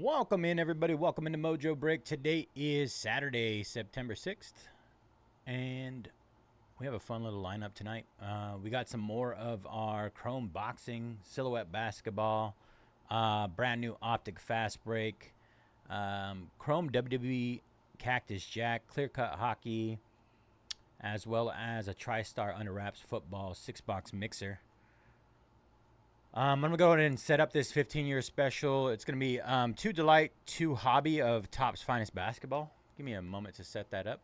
Welcome in, everybody. Welcome into Mojobreak. Today is Saturday, September 6th, and we have a fun little lineup tonight. We got some more of our Chrome Boxing, Silhouette Basketball, brand new Optic Fast Break, Chrome WWE Cactus Jack, Clear Cut Hockey, as well as a TriStar Under Wraps Football 6-box mixer. I'm going to go ahead and set up this 15-year special. It's going to be 2 Delight, 2 Hobby of Topps Finest Basketball. Give me a moment to set that up.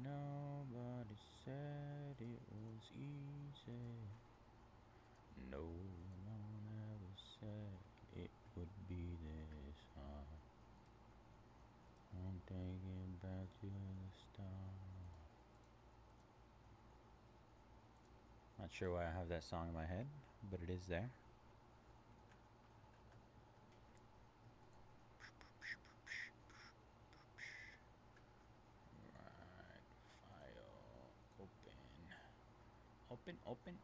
Nobody said it was easy. No one ever said it would be this hard. I'm taking back to the start. Not sure why I have that song in my head, but it is there. Right, file, open. Open.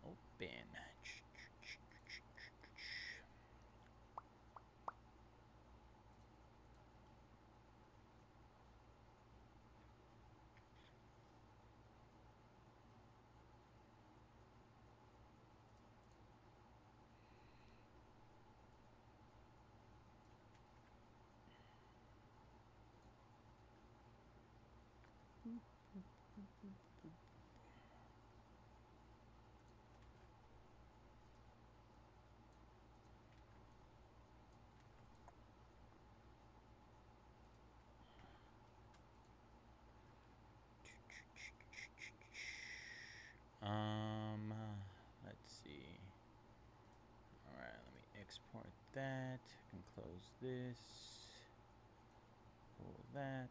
Let's see. All right, let me export that. I can close this. Pull that.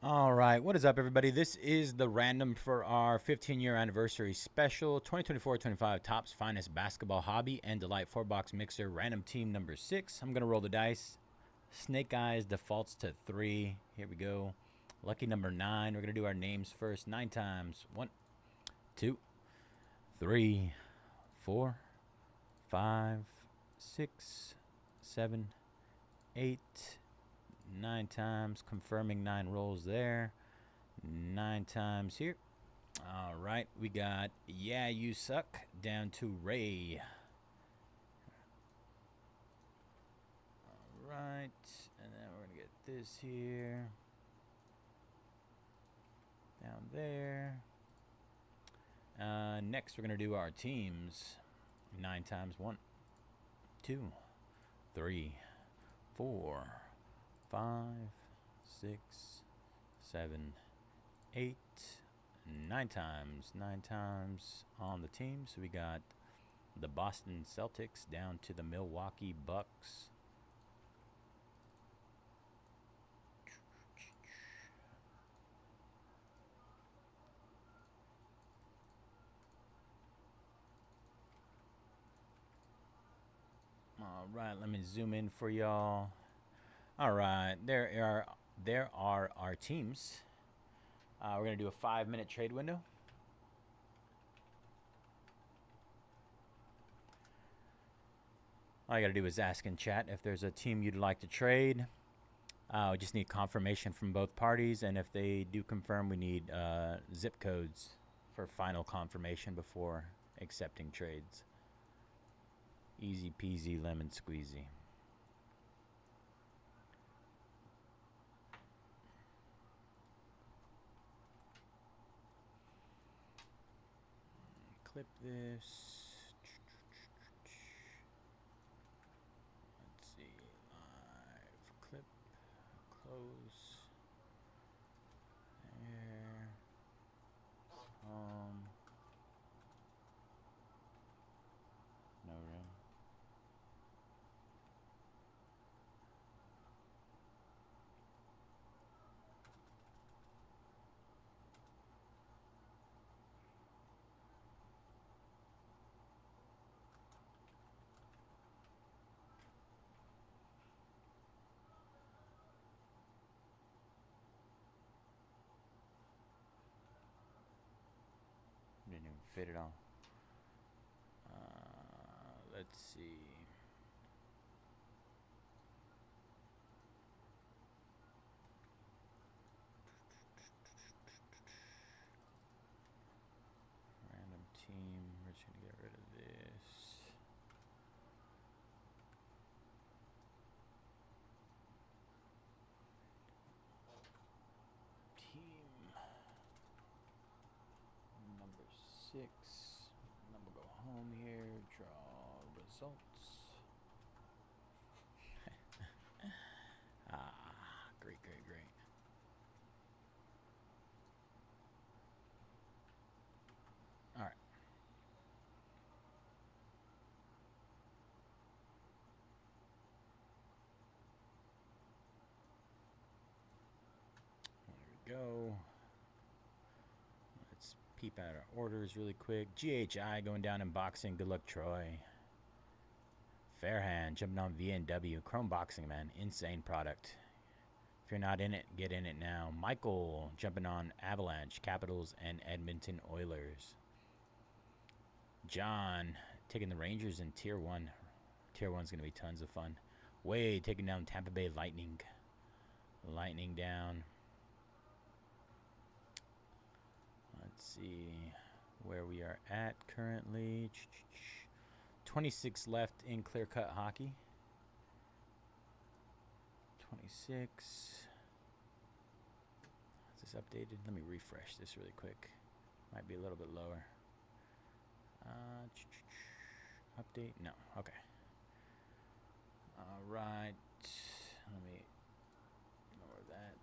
All right, what is up, everybody? This is the random for our 15-year anniversary special 2024-25 Topps Finest Basketball Hobby and Delight 4-box mixer random team number 6. I'm going to roll the dice. Snake Eyes defaults to 3. Here we go. Lucky number 9. We're going to do our names first 9 times. 1, 2, 3, 4, 5, 6, 7, 8, 9 times, confirming 9 rolls there. 9 times here. All right, we got Yeah You Suck down to Ray. All right, and then we're gonna get this here down there. Next, we're gonna do our teams 9 times. 1, 2, 3, 4, 5, 6, 7, 8, 9 times. 9 times on the team. So we got the Boston Celtics down to the Milwaukee Bucks. All right, let me zoom in for y'all. All right, there are our teams. We're gonna do a 5-minute trade window. All you gotta do is ask in chat if there's a team you'd like to trade. We just need confirmation from both parties, and if they do confirm, we need zip codes for final confirmation before accepting trades. Easy peasy lemon squeezy. Clip this. Let's see. Live clip. Close. There. No room. Didn't even fit it all. Let's see. Random team. We're just gonna get rid of this. Team number 6. And then we'll go home here. Draw results. Great. All right. There we go. Let's peep out our orders really quick. GHI going down in boxing. Good luck, Troy. Fairhand jumping on VNW. Chrome Boxing, man. Insane product. If you're not in it, get in it now. Michael jumping on Avalanche, Capitals, and Edmonton Oilers. John taking the Rangers in Tier 1. Tier 1's going to be tons of fun. Wade taking down Tampa Bay Lightning. Lightning down. Let's see where we are at currently. 26 left in clear cut hockey. 26. Is this updated? Let me refresh this really quick. Might be a little bit lower. Update? No. Okay. All right. Let me ignore that.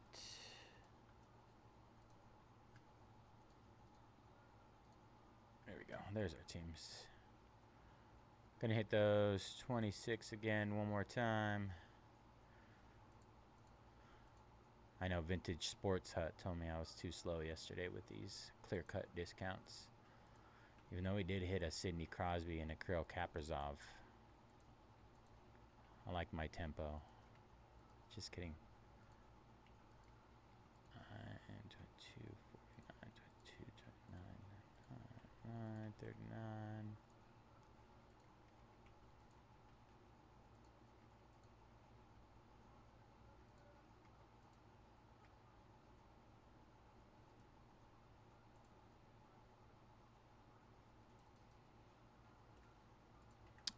There we go. There's our teams. Gonna hit those 26 again one more time. I know Vintage Sports Hut told me I was too slow yesterday with these clear-cut discounts. Even though he did hit a Sidney Crosby and a Kirill Kaprizov. I like my tempo. Just kidding. 22, 49, 22, 29, 39.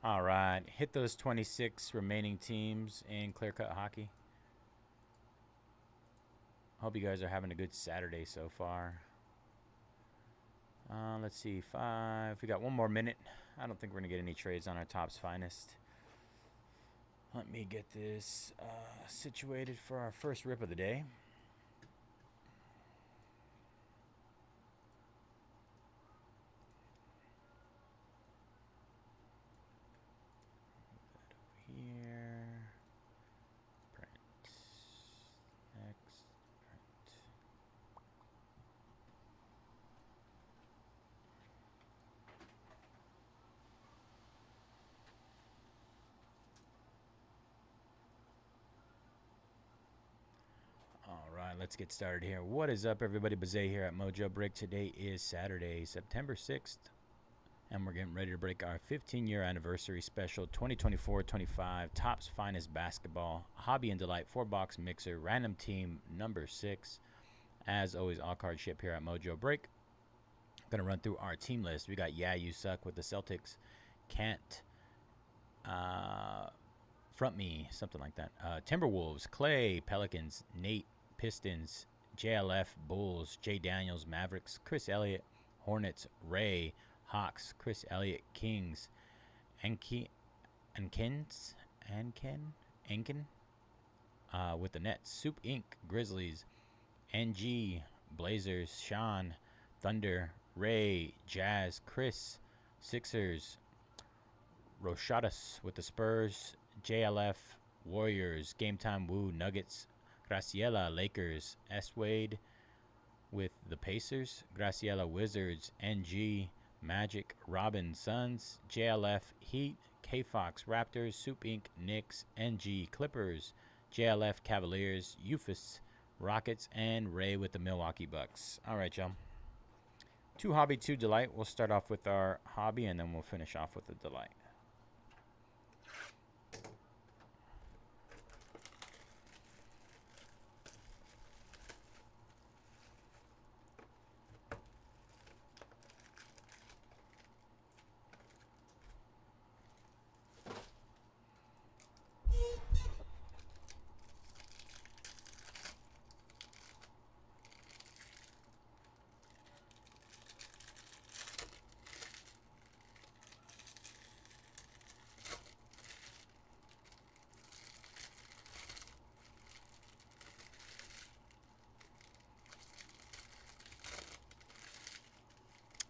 All right, hit those 26 remaining teams in clear cut hockey. Hope you guys are having a good Saturday so far. Let's see, 5. We got one more minute. I don't think we're gonna get any trades on our Topps Finest. Let me get this situated for our first rip of the day. Let's get started here. What is up, everybody? Bayze here at Mojobreak. Today is Saturday, September 6th, and we're getting ready to break our 15-year anniversary special 2024-25 Topps Finest Basketball Hobby and Delight 4-box mixer random team number 6. As always, all card ship here at Mojobreak. Gonna run through our team list. We got Yeah You Suck with the Celtics, Can't Front Me, something like that. Timberwolves, Clay, Pelicans, Nate, Pistons, JLF, Bulls, Jay Daniels, Mavericks, Chris Elliott, Hornets, Ray, Hawks, Chris Elliott, Kings, Anken with the Nets, Soup Inc., Grizzlies, NG, Blazers, Sean, Thunder, Ray, Jazz, Chris, Sixers, Roshadas with the Spurs, JLF, Warriors, Game Time Woo, Nuggets, Graciela, Lakers, S. Wade with the Pacers, Graciela, Wizards, NG, Magic, Robin, Suns, JLF, Heat, K-Fox, Raptors, Soup Inc., Knicks, NG, Clippers, JLF, Cavaliers, Ufus, Rockets, and Ray with the Milwaukee Bucks. All right, y'all. 2 Hobby, 2 Delight. We'll start off with our Hobby, and then we'll finish off with the Delight.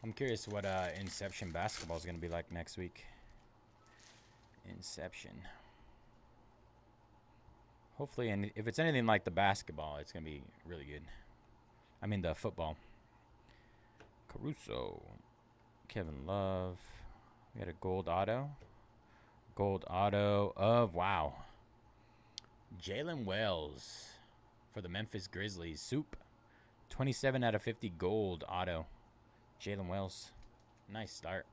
I'm curious what Inception basketball is going to be like next week. Inception. Hopefully, and if it's anything like the basketball, it's going to be really good. I mean, the football. Caruso. Kevin Love. We got a gold auto. Gold auto of, wow, Jalen Wells for the Memphis Grizzlies. Soup. 27 out of 50 gold auto. Jalen Wells. Nice start.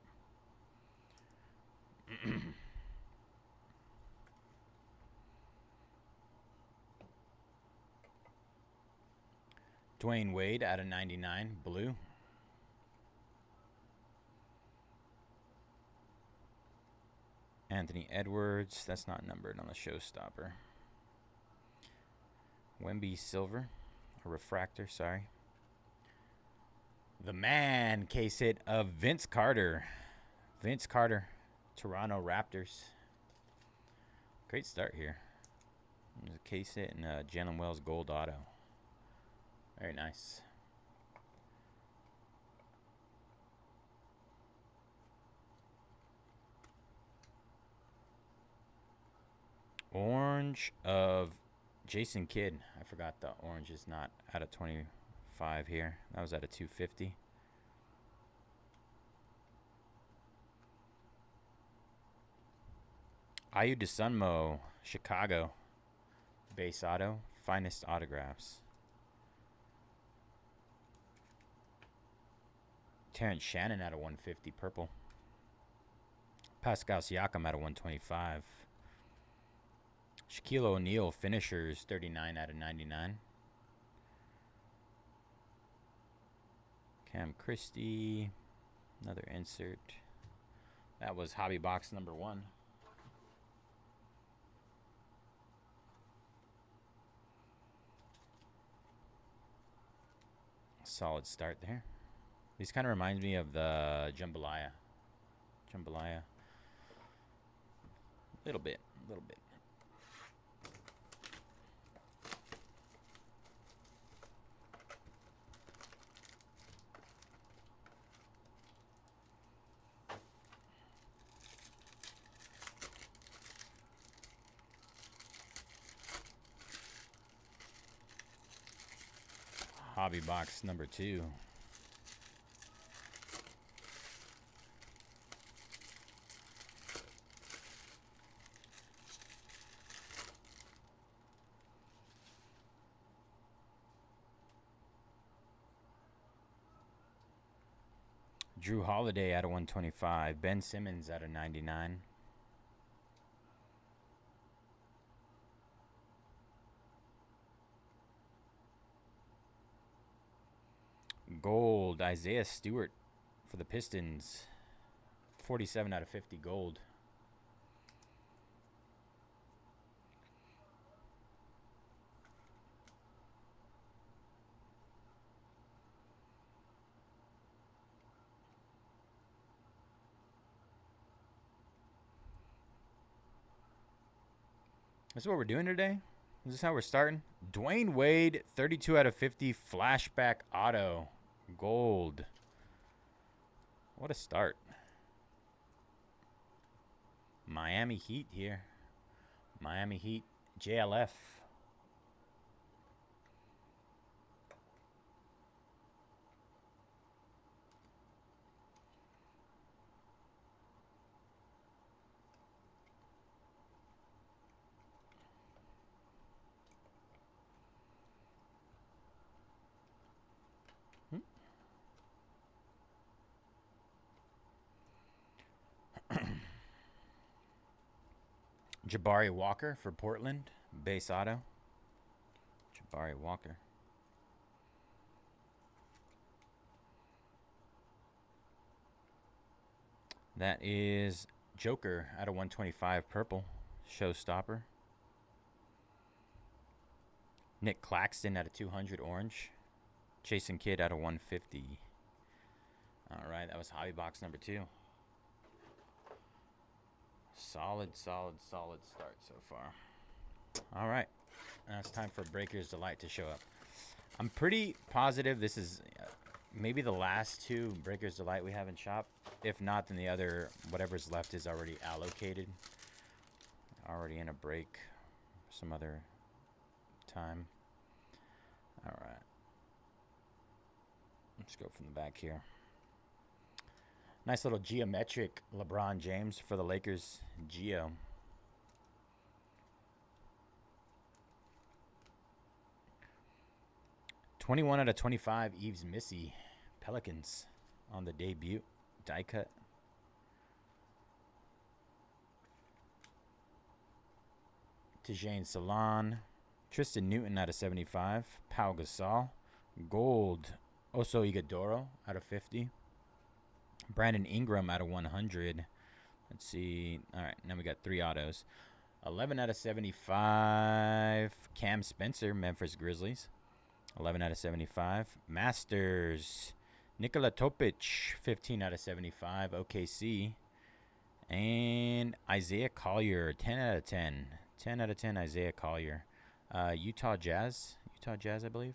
Dwayne Wade out of 99. Blue. Anthony Edwards. That's not numbered on the showstopper. Wemby Silver. A refractor, sorry. The man case hit of Vince Carter. Vince Carter, Toronto Raptors. Great start here. There's a case hit and a Jalen Wells gold auto. Very nice. Orange of Jason Kidd. I forgot the orange is not out of 25 here. That was out of 250. Ayu DeSunmo, Chicago. Base auto. Finest autographs. Terrence Shannon out of 150, purple. Pascal Siakam out of 125. Shaquille O'Neal, finishers, 39 out of 99. Cam Christie, another insert. That was hobby box number 1. Solid start there. These kind of reminds me of the jambalaya. Jambalaya. Little bit. Hobby box number 2. Drew Holiday out of 125. Ben Simmons out of 99. Gold, Isaiah Stewart for the Pistons. 47 out of 50 gold. This is what we're doing today? Is this how we're starting? Dwayne Wade, 32 out of 50, flashback auto, gold. What a start. Miami Heat here. Miami Heat, JLF. Jabari Walker for Portland, base auto. Jabari Walker. That is Joker out of 125, purple, showstopper. Nick Claxton out of 200, orange. Jason Kidd out of 150. All right, that was hobby box number 2. Solid start so far. All right, now it's time for Breaker's Delight to show up. I'm pretty positive this is maybe the last 2 Breaker's Delight we have in shop. If not, then the other, whatever's left is already allocated. Already in a break some other time. All right. Let's go from the back here. Nice little geometric LeBron James for the Lakers. Geo. '21 out of 25. Yves Missy. Pelicans on the debut. Die cut. Tijane Salon. Tristan Newton out of 75. Pau Gasol. Gold. Oso Ighodaro out of 50. Brandon Ingram out of 100. Let's see. All right, now we got 3 autos. 11 out of 75. Cam Spencer, Memphis Grizzlies. 11 out of 75. Masters. Nikola Topic, 15 out of 75. OKC. And Isaiah Collier, 10 out of 10. 10 out of 10, Isaiah Collier. Utah Jazz. Utah Jazz, I believe.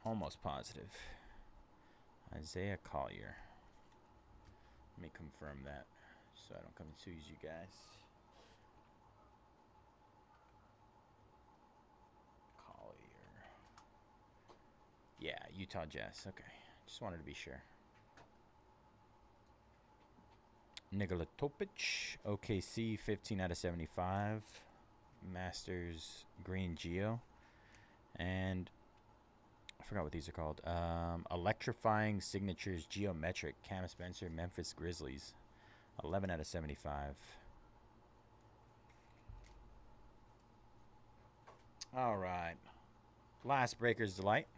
Almost positive. Isaiah Collier. Let me confirm that so I don't come and sue you guys. Yeah, Utah Jazz. Okay. Just wanted to be sure. Nikola Topic, OKC, 15 out of 75. Masters Green Geo. And I forgot what these are called. Electrifying Signatures Geometric, Cam Spencer, Memphis Grizzlies. 11 out of 75. All right. Last Breaker's Delight.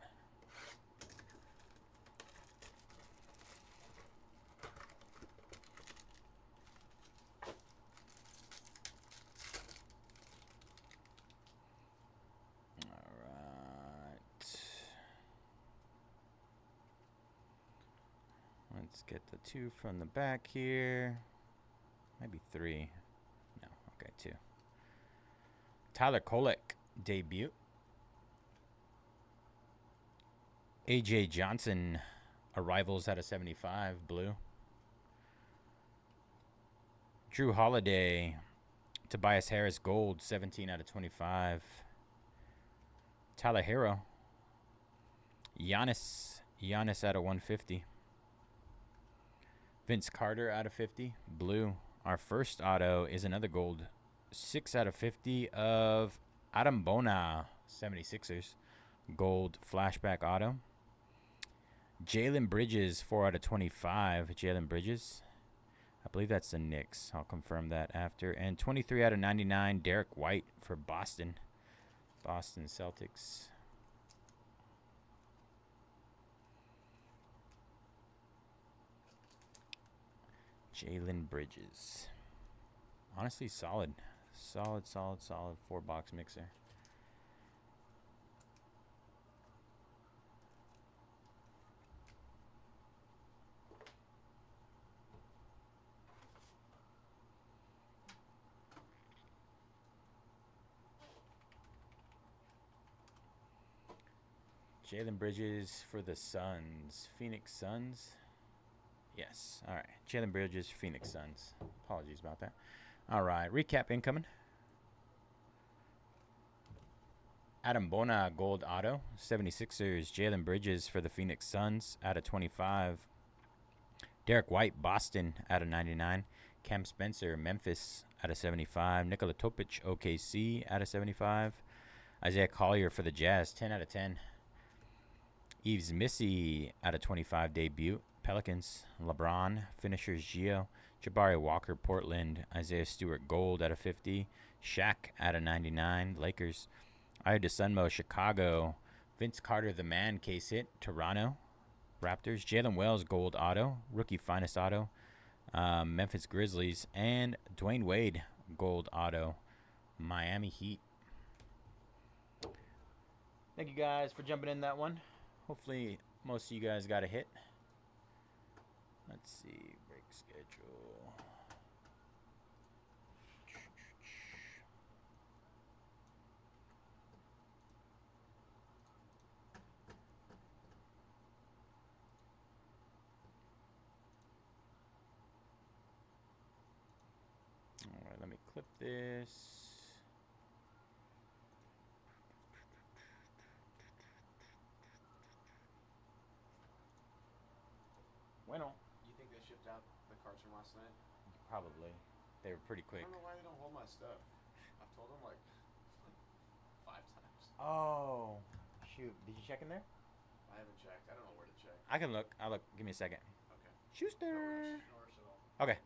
Let's get the 2 from the back here. Maybe 3. No, okay, 2. Tyler Kolek, debut. AJ Johnson, Arrivals out of 75, blue. Drew Holiday, Tobias Harris, gold, 17 out of 25. Tyler Hero. Giannis out of 150. Vince Carter out of 50, blue. Our first auto is another gold, 6 out of 50 of Adam Bona, 76ers, gold flashback auto. Jalen Bridges, 4 out of 25. Jalen Bridges, I believe that's the Knicks. I'll confirm that after. And 23 out of 99, Derek White for Boston. Boston Celtics. Jalen Bridges. Honestly, solid. Solid 4-box mixer. Jalen Bridges for the Suns. Phoenix Suns. Yes. All right. Jalen Bridges, Phoenix Suns. Apologies about that. All right. Recap incoming. Adam Bona, gold auto. 76ers, Jalen Bridges for the Phoenix Suns out of 25. Derek White, Boston out of 99. Cam Spencer, Memphis out of 75. Nikola Topic, OKC out of 75. Isaiah Collier for the Jazz, 10 out of 10. Yves Missy out of 25, debut. Pelicans, LeBron, finishers Gio. Jabari Walker, Portland. Isaiah Stewart, gold out of 50. Shaq out of 99, Lakers. Ayo DeSunmo, Chicago. Vince Carter, the man, case hit, Toronto. Raptors. Jalen Wells, gold auto. Rookie finest auto. Memphis Grizzlies. And Dwayne Wade, gold auto. Miami Heat. Thank you guys for jumping in that one. Hopefully most of you guys got a hit. Let's see. Break schedule. All right, let me clip this. Bueno. You think they shipped out the cards from last night? Probably. They were pretty quick. I don't know why they don't hold my stuff. I've told them like 5 times. Oh, shoot. Did you check in there? I haven't checked. I don't know where to check. I can look. I'll look. Give me a second. Okay. Schuster. No rush at all. Okay.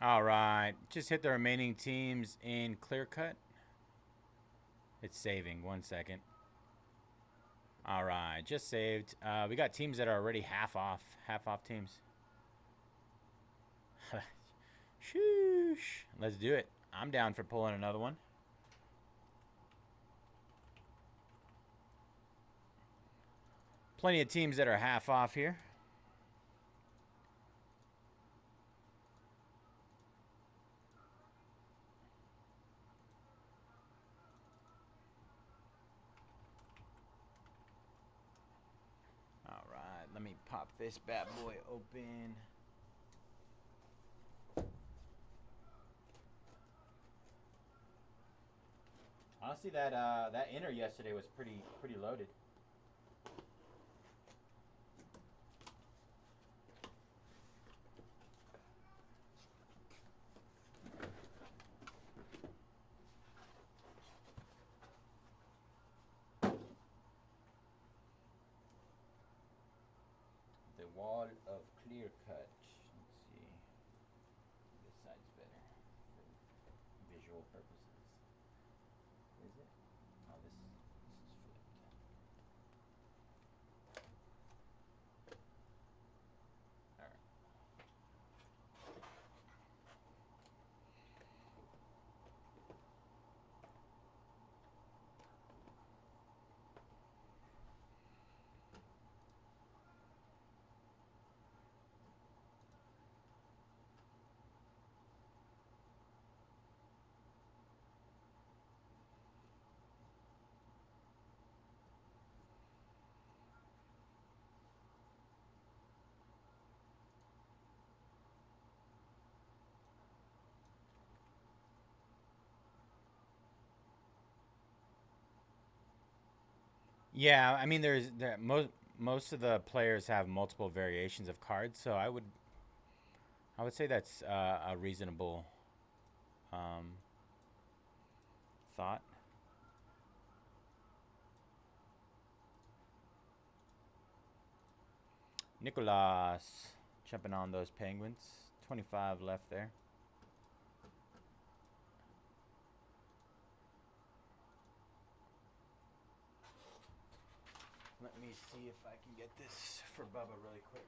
All right. Just hit the remaining teams in clear cut. It's saving. 1 second. All right. Just saved. We got teams that are already half off. Half off teams. Shoosh. Let's do it. I'm down for pulling another one. Plenty of teams that are half off here. All right, let me pop this bad boy open. Honestly, that inner yesterday was pretty loaded. The wall of clear cut. Let's see. This side's better for visual purposes. Is it? Oh, this is flipped. All right. Yeah, I mean, most of the players have multiple variations of cards, so I would say that's a reasonable um, thought. Nicolas jumping on those Penguins. 25 left there. Let me see if I can get this for Bubba really quick.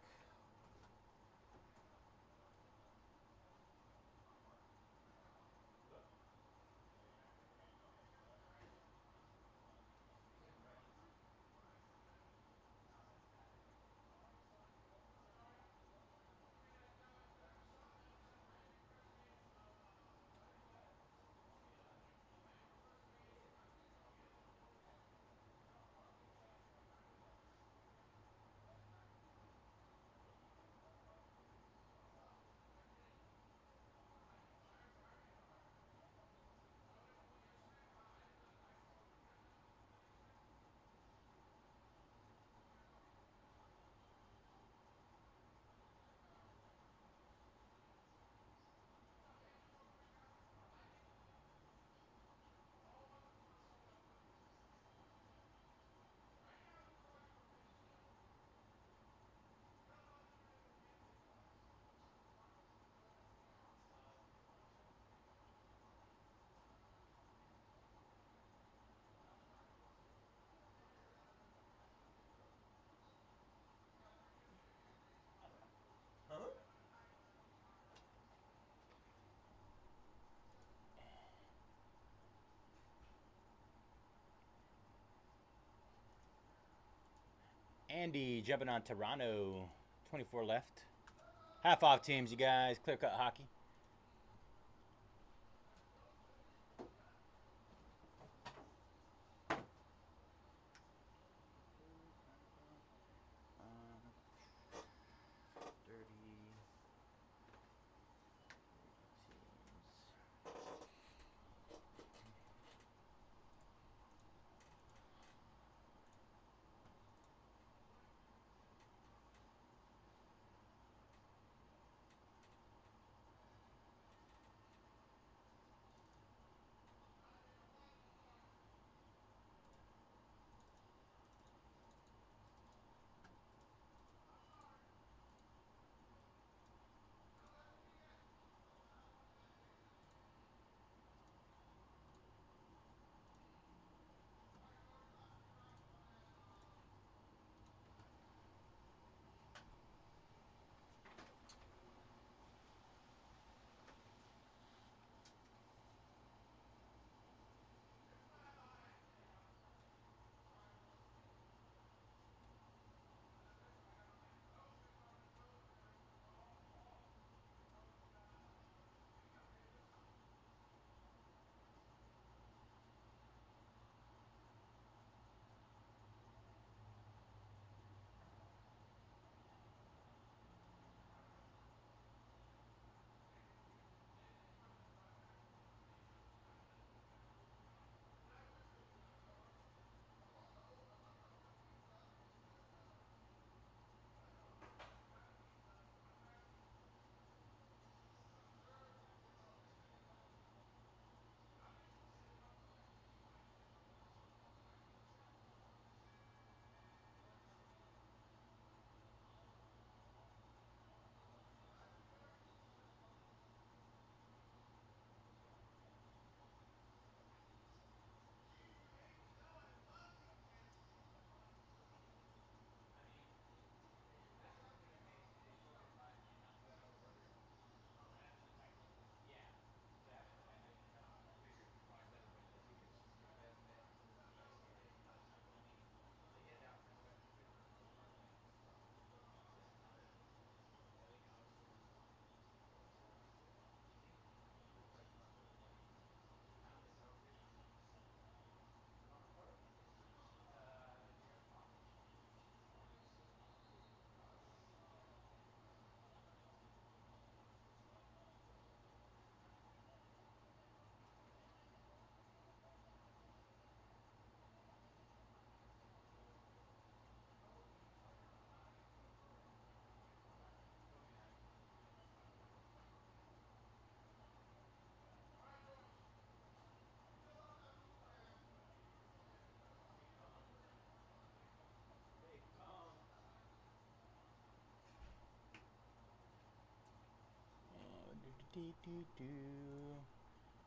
Andy jumping on Toronto. 24 left. Half off teams, you guys. Clear cut hockey.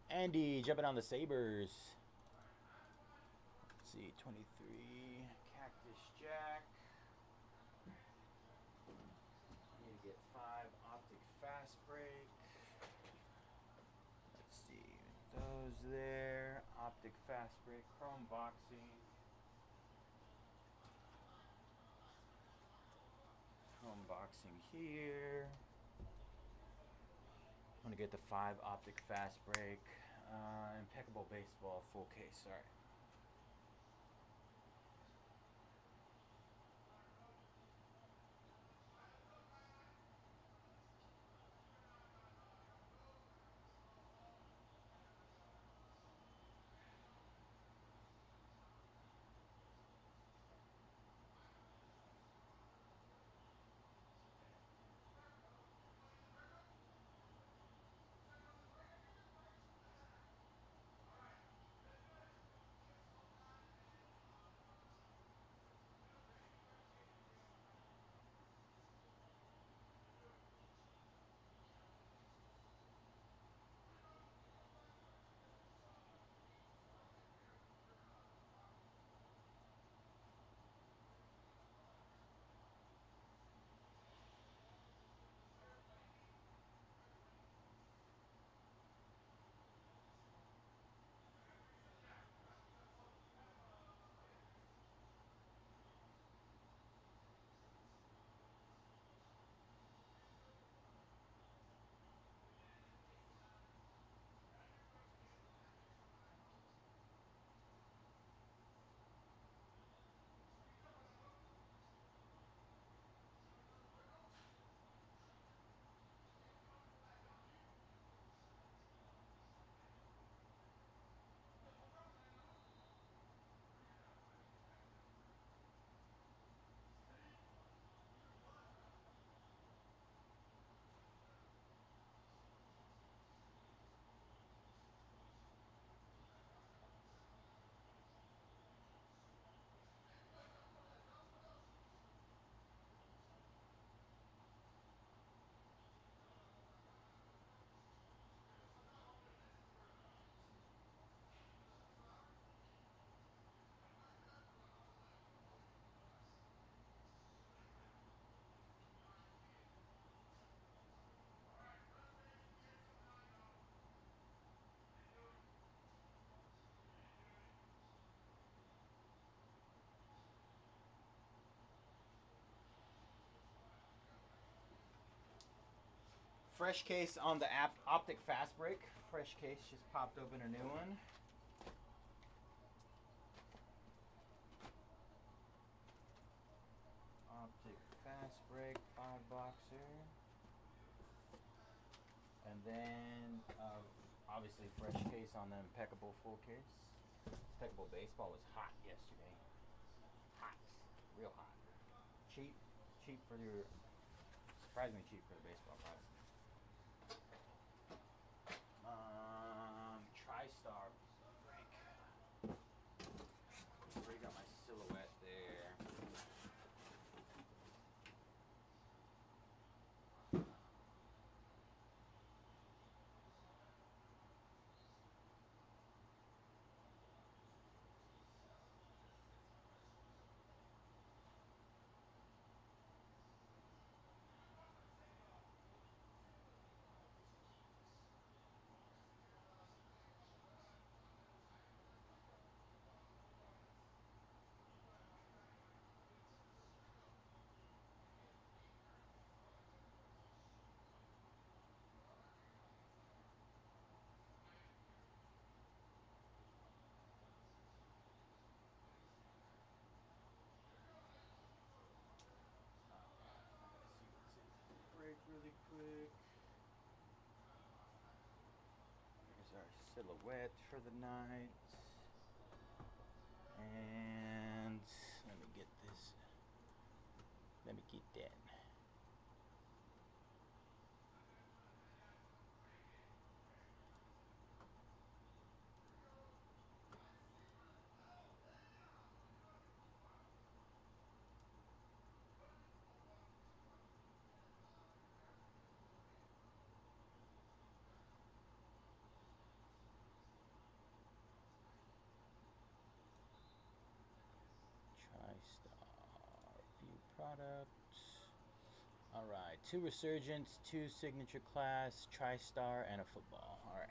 Andy jumping on the Sabres. Let's see, 23. Cactus Jack. I need to get 5 Optic Fast Break. Let's see, those there. Optic Fast Break, Chrome Boxing. Chrome Boxing here. I'm gonna get the 5 Optic Fast Break. Impeccable Baseball full case, sorry. Fresh case on the Optic Fast Break. Fresh case, just popped open a new one. Optic Fast Break 5-boxer. And then obviously fresh case on the Impeccable full case. Impeccable Baseball was hot yesterday. Hot. Real hot. Cheap for your, surprisingly cheap for the baseball product. TriStar break. Already got my silhouette there. Really quick. Here's our silhouette for the night. And let me get this. Let me get that. product. All right, 2 Resurgence, 2 Signature Class, TriStar, and a football. All right.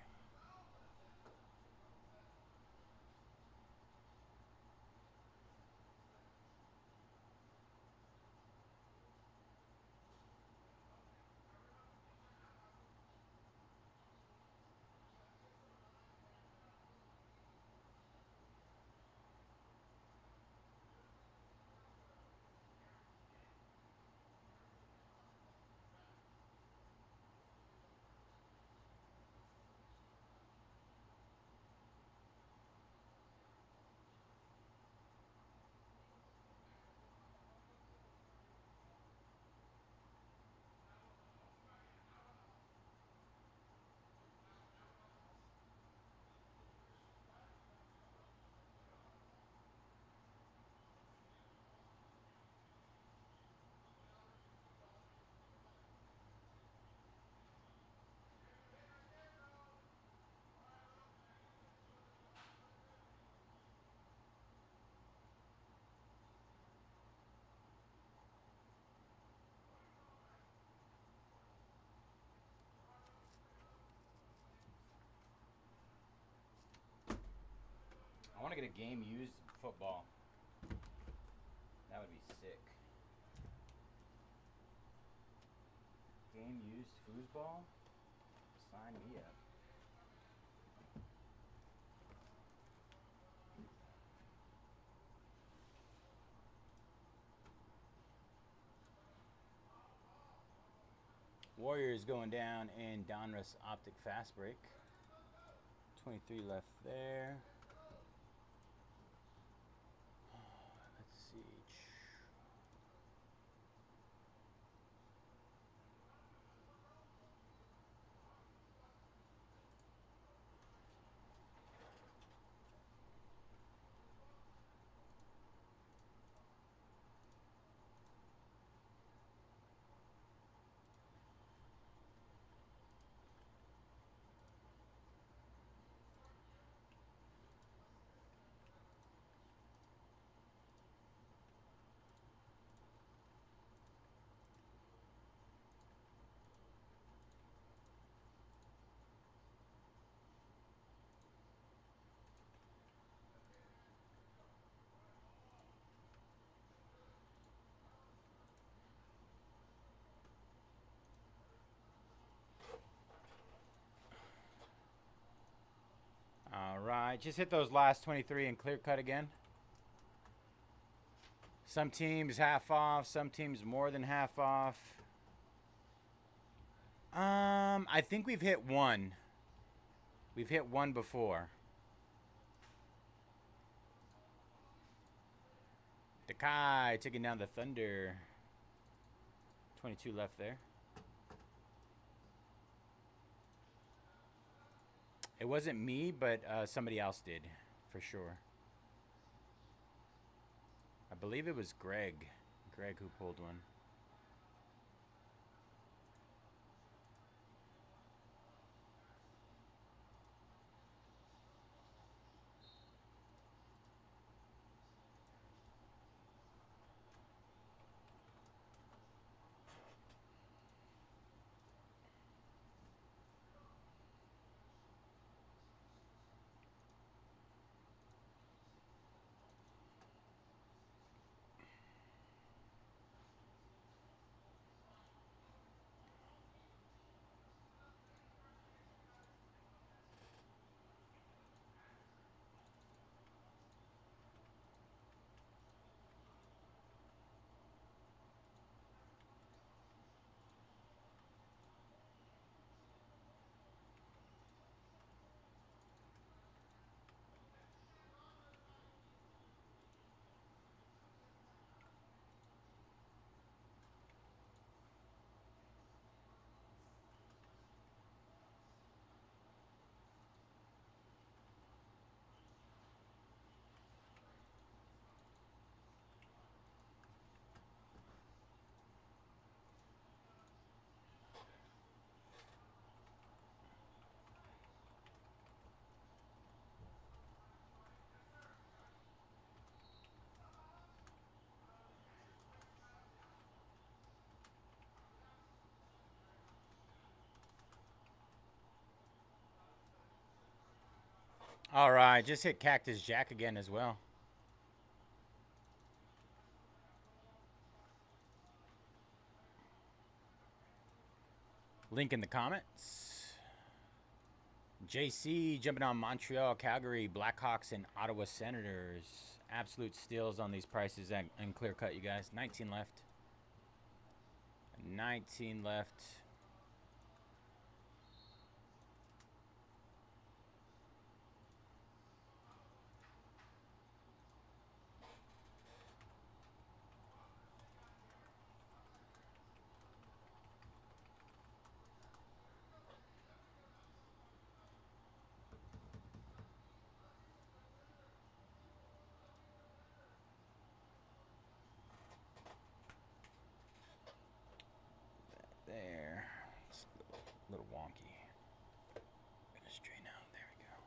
I want to get a game used football. That would be sick. Game used foosball? Sign me up. Warriors going down in Donruss Optic Fast Break. 23 left there. Let's see. All right, just hit those last 23 and clear cut again. Some teams half off, some teams more than half off. I think we've hit one. We've hit one before. Dakai taking down the Thunder. 22 left there. It wasn't me, but somebody else did, for sure. I believe it was Greg. Greg who pulled one. All right, just hit Cactus Jack again as well. Link in the comments. JC jumping on Montreal, Calgary, Blackhawks, and Ottawa Senators. Absolute steals on these prices and clear cut, you guys. 19 left. 19 left. There. It's a little wonky. Gonna straighten out. There we go.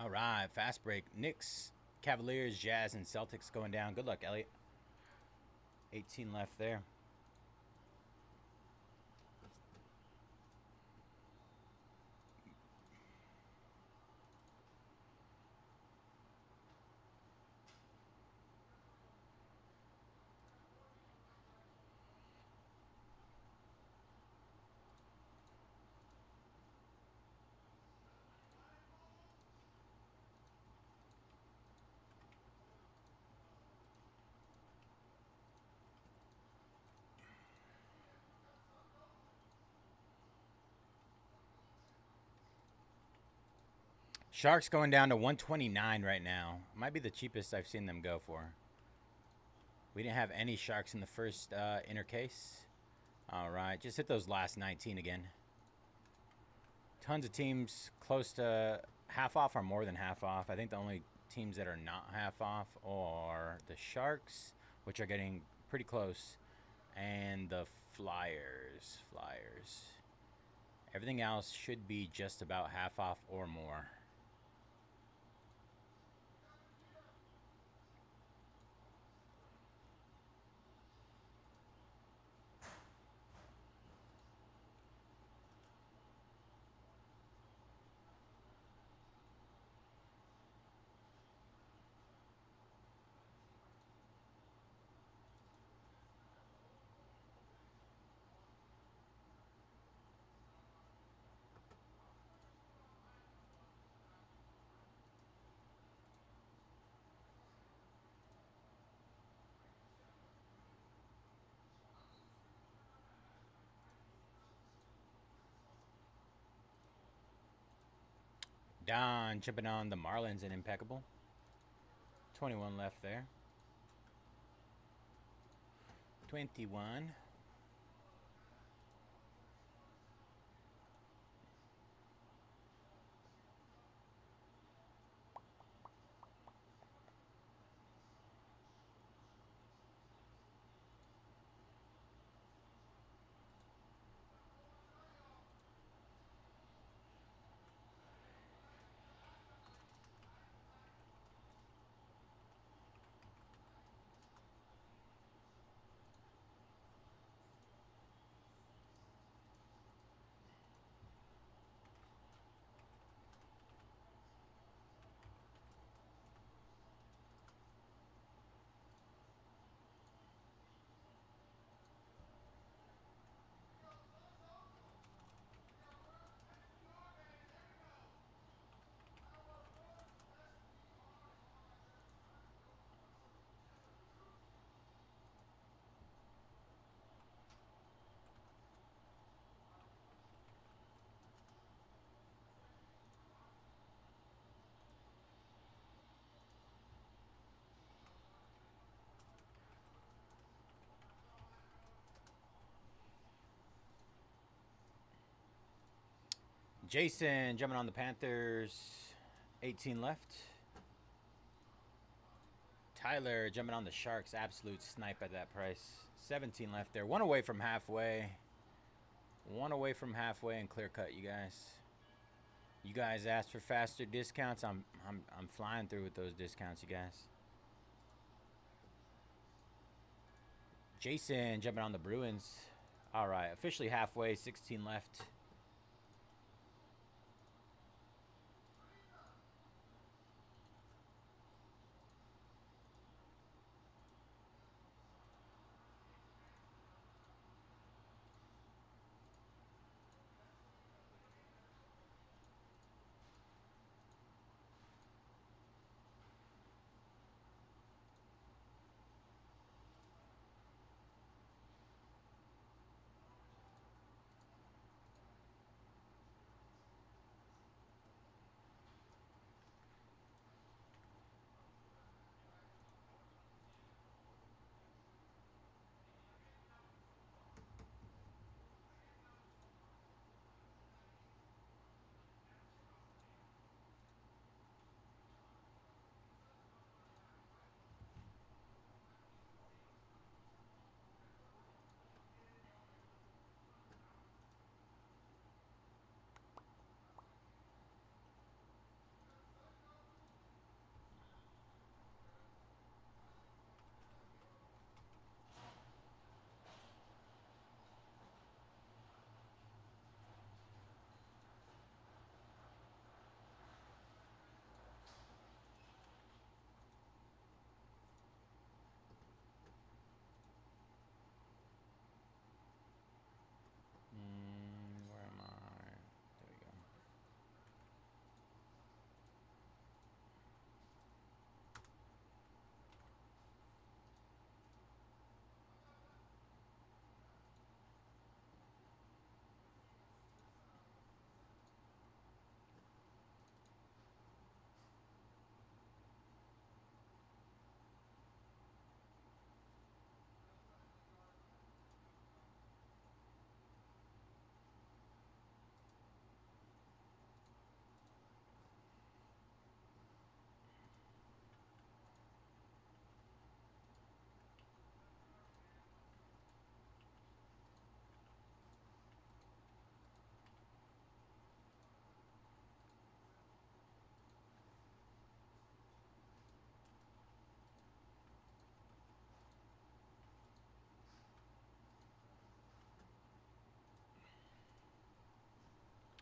All right, fast break. Knicks, Cavaliers, Jazz, and Celtics going down. Good luck, Elliot. 18 left there. Sharks going down to 129 right now. Might be the cheapest I've seen them go for. We didn't have any Sharks in the first inner case. All right, just hit those last 19 again. Tons of teams close to half off or more than half off. I think the only teams that are not half off are the Sharks, which are getting pretty close, and the Flyers. Everything else should be just about half off or more. Don jumping on the Marlins and Impeccable. 21 left there. 21. Jason jumping on the Panthers. 18 left. Tyler jumping on the Sharks. Absolute snipe at that price. 17 left there. One away from halfway. One away from halfway and clear cut, you guys. You guys asked for faster discounts. I'm flying through with those discounts, you guys. Jason jumping on the Bruins. All right, officially halfway. 16 left.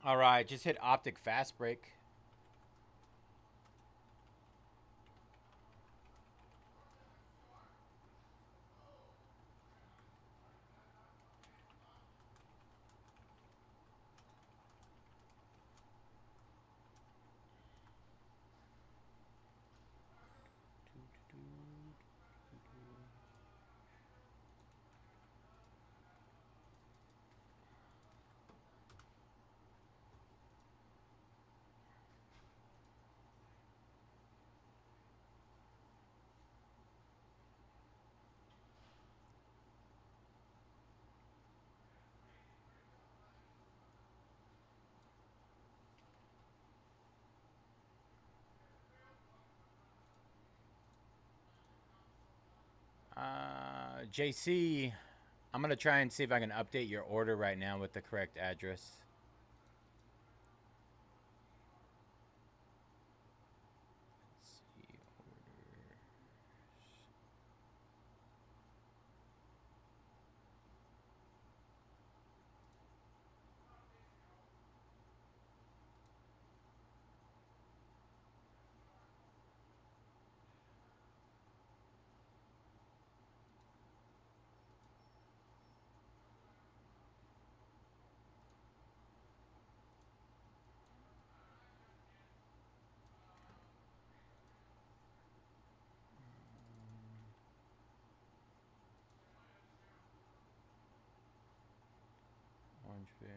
All right, just hit Optic fast break. JC, I'm going to try and see if I can update your order right now with the correct address. Let's see, orders. Orange Bear.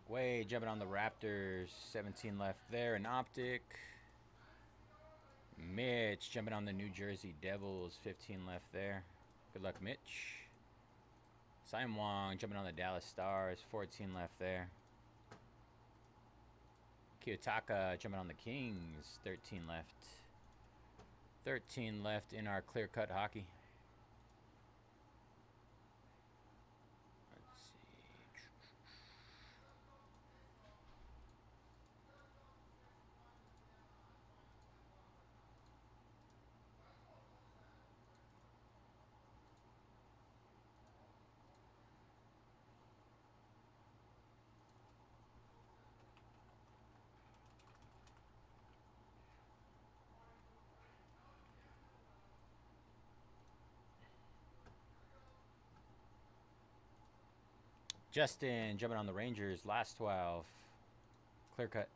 Way jumping on the Raptors. 17 left there. An Optic. Mitch jumping on the New Jersey Devils. 15 left there. Good luck, Mitch. Simon Wong jumping on the Dallas Stars. 14 left there. Kiyotaka jumping on the Kings. 13 left. 13 left in our clear-cut hockey. Let's see. Justin jumping on the Rangers. Last 12. Clear cut.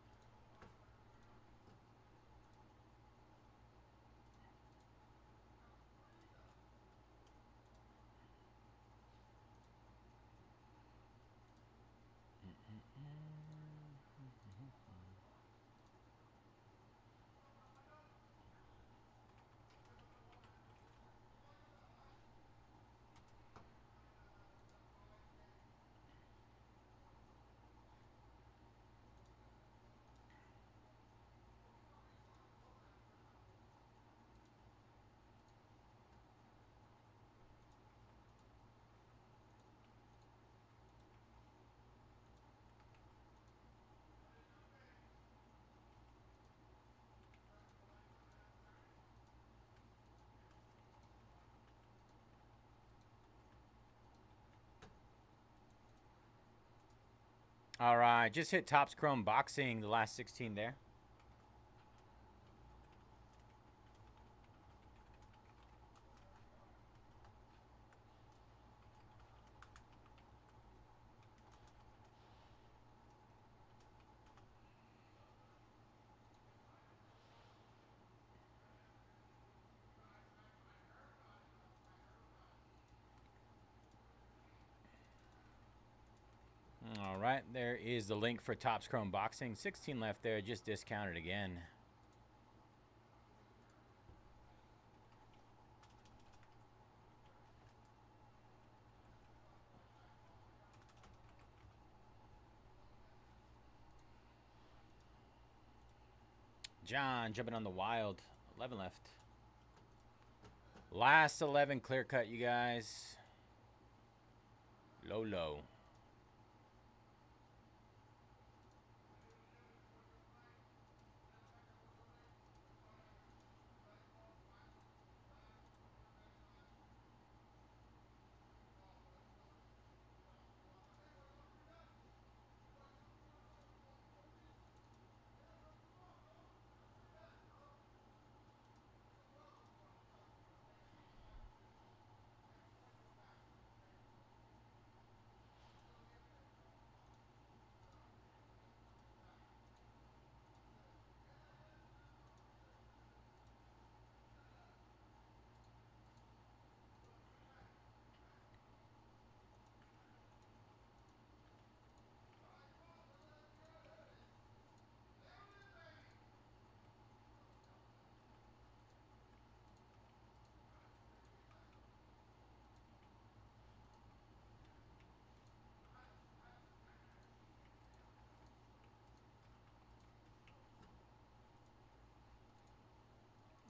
All right, just hit Topps Chrome Boxing, the last 16 there. right, there is the link for Topps Chrome Boxing. 16 left there, just discounted again. John jumping on the Wild. 11 left. Last 11 clear cut, you guys. Low, low.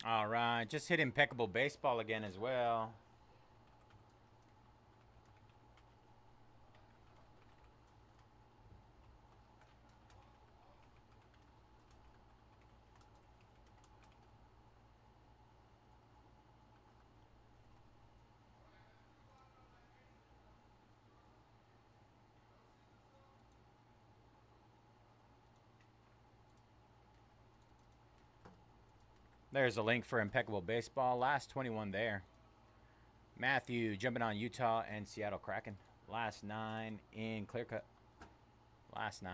All right, just hit Impeccable Baseball again as well. There's a link for Impeccable Baseball. Last 21 there. Matthew jumping on Utah and Seattle Kraken. Last 9 in clear cut. Last 9.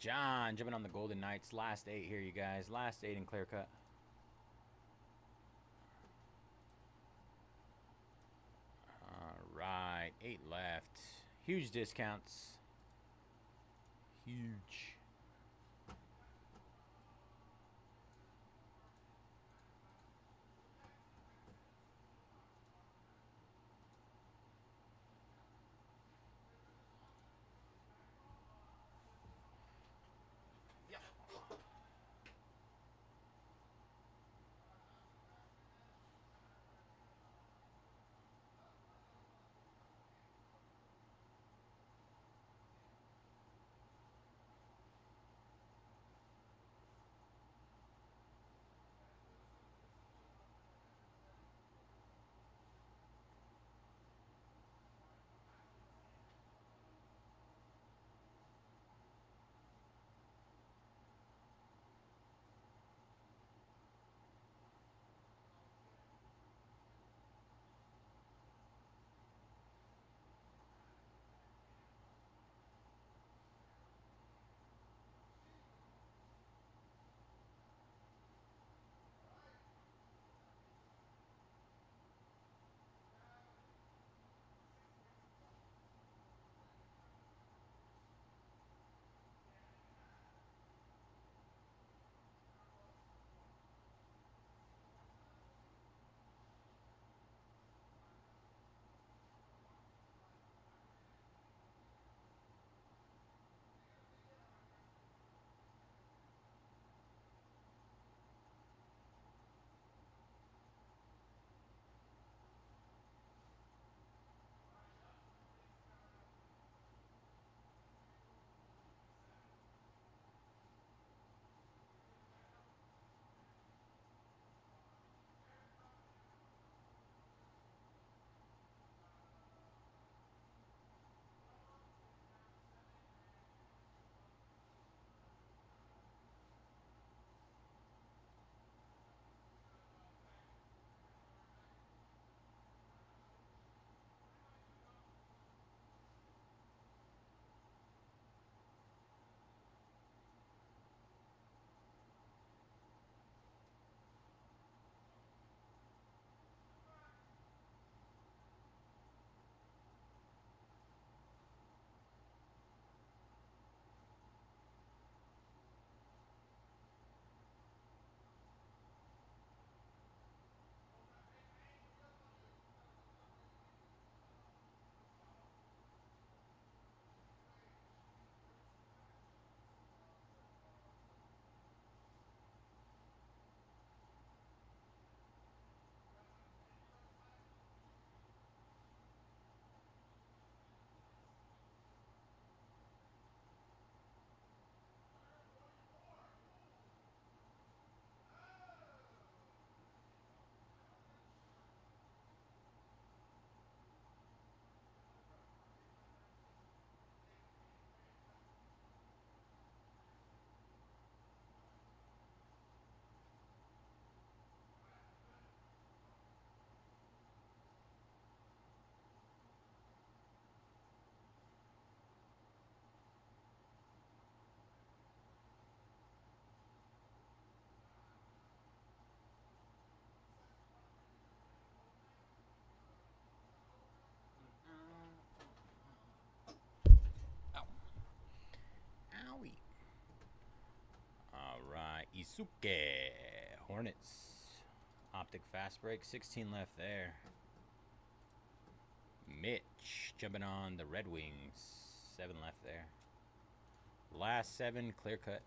John jumping on the Golden Knights. Last 8 here, you guys. Last 8 in clear cut. All right, 8 left. Huge discounts. Huge. Suke. Hornets. Optic fast break. 16 left there. Mitch jumping on the Red Wings. 7 left there. Last 7 clear cut.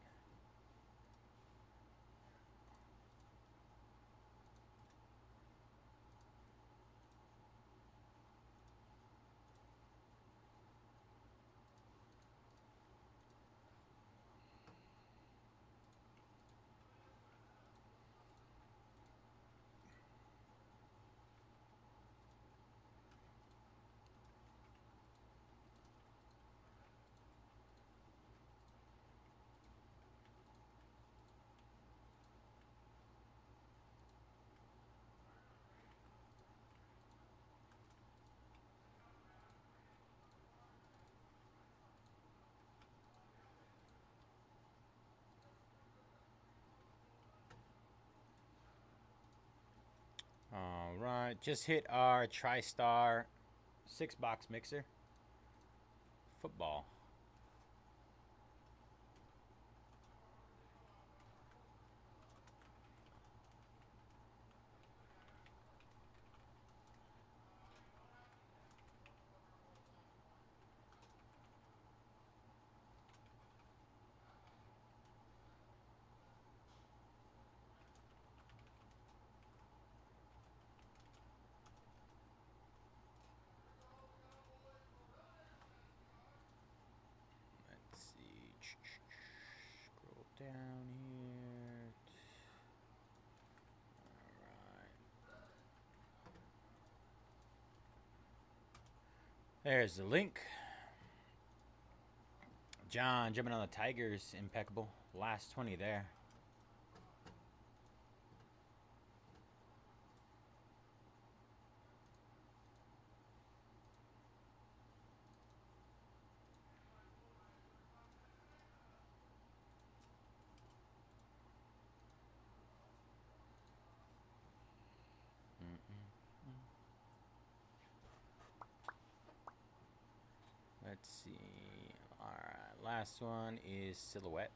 All right, just hit our TriStar 6-box mixer. Football. Let's see. Scroll down here. All right. There's the link. John jumping on the Tigers. Impeccable. Last 20 there. Let's see. All right, last one is Silhouette.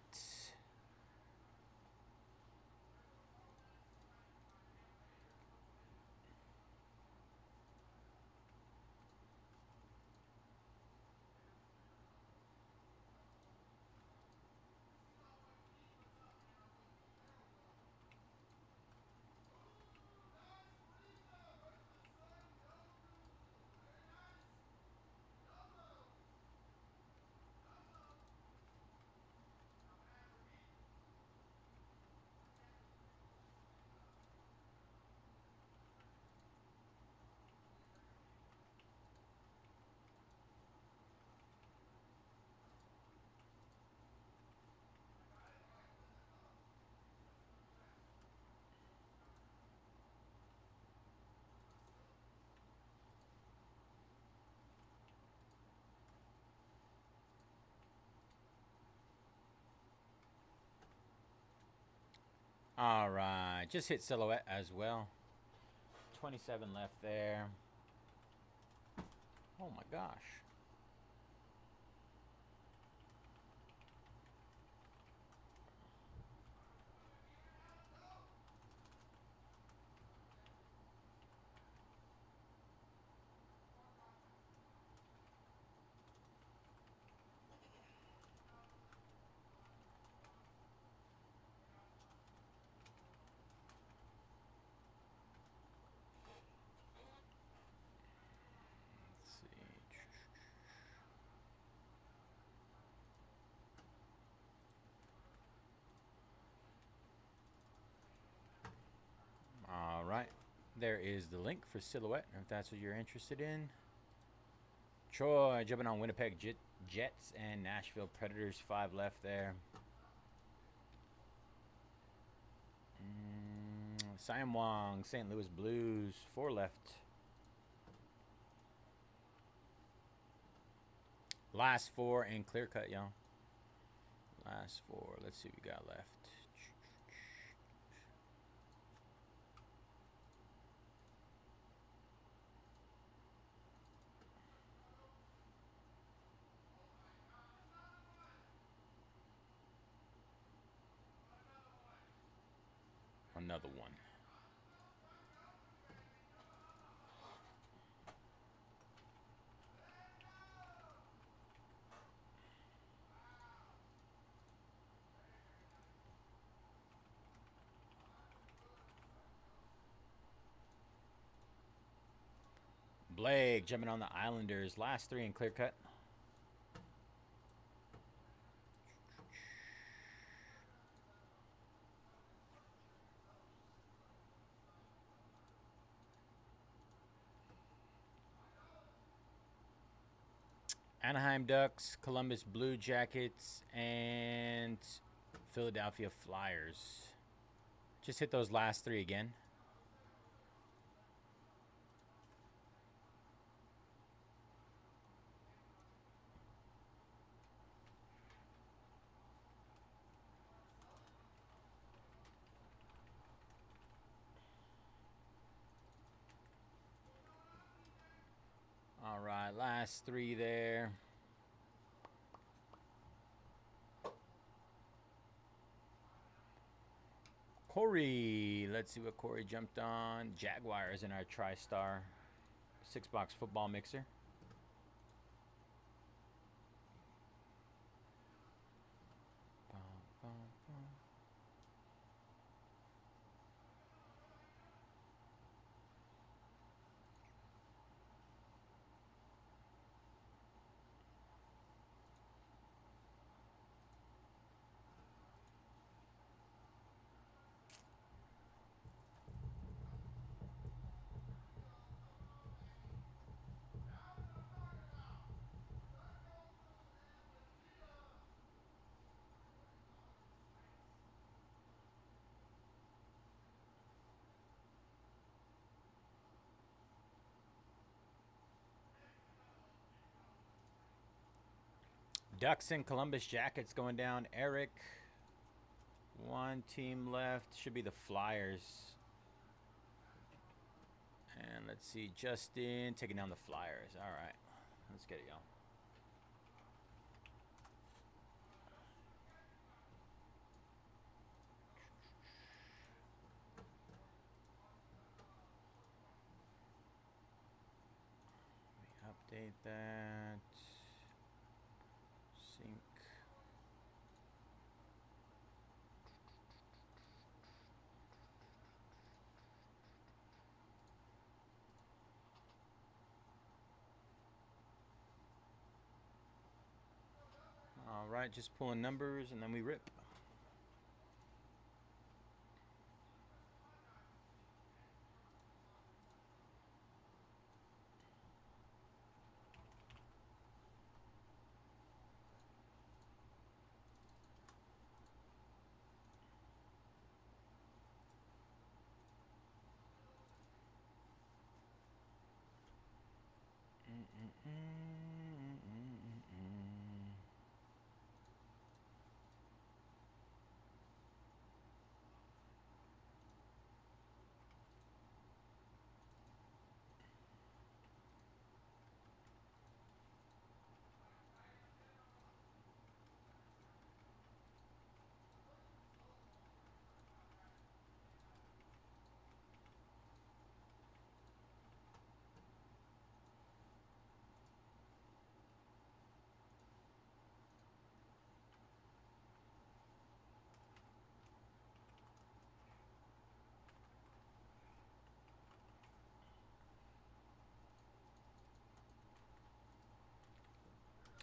All right, just hit Silhouette as well. 27 left there. Oh my gosh. Let's see. All right, there is the link for Silhouette, if that's what you're interested in. Troy jumping on Winnipeg Jets and Nashville Predators. 5 left there. Sam Wong, St. Louis Blues. 4 left. Last 4 and clear cut, y'all. Last 4. Let's see what we got left. another one. Blake jumping on the Islanders. Last 3 in clear cut. Anaheim Ducks, Columbus Blue Jackets, and Philadelphia Flyers. Just hit those last 3 again. All right, last 3 there. Corey, let's see what Corey jumped on. Jaguars in our TriStar 6-box football mixer. Ducks and Columbus Jackets going down. Eric. 1 team left. Should be the Flyers. And let's see. Justin taking down the Flyers. All right. Let's get it, y'all. Let me update that. Sync. All right, just pulling numbers and then we rip.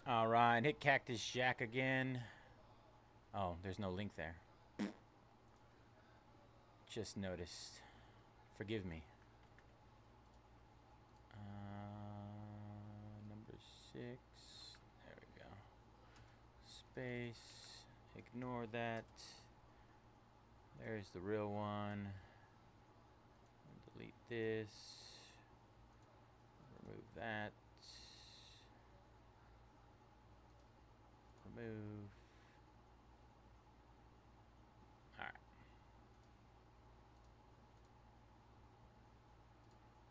All right, hit Cactus Jack again. Oh, there's no link there. Just noticed. Forgive me. Number 6. There we go. Space. Ignore that. There's the real one. Delete this. Remove that. Remove. All right.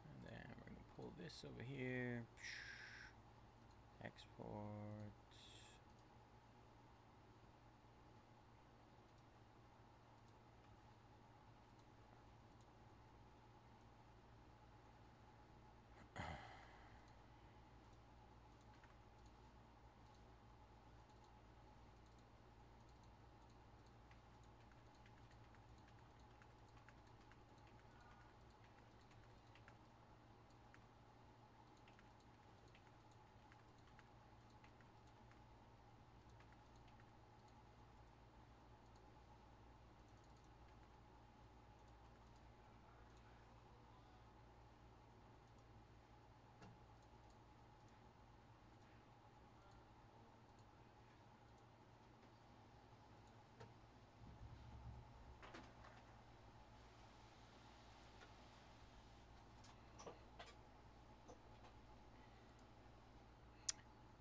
And then we're going to pull this over here. Export.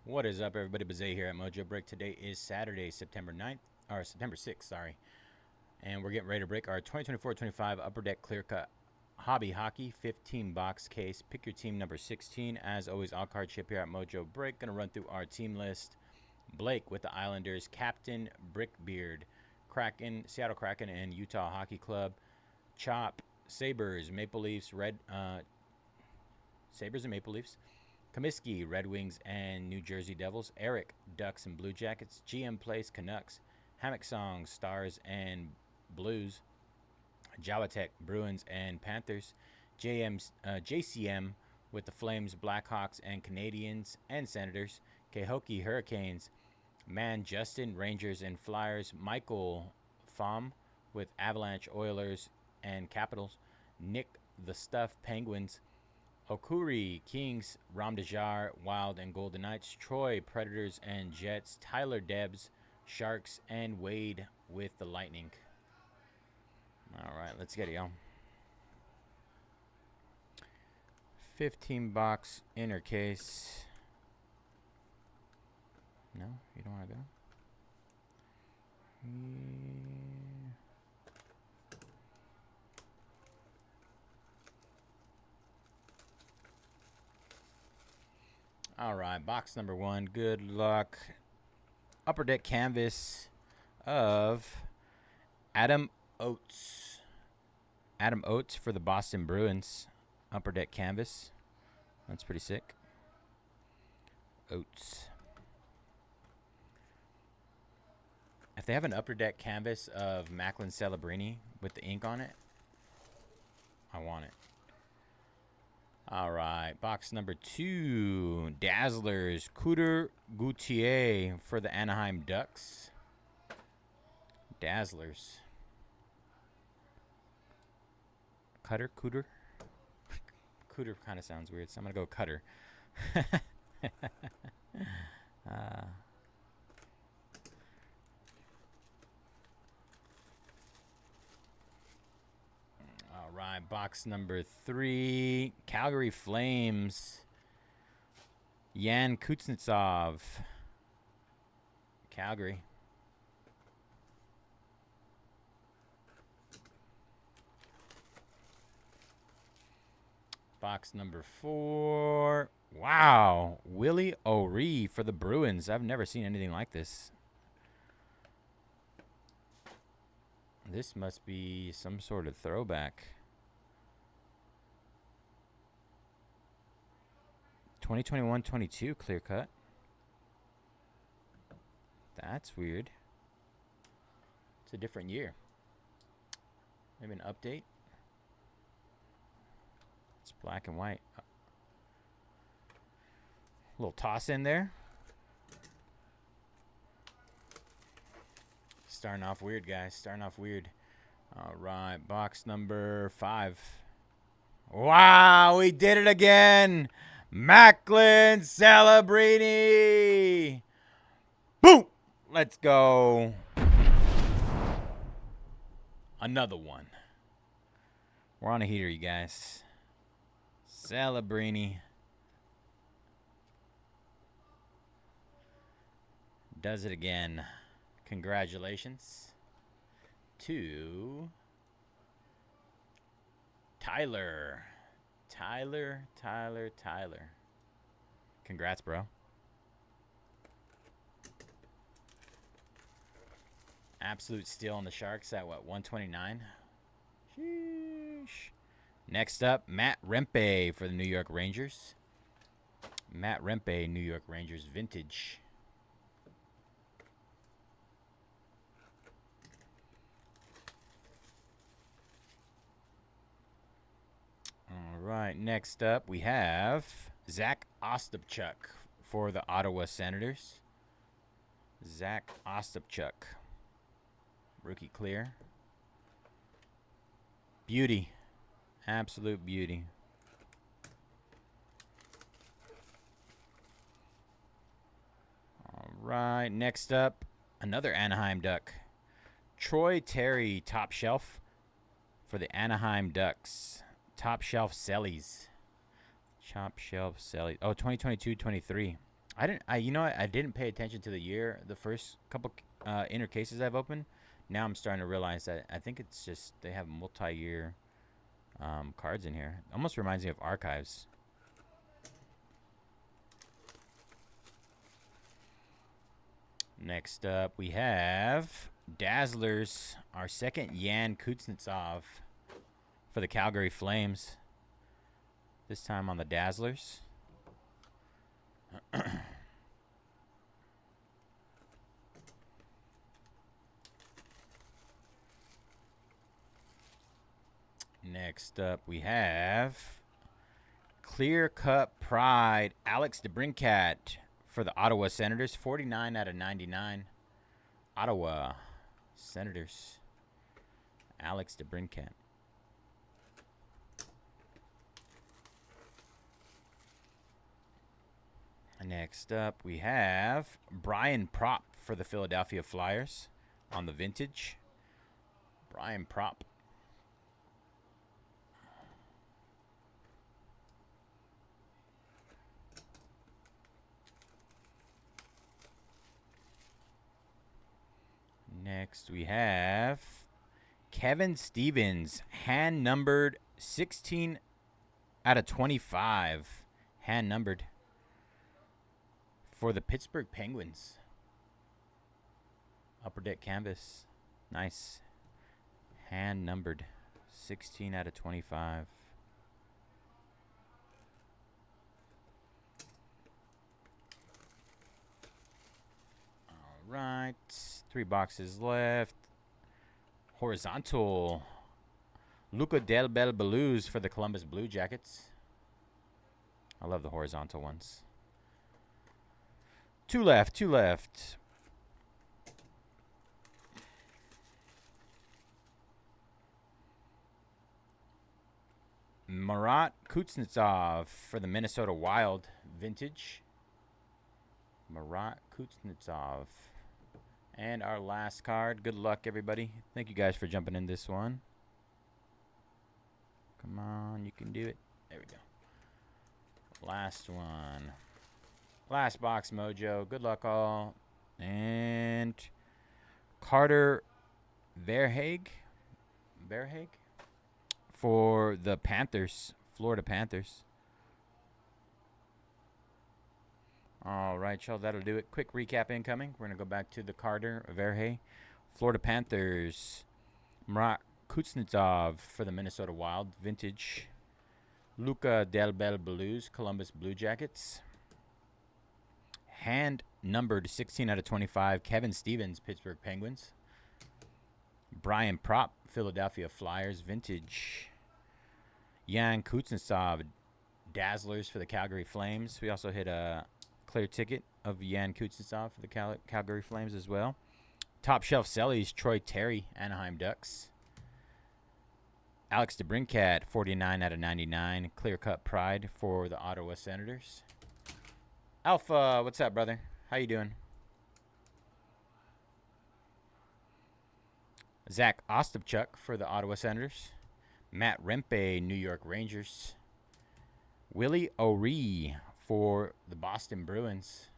What is up, everybody? Bayze here at Mojobreak. Today is Saturday, September 6th, sorry. And we're getting ready to break our 2024-25 Upper Deck Clear Cut Hobby Hockey 15-box case. Pick your team number 16. As always, all card ship here at Mojobreak. Going to run through our team list. Blake with the Islanders, Captain Brickbeard, Kraken, Seattle Kraken, and Utah Hockey Club. Chop, Sabres, Maple Leafs, Sabres and Maple Leafs. Comiskey, Red Wings and New Jersey Devils. Eric, Ducks and Blue Jackets. GM Place, Canucks. Hammock Song, Stars and Blues. Jawatek, Bruins and Panthers. JCM with the Flames, Blackhawks and Canadians and Senators. Kehoki, Hurricanes. Man, Justin, Rangers and Flyers. Michael Pham with Avalanche, Oilers and Capitals. Nick, the Stuff, Penguins. Okuri, Kings. Ramdajar, Wild and Golden Knights. Troy, Predators and Jets. Tyler Debs, Sharks, and Wade with the Lightning. All right, let's get it, y'all. 15-box inner case. No, you don't want to go? All right, box number 1. Good luck. Upper Deck canvas of Adam Oates. Adam Oates for the Boston Bruins. Upper Deck canvas. That's pretty sick. Oates. If they have an Upper Deck canvas of Macklin Celebrini with the ink on it, I want it. All right, box number 2. Dazzlers, Cooter Gauthier for the Anaheim Ducks. Dazzlers. Cooter? Cooter kind of sounds weird, so I'm going to go Cutter. All right, box number 3. Calgary Flames. Yan Kuznetsov. Calgary. Box number 4. Wow. Willie O'Ree for the Bruins. I've never seen anything like this. This must be some sort of throwback. 2021-22 clear cut. That's weird. It's a different year. Maybe an update. It's black and white. A little toss in there. Starting off weird, guys. Starting off weird. All right, box number 5. Wow, we did it again. Macklin Celebrini. Boom. Let's go. Another one. We're on a heater, you guys. Celebrini. Does it again. Congratulations to Tyler. Tyler. Congrats, bro. Absolute steal on the Sharks at what, 129? Sheesh. Next up, Matt Rempe for the New York Rangers. Matt Rempe, New York Rangers vintage. All right, next up we have Zach Ostapchuk for the Ottawa Senators. Zach Ostapchuk. Rookie clear. Beauty. Absolute beauty. All right, next up, another Anaheim Duck. Troy Terry, top shelf for the Anaheim Ducks. Top shelf Sellies. Top shelf Sellies. Oh, 2022-23. You know what? I didn't pay attention to the year. The first couple inner cases I've opened. Now I'm starting to realize that I think it's just they have multi-year cards in here. Almost reminds me of Archives. Next up, we have Dazzlers, our second Yan Kuznetsov for the Calgary Flames. This time on the Dazzlers. Next up, we have Clear Cut Pride, Alex DeBrincat for the Ottawa Senators. 49 out of 99. Ottawa Senators. Alex DeBrincat. Next up, we have Brian Prop for the Philadelphia Flyers on the vintage. Brian Prop. Next, we have Kevin Stevens, hand numbered 16 out of 25. Hand numbered for the Pittsburgh Penguins. Upper deck canvas. Nice. Hand numbered 16 out of 25. All right. 3 boxes left. Horizontal. Luca Del Bel Belouz for the Columbus Blue Jackets. I love the horizontal ones. 2 left. 2 left. Marat Kuznetsov for the Minnesota Wild vintage. Marat Kuznetsov. And our last card. Good luck, everybody. Thank you guys for jumping in this one. Come on, you can do it. There we go. Last one. Last box, Mojo. Good luck, all. And Carter Verhaeghe for the Panthers, Florida Panthers. All right, y'all, that'll do it. Quick recap incoming. We're going to go back to the Carter Verhaeghe. Florida Panthers, Marat Kuznetsov for the Minnesota Wild, vintage. Luca Del Bel Belouz, Columbus Blue Jackets. Hand numbered 16 out of 25, Kevin Stevens, Pittsburgh Penguins. Brian Prop, Philadelphia Flyers, vintage. Yan Kuznetsov, Dazzlers for the Calgary Flames. We also hit a clear ticket of Yan Kuznetsov for the Calgary Flames as well. Top Shelf Sellies, Troy Terry, Anaheim Ducks. Alex DeBrincat, 49 out of 99. Clear Cut Pride for the Ottawa Senators. Alpha, what's up, brother? How you doing? Zach Ostapchuk for the Ottawa Senators. Matt Rempe, New York Rangers. Willie O'Ree for the Boston Bruins.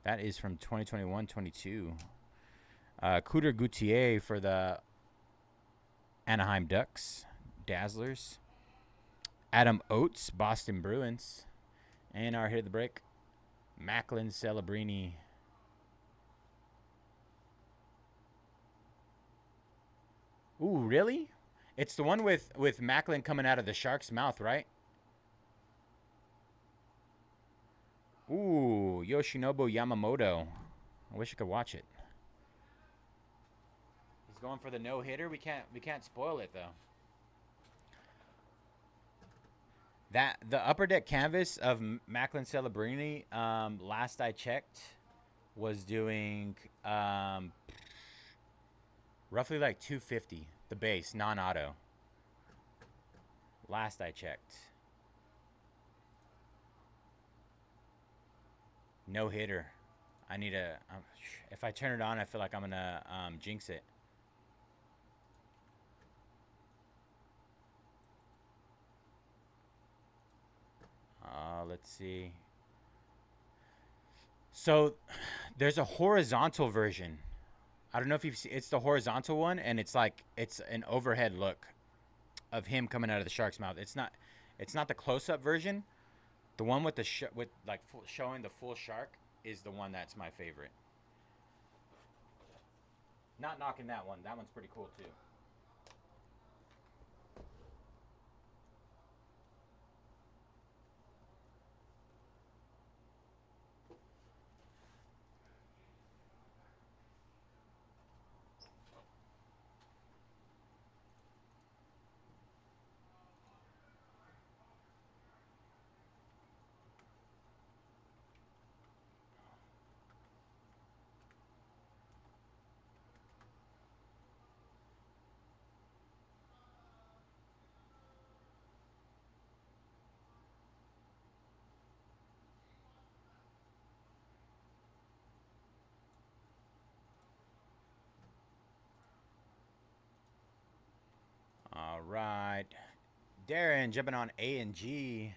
That is from 2021-22. Cooter Gauthier for the Anaheim Ducks. Dazzlers. Adam Oates, Boston Bruins. And our hit of the break, Macklin Celebrini. Ooh, really? It's the one with Macklin coming out of the shark's mouth, right? Ooh, Yoshinobu Yamamoto. I wish I could watch it. He's going for the no-hitter. We can't spoil it though. The upper deck canvas of Macklin Celebrini, last I checked, was doing roughly like $250. The base, non-auto. Last I checked. No hitter. I need a. If I turn it on, I feel like I'm gonna jinx it. Let's see. So there's a horizontal version. I don't know if you've seen, it's the horizontal one, and it's like it's an overhead look of him coming out of the shark's mouth. It's not the close-up version. The one with with like showing the full shark is the one that's my favorite. Not knocking that one. That one's pretty cool too. All right. Darren jumping on A and G.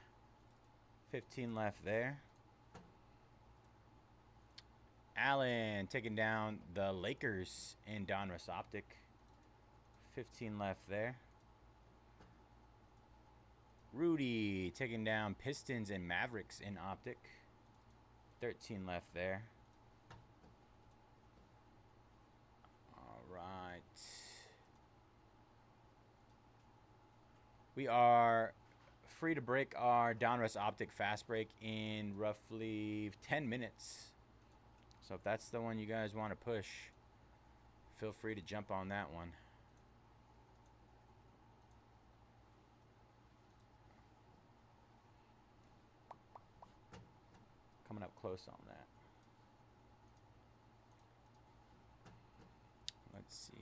15 left there. Allen taking down the Lakers in Donruss Optic. 15 left there. Rudy taking down Pistons and Mavericks in Optic. 13 left there. All right. We are free to break our Donruss Optic fast break in roughly 10 minutes. So if that's the one you guys want to push, feel free to jump on that one. Coming up close on that. Let's see.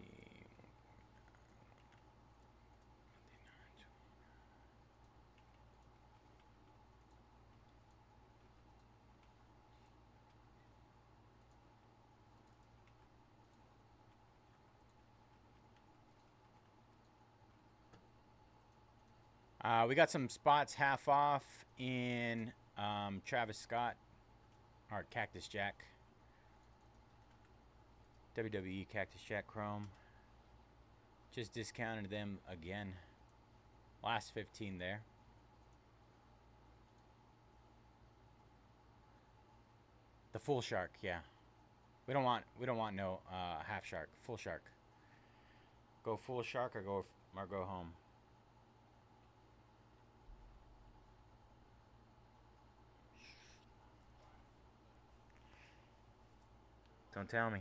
We got some spots half off in Travis Scott, our Cactus Jack. WWE Cactus Jack Chrome. Just discounted them again. Last 15 there. The full shark, yeah. We don't want no half shark. Full shark. Go full shark or go home. Don't tell me.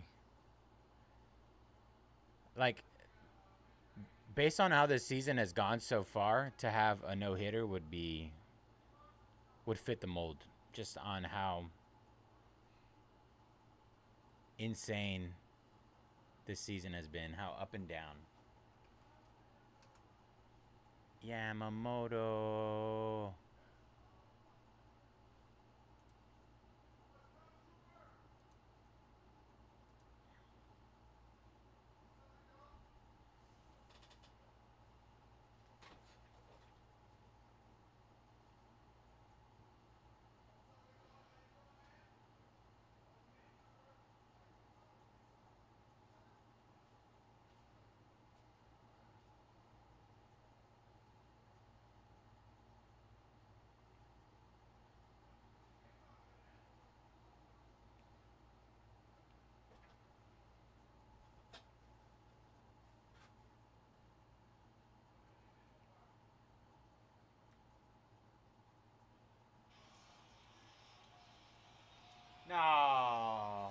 Like, based on how this season has gone so far, to have a no-hitter would fit the mold. Just on how insane this season has been, how up and down. Yamamoto. No.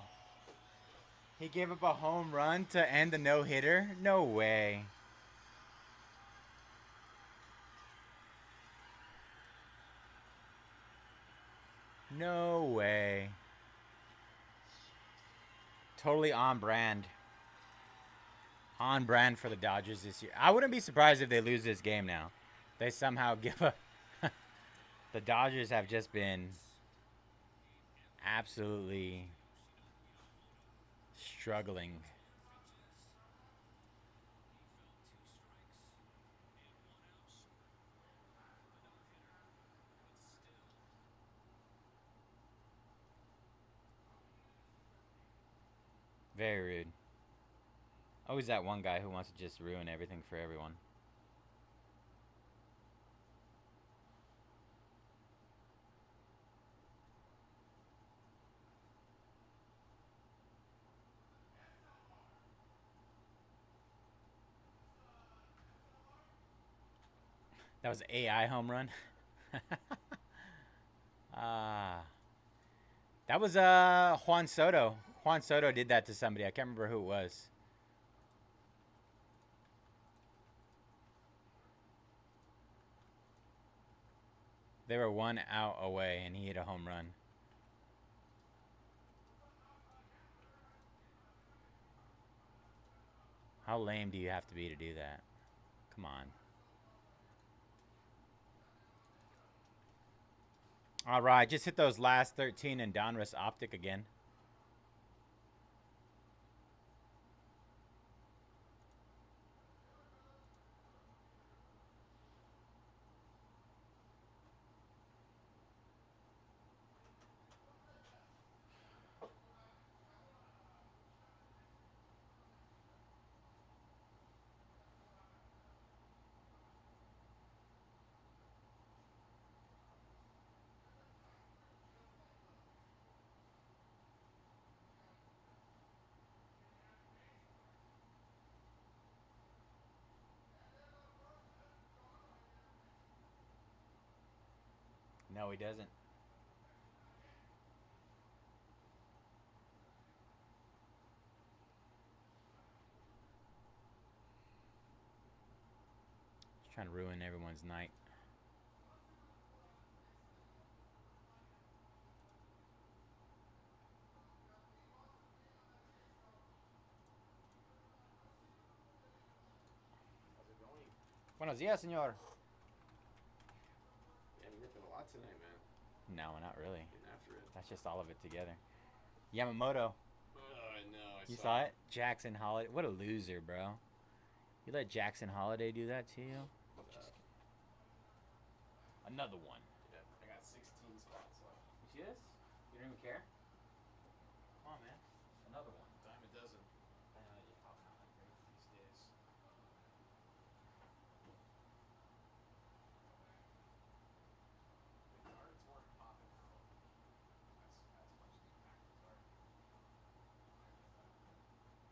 He gave up a home run to end the no-hitter? No way. No way. Totally on brand. On brand for the Dodgers this year. I wouldn't be surprised if they lose this game now. They somehow give up. The Dodgers have just been absolutely struggling. Very rude. Always that one guy who wants to just ruin everything for everyone. That was AI home run. Ah, that was Juan Soto. Juan Soto did that to somebody. I can't remember who it was. They were 1 out away, and he hit a home run. How lame do you have to be to do that? Come on. All right, just hit those last 13 and Donruss Optic again. No, he doesn't. He's trying to ruin everyone's night. How's it going? Buenos días, señor. Yeah, you're ripping a lot tonight, man. No, not really. Getting after it. That's just all of it together. Yamamoto. I know. You saw it? Jackson Holiday. What a loser, bro. You let Jackson Holiday do that to you? Just another one. Yeah, I got 16 spots left. You see this? You don't even care? Come on, man. Another one. Dime a dozen. You're probably not that great these days. The cards weren't popping out as much as the pack cards are. Yeah. What else you getting there? Anything nice?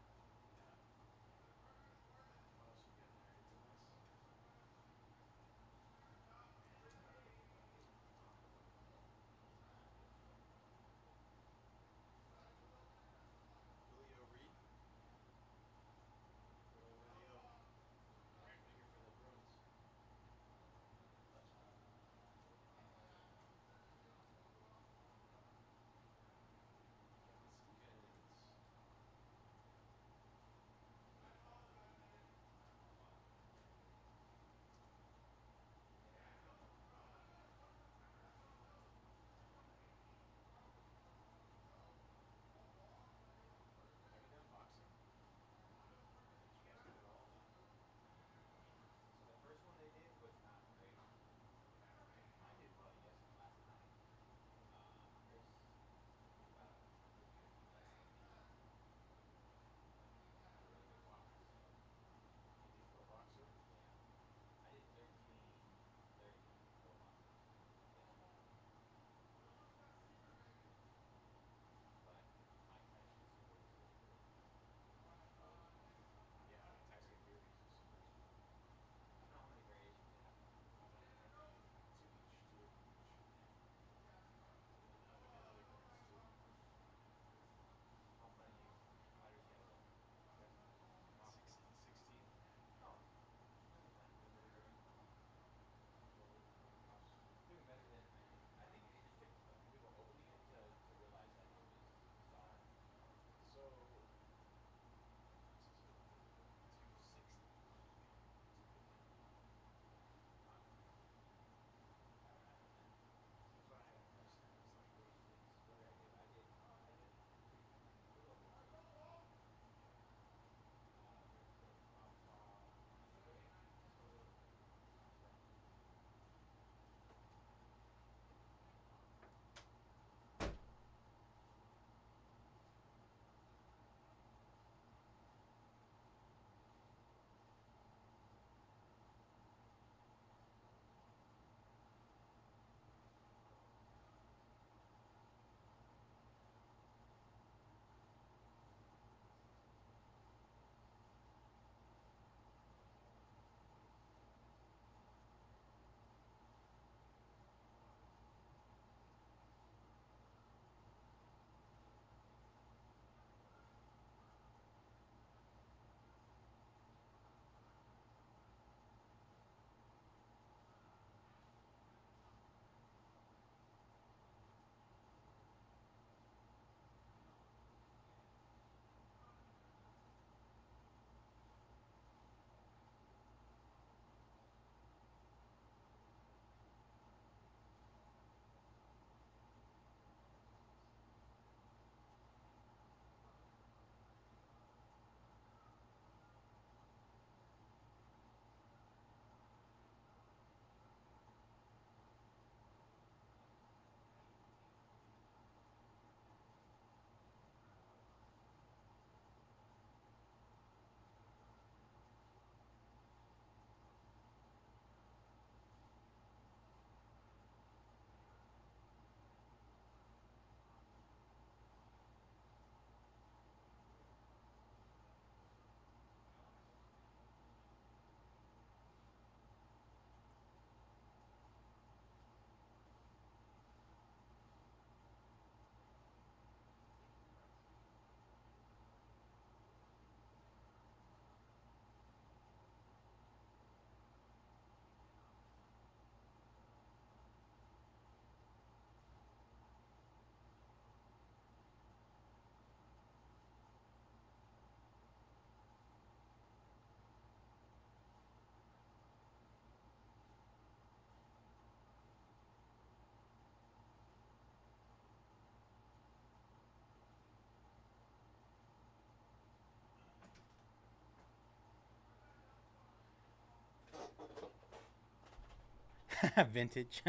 Vintage.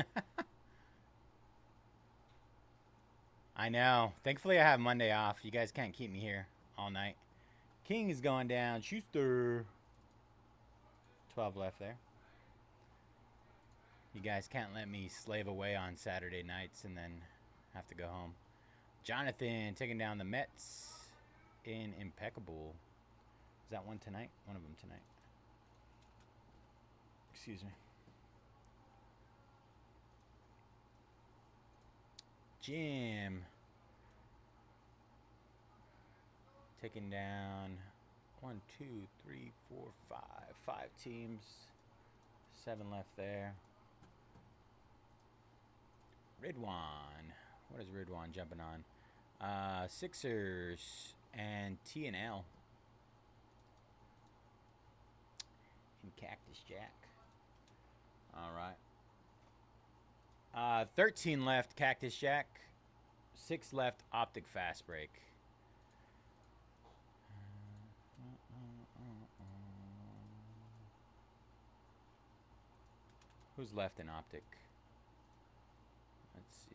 I know. Thankfully, I have Monday off. You guys can't keep me here all night. King is going down. Schuster. 12 left there. You guys can't let me slave away on Saturday nights and then have to go home. Jonathan taking down the Mets in Impeccable. Is that one tonight? One of them tonight. Excuse me. Jim taking down 1, 2, 3, 4, 5. 5 teams. 7 left there. Ridwan. What is Ridwan jumping on? Sixers and T&L. And Cactus Jack. All right. 13 left, Cactus Jack. 6 left, Optic Fast Break. Who's left in Optic? Let's see.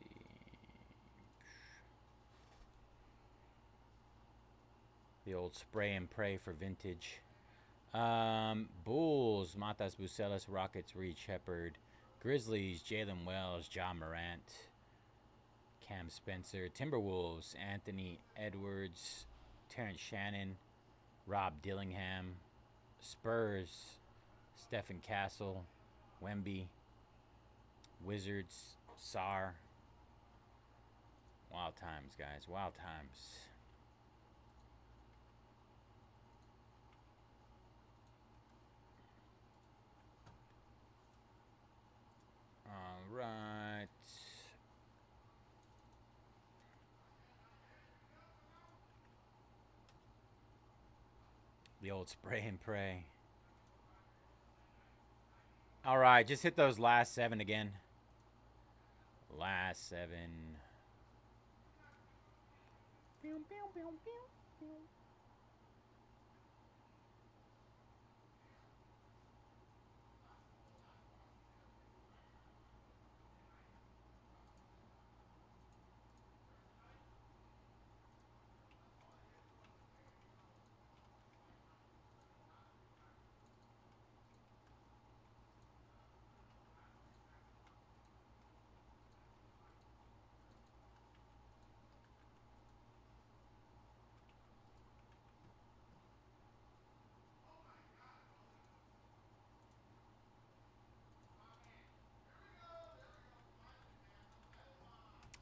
The old spray and pray for vintage. Bulls, Matas Bucelas, Rockets, Reed Shepard. Grizzlies, Jalen Wells, John Morant, Cam Spencer. Timberwolves, Anthony Edwards, Terrence Shannon, Rob Dillingham. Spurs, Stephen Castle, Wemby. Wizards, Sar. Wild times, guys. Wild times. All right. The old spray and pray. All right, just hit those last 7 again. Last 7.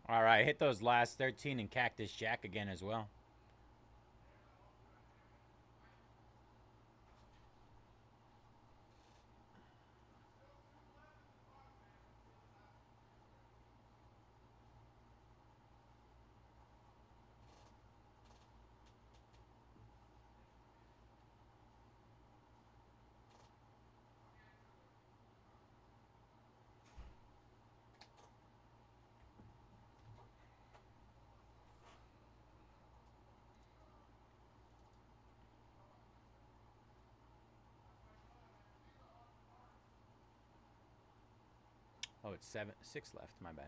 All right, hit those last 13 and Cactus Jack again as well. Oh, it's 6 left. My bad.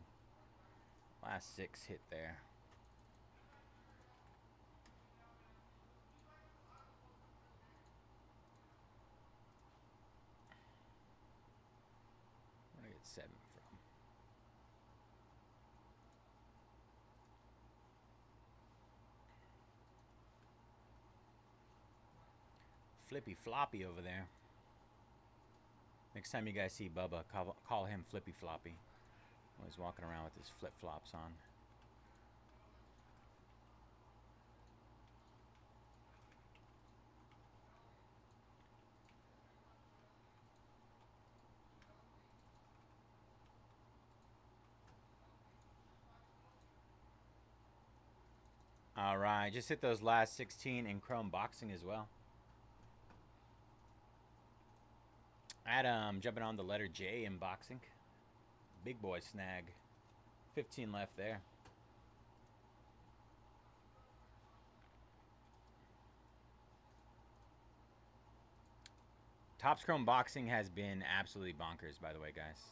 Last 6 hit there. Where did I get 7 from? Flippy Floppy over there. Next time you guys see Bubba, call him Flippy Floppy. Always walking around with his flip-flops on. All right, just hit those last 16 in Chrome Boxing as well. Adam jumping on the letter J in boxing. Big boy snag. 15 left there. Topps Chrome Boxing has been absolutely bonkers, by the way, guys.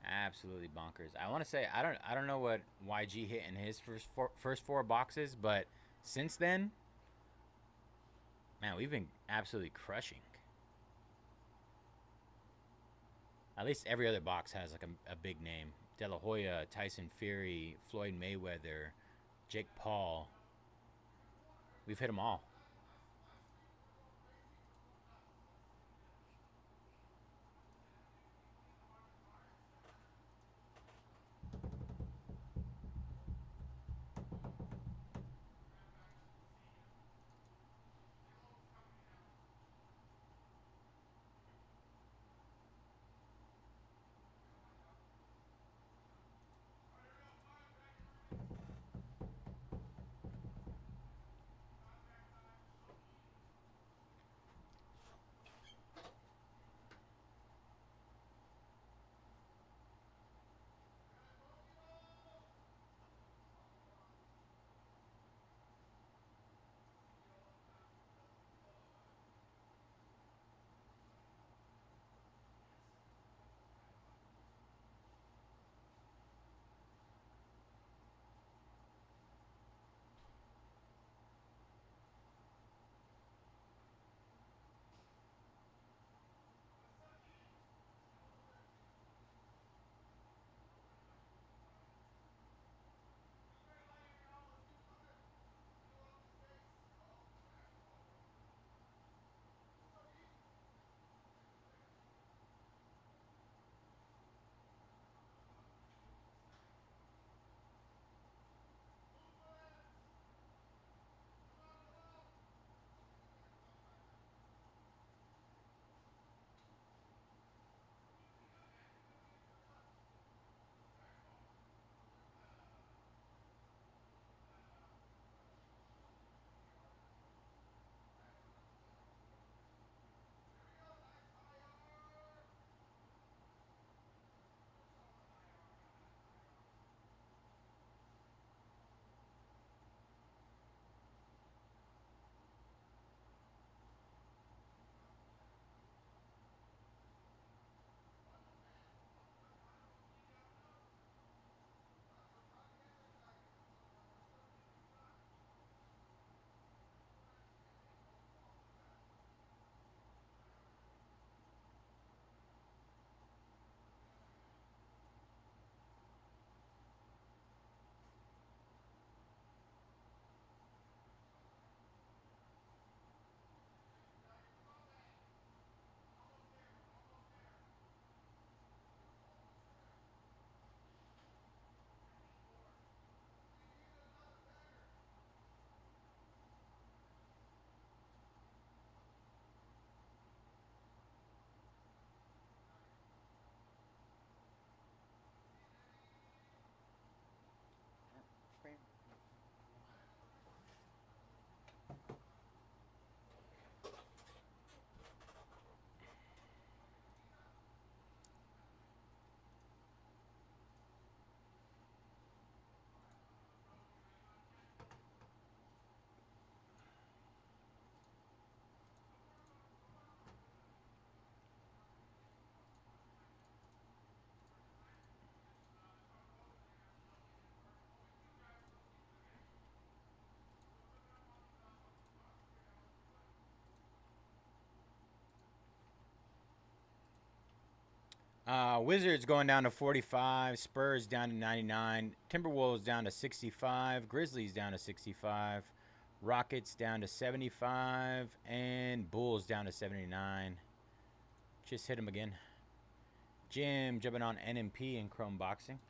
Absolutely bonkers. I want to say I don't know what YG hit in his first four boxes, but since then, man, we've been absolutely crushing. At least every other box has like a big name. De La Hoya, Tyson Fury, Floyd Mayweather, Jake Paul. We've hit them all. Wizards going down to 45. Spurs down to 99. Timberwolves down to 65. Grizzlies down to 65. Rockets down to 75. And Bulls down to 79. Just hit them again. Jim jumping on NMP in Chrome Boxing.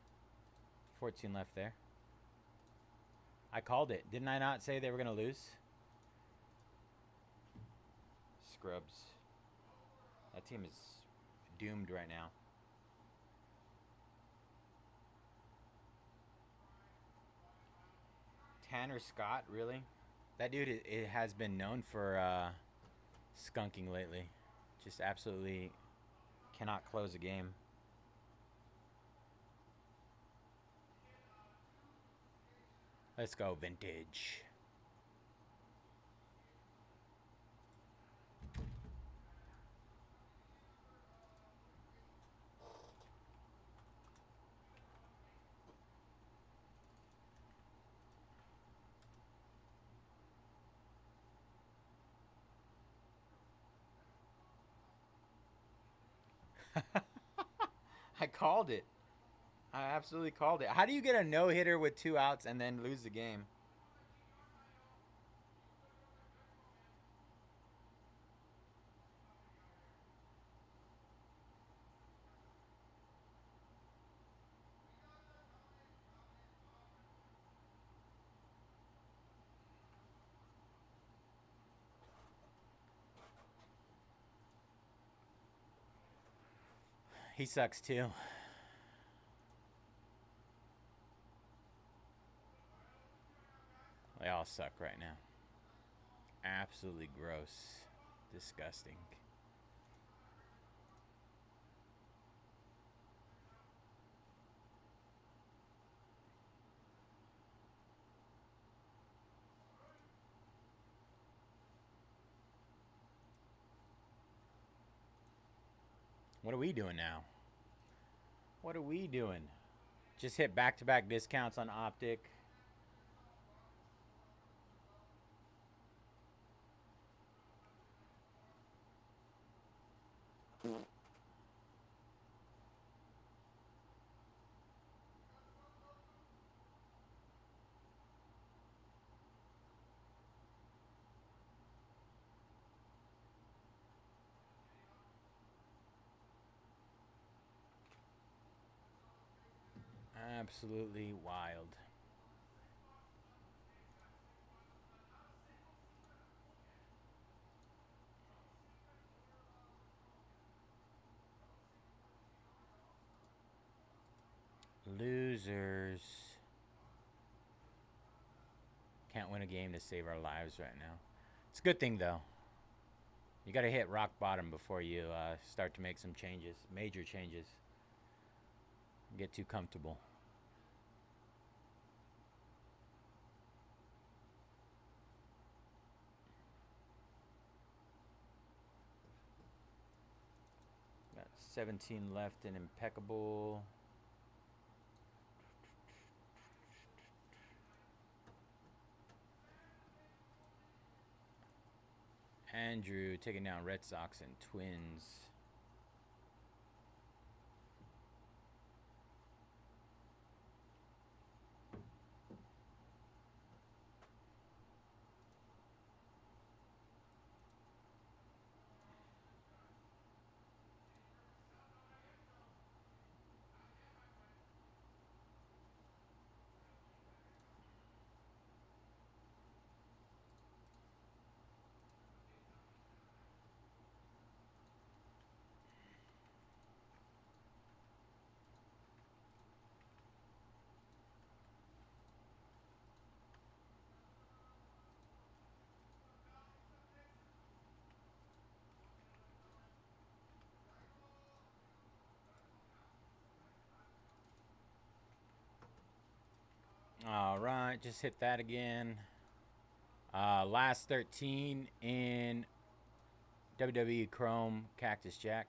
14 left there. I called it. Didn't I not say they were going to lose? Scrubs. That team is doomed right now. Tanner Scott, really? That dude it has been known for skunking lately. Just absolutely cannot close a game. Let's go vintage. I called it. I absolutely called it. How do you get a no-hitter with 2 outs and then lose the game? He sucks too. They all suck right now. Absolutely gross. Disgusting. What are we doing now? What are we doing? Just hit back-to-back discounts on Optic. Absolutely wild. Losers. Can't win a game to save our lives right now. It's a good thing, though. You got to hit rock bottom before you start to make some changes, major changes. Get too comfortable. Got 17 left in Impeccable. Andrew taking down Red Sox and Twins. All right, just hit that again. Last 13 in WWE Chrome Cactus Jack.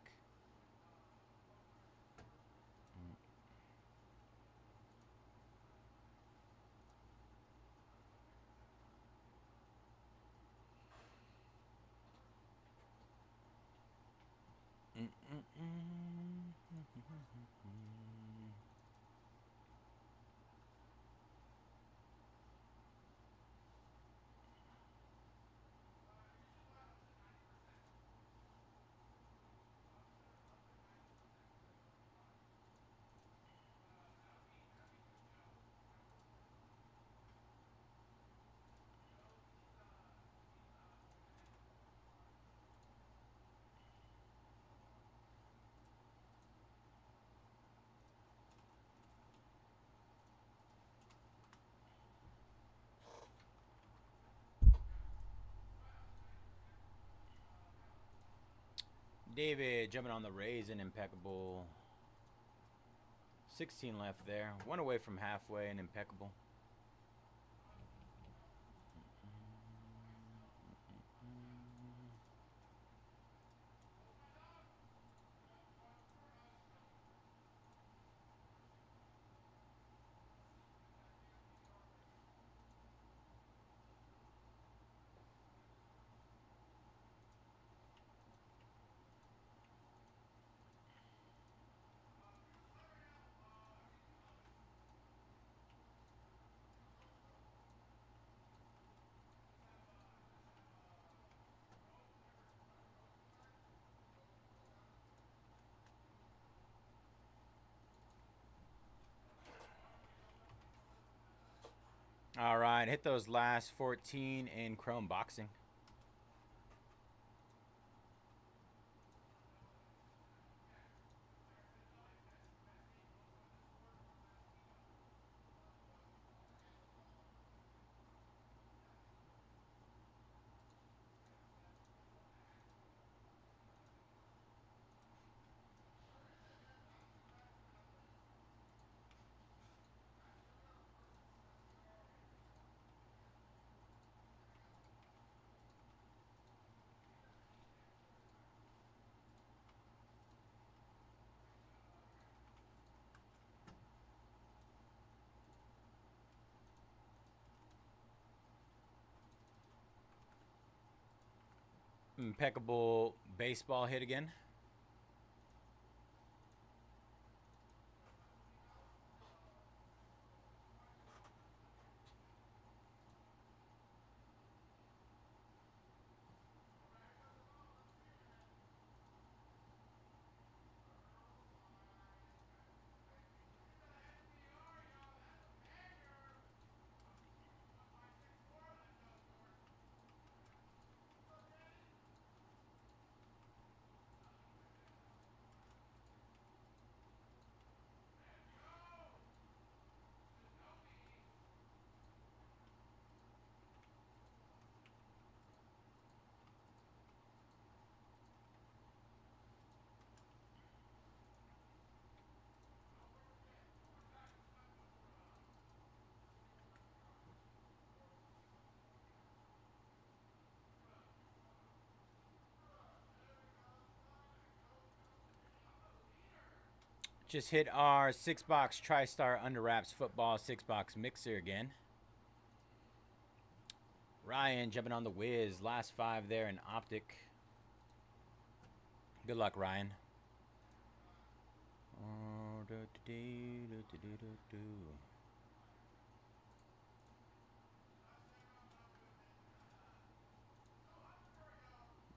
David jumping on the Rays and Impeccable. 16 left there. One away from halfway and Impeccable. All right, hit those last 14 in Chrome Boxing. Impeccable baseball hit again. Just hit our 6-box TriStar Under Wraps Football 6-box mixer again. Ryan jumping on the whiz. Last 5 there in Optic. Good luck, Ryan.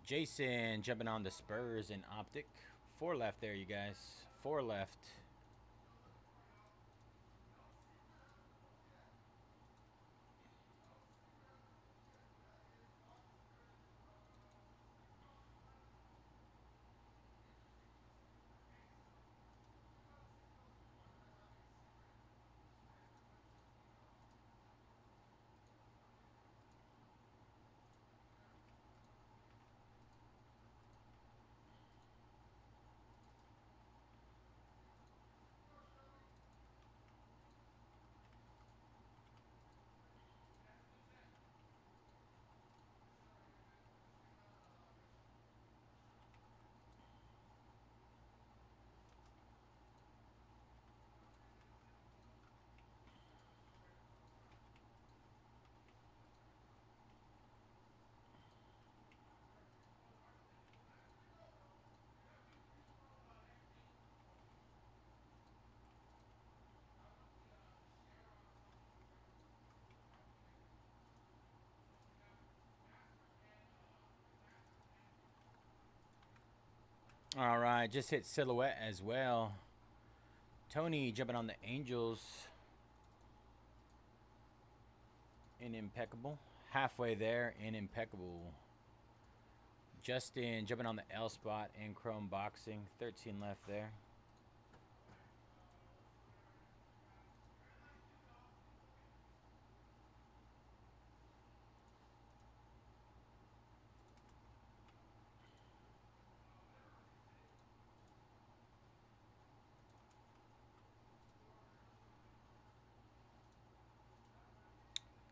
Jason jumping on the Spurs in Optic. 4 left there, you guys. 4 left. All right, just hit Silhouette as well. Tony jumping on the Angels in Impeccable. Halfway there in Impeccable. Justin jumping on the L spot in Chrome Boxing. 13 left there.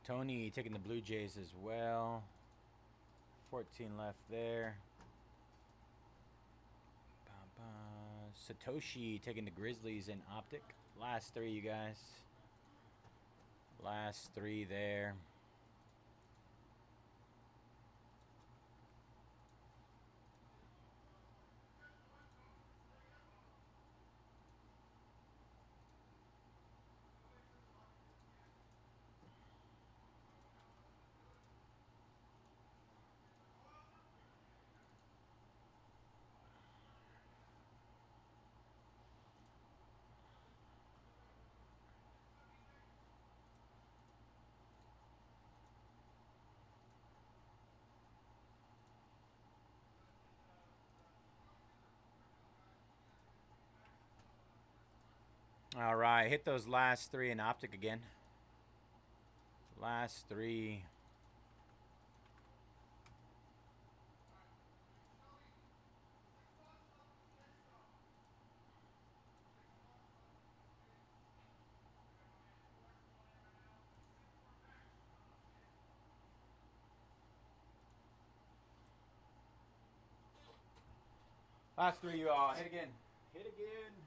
Tony taking the Blue Jays as well. 14 left there. Satoshi taking the Grizzlies in Optic. Last 3, you guys. Last 3 there. All right, hit those last three in Optic again. Last three. Last three, you all. Hit again. Hit again.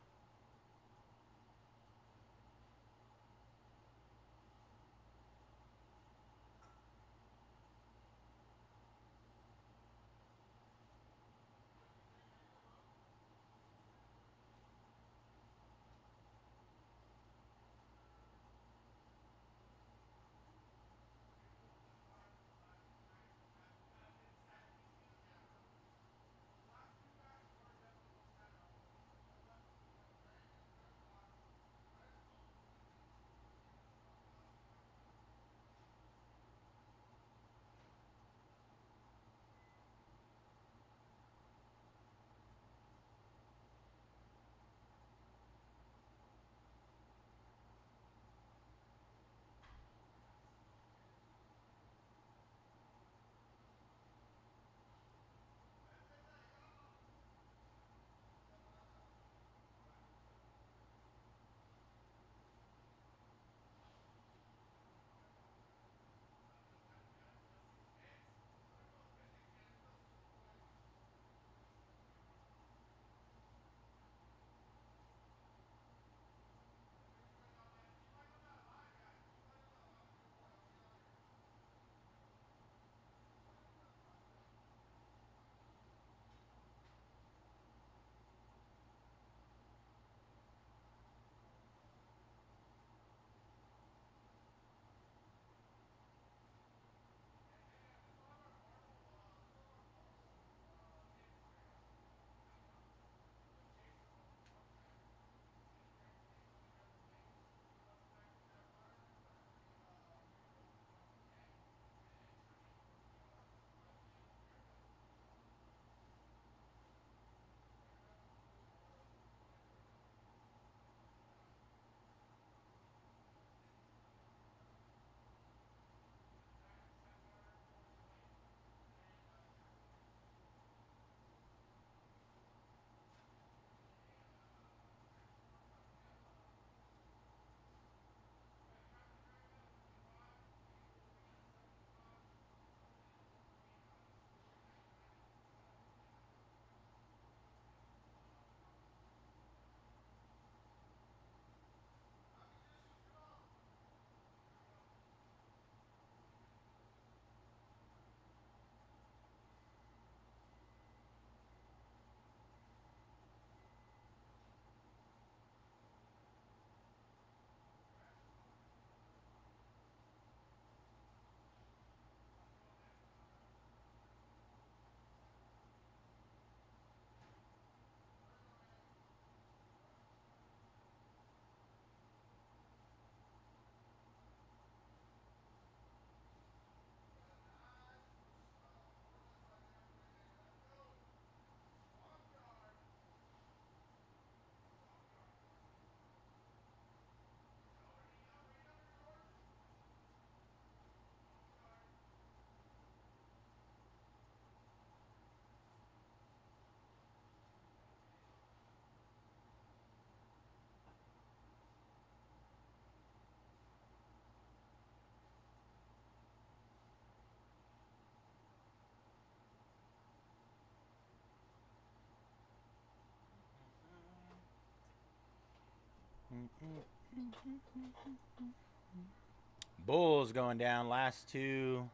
Bulls going down. Last two.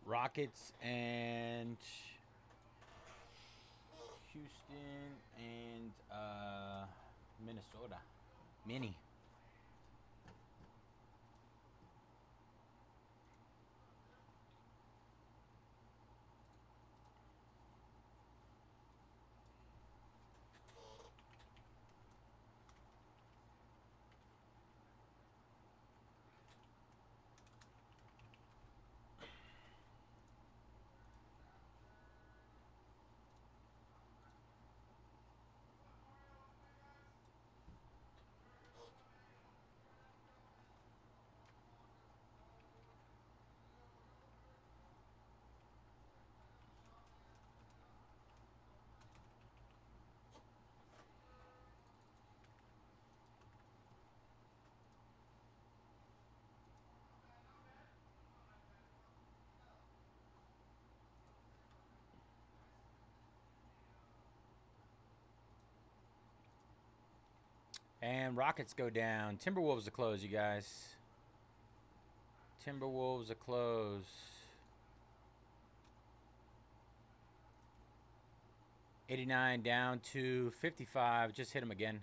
Rockets and Houston and Minnesota. Mini. And Rockets go down. Timberwolves are close, you guys. Timberwolves are close. 89 down to 55. Just hit him again.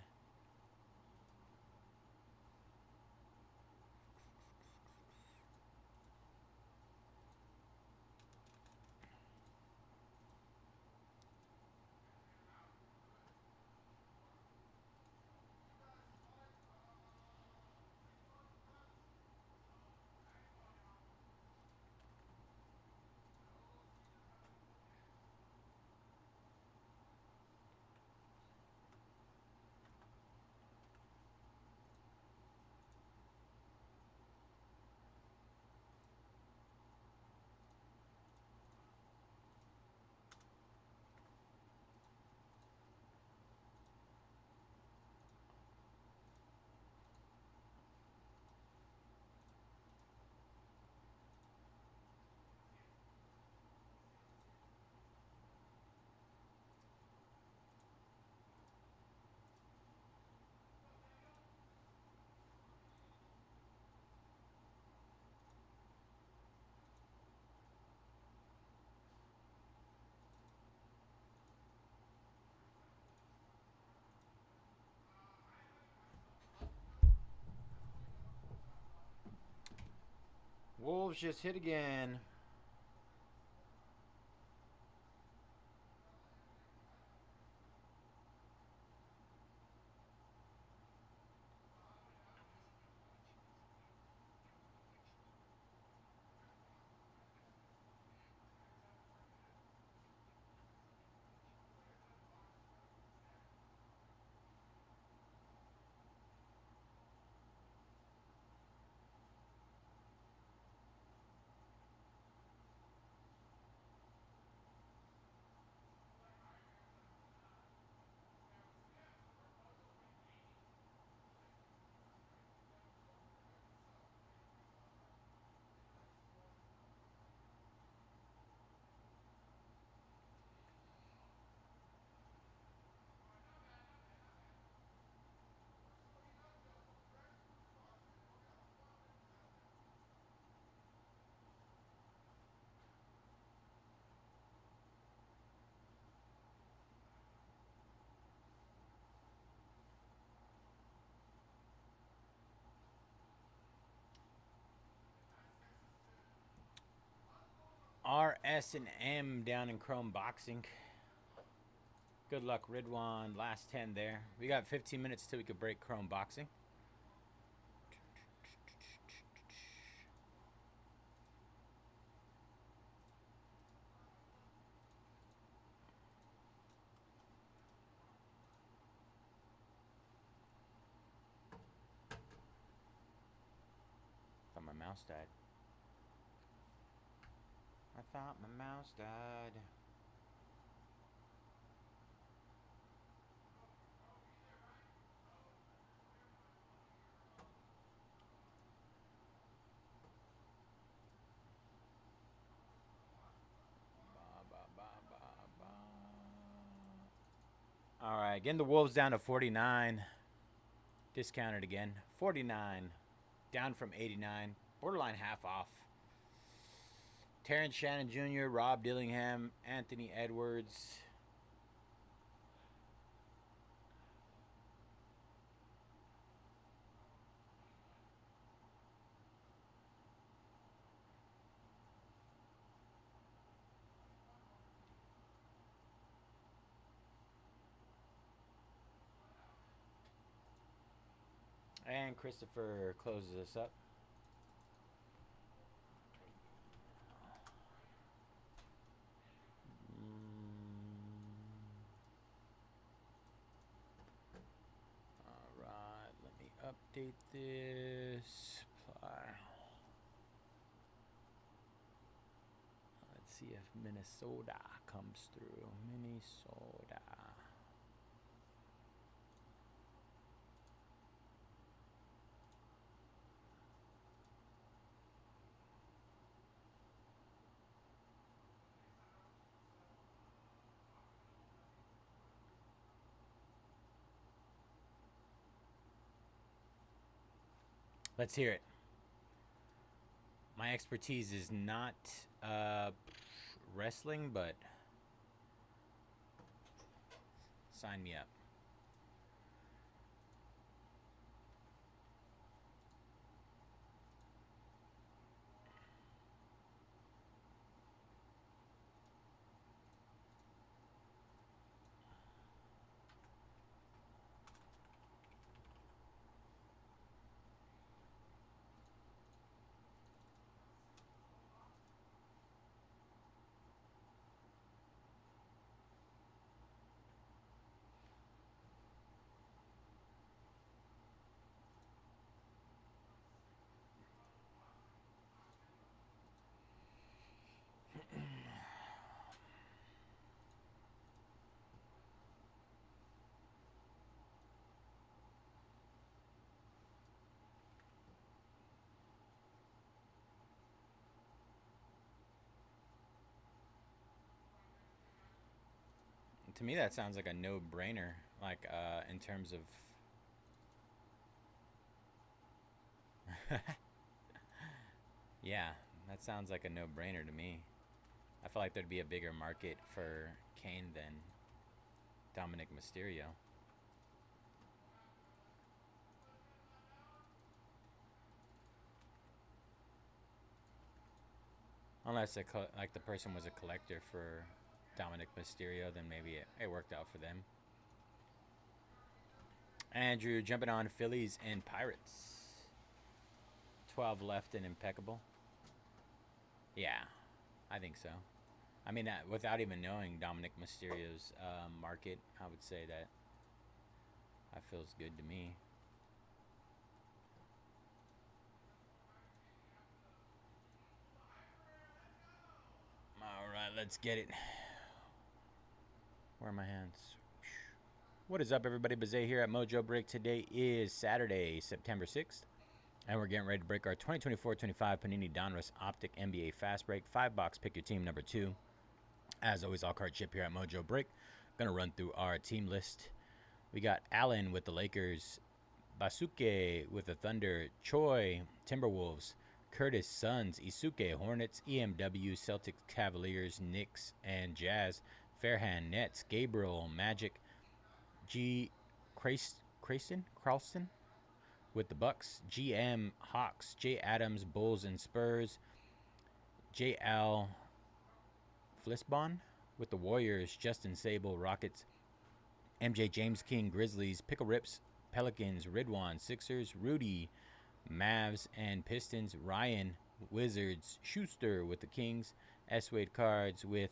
Wolves just hit again. RS and M down in Chrome Boxing. Good luck, Ridwan. Last 10 there. We got 15 minutes till we could break Chrome Boxing. Thought my mouse died. I thought my mouse died. All right, getting the Wolves down to 49. Discounted again. 49. Down from 89. Borderline half off. Terrence Shannon Jr., Rob Dillingham, Anthony Edwards. And Christopher closes us up. All right, let me update this. Let's see if Minnesota comes through. Minnesota. Let's hear it. My expertise is not wrestling, but sign me up. To me, that sounds like a no-brainer. Like in terms of. Yeah, that sounds like a no-brainer to me. I feel like there'd be a bigger market for Kane than Dominic Mysterio. Unless like the person was a collector for Dominic Mysterio, then maybe it worked out for them. Andrew jumping on Phillies and Pirates. 12 left in Impeccable. Yeah, I think so. I mean, without even knowing Dominic Mysterio's market, I would say that feels good to me. All right, let's get it. Where are my hands? What is up, everybody? Bayze here at Mojobreak. Today is Saturday, September 6th, and we're getting ready to break our 2024-25 Panini Donruss Optic NBA Fast Break. 5-box pick your team number 2. As always, all card ship here at Mojobreak. Going to run through our team list. We got Allen with the Lakers, Basuke with the Thunder, Choi, Timberwolves, Curtis, Suns, Isuke, Hornets, EMW, Celtics, Cavaliers, Knicks, and Jazz, Fairhand, Nets, Gabriel, Magic, G. Craston with the Bucks, GM, Hawks, J. Adams, Bulls, and Spurs, J.L. Flisbon with the Warriors, Justin Sable, Rockets, MJ James King, Grizzlies, Pickle Rips, Pelicans, Ridwan, Sixers, Rudy, Mavs, and Pistons, Ryan, Wizards, Schuster with the Kings, Suede cards with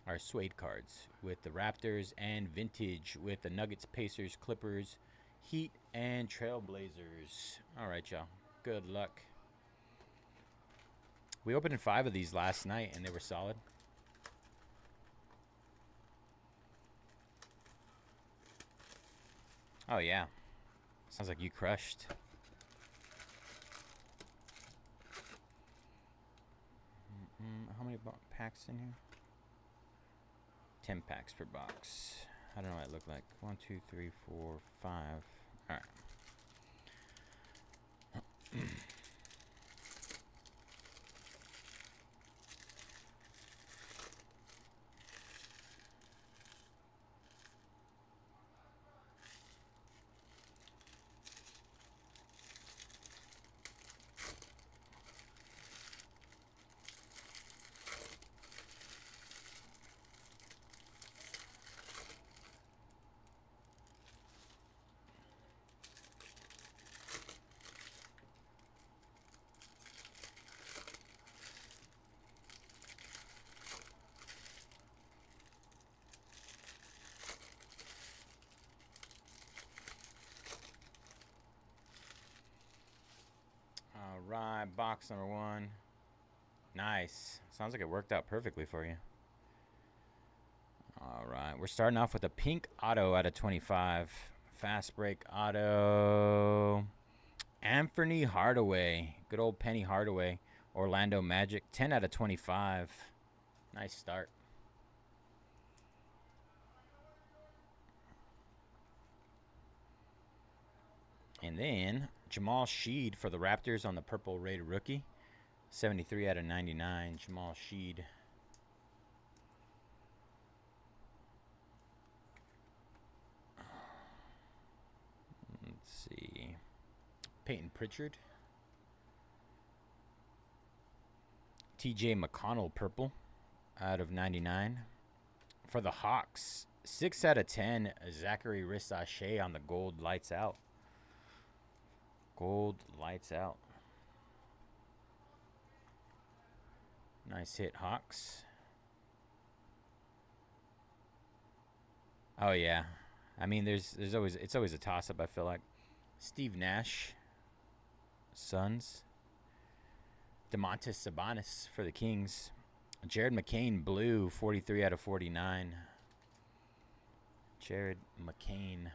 the Raptors, and Vintage with the Nuggets, Pacers, Clippers, Heat, and Trailblazers. All right, y'all. Good luck. We opened 5 of these last night, and they were solid. Oh, yeah. Sounds like you crushed. How many packs in here? 10 packs per box. I don't know what it looked like. 1, 2, 3, 4, 5. All right. All right, box number 1. Nice. Sounds like it worked out perfectly for you. All right, we're starting off with a pink auto out of 25. Fast break auto. Anthony Hardaway. Good old Penny Hardaway. Orlando Magic. 10 out of 25. Nice start. And then Jamal Sheed for the Raptors on the purple rated rookie. 73 out of 99, Jamal Sheed. Let's see. Peyton Pritchard. TJ McConnell purple out of 99. For the Hawks, 6 out of 10, Zachary Rissache on the gold lights out. Gold lights out. Nice hit, Hawks. Oh yeah. I mean, it's always a toss-up, I feel like. Steve Nash, Suns. DeMontis Sabonis for the Kings. Jared McCain, blue, 43 out of 49. Jared McCain.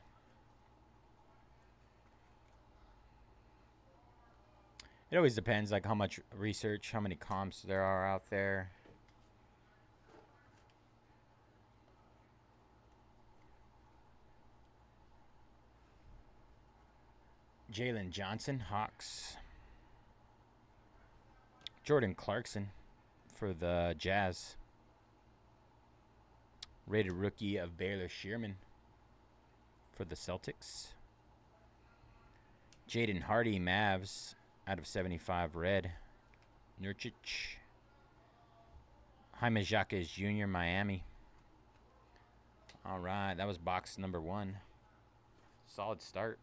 It always depends, like, how much research, how many comps there are out there. Jalen Johnson, Hawks. Jordan Clarkson for the Jazz. Rated rookie of Baylor Shearman for the Celtics. Jaden Hardy, Mavs, out of 75, red. Nurkic. Jaime Jaquez Jr., Miami. All right, that was box number 1. Solid start.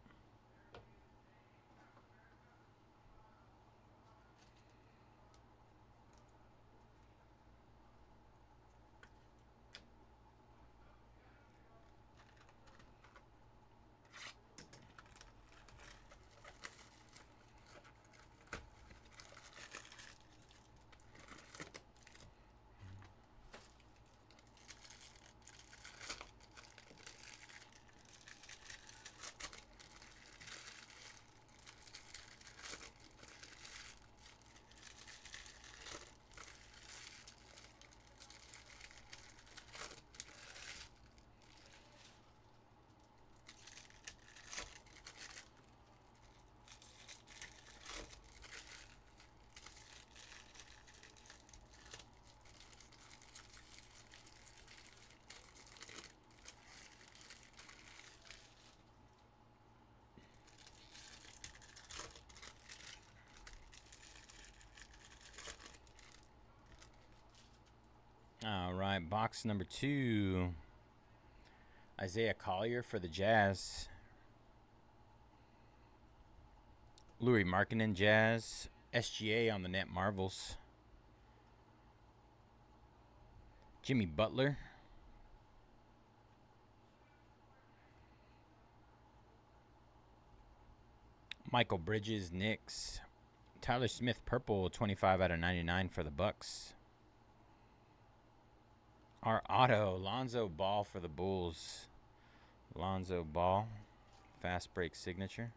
All right, box number 2. Isaiah Collier for the Jazz. Lauri Markkanen, Jazz. SGA on the net, Marvels. Jimmy Butler. Michael Bridges, Knicks. Tyler Smith, purple, 25 out of 99 for the Bucks. Our auto, Lonzo Ball for the Bulls. Lonzo Ball, fast break signature.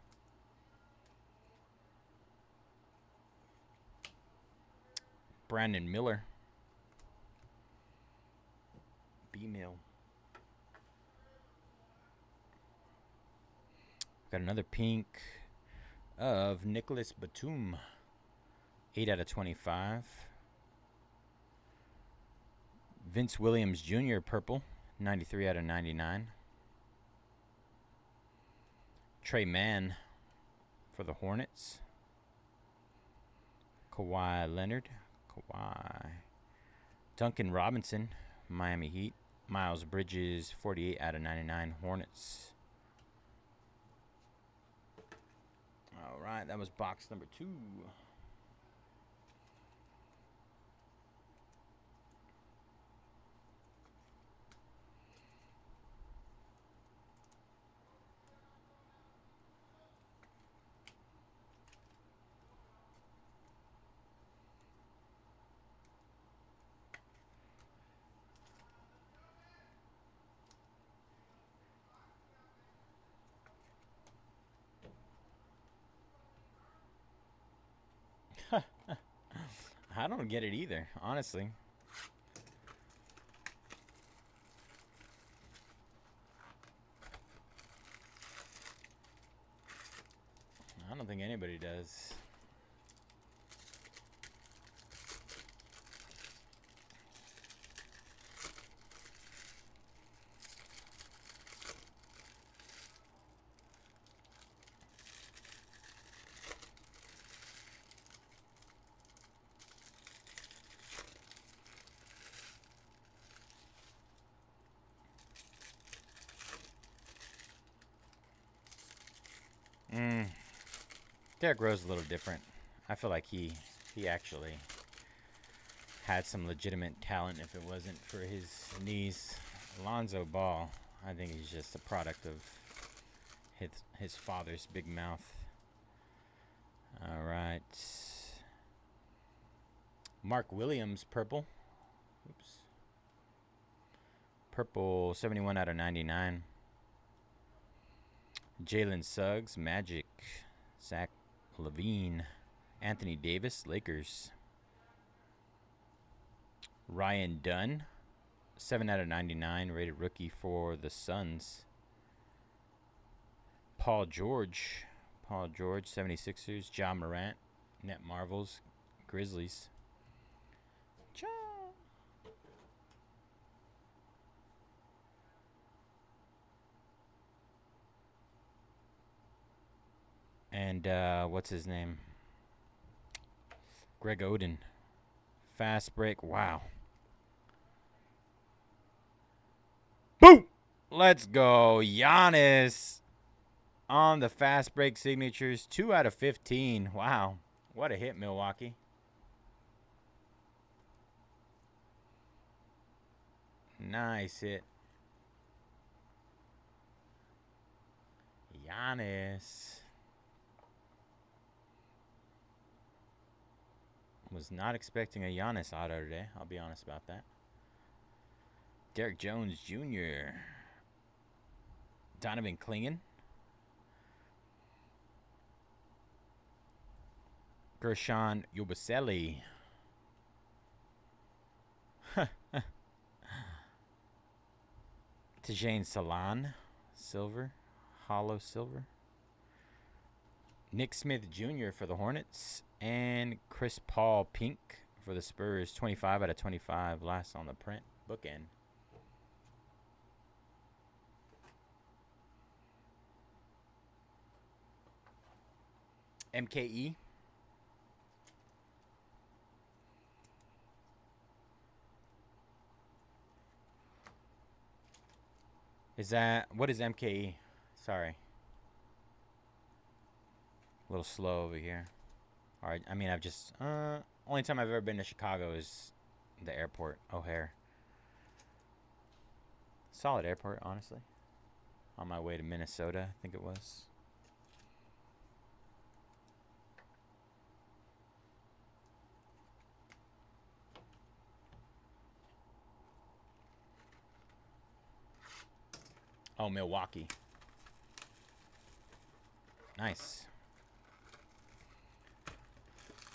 Brandon Miller. B-Mill. Got another pink of Nicholas Batum. 8 out of 25. Vince Williams Jr. purple. 93 out of 99. Trey Mann for the Hornets. Kawhi Leonard. Kawhi. Duncan Robinson, Miami Heat. Miles Bridges, 48 out of 99, Hornets. All right, that was box number 2. I don't get it either, honestly. don't think anybody does. Derrick Rose is a little different. I feel like he actually had some legitimate talent if it wasn't for his knees. Lonzo Ball, I think he's just a product of his father's big mouth. All right. Mark Williams, purple. Oops. Purple, 71 out of 99. Jalen Suggs, Magic. Zach Levine. Anthony Davis, Lakers. Ryan Dunn, 7 out of 99, rated rookie for the Suns. Paul George, 76ers. John Morant, Net Marvels, Grizzlies. And what's his name? Greg Oden. Fast break. Wow. Boom! Let's go. Giannis on the fast break signatures. 2 out of 15. Wow. What a hit, Milwaukee. Nice hit. Giannis. Was not expecting a Giannis auto today. I'll be honest about that. Derek Jones Jr. Donovan Clingan. Gershon Yabusele. Tajane Salon. Silver. Hollow silver. Nick Smith Jr. for the Hornets. And Chris Paul pink for the Spurs. 25 out of 25. Last on the print. Bookend. MKE. Is that, what is MKE? Sorry. A little slow over here. All right, I mean, I've just, only time I've ever been to Chicago is the airport, O'Hare. Solid airport, honestly. On my way to Minnesota, I think it was. Oh, Milwaukee. Nice.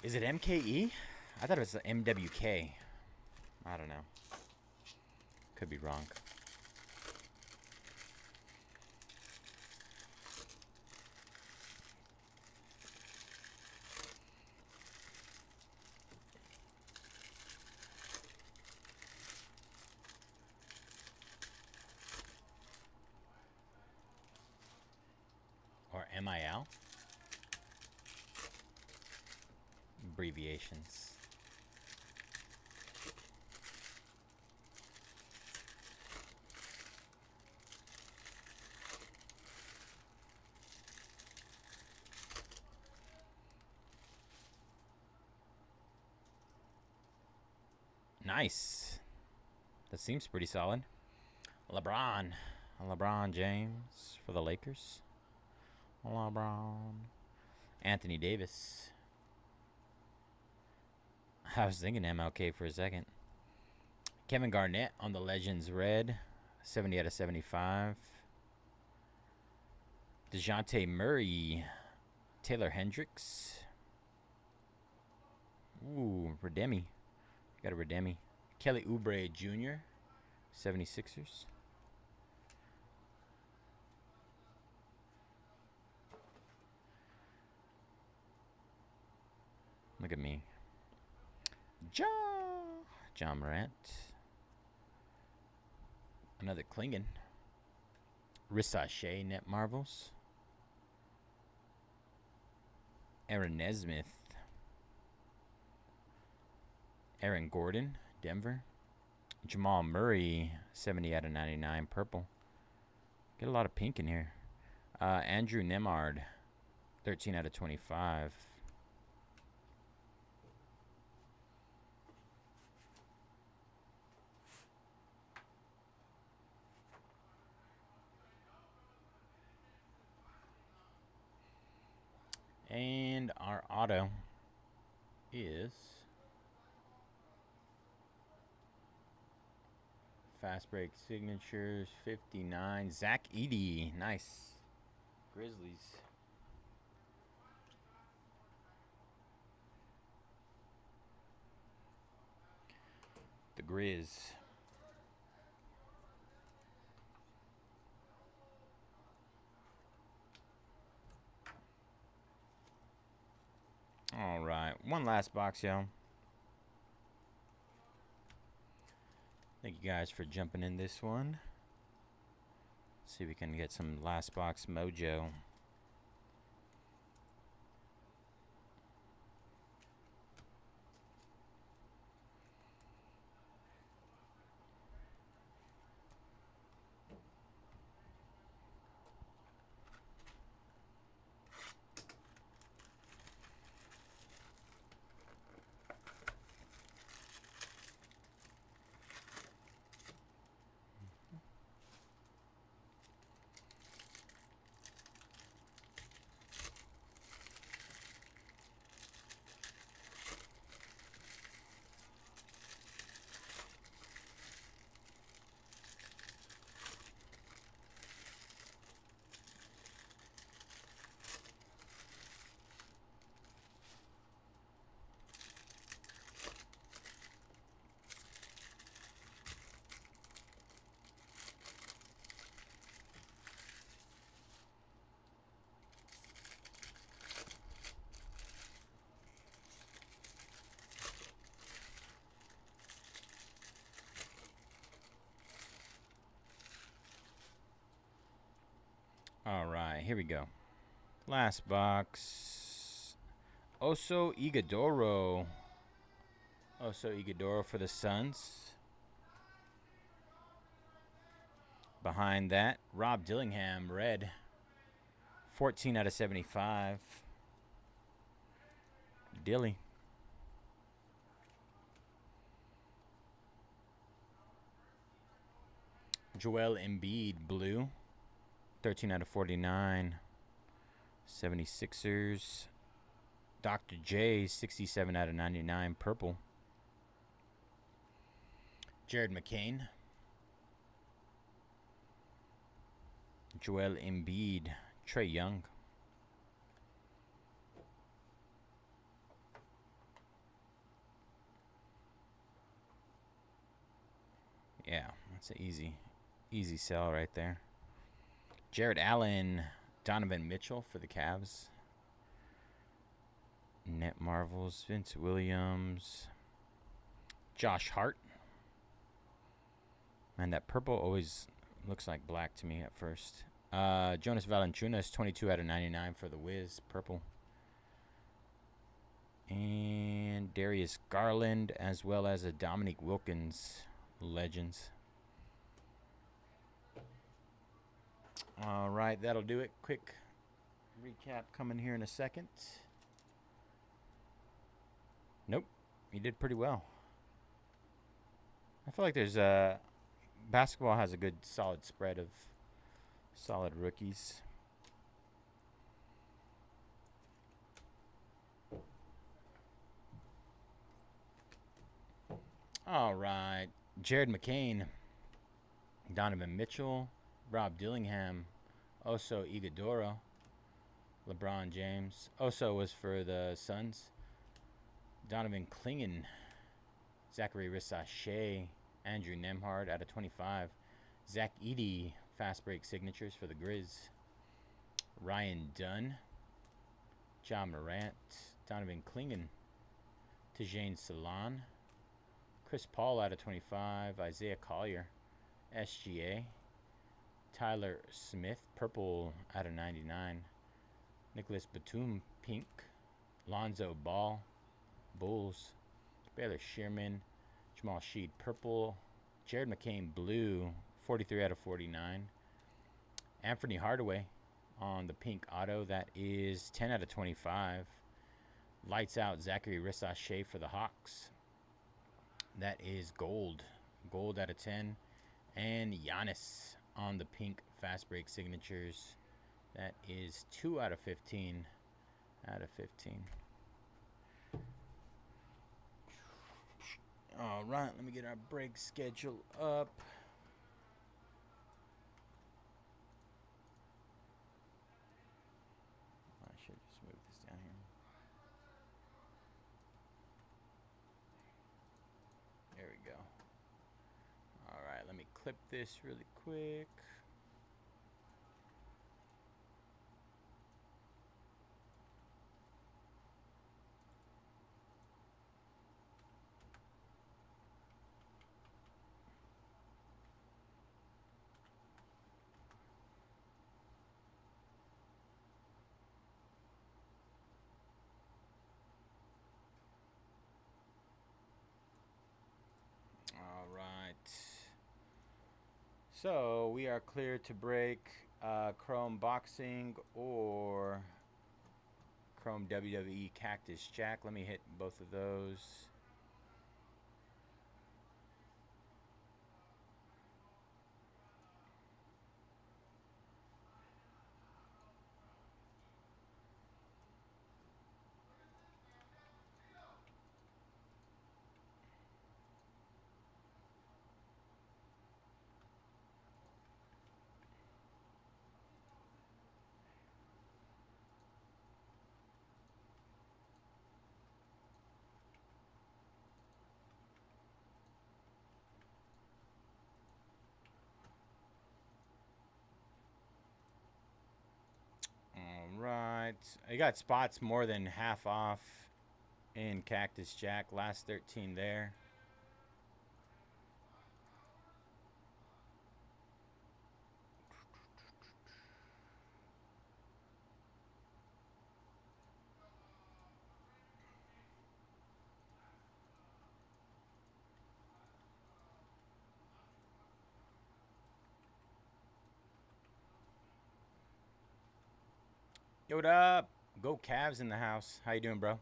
Is it MKE? I thought it was the MWK. I don't know. Could be wrong. Or MIL? Abbreviations. Nice. That seems pretty solid. LeBron James for the Lakers. LeBron. Anthony Davis. I was thinking MLK for a second. Kevin Garnett on the Legends red. 70 out of 75. DeJounte Murray. Taylor Hendricks. Ooh, Redemi. Got a Redemi. Kelly Oubre Jr. 76ers. Look at me. John Morant. Another Klingon. Rissache Net Marvels. Aaron Nesmith. Aaron Gordon, Denver. Jamal Murray, 70 out of 99, purple. Get a lot of pink in here. Andrew Nemard, 13 out of 25. And our auto is Fast Break Signatures 59. Zach Edey. Nice. Grizzlies. The Grizz. All right. One last box, y'all. Thank you guys for jumping in this one. See if we can get some last box mojo. All right, here we go. Last box. Oso Ighodaro. Oso Ighodaro for the Suns. Behind that, Rob Dillingham, red. 14 out of 75. Dilly. Joel Embiid, blue. 13 out of 49. 76ers. Dr. J, 67 out of 99, purple. Jared McCain. Joel Embiid, Trae Young. Yeah, that's an easy sell right there. Jared Allen, Donovan Mitchell for the Cavs. Net Marvels, Vince Williams. Josh Hart. Man, that purple always looks like black to me at first. Jonas Valanciunas, 22 out of 99 for the Wiz, purple. And Darius Garland, as well as a Dominique Wilkins, Legends. All right, that'll do it. Quick recap coming here in a second. Nope, you did pretty well. I feel like there's basketball has a good solid spread of solid rookies. All right, Jared McCain, Donovan Mitchell, Rob Dillingham, Oso Ighodaro, LeBron James. Oso was for the Suns. Donovan Klingon, Zachary Rissache, Andrew Nemhard out of 25. Zach Edey, Fast Break Signatures for the Grizz. Ryan Dunn, John Morant, Donovan Klingon, Tajane Salon. Chris Paul out of 25. Isaiah Collier, SGA. Tyler Smith, purple out of 99. Nicholas Batum, pink. Lonzo Ball, Bulls. Baylor Shearman. Jamal Sheed, purple. Jared McCain, blue, 43 out of 49. Anthony Hardaway on the pink auto. That is 10 out of 25. Lights out Zachary Rissache for the Hawks. That is gold. Gold out of 10. And Giannis on the pink fast break signatures. That is 2 out of 15. Out of 15. All right, let me get our break schedule up. I should just move this down here. There we go. All right, let me clip this really quick. All right. So we are clear to break Chrome Boxing or Chrome WWE Cactus Jack. Let me hit both of those. All right. I got spots more than half off in Cactus Jack. Last 13 there. Yo, what up? Go Cavs in the house. How you doing, bro?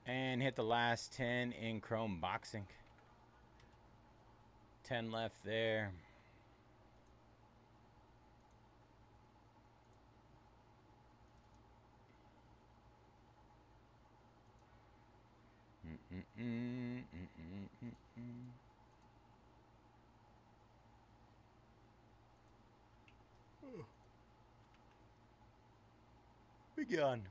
And hit the last 10 in Chrome Boxing. 10 left there. Begin.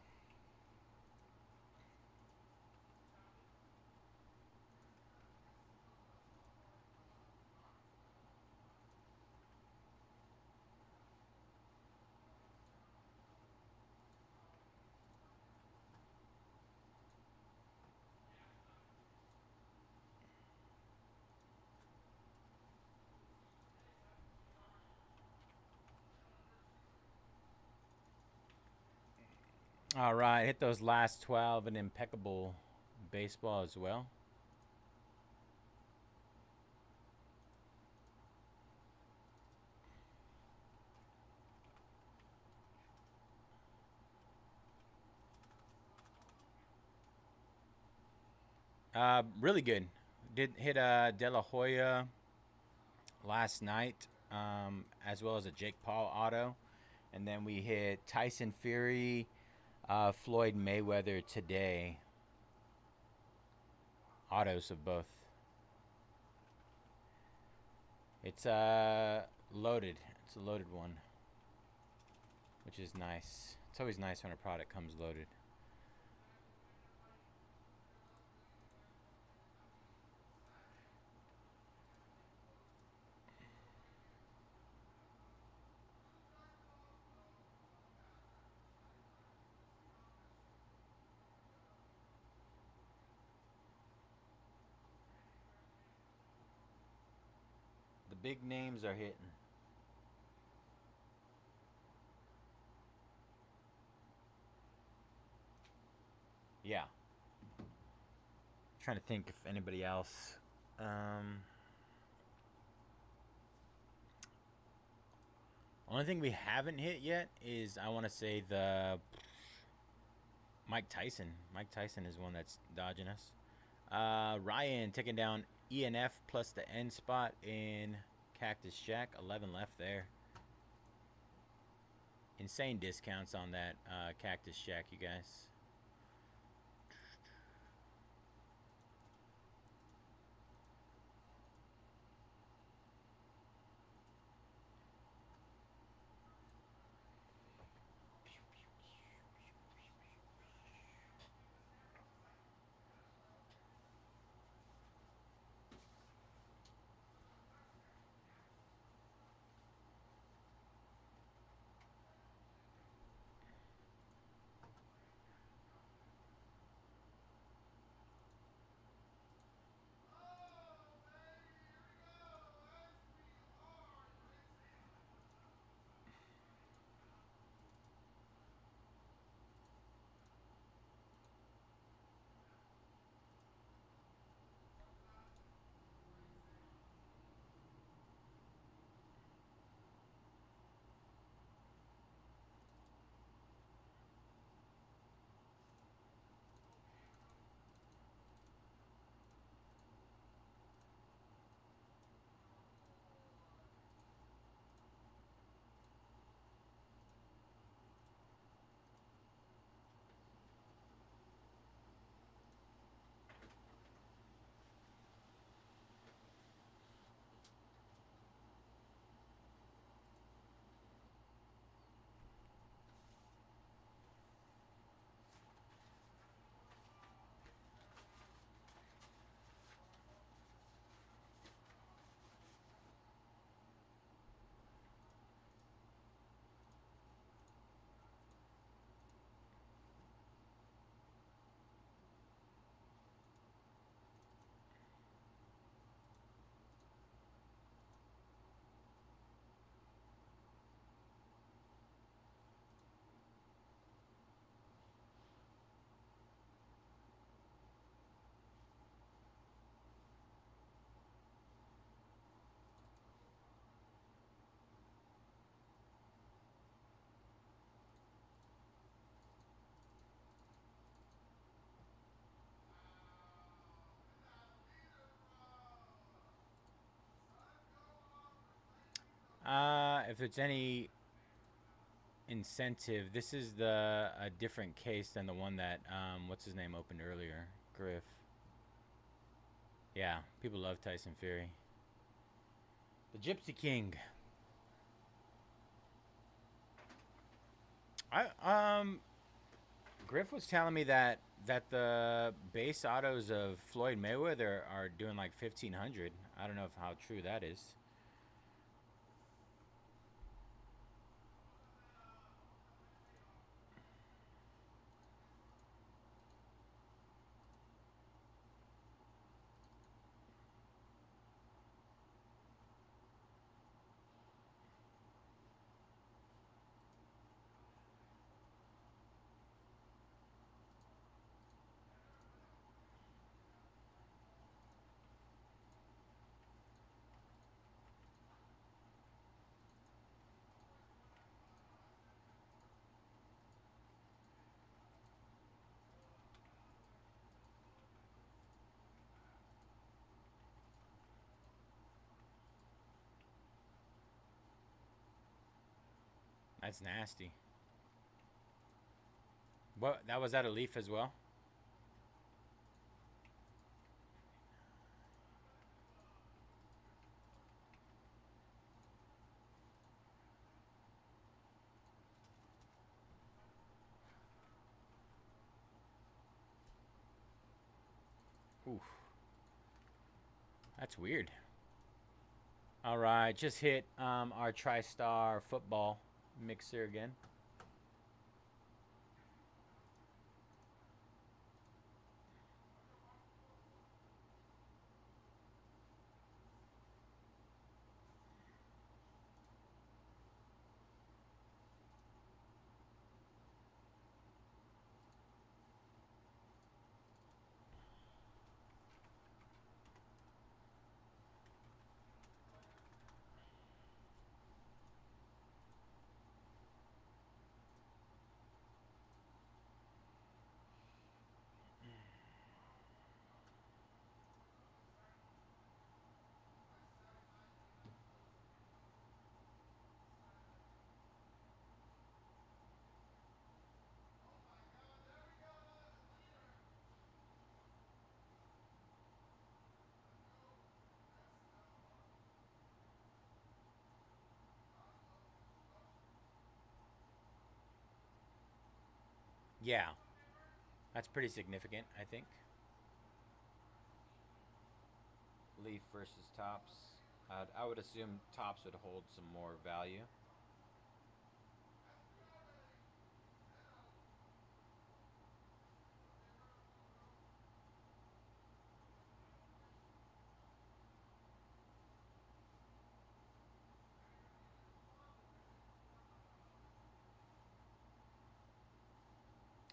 All right, hit those last 12 and Impeccable baseball as well. Really good. Did hit De La Hoya last night, as well as a Jake Paul auto. And then we hit Tyson Fury, Floyd Mayweather today. Autos of both. It's loaded. It's a loaded one, which is nice. It's always nice when a product comes loaded. big names are hitting. Yeah. Trying to think if anybody else. Only thing we haven't hit yet is, I want to say, the Mike Tyson. Mike Tyson is one that's dodging us. Ryan taking down ENF plus the N spot in Cactus Jack. 11 left there. Insane discounts on that Cactus Jack, you guys. If it's any incentive, this is a different case than the one that what's his name opened earlier, Griff. Yeah, people love Tyson Fury. The Gypsy King. Griff was telling me that the base autos of Floyd Mayweather are doing like 1,500. I don't know how true that is. That's nasty. What, that was at a leaf as well? Oof. That's weird. All right, just hit our TriStar football mixer again. Yeah, that's pretty significant, I think. Leaf versus tops. I would assume tops would hold some more value.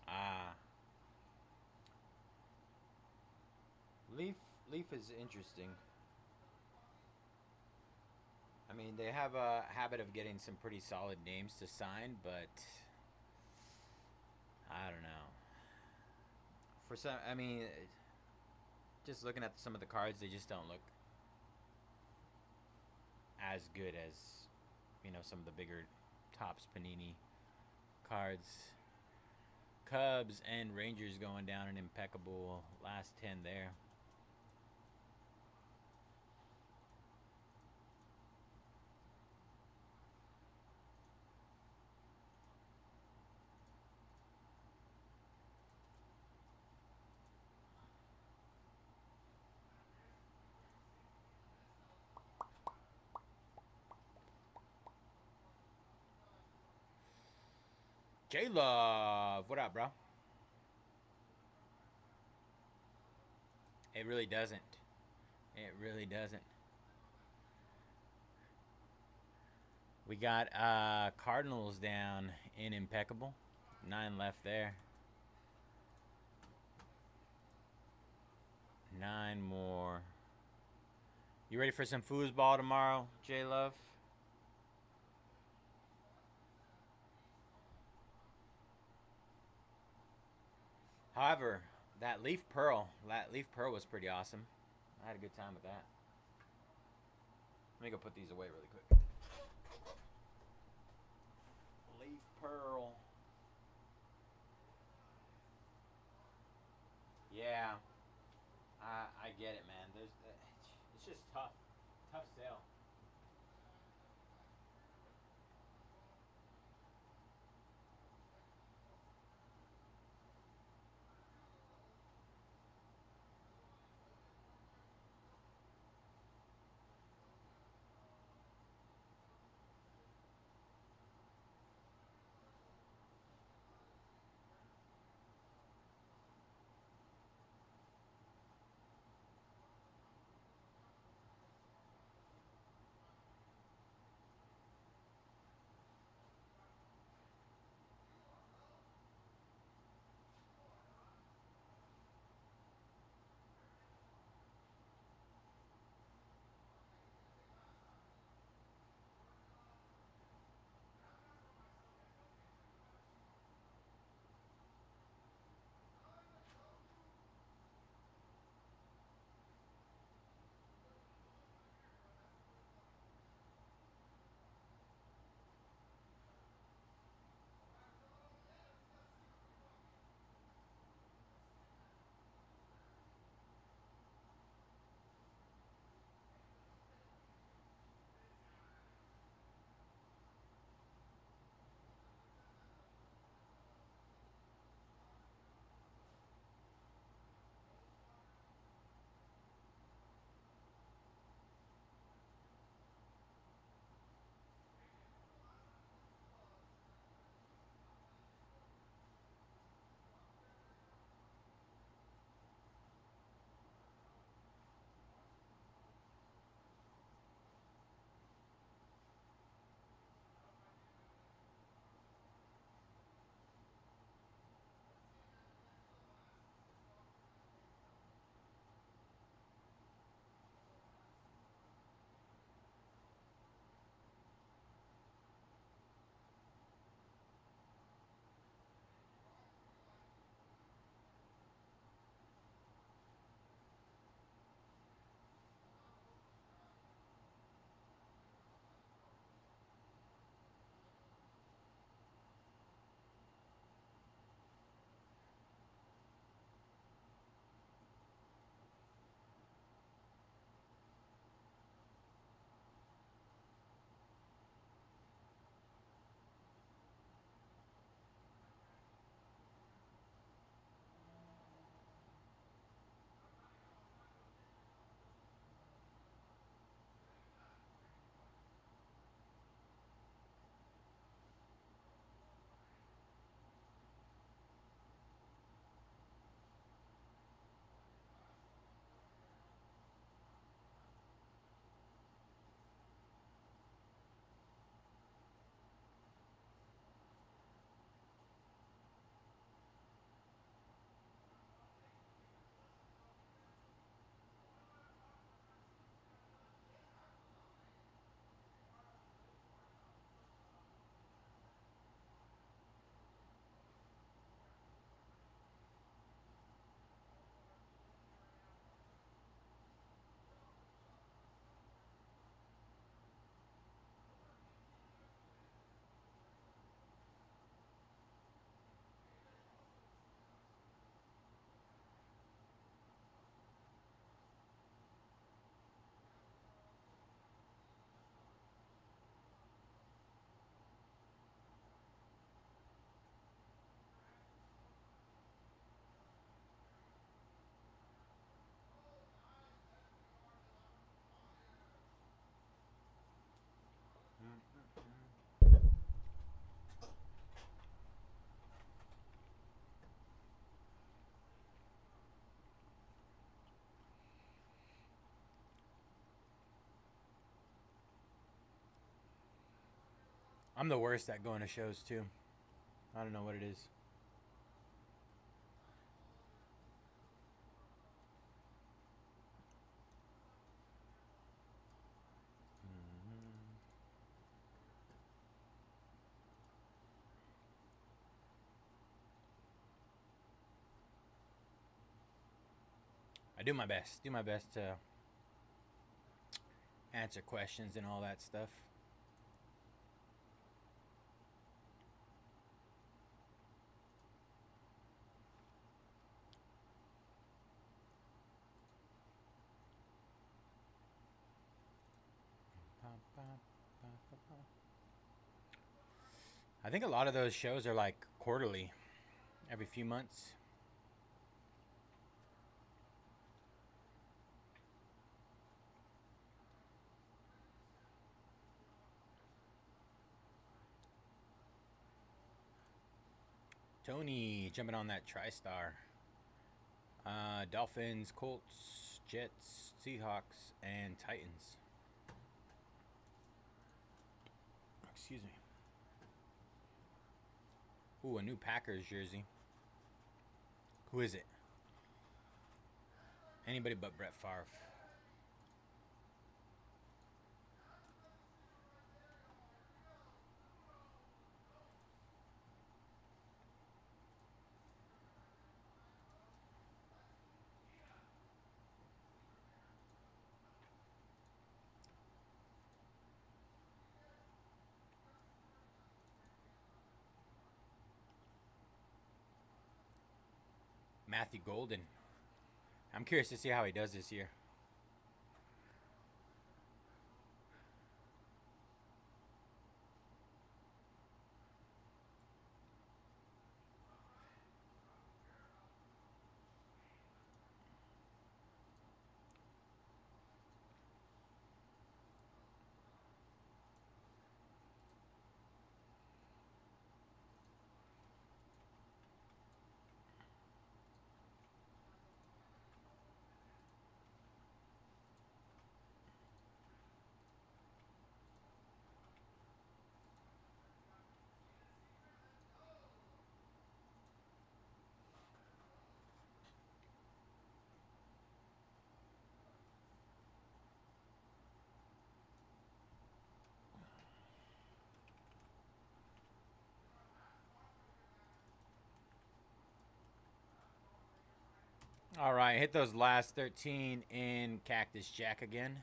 Ah, leaf leaf is interesting. I mean, they have a habit of getting some pretty solid names to sign, but I don't know. For some, I mean, just looking at some of the cards, they just don't look as good as, you know, some of the bigger tops Panini cards. Cubs and Rangers going down an Impeccable. Last 10 there. J-Love, what up, bro? It really doesn't. It really doesn't. We got Cardinals down in Impeccable. 9 left there. 9 more. You ready for some foosball tomorrow, J-Love? However, that leaf pearl was pretty awesome. I had a good time with that. Let me go put these away really quick. Leaf pearl. Yeah, I get it, man. It's just tough sale. I'm the worst at going to shows too. I don't know what it is. I do my best. Do my best to answer questions and all that stuff. I think a lot of those shows are like quarterly, every few months. Tony jumping on that TriStar. Dolphins, Colts, Jets, Seahawks, and Titans. Excuse me. Ooh, a new Packers jersey. Who is it? Anybody but Brett Favre. Matthew Golden. I'm curious to see how he does this year. All right, hit those last 13 in Cactus Jack again.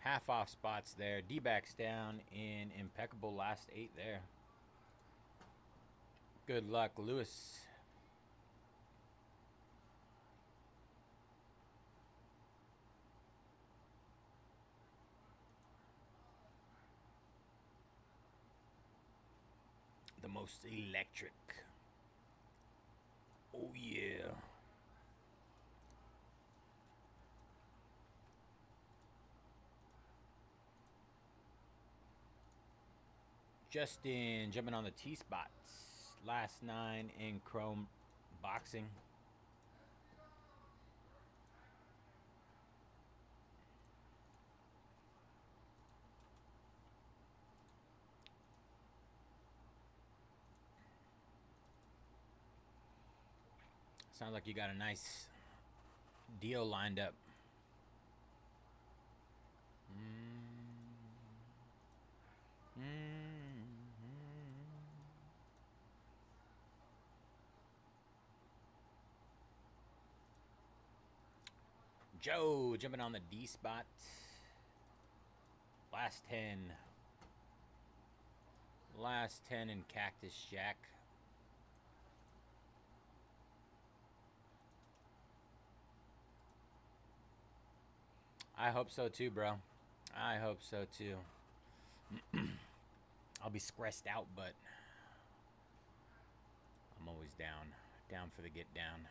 Half off spots there. D-backs down in Impeccable, last 8 there. Good luck, Lewis. The most electric. Oh, yeah. Justin jumping on the T-spots. Last 9 in Chrome boxing. Sounds like you got a nice deal lined up. Joe jumping on the D spot. Last 10. Last 10 in Cactus Jack. I hope so too, bro. I hope so too. I'll be stressed out, but I'm always down. Down for the get down.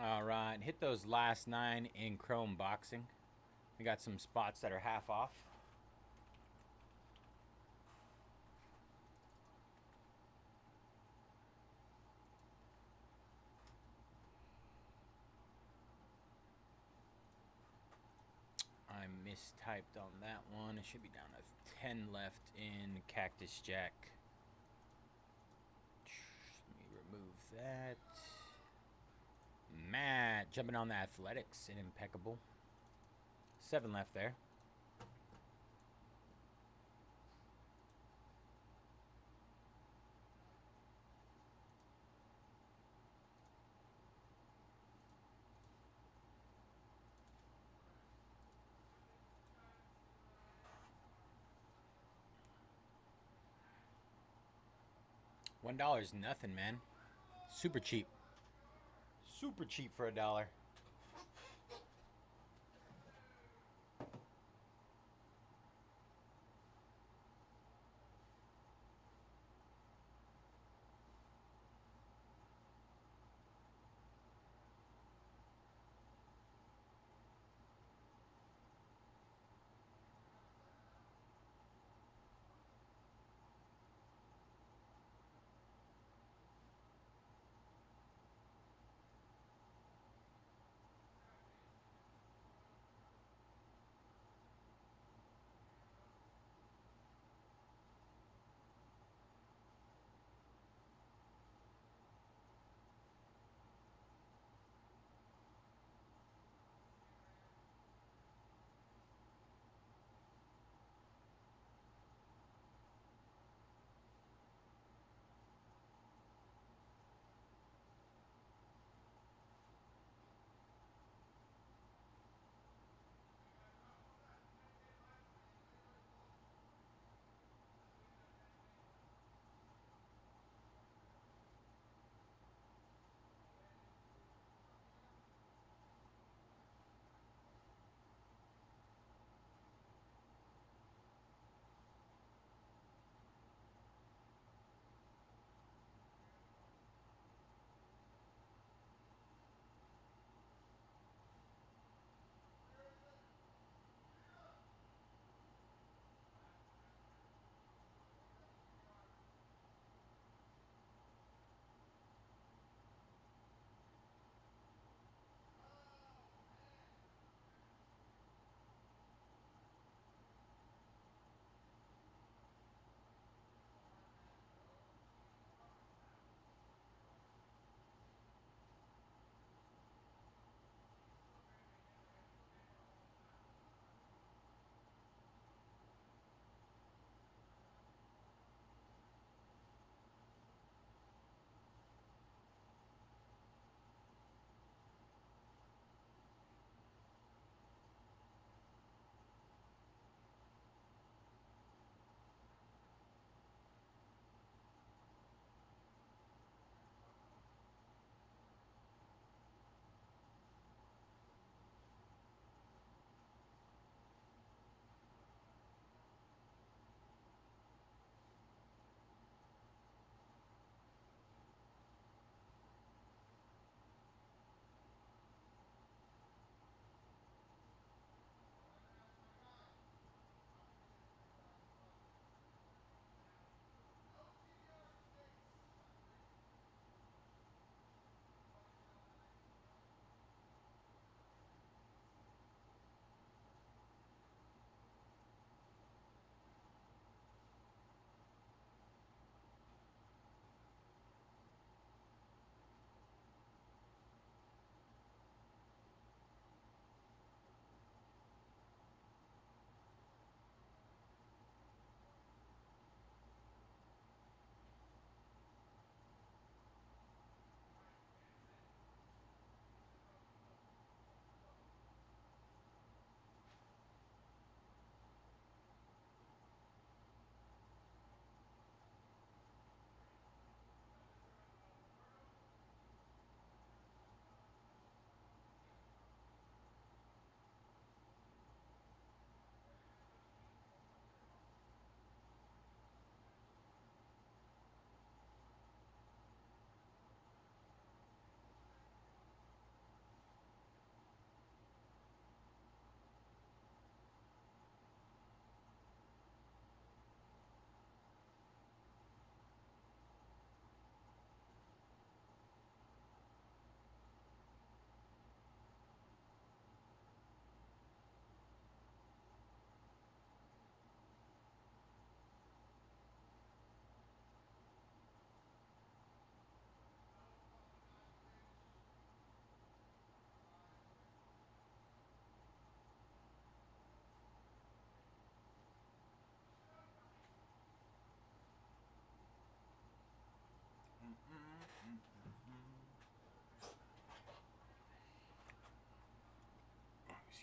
All right, hit those last 9 in Chrome boxing. We got some spots that are half off. I mistyped on that one. It should be down to 10 left in Cactus Jack. Let me remove that. Matt jumping on the Athletics in Impeccable. 7 left there. $1 is nothing, man. Super cheap. Super cheap for $1.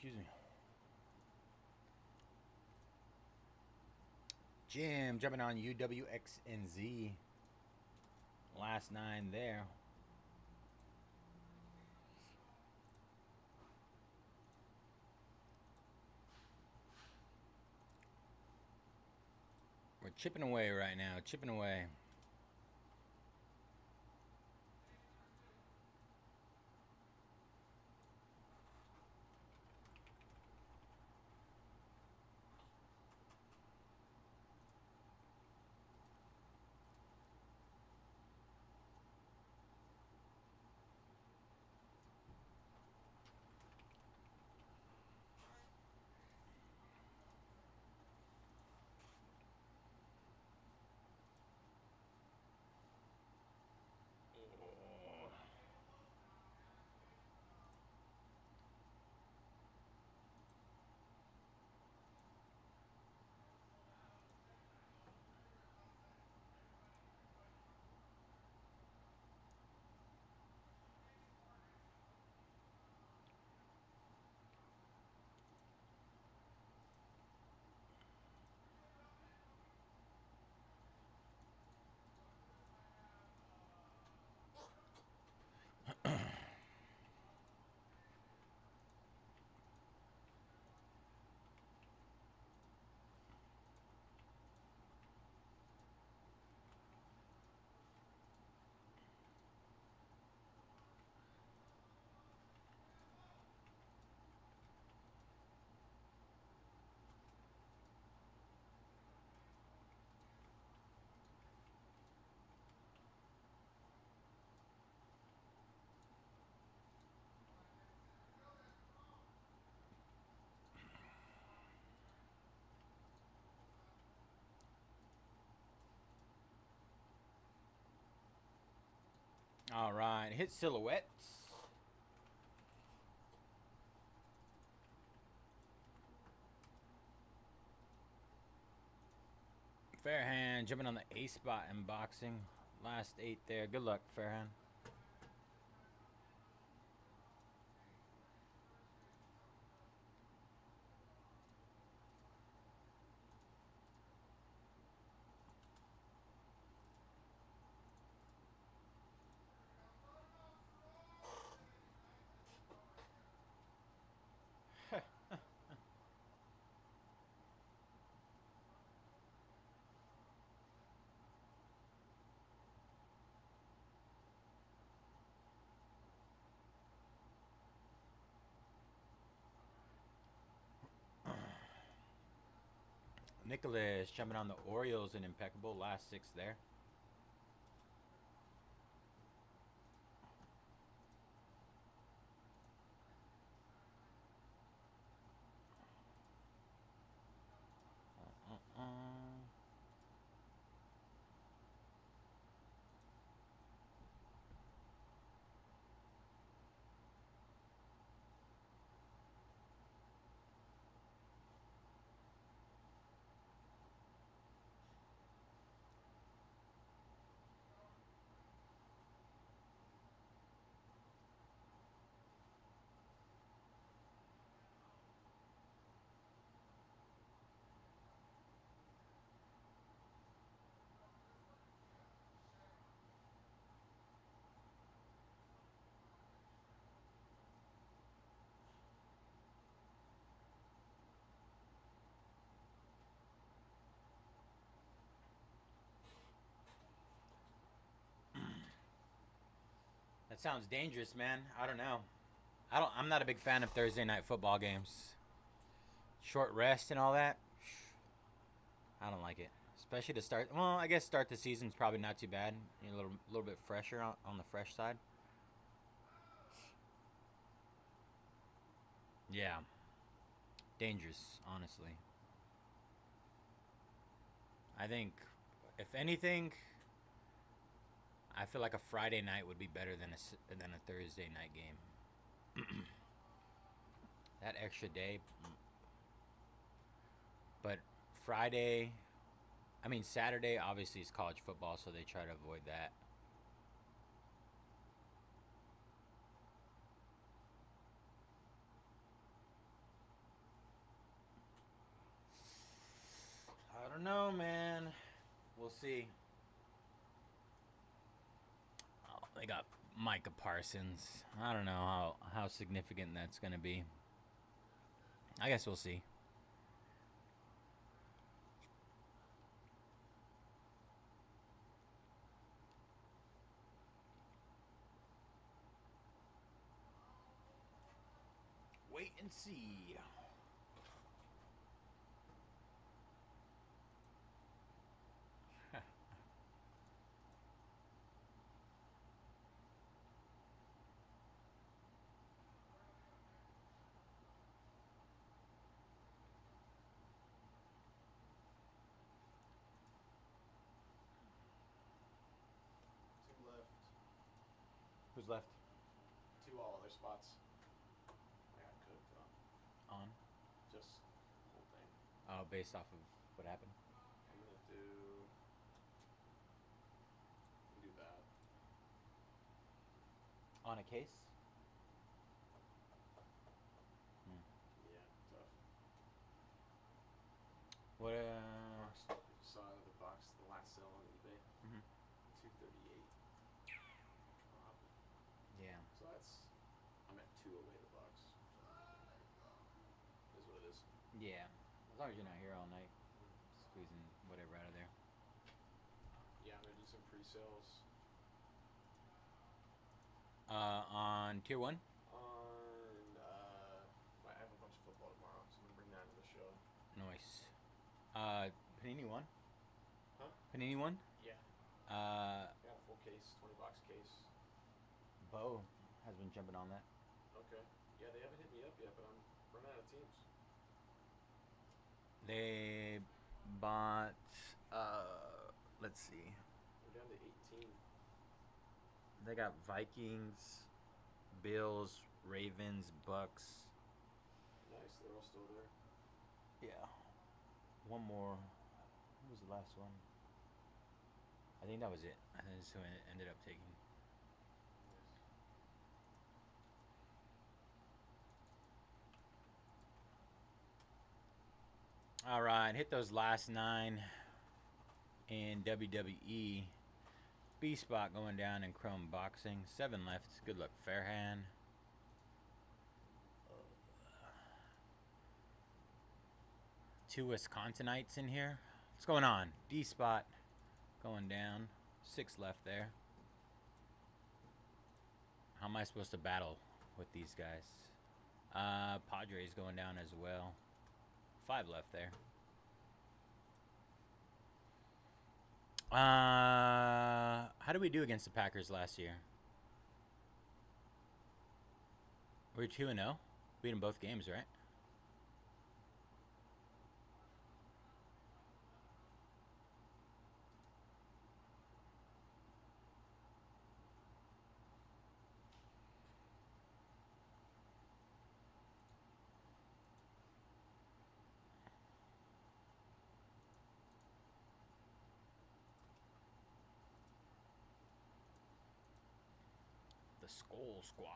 Excuse me. Jim jumping on UWXNZ. Last 9 there. We're chipping away right now, chipping away. All right, hit silhouettes. Fairhand jumping on the A spot in boxing. Last 8 there. Good luck, Fairhand. Nicholas jumping on the Orioles in Impeccable. Last 6 there. That sounds dangerous, man. I don't know. I'm not a big fan of Thursday night football games. Short rest and all that. I don't like it. Especially to start. Well, I guess start the season's probably not too bad. You're a little bit fresher on the fresh side. Yeah. Dangerous, honestly. I think, if anything, I feel like a Friday night would be better than a Thursday night game. That extra day. But Saturday obviously is college football, so they try to avoid that. don't know, man. We'll see. Oh, they got Micah Parsons. I don't know how significant that's going to be. I guess we'll see. Wait and see. Two left. Who's left? Two all other spots. I got cooked On? just the whole thing. Oh, based off of what happened? I'm gonna do that. On a case? Yeah, tough. What, Box, saw the box, the last sale on eBay. Mhm. 238. Yeah. So I'm at 2 away the box. Is what it is. Yeah. As long as you're not here all night, squeezing whatever out of there. Yeah, I'm gonna do some pre-sales. On tier 1? I have a bunch of football tomorrow, so I'm gonna bring that to the show. Nice. Panini 1? Huh? Panini 1? Yeah. I got a full case, $20 case. Bo has been jumping on that. Okay. Yeah, they haven't hit me up yet, but I'm running out of teams. They bought, let's see. We're down to 18. They got Vikings, Bills, Ravens, Bucks. Nice, they're all still there. Yeah. One more. What was the last one? I think that was it. I think that's who I ended up taking. All right, hit those last 9 in WWE. B spot going down in Chrome Boxing. 7 left. Good luck, Fairhand. Two Wisconsinites in here. What's going on? D spot going down. 6 left there. How am I supposed to battle with these guys? Padres going down as well. 5 left there. How did we do against the Packers last year? We were 2-0. Beat them both games, right? The Skull Squad.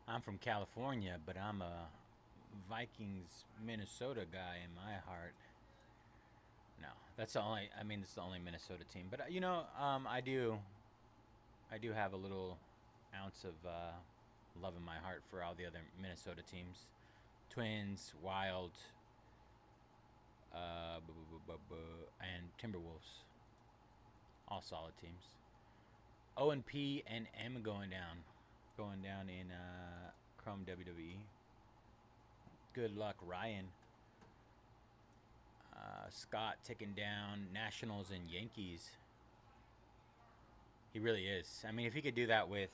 I'm from California, but I'm a Vikings, Minnesota guy in my heart. No, that's the only. I mean, it's the only Minnesota team. But you know, I do have a little ounce of love in my heart for all the other Minnesota teams, Twins, Wild, and Timberwolves. All solid teams. O and P and M going down in Chrome WWE. Good luck, Ryan. Scott ticking down Nationals and Yankees. He really is. I mean, if he could do that with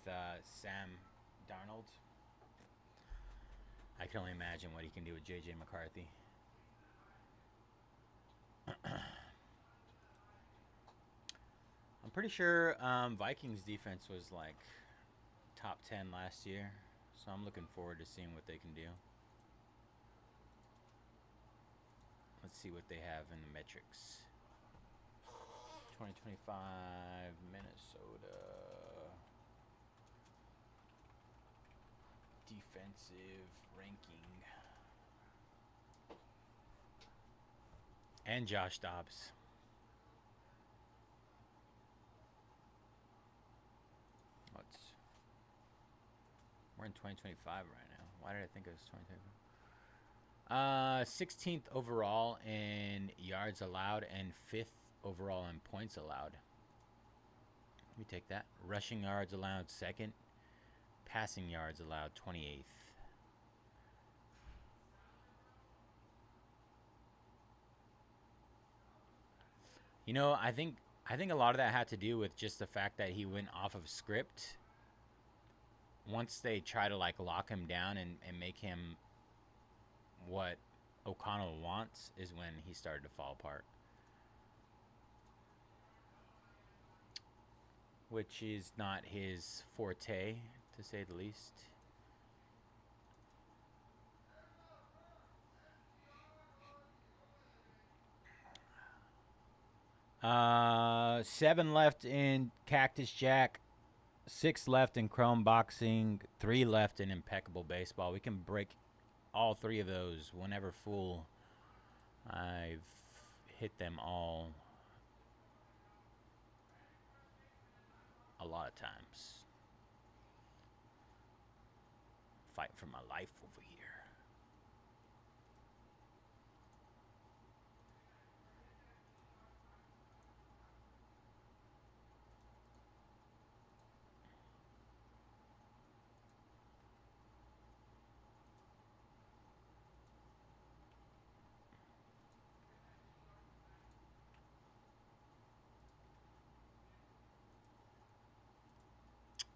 Sam Darnold, I can only imagine what he can do with J.J. McCarthy. I'm pretty sure Vikings defense was like top 10 last year, So I'm looking forward to seeing what they can do. Let's see what they have in the metrics. 2025 Minnesota defensive ranking. And Josh Dobbs. We're in 2025 right now. Why did I think it was 2025? 16th overall in yards allowed and 5th overall in points allowed. Let me take that. Rushing yards allowed 2nd. Passing yards allowed 28th. You know, I think a lot of that had to do with just the fact that he went off of script. Once they try to like lock him down and make him what O'Connell wants is when he started to fall apart. Which is not his forte, to say the least. Seven left in Cactus Jack. 6 left in Chrome Boxing. 3 left in Impeccable Baseball. We can break all 3 of those whenever full. I've hit them all a lot of times. Fight for my life over here.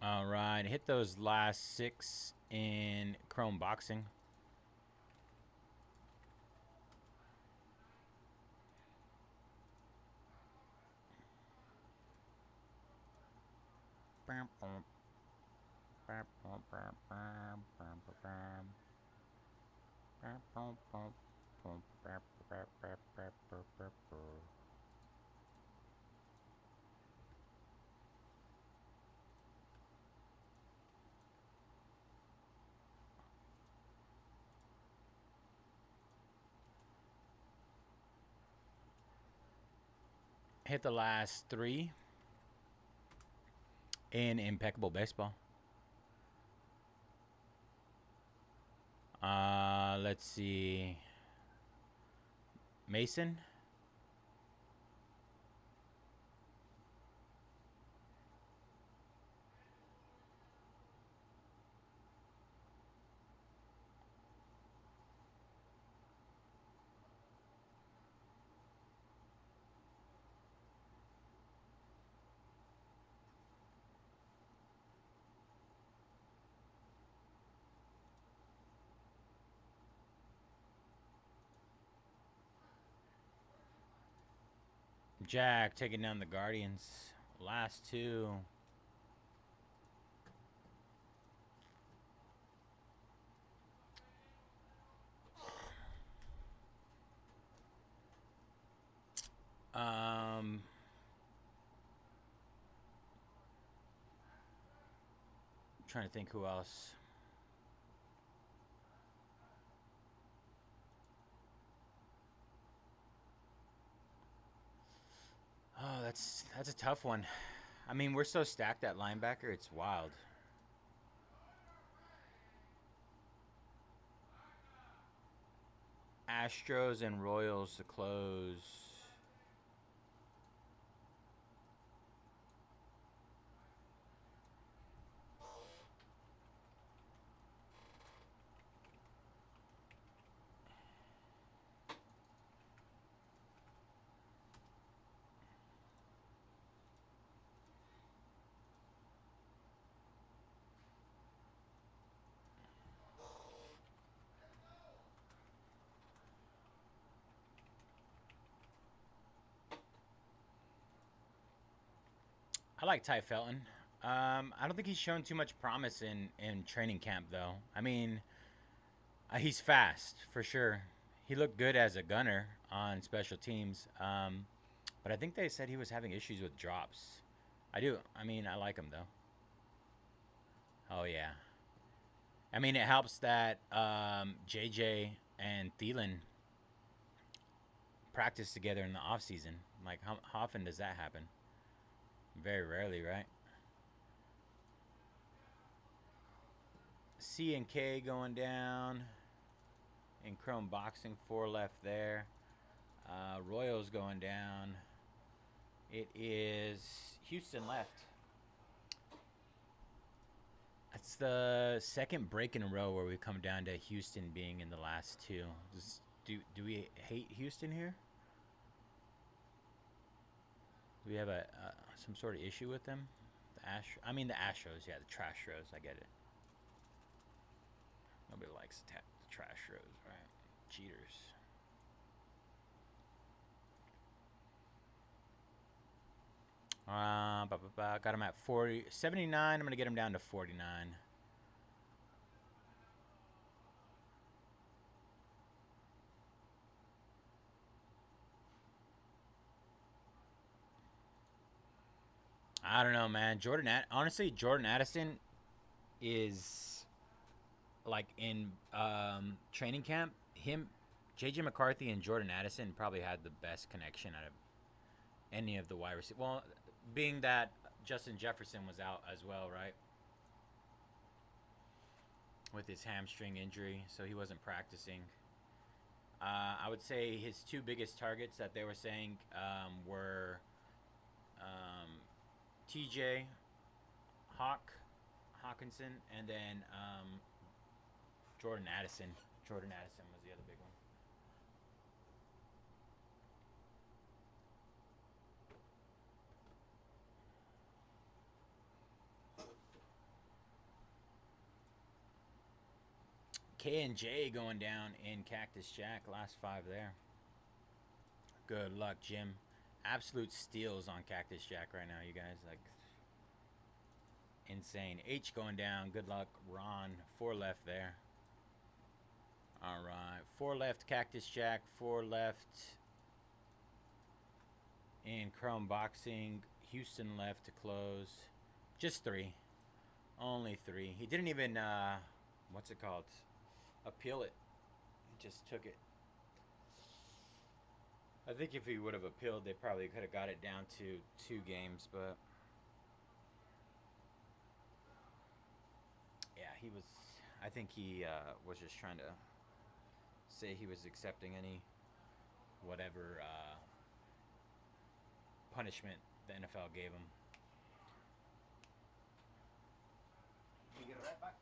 All right, hit those last 6 in Chrome Boxing. Hit the last 3 in Impeccable Baseball. Let's see. Mason. Jack taking down the Guardians. Last 2. Trying to think who else. Oh, that's a tough one. I mean, we're so stacked at linebacker, it's wild. Astros and Royals to close. I like Ty Felton. I don't think he's shown too much promise in training camp, though. I mean, he's fast for sure. He looked good as a gunner on special teams, but I think they said he was having issues with drops. I do. I mean, I like him though. Oh yeah. I mean, it helps that JJ and Thielen practice together in the off season. Like, how often does that happen? Very rarely, right? C and K going down in Chrome Boxing, 4 left there. Royals going down. It is Houston left. That's the second break in a row where we come down to Houston being in the last two. Do we hate Houston here? Do we have some sort of issue with them? The Astros. Yeah, the Trashros. I get it. Nobody likes the Trashros, right? Cheaters. Got him at 79. I'm going to get him down to 49. I don't know, man. Honestly, Jordan Addison is like in training camp. JJ McCarthy and Jordan Addison probably had the best connection out of any of the wide receivers. Well, being that Justin Jefferson was out as well, right? With his hamstring injury, so he wasn't practicing. I would say his two biggest targets that they were saying were TJ Hawkinson, and then Jordan Addison. Jordan Addison was the other big one. K and J going down in Cactus Jack. Last 5 there. Good luck, Jim. Absolute steals on Cactus Jack right now, you guys. Like, insane. H going down. Good luck, Ron. 4 left there. All right. 4 left, Cactus Jack. 4 left in Chrome Boxing. Houston left to close. Just 3. Only 3. He didn't even, what's it called? Appeal it. He just took it. I think if he would have appealed, they probably could have got it down to 2 games, but yeah, I think he was just trying to say he was accepting any whatever punishment the NFL gave him. Can you get it right back?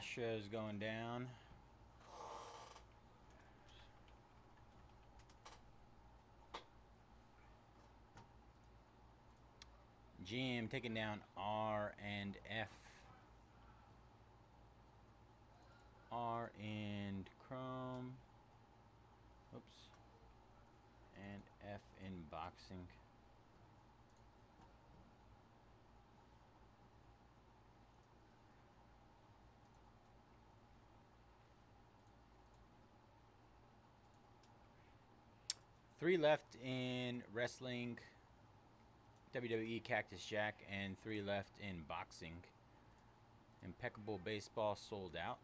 Astros going down. Jim taking down R and F. R and Chrome. Oops. And F in boxing. Three left in wrestling, WWE Cactus Jack, and three left in boxing. Impeccable baseball sold out.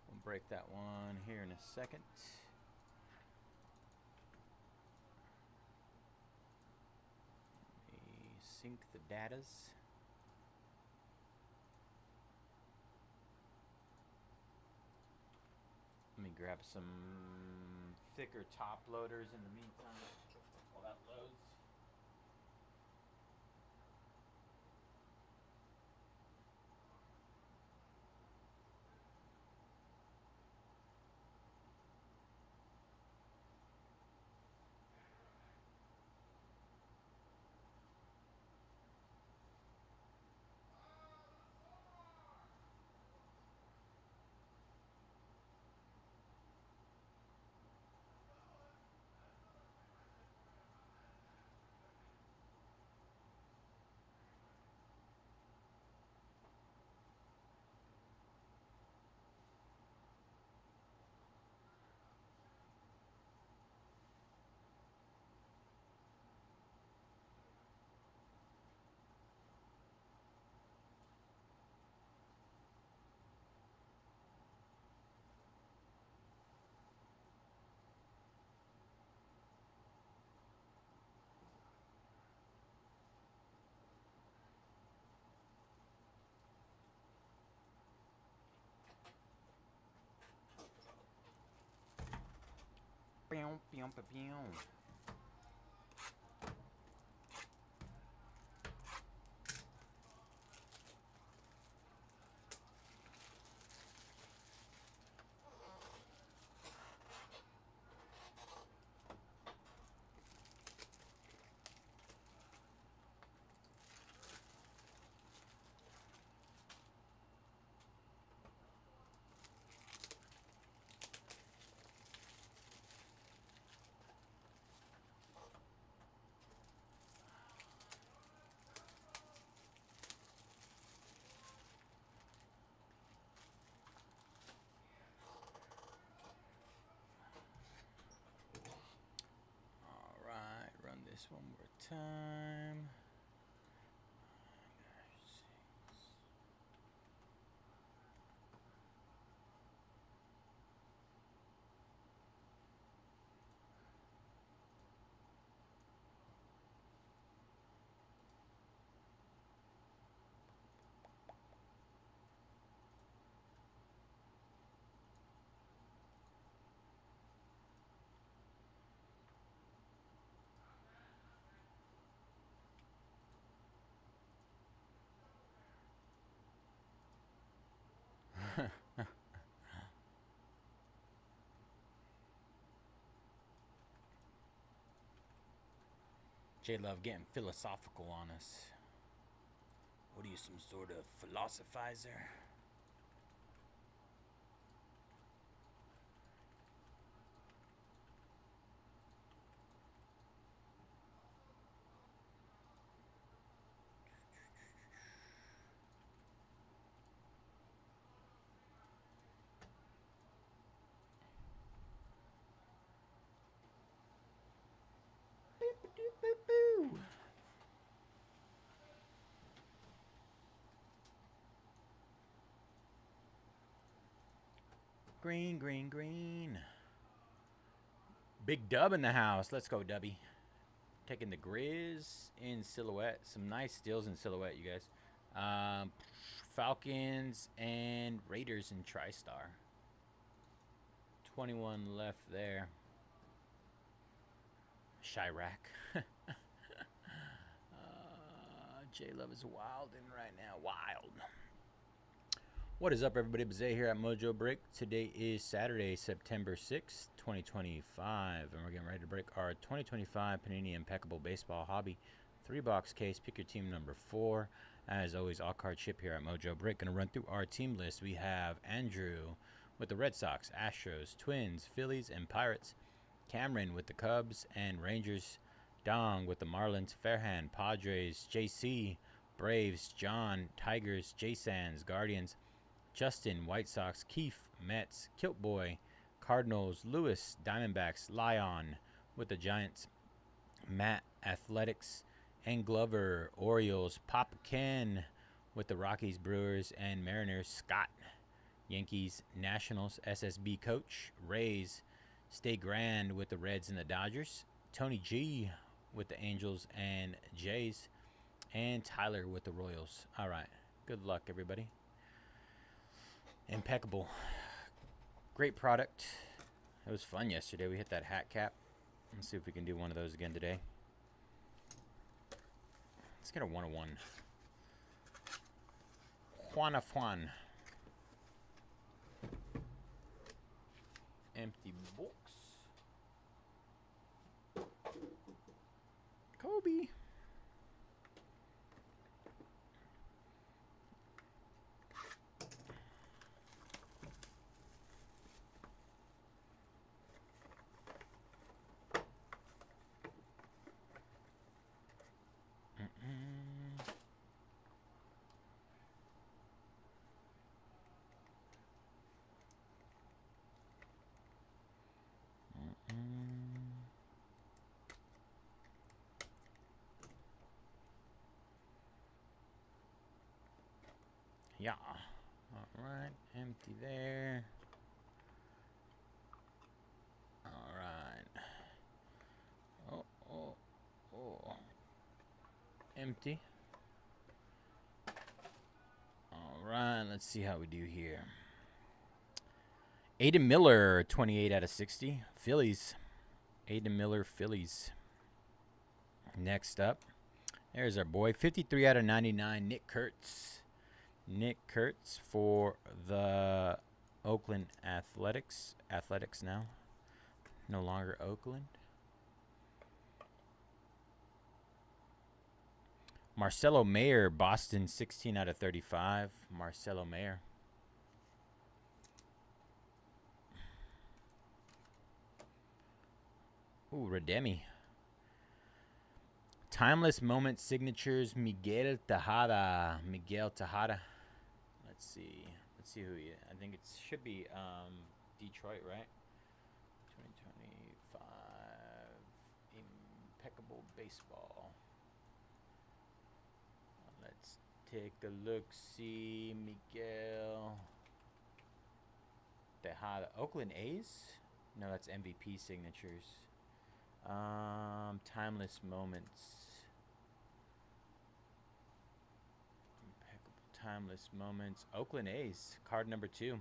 We'll break that one here in a second. Let me sync the datas. Let me grab some thicker top loaders in the meantime while that loads. Pew, pew, pew, pew. This one more time. J-Love getting philosophical on us. What are you, some sort of philosophizer? Green, green, green. Big Dub in the house. Let's go, Dubby. Taking the Grizz in silhouette. Some nice steals in silhouette, you guys. Falcons and Raiders in TriStar. 21 left there. Chirac. J Love is wilding right now. Wild. What is up, everybody? Bayze here at Mojobreak. Today is Saturday, September 6th, 2025, and we're getting ready to break our 2025 Panini Impeccable Baseball Hobby 3-box case. Pick your team number 4. As always, all card ship here at Mojobreak. Going to run through our team list. We have Andrew with the Red Sox, Astros, Twins, Phillies, and Pirates. Cameron with the Cubs and Rangers. Dong with the Marlins, Fairhand, Padres, JC, Braves, John, Tigers, J-Sands, Guardians, Justin, White Sox, Keefe, Mets, Kilt Boy, Cardinals, Lewis, Diamondbacks, Lyon with the Giants, Matt, Athletics, and Glover, Orioles, Papa Ken with the Rockies, Brewers, and Mariners, Scott, Yankees, Nationals, SSB Coach, Rays, Stay Grand with the Reds and the Dodgers, Tony G with the Angels and Jays, and Tyler with the Royals. All right, good luck, everybody. Impeccable. Great product. It was fun yesterday. We hit that hat cap. Let's see if we can do one of those again today. Let's get a 101. Juan. Empty box. Kobe. Yeah. All right. Empty there. All right. Oh. Empty. All right. Let's see how we do here. Aiden Miller, 28 out of 60. Phillies. Aiden Miller, Phillies. Next up, there's our boy, 53 out of 99, Nick Kurtz. Nick Kurtz for the Oakland Athletics. Athletics now. No longer Oakland. Marcelo Mayer, Boston, 16 out of 35. Marcelo Mayer. Ooh, Redemi. Timeless Moment Signatures, Miguel Tejada. Let's see who he is. I think it should be Detroit, right? 2025 Impeccable Baseball. Let's take a look. See Miguel Tejada. Oakland A's? No, that's MVP signatures. Timeless Moments. Timeless Moments. Oakland A's. Card number 2.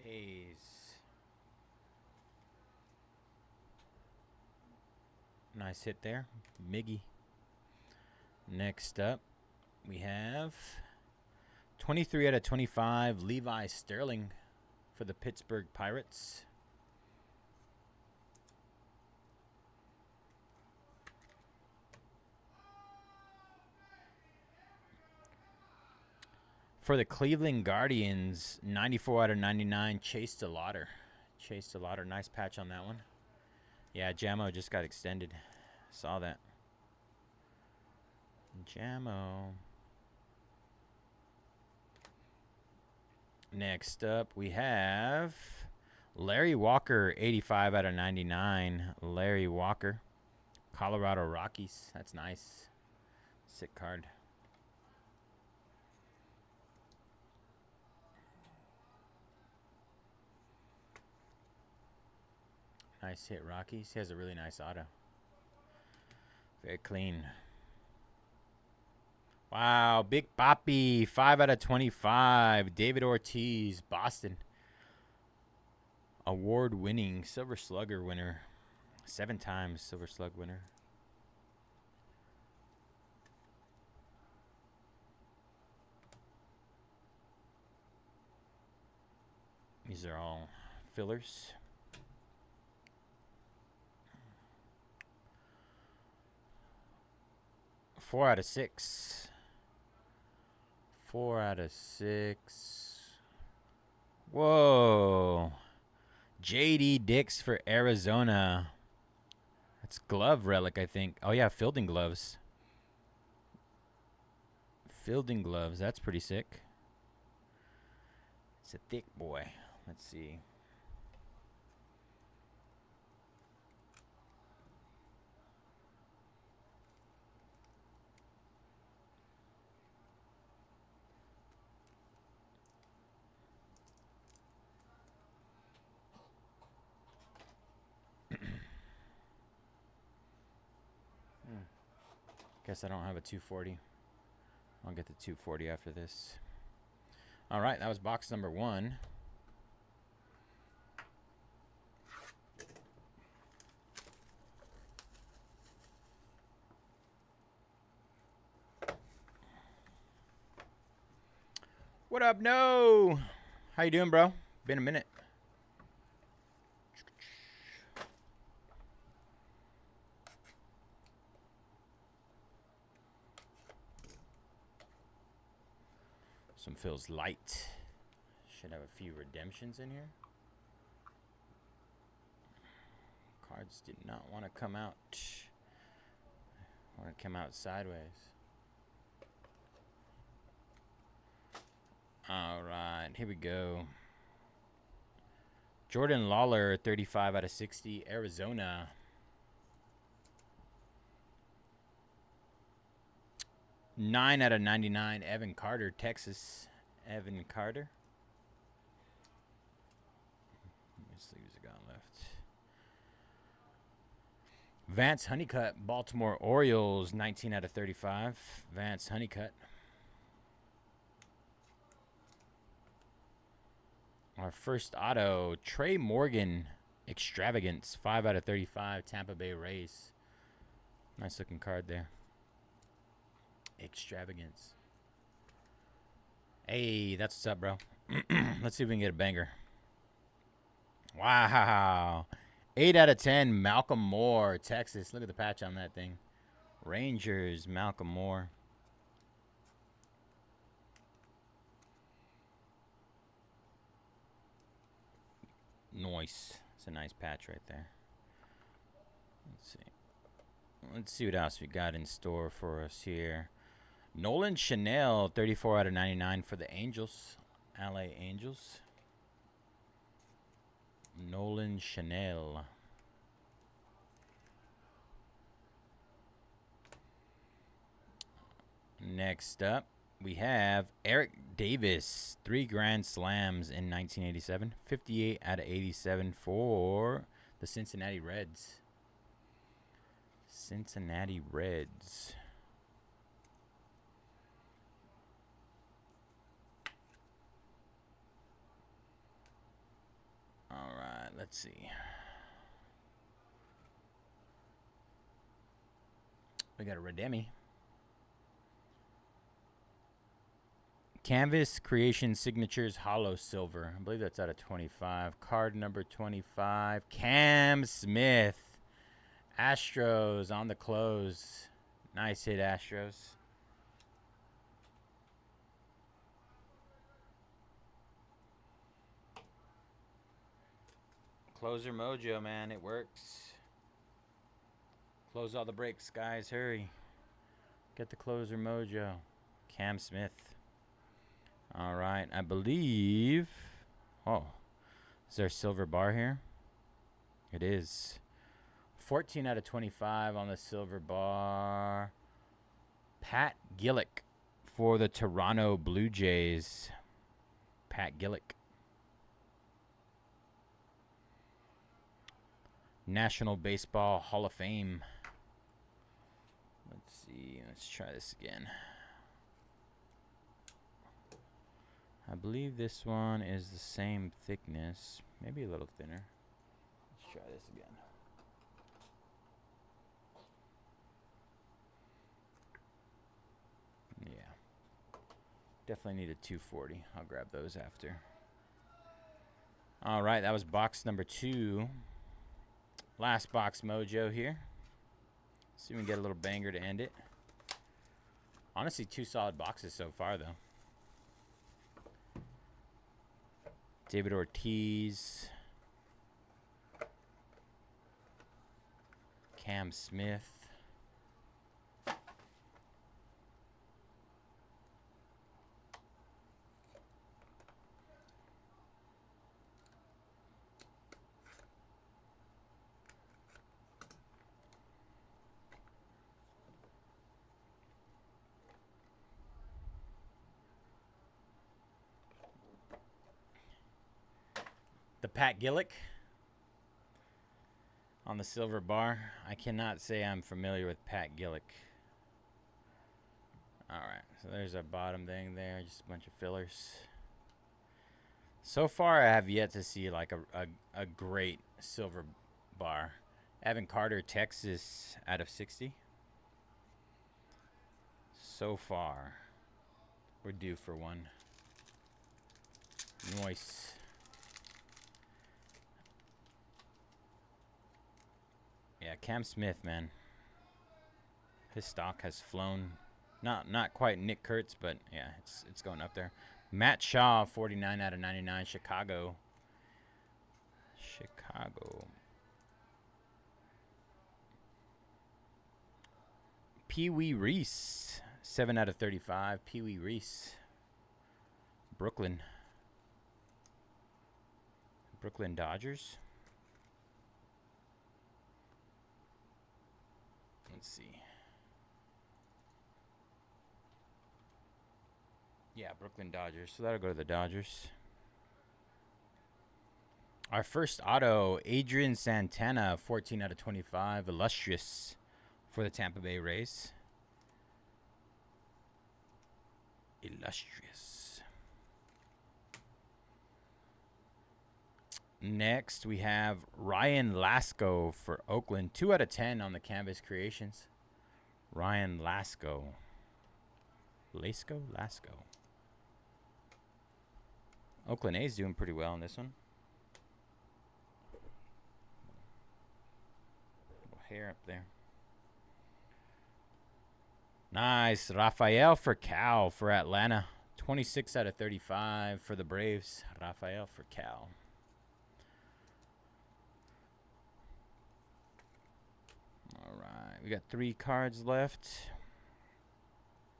A's. Nice hit there. Miggy. Next up, we have 23 out of 25, Levi Sterling for the Pittsburgh Pirates. For the Cleveland Guardians, 94 out of 99, Chase DeLauter. Chase DeLauter, nice patch on that one. Yeah, Jamo just got extended. Saw that. Jamo. Next up, we have Larry Walker, 85 out of 99. Larry Walker. Colorado Rockies. That's nice. Sick card. Nice hit, Rockies. He has a really nice auto. Very clean. Wow, Big Papi, 5 out of 25. David Ortiz, Boston. Award-winning Silver Slugger winner. 7 times Silver Slug winner. These are all fillers. Four out of 6. 4 out of 6. Whoa. J.D. Dix for Arizona. That's glove relic, I think. Oh, yeah, fielding gloves. Fielding gloves. That's pretty sick. It's a thick boy. Let's see. Guess I don't have a 240. I'll get the 240 after this. All right, that was box number 1. What up, No? How you doing, bro? Been a minute. Some feels light. Should have a few redemptions in here. Cards did not want to come out. Want to come out sideways. All right, here we go. Jordan Lawler, 35 out of 60, Arizona. Nine out of 99, Evan Carter, Texas. Evan Carter. How many sleeves I got left? Vance Honeycutt, Baltimore Orioles, 19 out of 35. Vance Honeycutt. Our first auto, Trey Morgan, Extravagance, 5 out of 35, Tampa Bay Rays. Nice looking card there. Extravagance. Hey, that's what's up, bro. Let's see if we can get a banger. Wow. 8 out of 10, Malcolm Moore, Texas. Look at the patch on that thing. Rangers, Malcolm Moore. Nice. It's a nice patch right there. Let's see. Let's see what else we got in store for us here. Nolan Chanel, 34 out of 99 for the Angels. LA Angels. Nolan Chanel. Next up, we have Eric Davis, 3 Grand Slams in 1987. 58 out of 87 for the Cincinnati Reds. Cincinnati Reds. All right, let's see. We got a Redemi. Canvas Creation Signatures Hollow Silver. I believe that's out of 25. Card number 25. Cam Smith. Astros on the close. Nice hit, Astros. Closer mojo, man. It works. Close all the breaks, guys. Hurry. Get the closer mojo. Cam Smith. All right. I believe. Oh. Is there a silver bar here? It is. 14 out of 25 on the silver bar. Pat Gillick for the Toronto Blue Jays. Pat Gillick. National Baseball Hall of Fame. Let's see. Let's try this again. I believe this one is the same thickness, maybe a little thinner. Let's try this again. Yeah. Definitely need a 240. I'll grab those after. All right, that was box number 2. Last box mojo here. See if we can get a little banger to end it. Honestly, 2 solid boxes so far, though. David Ortiz. Cam Smith. The Pat Gillick on the silver bar. I cannot say I'm familiar with Pat Gillick. All right, so there's our bottom thing there, just a bunch of fillers. So far, I have yet to see like a great silver bar. Evan Carter, Texas, out of 60. So far, we're due for one. Nice. Yeah, Cam Smith, man. His stock has flown. Not quite Nick Kurtz, but yeah, it's going up there. Matt Shaw, 49 out of 99, Chicago. Chicago. Pee Wee Reese, 7 out of 35. Pee Wee Reese. Brooklyn Dodgers. Let's see. Yeah, Brooklyn Dodgers. So that'll go to the Dodgers. Our first auto, Adrian Santana, 14 out of 25. Illustrious for the Tampa Bay Rays. Illustrious. Next, we have Ryan Lasco for Oakland. 2 out of 10 on the Canvas Creations. Ryan Lasco. Lasco. Oakland A's doing pretty well in this one. Little hair up there. Nice. Rafael for Cal for Atlanta. 26 out of 35 for the Braves. Rafael for Cal. All right. We got 3 cards left.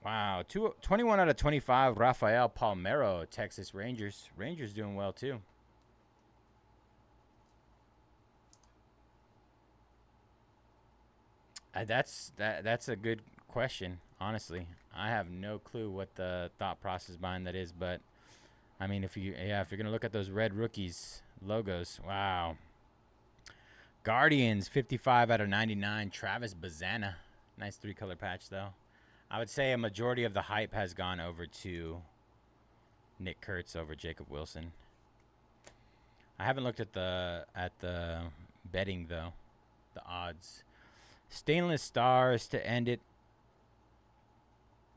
Wow. 21 out of 25. Rafael Palmeiro, Texas Rangers. Rangers doing well, too. That's a good question, honestly. I have no clue what the thought process behind that is, but I mean, if you're gonna look at those red rookies logos, wow. Guardians, 55 out of 99. Travis Bazana, nice 3-color patch though. I would say a majority of the hype has gone over to Nick Kurtz over Jacob Wilson. I haven't looked at the betting though, the odds. Stainless Stars to end it.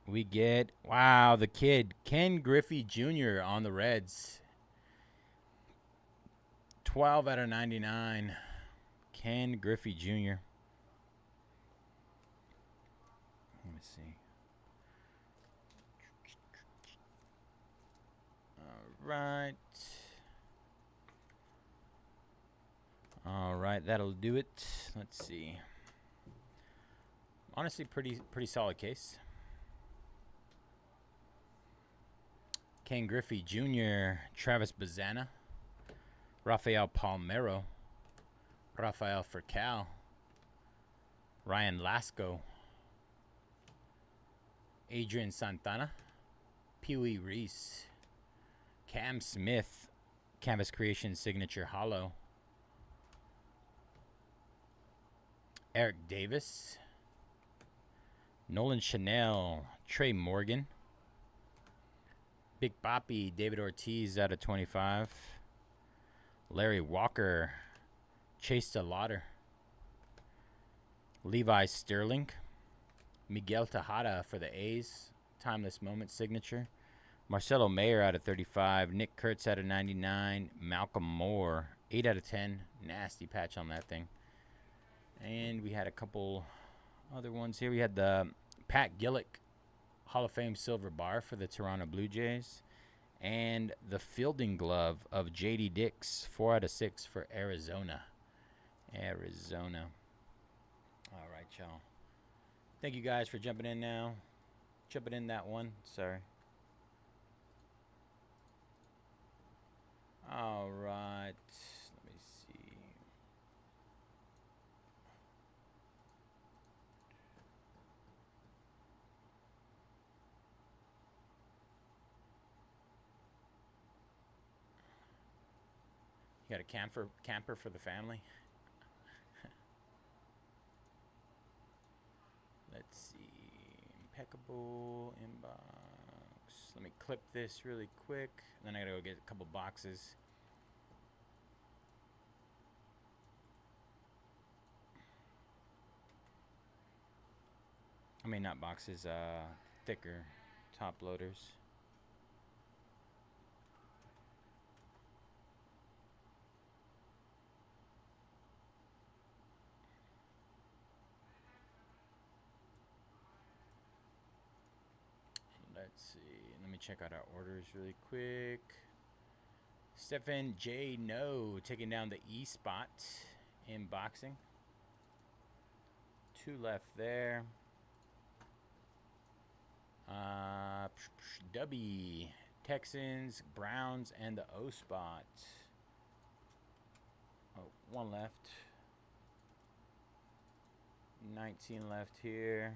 We get, wow, the kid, Ken Griffey Jr. on the Reds. 12 out of 99. Ken Griffey Jr. Let me see. All right. All right, that'll do it. Let's see. Honestly, pretty solid case. Ken Griffey Jr., Travis Bazana, Rafael Palmeiro, Rafael for Cal, Ryan Lasco, Adrian Santana, Pee Wee Reese, Cam Smith, Canvas Creation Signature Hollow, Eric Davis, Nolan Chanel, Trey Morgan, Big Boppy, David Ortiz out of 25. Larry Walker, Chase DeLauder. Levi Sterling. Miguel Tejada for the A's. Timeless moment signature. Marcelo Mayer out of 35. Nick Kurtz out of 99. Malcolm Moore, 8 out of 10. Nasty patch on that thing. And we had a couple other ones here. We had the Pat Gillick Hall of Fame silver bar for the Toronto Blue Jays. And the fielding glove of J.D. Dix, 4 out of 6 for Arizona. Arizona. All right, y'all. Thank you guys for jumping in now. Jumping in that one. Sorry. All right. Let me see. You got a camper for the family? Let's see. Impeccable inbox. Let me clip this really quick. Then I gotta go get a couple boxes. I mean, not boxes, thicker top loaders. Let's see. Let me check out our orders really quick. Stephen J. No taking down the E spot in boxing. 2 left there. W, Texans, Browns, and the O spot. Oh, 1 left. 19 left here.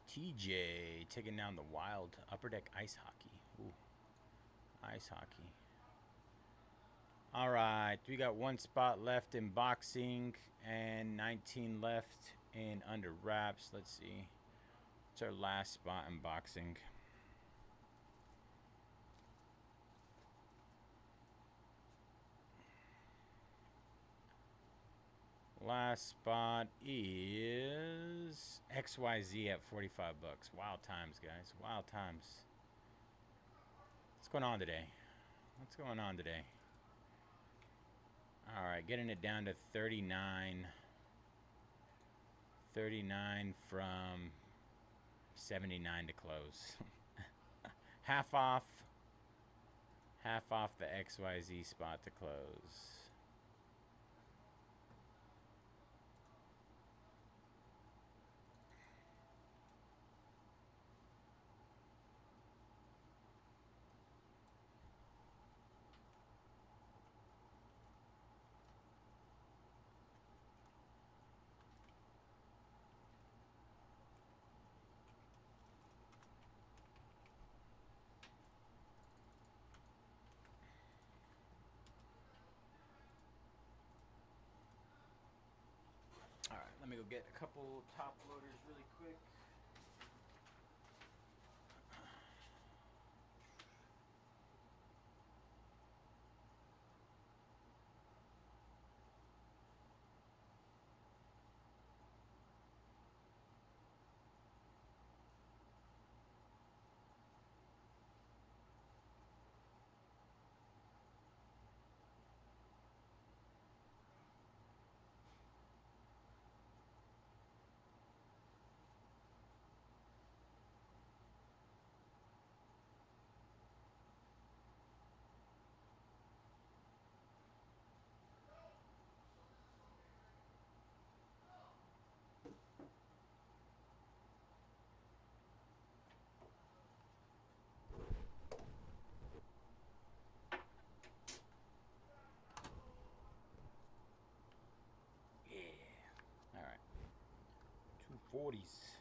TJ taking down the Wild Upper Deck Ice Hockey. Ooh, ice hockey. All right, we got 1 spot left in boxing and 19 left in under wraps. Let's see. It's our last spot in boxing. Last spot is XYZ at 45 bucks. Wild times, guys. Wild times. What's going on today? What's going on today? All right, getting it down to 39. 39 from 79 to close. Half off the XYZ spot to close. All right, let me go get a couple top loaders really quick. All right. 240s.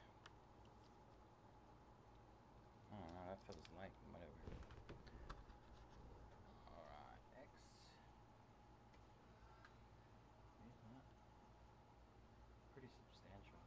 Oh, no, that feels light. Whatever. All right. X. Pretty substantial.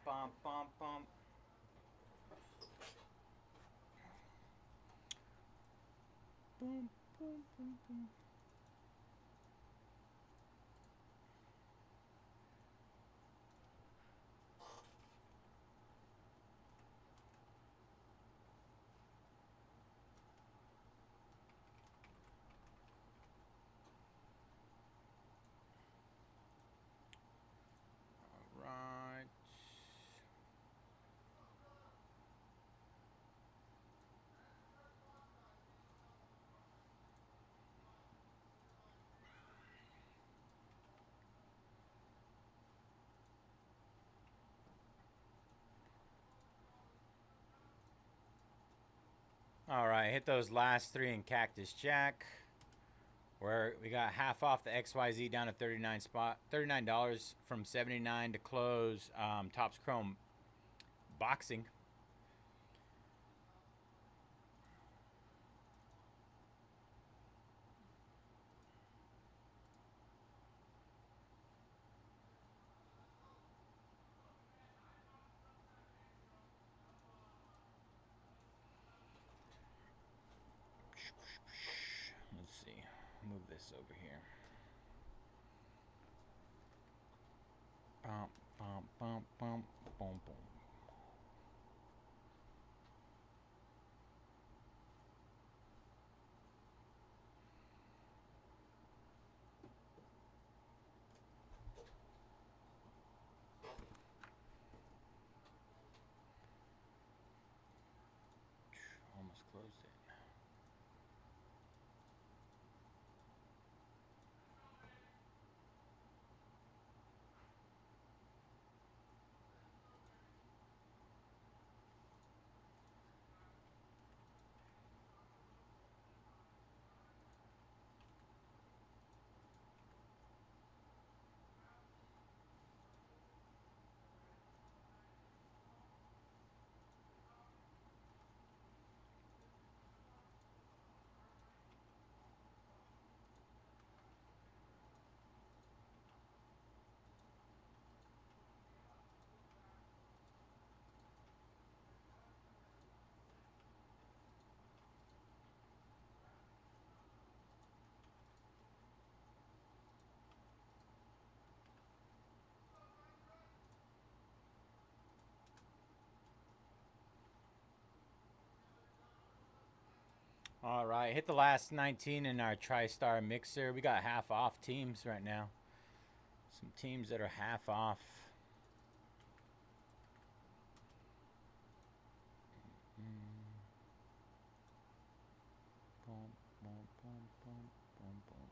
bum, bum, bum, bum. Boom, boom, boom, boom. All right. All right, hit those last three in Cactus Jack, where we got half off the XYZ down to $39 from 79 to close. Topps Chrome boxing. Let's see. Move this over here. Bump, bump, bump, bump, boom, boom. Almost closed it. All right, hit the last 19 in our TriStar mixer. We got half off teams right now. Some teams that are half off. Boom, boom, boom, boom, boom, boom.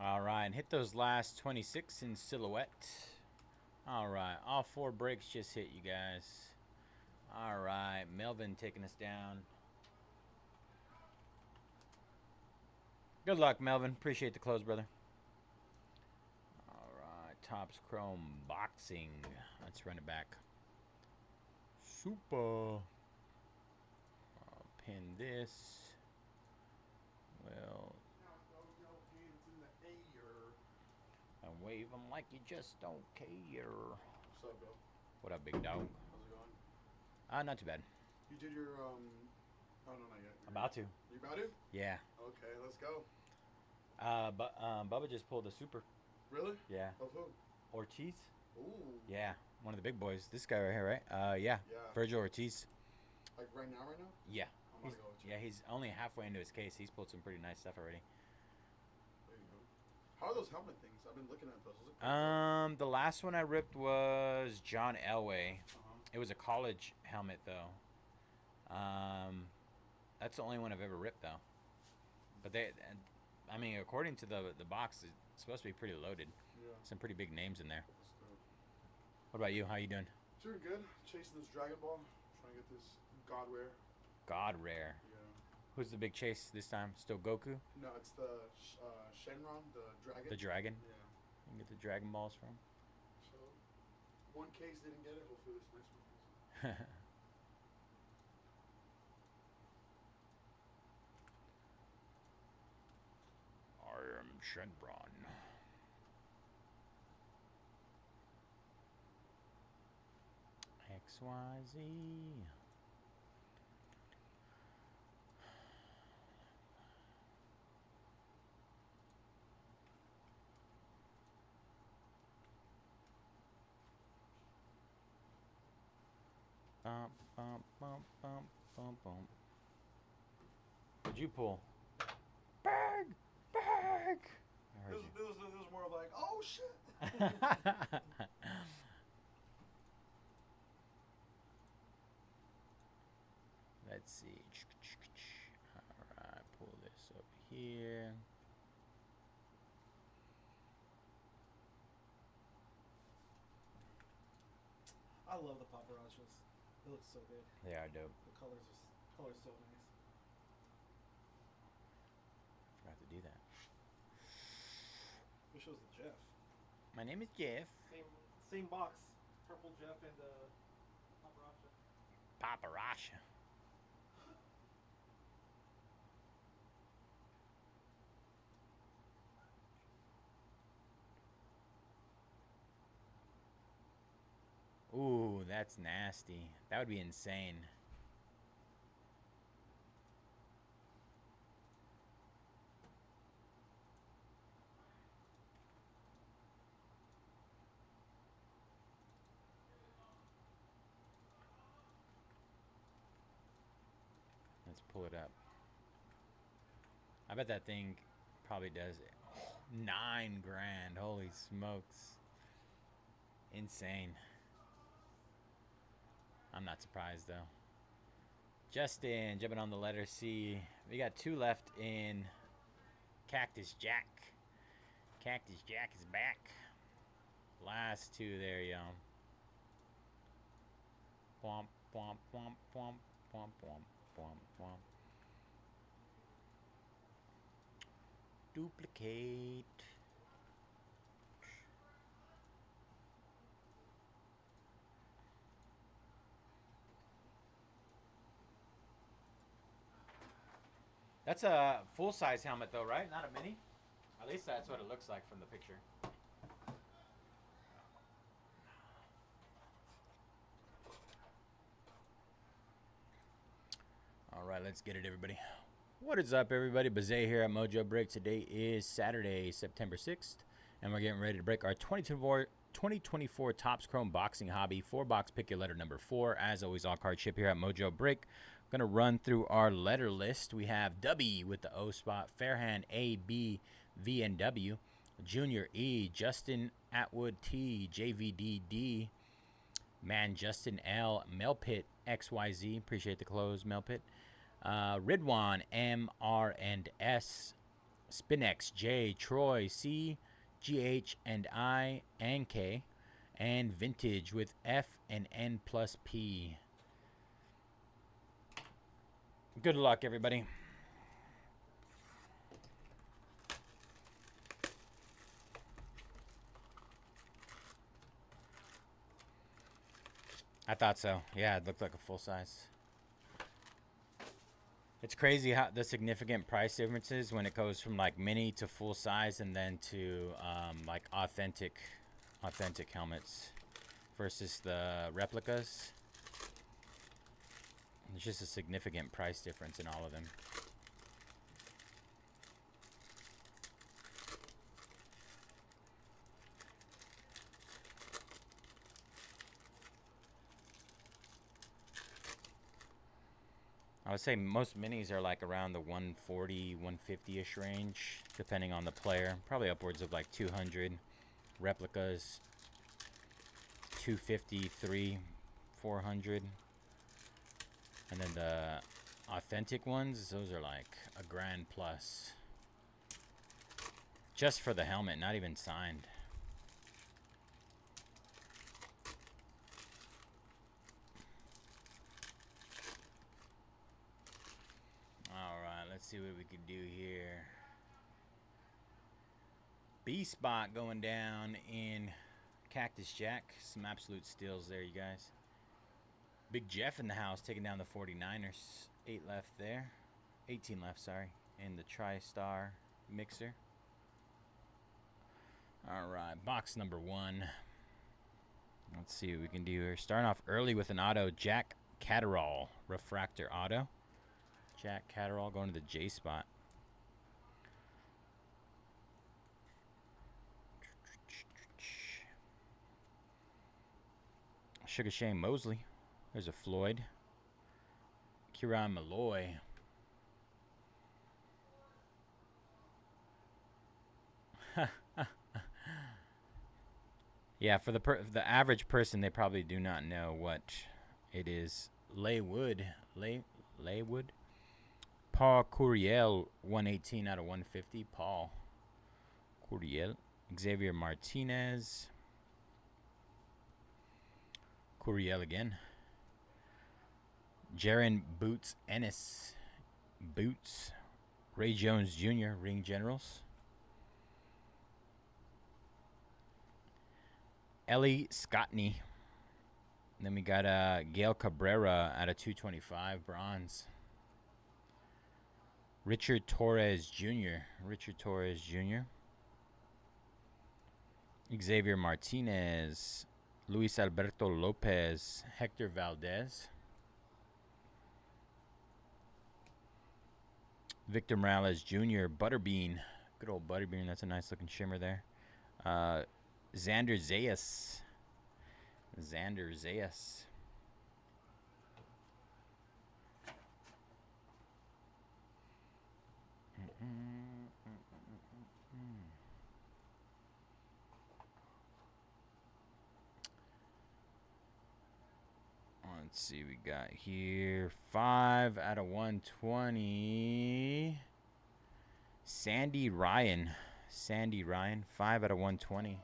All right, and hit those last 26 in silhouette. All right, all four breaks just hit, you guys. All right, Melvin. Melvin taking us down. Good luck, Melvin. Appreciate the close, brother. All right, Topps Chrome Boxing. Let's run it back. Super. I'll pin this. Well, and wave them like you just don't care. What's up, bro? What up, big dog? How's it going? Not too bad. You did your oh no, not yet. About to. You about to? Yeah. Okay, let's go. But Bubba just pulled a super. Really? Yeah. Of who? Ortiz. Ooh. Yeah, one of the big boys. This guy right here, right? Yeah. Yeah. Virgil Ortiz. Like right now? Yeah. I'm gonna go with you. Yeah, he's only halfway into his case. He's pulled some pretty nice stuff already. There you go. How are those helmet things? I've been looking at those. Those are pretty The last one I ripped was John Elway. cool. It was a college helmet though. That's the only one I've ever ripped though. But I mean, according to the box, it's supposed to be pretty loaded. Yeah. Some pretty big names in there. That's dope. What about you? How you doing? Doing good. Chasing this Dragon Ball. Trying to get this God Rare. God rare. Yeah. Who's the big chase this time? Still Goku? No, it's the Shenron, the dragon. The dragon? Yeah. You can get the Dragon Balls from. So, one case didn't get it. Hopefully this next one gets it. I am Shenron. XYZ. Bump, bump, bump, bump, bump, bump. What'd you pull? Bag! Bag! I heard This was more of like, oh shit. you. Let's see. Alright, pull this over here. I love the paparachos. They look so good. They are dope. The colors so nice. Forgot to do that. Which was the Jeff. My name is Jeff. Same box. Purple Jeff and paparacha. Paparasha. Ooh, that's nasty. That would be insane. Let's pull it up. I bet that thing probably does it. Oh, $9 grand. Holy smokes. Insane. I'm not surprised though. Justin jumping on the letter C. We got 2 left in Cactus Jack. Cactus Jack is back. Last 2 there, y'all. Womp, womp, womp, womp, womp, womp, womp, womp. Duplicate. That's a full-size helmet though, right? Not a mini? At least that's what it looks like from the picture. All right, let's get it, everybody. What is up, everybody? Bayze here at Mojobreak. Today is Saturday, September 6th, and we're getting ready to break our 2024 Topps Chrome Boxing Hobby 4-box pick your letter number 4. As always, all card ship here at Mojobreak. I'm going to run through our letter list. We have W with the O spot, Fairhand A, B, V, and W. Junior E, Justin Atwood T, JVD D, Man Justin L, Melpit XYZ. Appreciate the close, Melpit. Ridwan M, R, and S, Spinex J, Troy C, GH and I and K, and Vintage with F and N plus P. Good luck, everybody. I thought so. Yeah, it looked like a full size. It's crazy how the significant price differences when it goes from like mini to full size and then to like authentic helmets versus the replicas. There's just a significant price difference in all of them. I would say most minis are like around the 140, 150-ish range, depending on the player. Probably upwards of like 200. Replicas, 250, 300, 400. And then the authentic ones, those are like $1,000 plus. Just for the helmet, not even signed. Alright, let's see what we can do here. B spot going down in Cactus Jack. Some absolute steals there, you guys. Big Jeff in the house taking down the 49ers. 8 left there. 18 left, sorry. In the TriStar mixer. Alright, box number 1. Let's see what we can do here. Starting off early with an auto. Jack Catterall. Refractor auto. Jack Catterall going to the J spot. Sugar Shane Mosley. There's a Floyd. Kieran Malloy. Yeah, for the average person, they probably do not know what it is. Laywood. Laywood. Paul Curiel, 118 out of 150. Paul Curiel. Xavier Martinez. Curiel again. Jaron Boots Ennis. Boots. Ray Jones Jr. Ring Generals. Ellie Scottney. And then we got Gail Cabrera out of 225 bronze. Richard Torres Jr. Richard Torres Jr. Xavier Martinez. Luis Alberto Lopez. Hector Valdez. Victor Morales Jr. Butterbean. Good old Butterbean. That's a nice looking shimmer there. Xander Zayas. Xander Zayas. Let's see, we got here 5 out of 120. Sandy Ryan. Sandy Ryan, 5 out of 120.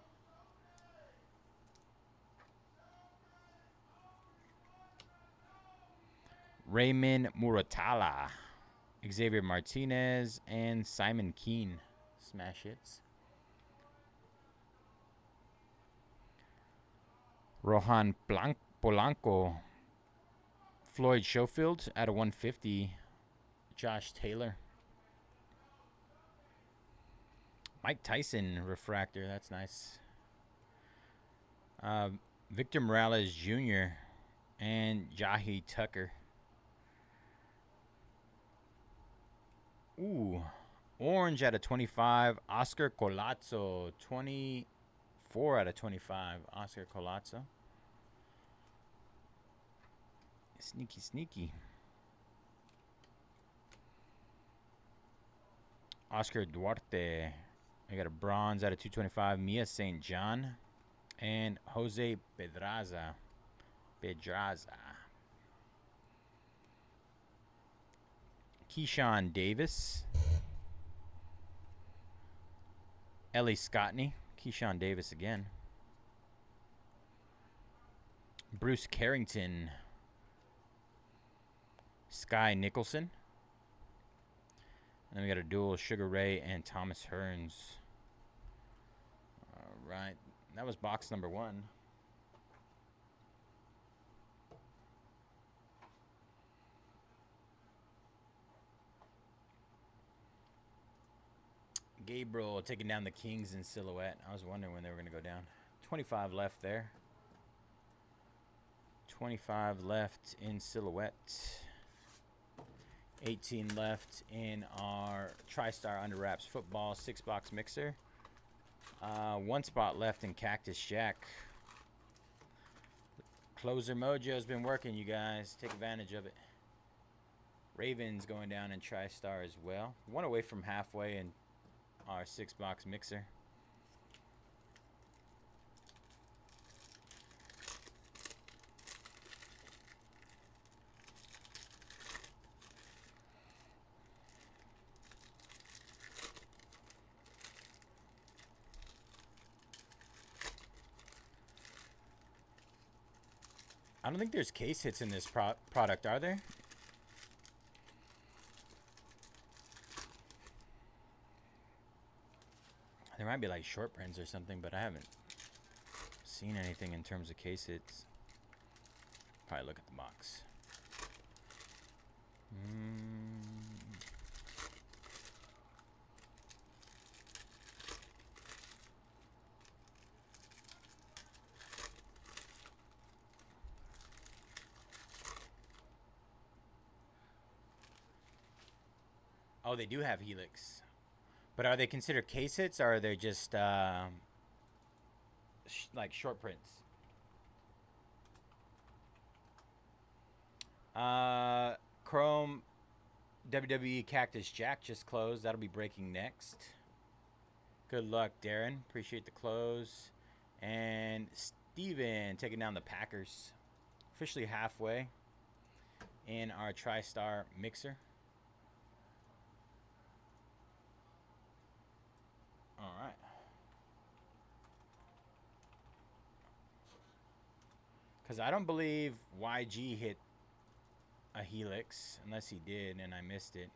Raymond Muratala. Xavier Martinez and Simon Keene. Smash hits. Rohan Polanco. Floyd Schofield out of 150. Josh Taylor. Mike Tyson refractor. That's nice. Victor Morales Jr. and Jahi Tucker. Ooh. Orange out of 25. Oscar Colazzo. 24 out of 25. Oscar Colazzo. Sneaky, sneaky. Oscar Duarte. I got a bronze out of 225. Mia St. John. And Jose Pedraza. Keyshawn Davis. Ellie Scottney. Keyshawn Davis again. Bruce Carrington. Sky Nicholson. And then we got a dual Sugar Ray and Thomas Hearns. All right. That was box number 1. Gabriel taking down the Kings in silhouette. I was wondering when they were going to go down. 25 left there. 25 left in silhouette. 18 left in our TriStar Under Wraps football 6-box mixer. 1 spot left in Cactus Jack. Closer Mojo's been working, you guys. Take advantage of it. Ravens going down in TriStar as well. 1 away from halfway in our 6-box mixer. I don't think there's case hits in this product, are there? There might be like short prints or something, but I haven't seen anything in terms of case hits. Probably look at the box. Oh, they do have Helix. But are they considered case hits, or are they just like short prints? Chrome WWE Cactus Jack just closed. That'll be breaking next. Good luck, Darren. Appreciate the close. And Steven taking down the Packers. Officially halfway in our TriStar mixer. All right. Because I don't believe YG hit a Helix, unless he did and I missed it.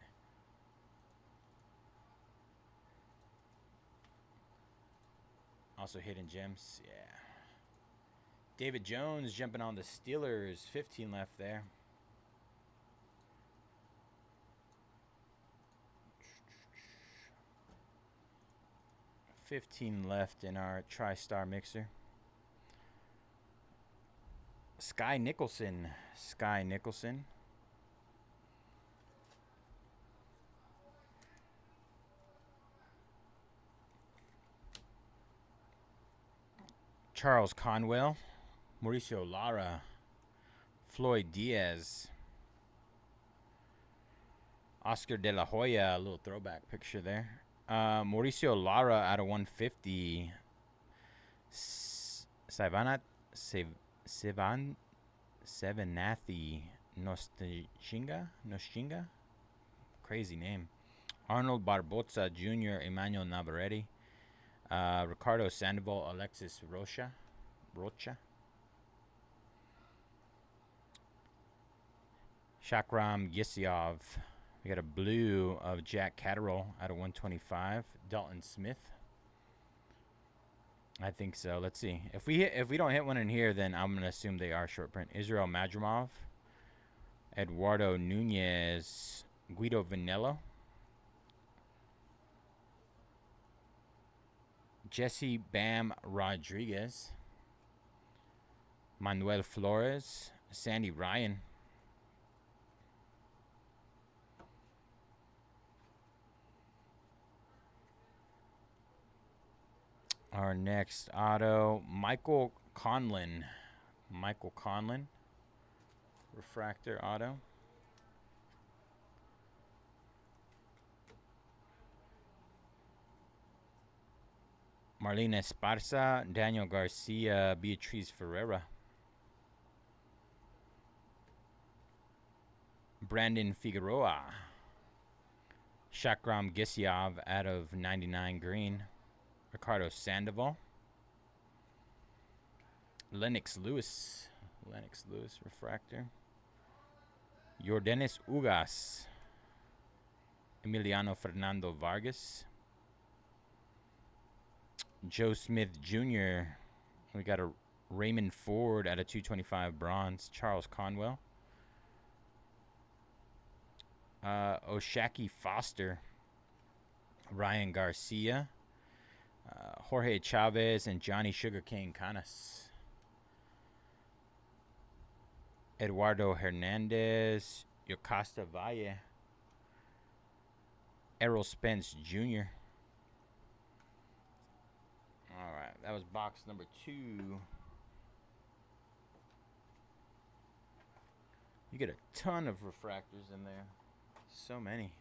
Also hidden gems, yeah. David Jones jumping on the Steelers, 15 left there. $15 left in our TriStar mixer. Sky Nicholson. Sky Nicholson. Charles Conwell. Mauricio Lara. Floyd Diaz. Oscar De La Hoya. A little throwback picture there. Mauricio Lara out of 150. Sevanathi Nostinga? Crazy name. Arnold Barboza Jr., Emmanuel Navarrete. Ricardo Sandoval, Alexis Rocha. Shakram Gisyov. We got a blue of Jack Catterall out of 125. Dalton Smith. I think so. Let's see. If we don't hit one in here, then I'm gonna assume they are short print. Israel Madrimov. Eduardo Nunez. Guido Vanello. Jesse Bam Rodriguez. Manuel Flores. Sandy Ryan. Our next auto, Michael Conlon. Michael Conlon. Refractor auto. Marlene Esparza, Daniel Garcia, Beatriz Ferreira. Brandon Figueroa. Shakram Gisyov out of 99 green. Ricardo Sandoval. Lennox Lewis refractor. Yordenis Ugas. Emiliano Fernando Vargas. Joe Smith Jr. We got a Raymond Ford at a 225 bronze. Charles Conwell. Oshaki Foster. Ryan Garcia. Jorge Chavez and Johnny Sugarcane Canas. Eduardo Hernandez. Yocasta Valle. Errol Spence Jr. All right, that was box number 2. You get a ton of refractors in there. So many.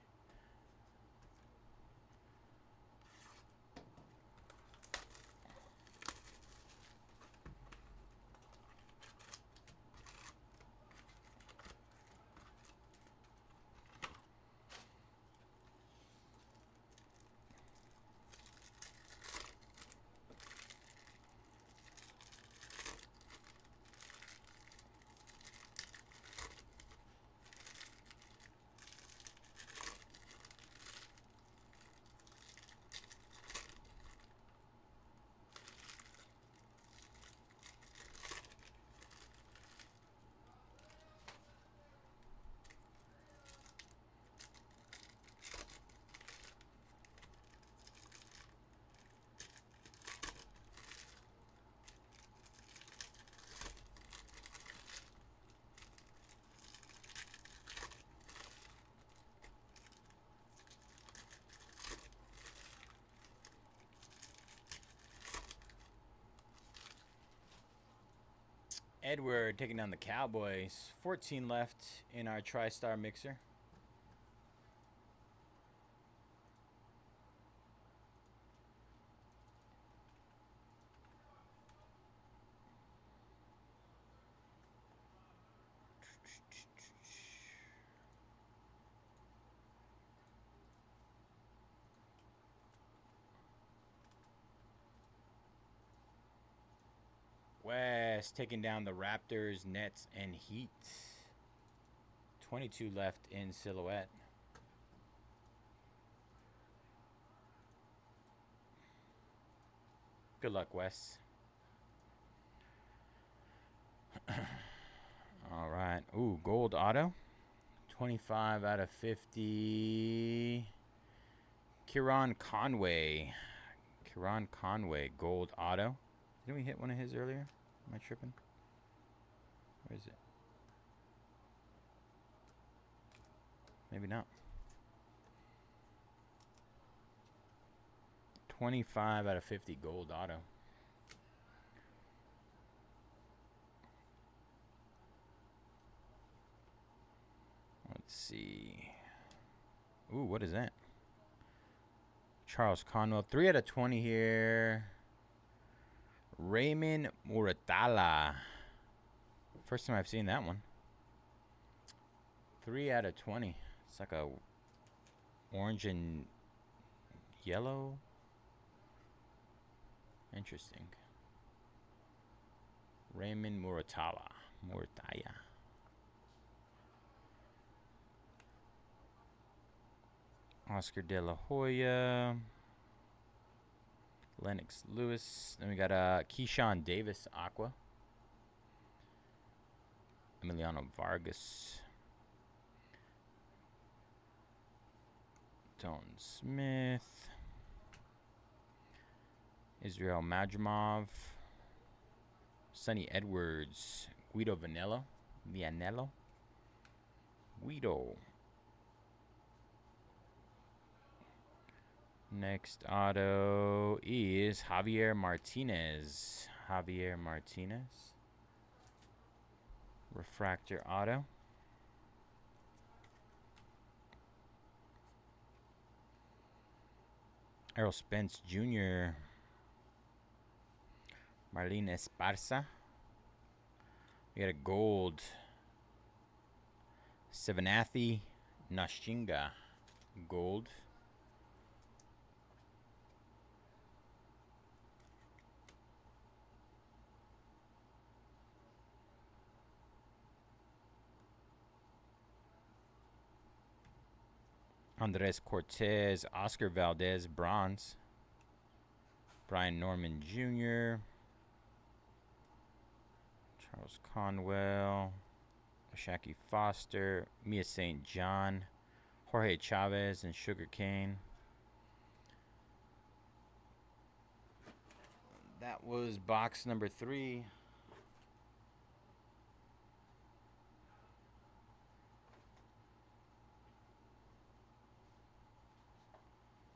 Edward taking down the Cowboys. 14 left in our TriStar mixer. West taking down the Raptors, Nets, and Heat. 22 left in silhouette. Good luck, Wes. All right. Ooh, gold auto. 25 out of 50. Kieran Conway. Kieran Conway, gold auto. Didn't we hit one of his earlier? Am I tripping? Where is it? Maybe not. 25 out of 50 gold auto. Let's see. Ooh, what is that? Charles Conwell. 3 out of 20 here. Raymond Muratala. First time I've seen that one. 3 out of 20. It's like a orange and yellow. Interesting. Raymond Muratala. Murataya. Oscar De La Hoya. Lennox Lewis. Then we got Keyshawn Davis, Aqua. Emiliano Vargas. Don Smith. Israel Madrimov. Sonny Edwards. Guido Vianello. Guido. Next auto is Javier Martinez. Javier Martinez. Refractor auto. Errol Spence Jr. Marlene Esparza. We got a gold. Sevanathi Nashinga. Gold. Andres Cortez, Oscar Valdez, bronze. Brian Norman Jr., Charles Conwell, Shaki Foster, Mia St. John, Jorge Chavez, and Sugarcane. That was box number 3.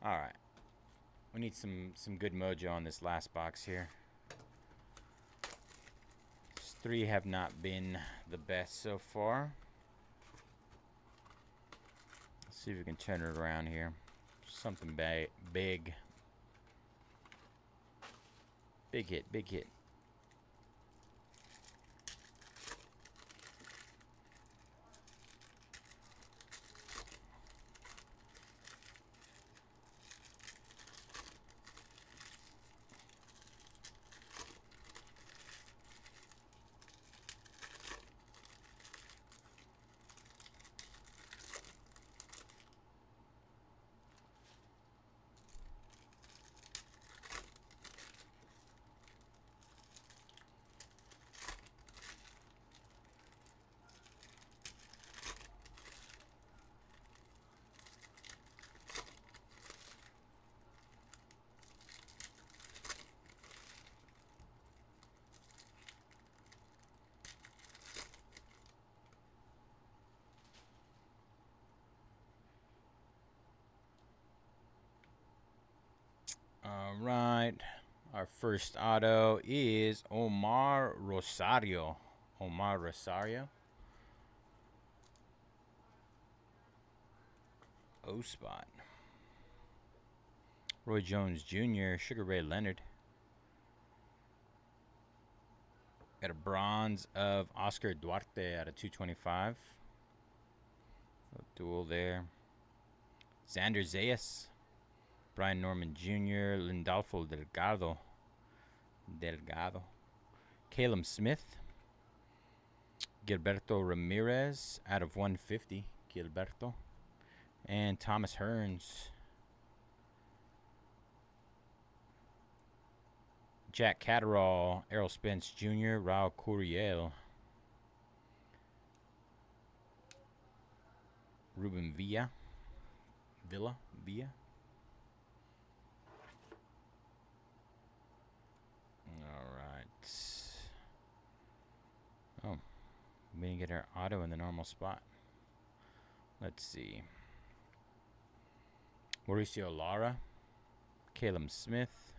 All right. We need some good mojo on this last box here. These 3 have not been the best so far. Let's see if we can turn it around here. Something big. Big hit, big hit. All right. Our first auto is Omar Rosario. Omar Rosario. O-Spot. Roy Jones Jr., Sugar Ray Leonard. Got a bronze of Oscar Duarte out of 225. A duel there. Xander Zayas. Brian Norman Jr., Lindolfo Delgado. Caleb Smith. Gilberto Ramirez out of 150. Gilberto. And Thomas Hearns. Jack Catterall, Errol Spence Jr., Raul Curiel. Ruben Villa. Alright. Oh, we didn't get our auto in the normal spot. Let's see. Mauricio Lara. Caleb Smith.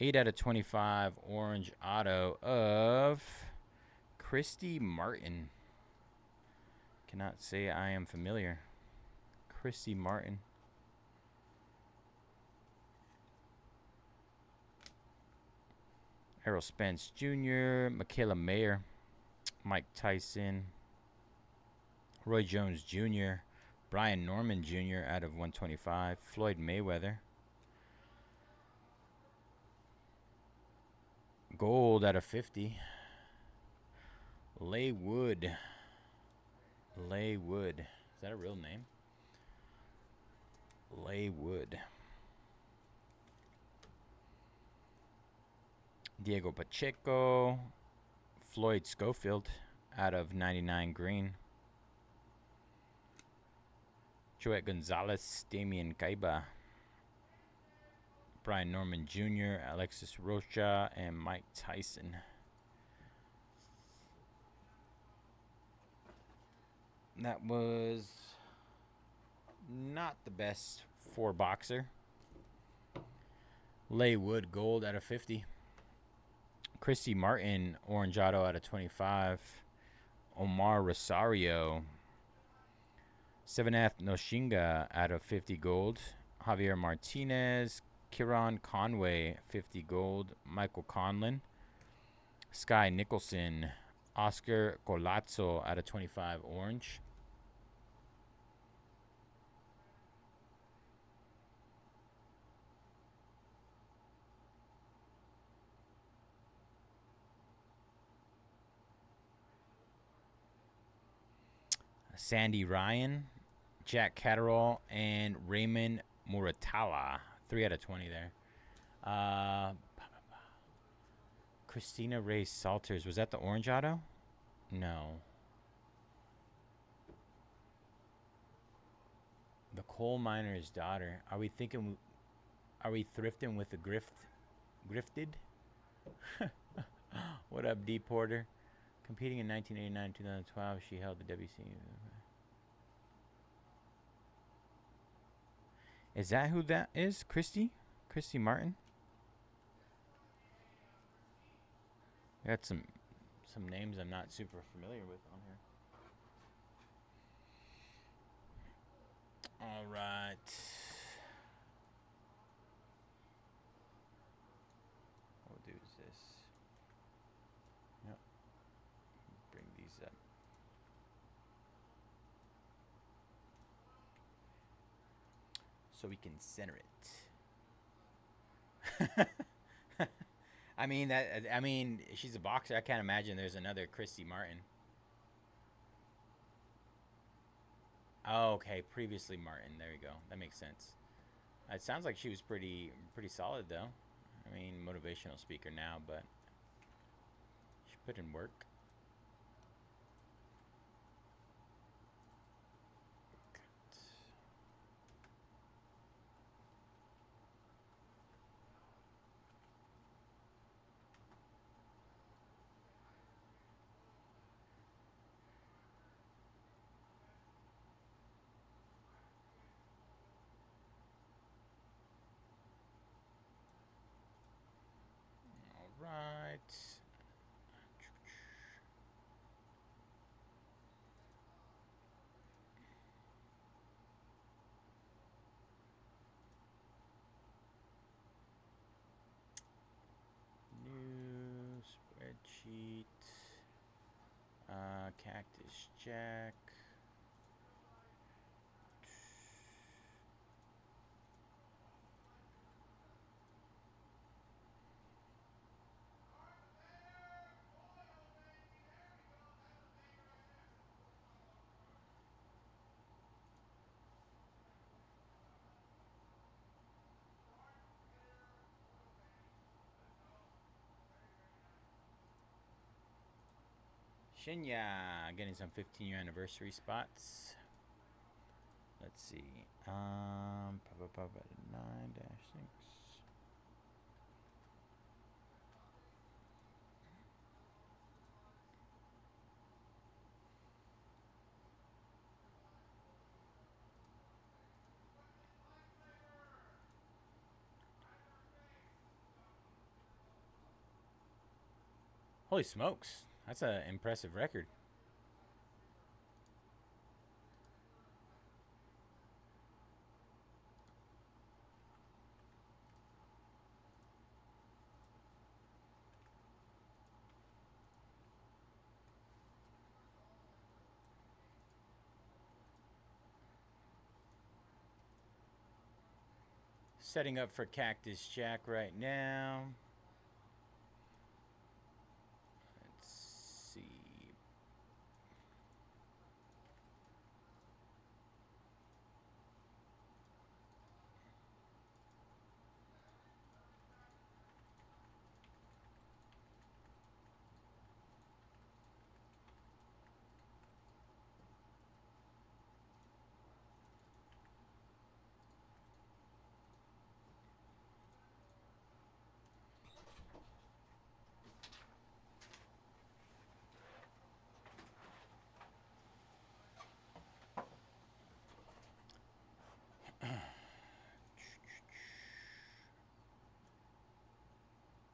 8 out of 25 orange auto of Christy Martin. Cannot say I am familiar. Christy Martin. Errol Spence Jr., Michaela Mayer, Mike Tyson, Roy Jones Jr., Brian Norman Jr. out of 125, Floyd Mayweather. Gold out of 50. Leigh Wood. Is that a real name? Leigh Wood. Diego Pacheco. Floyd Schofield out of 99 green. Joet Gonzalez, Damian Kaiba. Brian Norman Jr., Alexis Rocha, and Mike Tyson. That was not the best 4-boxer. Leigh Wood, gold out of 50. Christy Martin, orange auto out of 25. Omar Rosario. Sevenath Noshinga out of 50 gold. Javier Martinez. Kieran Conway, 50 gold. Michael Conlon. Sky Nicholson. Oscar Colazzo out of 25 orange. Sandy Ryan. Jack Catterall, and Raymond Muratala. 3 out of 20 there. Christina Ray Salters. Was that the orange auto? No. The coal miner's daughter. Are we thinking? Are we thrifting with the grifted? What up, D Porter? Competing in 1989-2012, she held the WC. Is that who that is? Christy Martin? I got some names I'm not super familiar with on here. All right. What we'll do is this. Yep. Bring these up. So we can center it. I mean, she's a boxer. I can't imagine there's another Christy Martin. Oh, okay, previously Martin. There you go. That makes sense. It sounds like she was pretty solid though. I mean, motivational speaker now, but she put in work. Right. New spreadsheet. Cactus Jack. Shinya getting some 15-year anniversary spots. Let's see. 9-6. Holy smokes. That's an impressive record. Setting up for Cactus Jack right now. Let's see.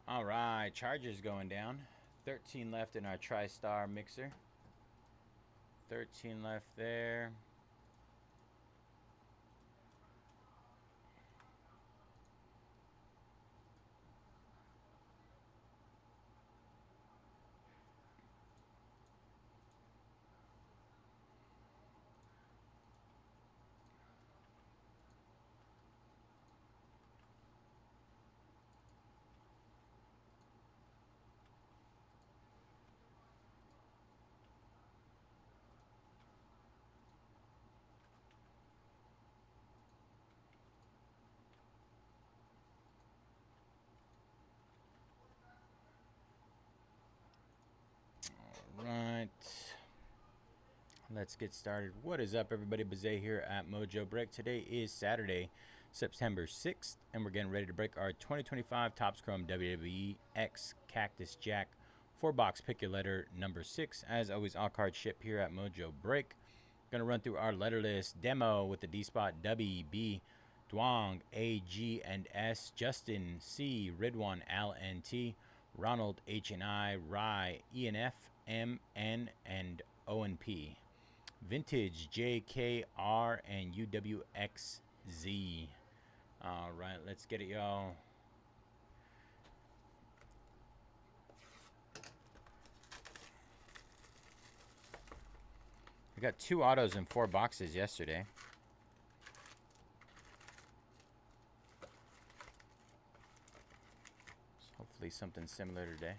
All right, Chargers going down. 13 left in our TriStar mixer. 13 left there. right. Let's get started. What is up, everybody? Bayze here at Mojobreak. Today is Saturday, September 6th, and we're getting ready to break our 2025 Topps Chrome WWE X Cactus Jack 4-box pick your letter number 6. As always, all cards ship here at Mojobreak. Gonna run through our letter list demo with the D spot W, B, Duong, A, G, and S, Justin, C, Ridwan, L, N, T, Ronald, H, and I, Rye, E, and F, M, N, and O, and P. Vintage, J, K, R, and U, W, X, Z. All right, let's get it, y'all. We got 2 autos in 4 boxes yesterday. So hopefully something similar today.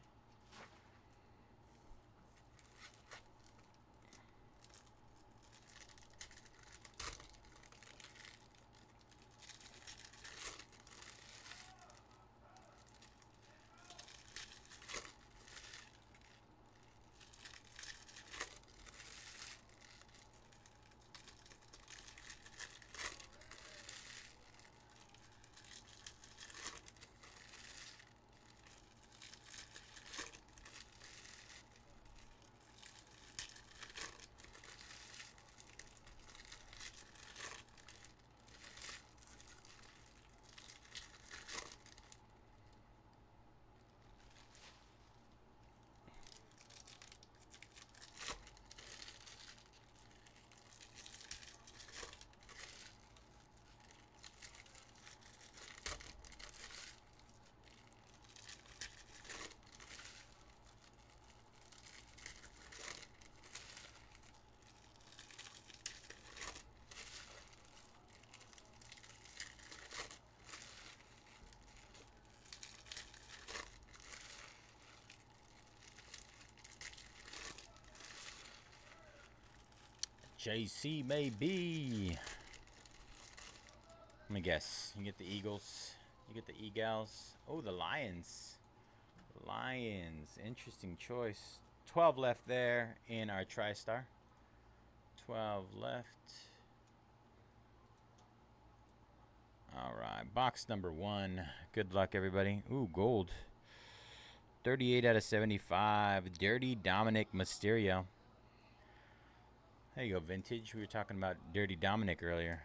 JC maybe. Let me guess. You get the Eagles. You get the Eagles. Oh, the Lions. Lions. Interesting choice. 12 left there in our TriStar. 12 left. All right. Box number 1. Good luck, everybody. Ooh, gold. 38 out of 75. Dirty Dominic Mysterio. There you go, vintage. We were talking about Dirty Dominic earlier.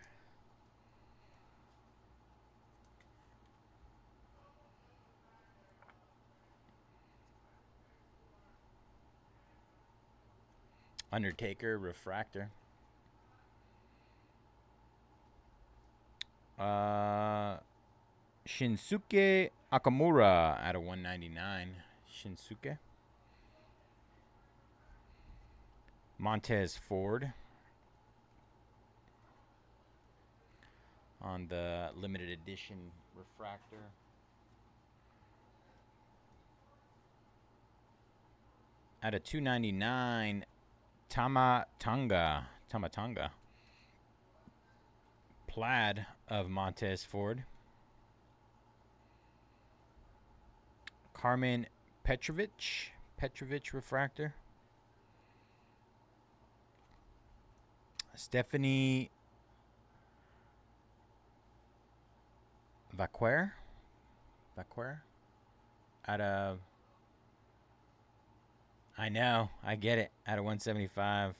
Undertaker refractor. Shinsuke Akamura out of 199. Shinsuke. Montez Ford on the limited edition refractor. Out of 299, Tamatanga. Plaid of Montez Ford. Carmen Petrovich refractor. Stephanie Vaquer out of, I know, I get it, out of 175.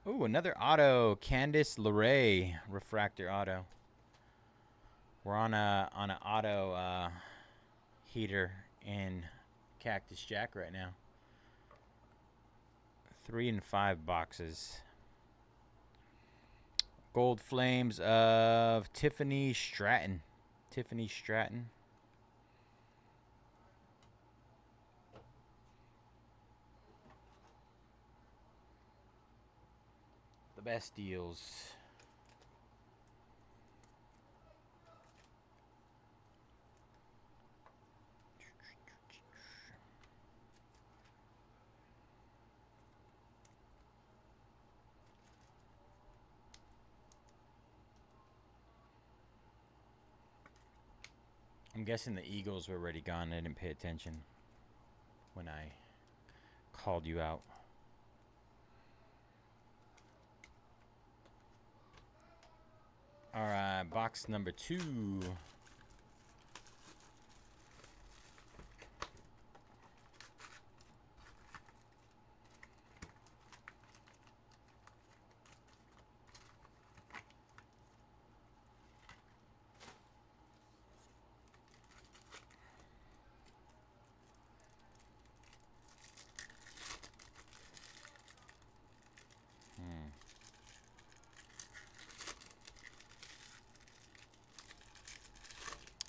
Ooh, another auto, Candice LeRae refractor auto. We're on an auto heater in Cactus Jack right now. 3 and 5 boxes. Gold Flames of Tiffany Stratton. The best deals. I'm guessing the Eagles were already gone. I didn't pay attention when I called you out. All right, box number 2.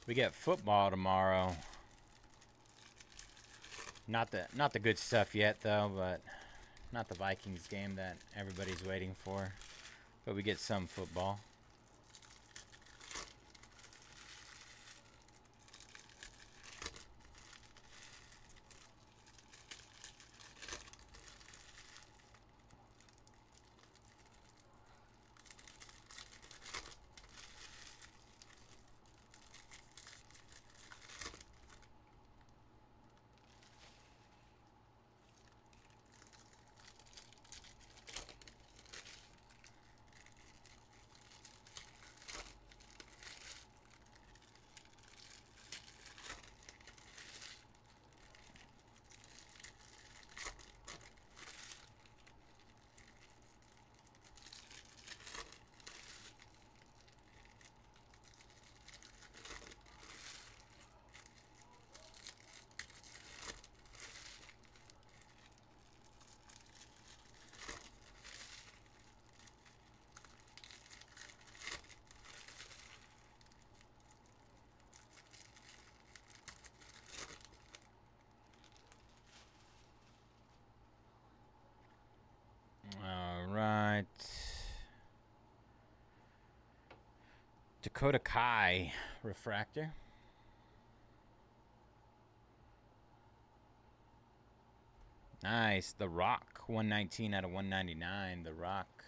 We get football tomorrow. Not the good stuff yet though, but not the Vikings game that everybody's waiting for. But we get some football. All right. Dakota Kai refractor. Nice. The Rock. 119 out of 199. The Rock.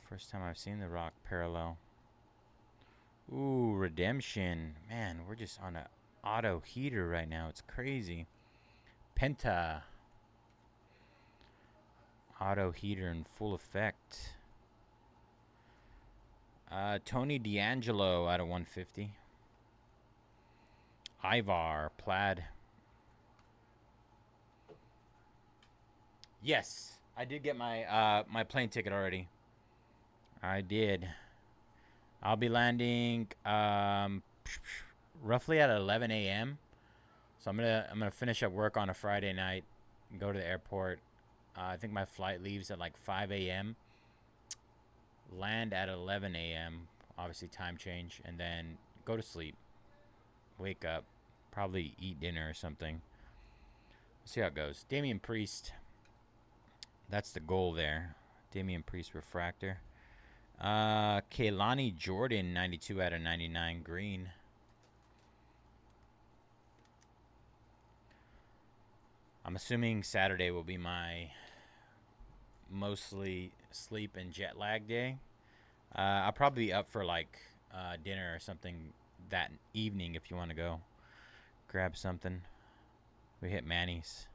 First time I've seen The Rock parallel. Ooh, Redemption. Man, we're just on an auto heater right now. It's crazy. Penta. Auto heater in full effect. Tony D'Angelo out of 150. Ivar, plaid. Yes, I did get my my plane ticket already. I did. I'll be landing roughly at 11 a.m. So I'm gonna finish up work on a Friday night and go to the airport. I think my flight leaves at like 5 a.m. Land at 11 a.m. Obviously time change, and then go to sleep. Wake up, probably eat dinner or something. We'll see how it goes. Damian Priest. That's the goal there. Damian Priest refractor. Kehlani Jordan, 92 out of 99 green. I'm assuming Saturday will be my mostly sleep and jet lag day. I'll probably be up for like dinner or something that evening if you want to go grab something. We hit Manny's.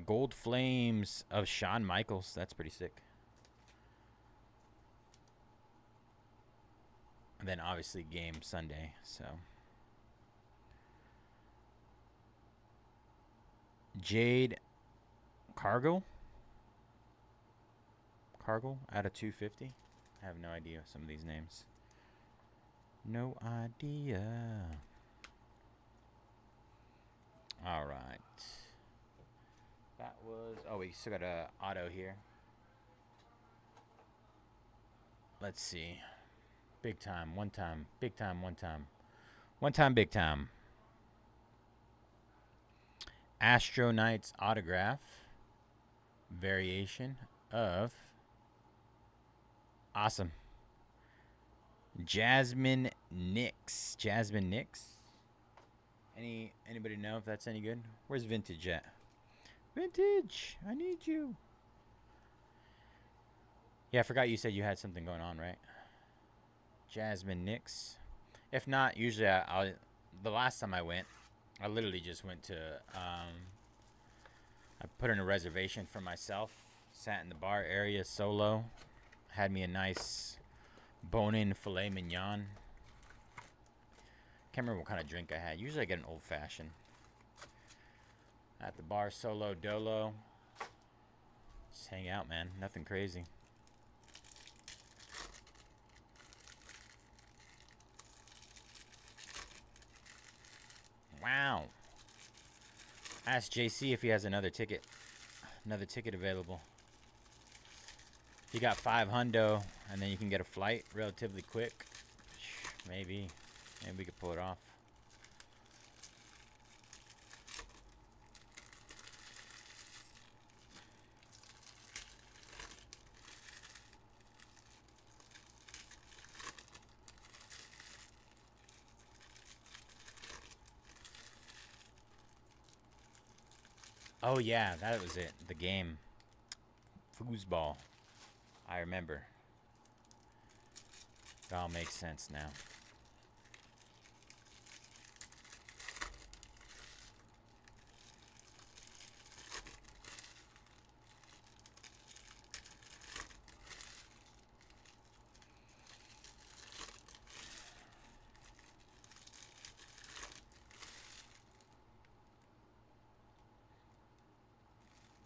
Gold Flames of Shawn Michaels. That's pretty sick. And then obviously game Sunday. So Jade Cargill out of 250. I have no idea some of these names. No idea. All right. That was... Oh, we still got an auto here. Let's see. Big time, one time. Big time, one time. One time, big time. Astro Knights autograph. Variation of... Awesome. Jasmine Nix. Jasmine Nix. Anybody know if that's any good? Where's Vintage at? Vintage, I need you. Yeah, I forgot you said you had something going on, right? Jasmine Nix. If not, usually the last time I went, I literally just went to, I put in a reservation for myself, sat in the bar area solo, had me a nice bone-in filet mignon. Can't remember what kind of drink I had. Usually I get an old-fashioned. At the bar solo dolo. Just hang out, man. Nothing crazy. Wow. Ask JC if he has another ticket available. If you got 5 hundo and then you can get a flight relatively quick, maybe we could pull it off. Oh yeah, that was it. The game. Foosball. I remember. It all makes sense now.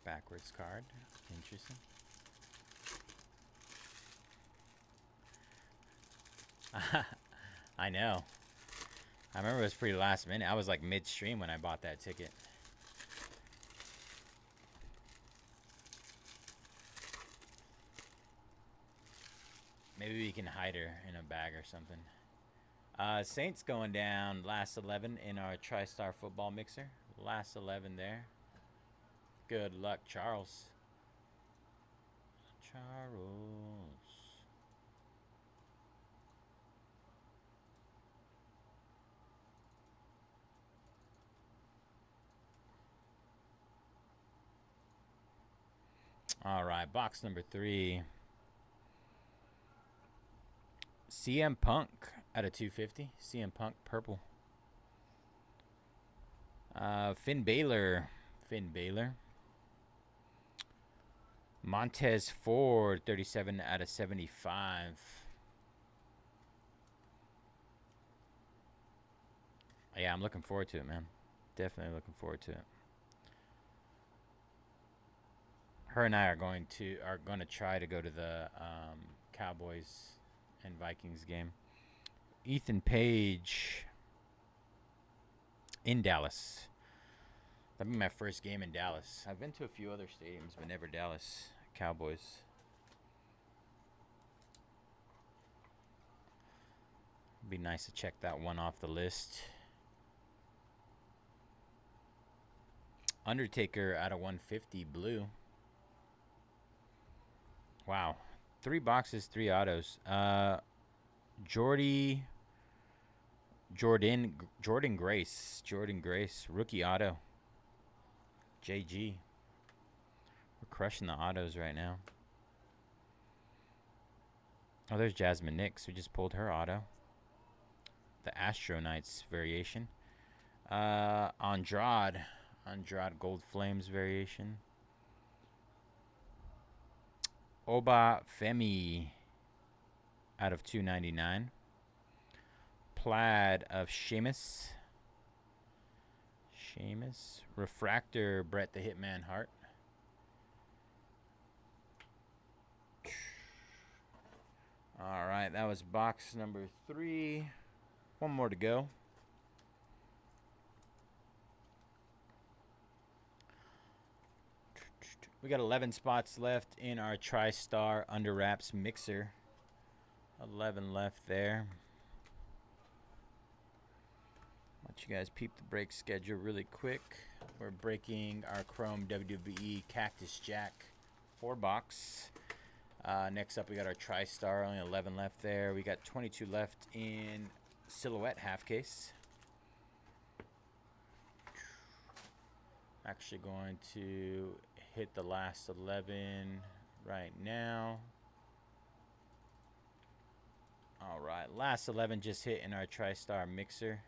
Backwards card. Interesting. I know. I remember it was pretty last minute. I was like midstream when I bought that ticket. Maybe we can hide her in a bag or something. Saints going down last 11 in our TriStar football mixer. Last 11 there. Good luck, Charles. All right, box number 3. CM Punk out of 250. CM Punk purple. Finn Balor. Montez Ford, 37 out of 75. Yeah, I'm looking forward to it, man. Definitely looking forward to it. Her and I are going to try to go to the Cowboys and Vikings game. Ethan Page in Dallas. That'll be my first game in Dallas. I've been to a few other stadiums, but never Dallas Cowboys. Be nice to check that one off the list. Undertaker out of 150 blue. Wow. 3 boxes, 3 autos. Jordan Grace, rookie auto. JG. We're crushing the autos right now. Oh, there's Jasmine Nix. We just pulled her auto. The Astro Knights variation. Andrade Gold Flames variation. Oba Femi out of 299. Plaid of Sheamus. Refractor Bret the Hitman Hart. All right, that was box number 3. One more to go. We got 11 spots left in our TriStar Under Wraps mixer. 11 left there. Let you guys peep the break schedule really quick. We're breaking our Chrome WWE Cactus Jack 4-box. Next up, we got our TriStar. Only 11 left there. We got 22 left in Silhouette half case. Actually going to hit the last 11 right now. All right, last 11 just hit in our TriStar mixer.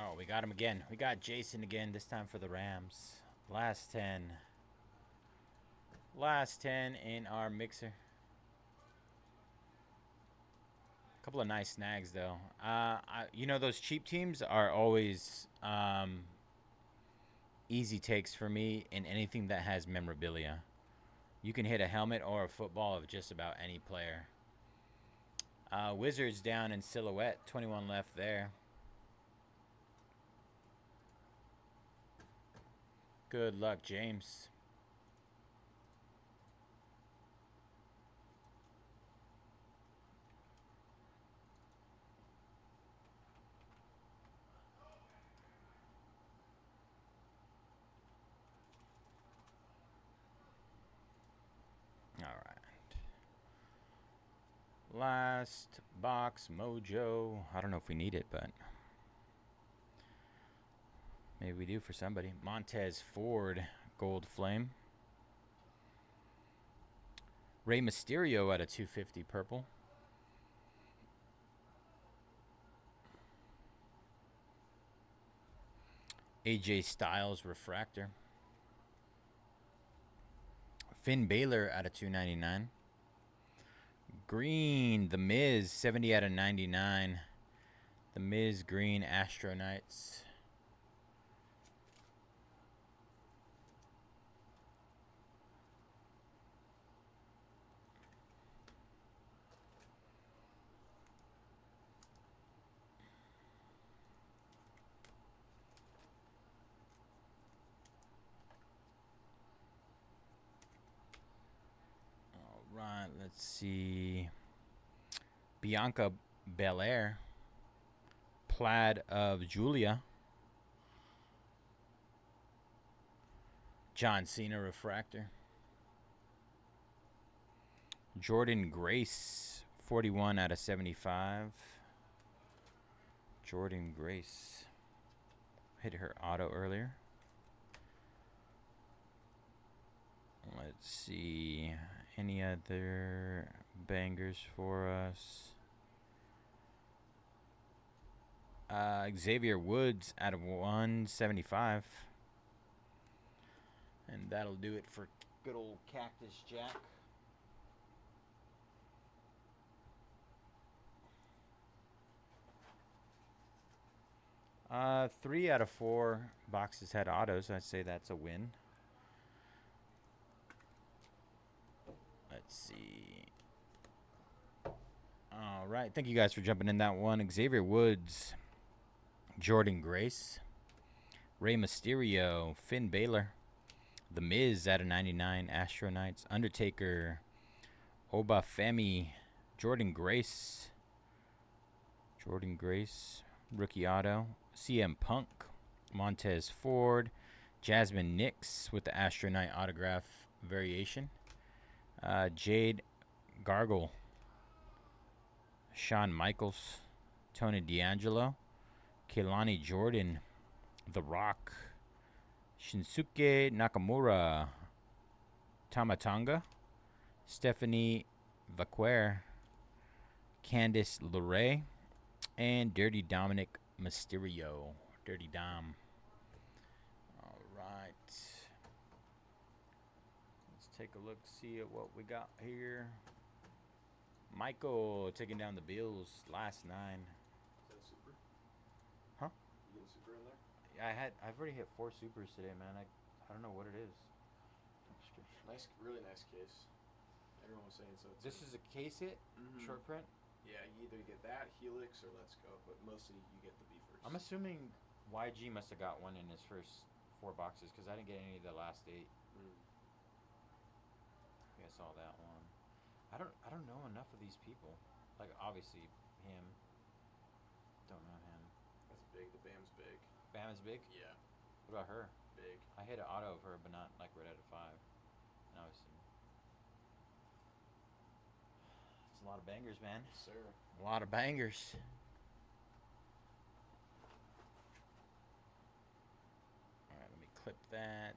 Oh, we got him again. We got Jason again, this time for the Rams. Last 10. Last 10 in our mixer. A couple of nice snags, though. You know, those cheap teams are always easy takes for me in anything that has memorabilia. You can hit a helmet or a football of just about any player. Wizards down in silhouette. 21 left there. Good luck, James. All right. Last box, Mojo. I don't know if we need it, but maybe we do for somebody. Montez Ford, Gold Flame. Rey Mysterio at a 250 purple. AJ Styles Refractor. Finn Balor at a 299. Green, The Miz, 70 out of 99. The Miz Green Astro Knights. Right, let's see. Bianca Belair. Plaid of Julia. John Cena Refractor. Jordan Grace, 41 out of 75. Jordan Grace. Hit her auto earlier. Let's see. Any other bangers for us? Xavier Woods out of 175. And that'll do it for good old Cactus Jack. Three out of 4 boxes had autos. I'd say that's a win. Let's see. All right. Thank you guys for jumping in that one. Xavier Woods, Jordan Grace, Rey Mysterio, Finn Balor, The Miz out of 99, Astro Knights, Undertaker, Obafemi, Jordan Grace, rookie auto, CM Punk, Montez Ford, Jasmine Nix with the Astro Knight autograph variation, Jade Gargle, Shawn Michaels, Tony D'Angelo, Kehlani Jordan, The Rock, Shinsuke Nakamura, Tamatanga, Stephanie Vaquer, Candice LeRae, and Dirty Dominic Mysterio. Dirty Dom. All right. Let's take a look, see at what we got here. Michael taking down the Bills last 9. Is that a super? Huh? You getting super in there? I've already hit 4 supers today, man. I don't know what it is. Nice, really nice case. Everyone was saying so. This is a case hit, short print. Yeah, you either get that, Helix, or Let's Go, but mostly you get the B first. I'm assuming YG must have got one in his first 4 boxes because I didn't get any of the last 8. I saw that one. I don't know enough of these people. Like obviously him. Don't know him. That's big. The BAM's big. Bam is big? Yeah. What about her? Big. I hit an auto of her, but not like right out of 5. And obviously. It's a lot of bangers, man. Yes, sir. A lot of bangers. Alright, let me clip that.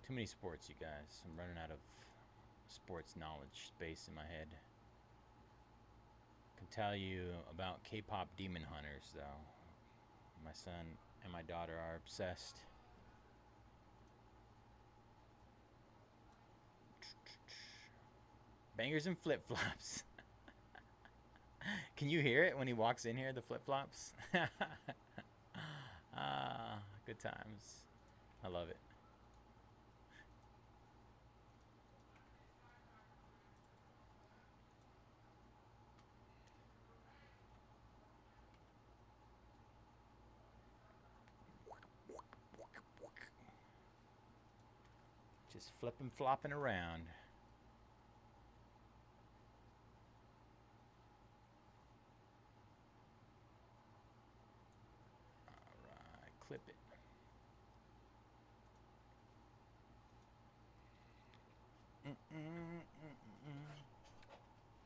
Too many sports, you guys. I'm running out of sports knowledge space in my head. Can tell you about K-pop Demon Hunters, though. My son and my daughter are obsessed. Bangers and flip-flops. Can you hear it when he walks in here, the flip-flops? Ah, good times. I love it. Just flipping, flopping around. Alright, clip it.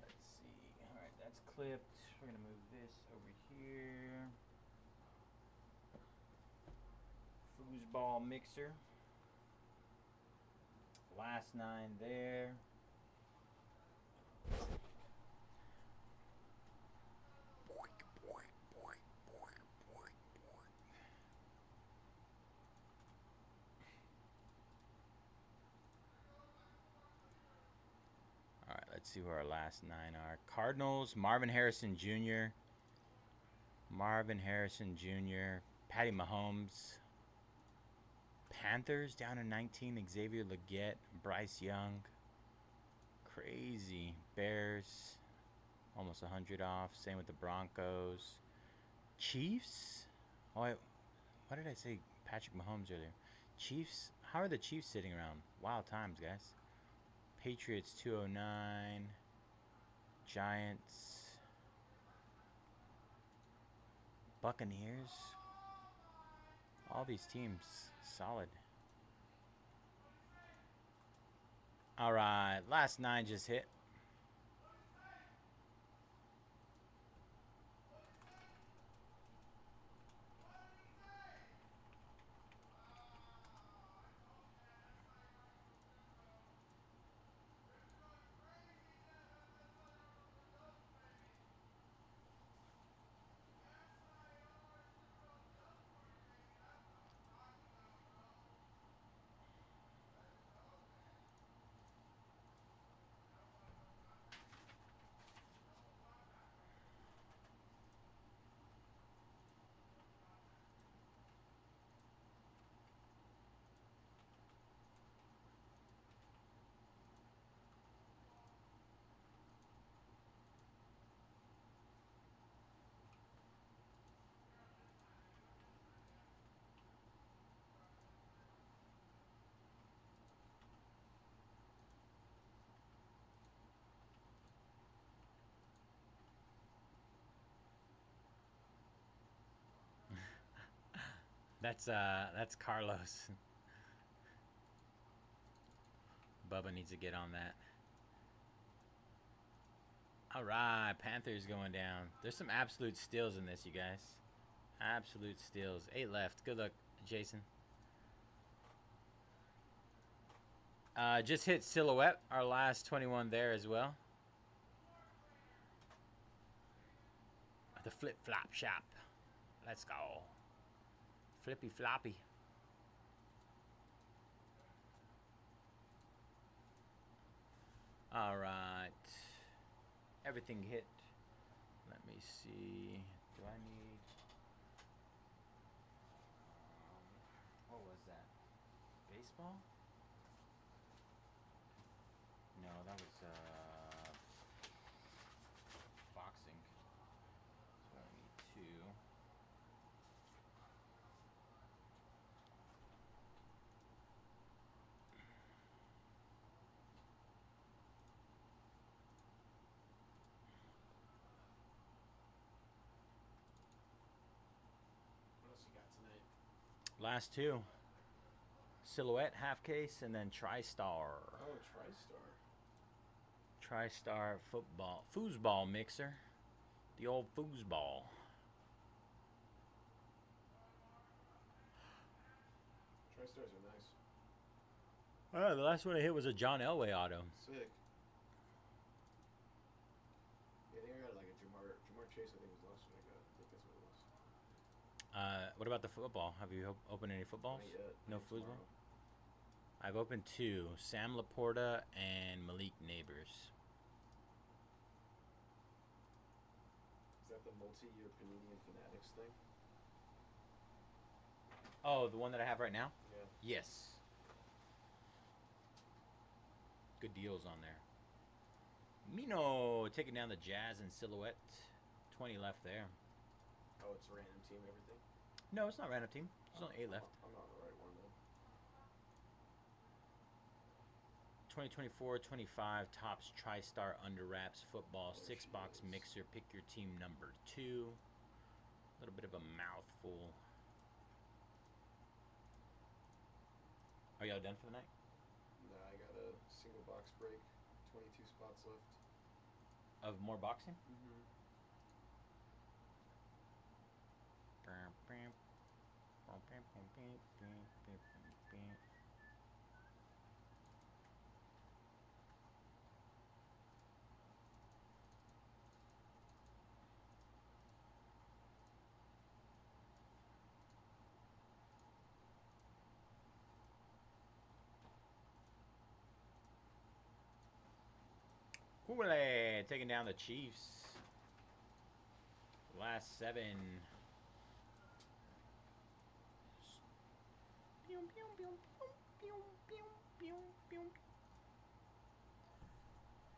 Let's see. Alright, that's clipped. We're going to move this over here. Foosball mixer. Last 9 there. Alright, let's see who our last 9 are. Cardinals, Marvin Harrison Jr. Marvin Harrison Jr. Patty Mahomes. Panthers down to 19. Xavier Legette, Bryce Young. Crazy. Bears almost 100 off. Same with the Broncos. Chiefs. Oh, what did I say? Patrick Mahomes earlier. Chiefs. How are the Chiefs sitting around? Wild times, guys. Patriots 209. Giants. Buccaneers. All these teams solid. All right, last 9 just hit. That's Carlos. Bubba needs to get on that. All right, Panthers going down. There's some absolute steals in this, you guys. Absolute steals. 8 left. Good luck, Jason. Just hit Silhouette, our last 21 there as well. The flip-flop shop. Let's go. Flippy floppy. All right. Everything hit. Let me see. Do I need... what was that? Baseball? No, that was boxing. So I need 2. What else you got tonight? Last 2. Silhouette, half case, and then TriStar. Oh, TriStar. TriStar football. Foosball mixer. The old foosball. TriStars are nice. Oh, the last one I hit was a John Elway auto. Sick. Yeah, I think I got like a Jamar Chase, I think was the last one I got. I think that's what it was. What about the football? Have you opened any footballs? Not yet. No Maybe foosball? tomorrow. I've opened 2. Sam Laporta and Malik Neighbors. Is that the multi-year Panini and Fanatics thing? Oh, the one that I have right now? Yeah. Yes. Good deals on there. Mino taking down the Jazz and Silhouette. 20 left there. Oh, it's a random team, everything? No, it's not random team. There's only 8 left. I'm not on the right one then. 2024-25 Topps TriStar Under Wraps Football 6-box mixer. Pick your team number 2. A little bit of a mouthful. Are y'all done for the night? Nah, I got a single box break. 22 spots left. Of more boxing? Mm-hmm. Hooray, taking down the Chiefs. Last 7.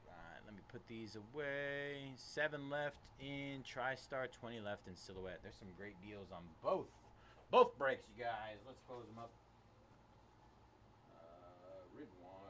Right, let me put these away. 7 left in TriStar, 20 left in Silhouette. There's some great deals on both breaks, you guys. Let's close them up. Rid one.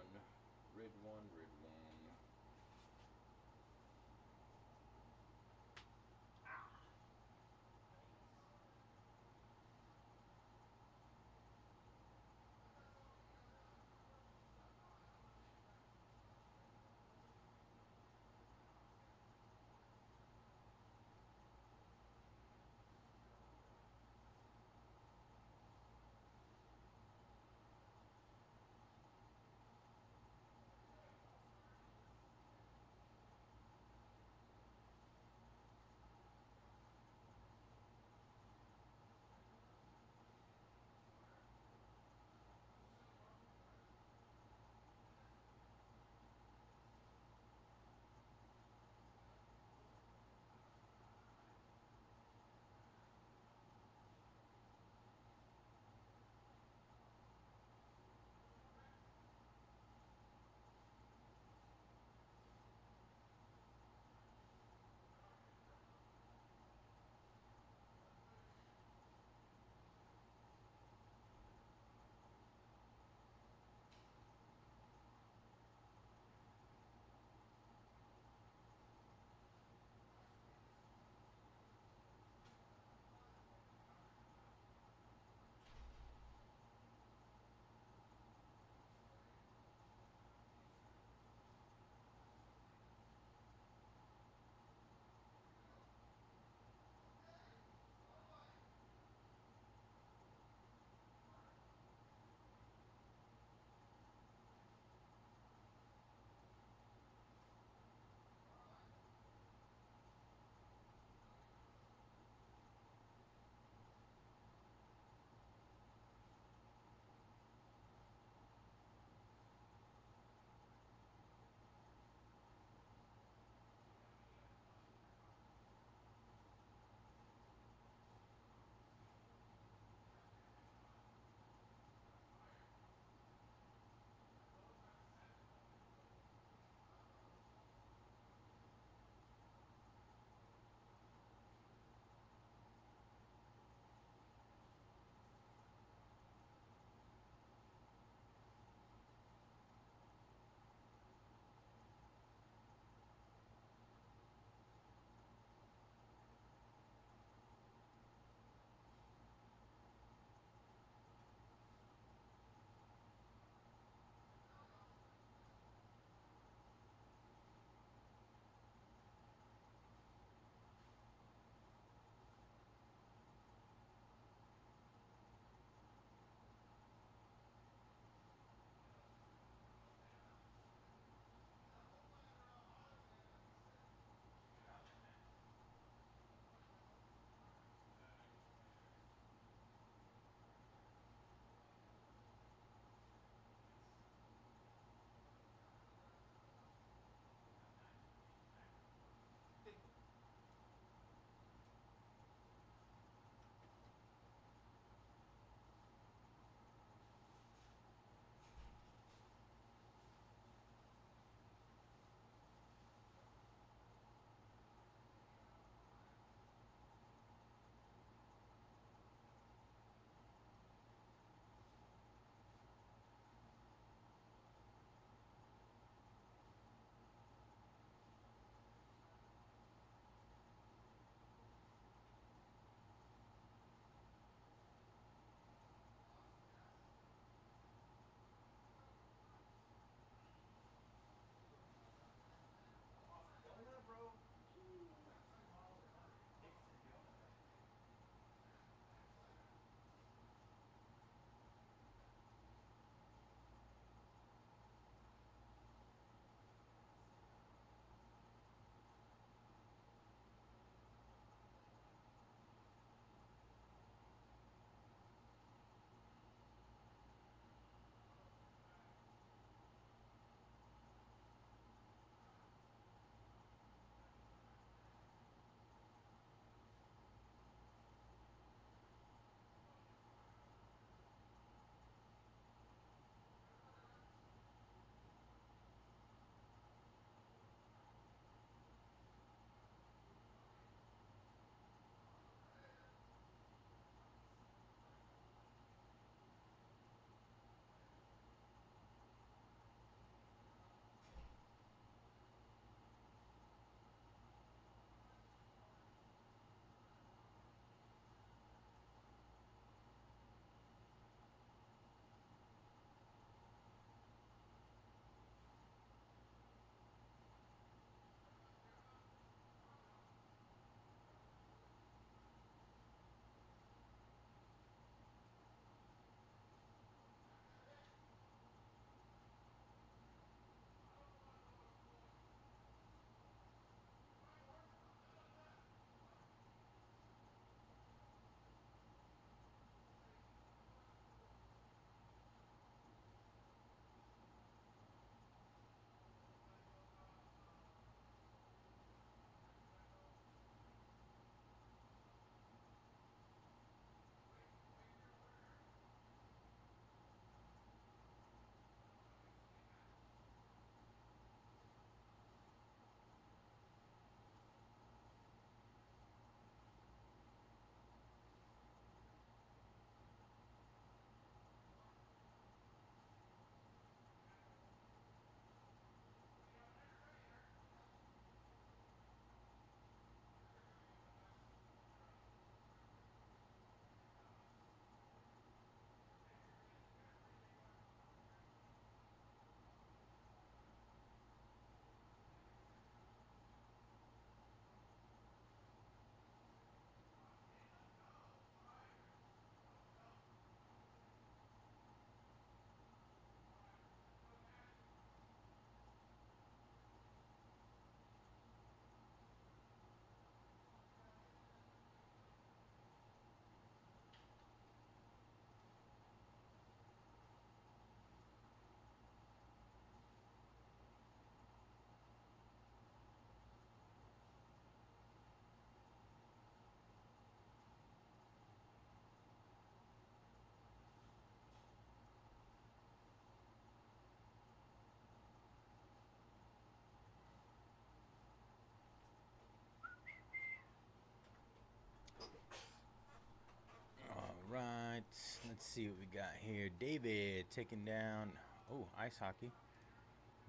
Let's see what we got here. David taking down, oh, ice hockey.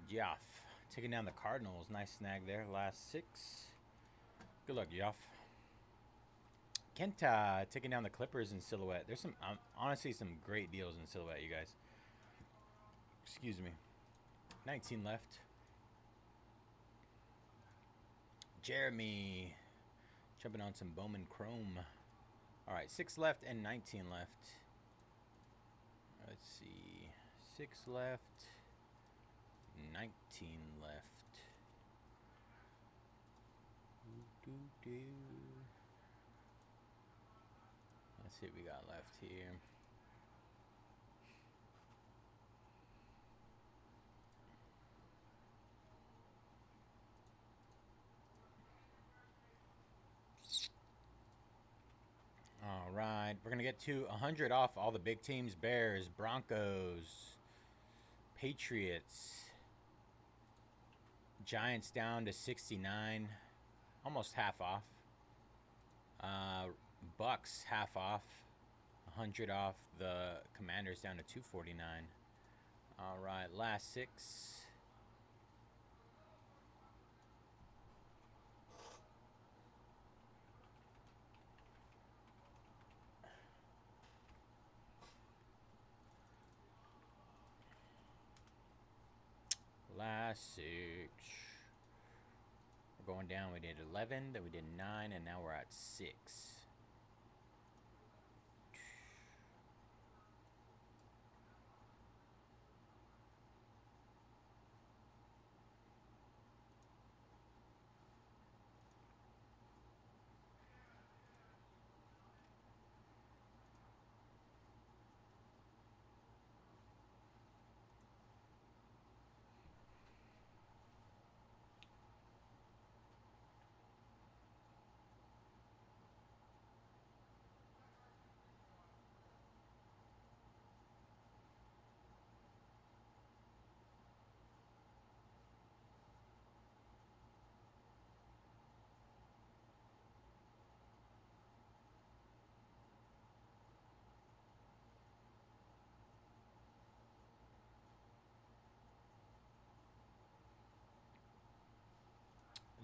Joff taking down the Cardinals. Nice snag there. Last 6. Good luck, Joff. Kenta taking down the Clippers in silhouette. There's some, honestly, some great deals in silhouette, you guys. Excuse me. 19 left. Jeremy jumping on some Bowman Chrome. All right, 6 left and 19 left. Let's see. 6 left. 19 left. Let's see what we got left here. All right, we're gonna get to 100 off all the big teams: Bears, Broncos, Patriots, Giants down to 69, almost half off. Bucks half off, 100 off. The Commanders down to 249. All right, last 6. Last 6. We're going down. We did 11, then we did 9, and now we're at 6.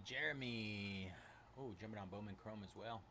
Jeremy. Oh, jumping on Bowman Chrome as well.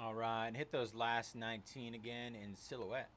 All right, hit those last 19 again in silhouette.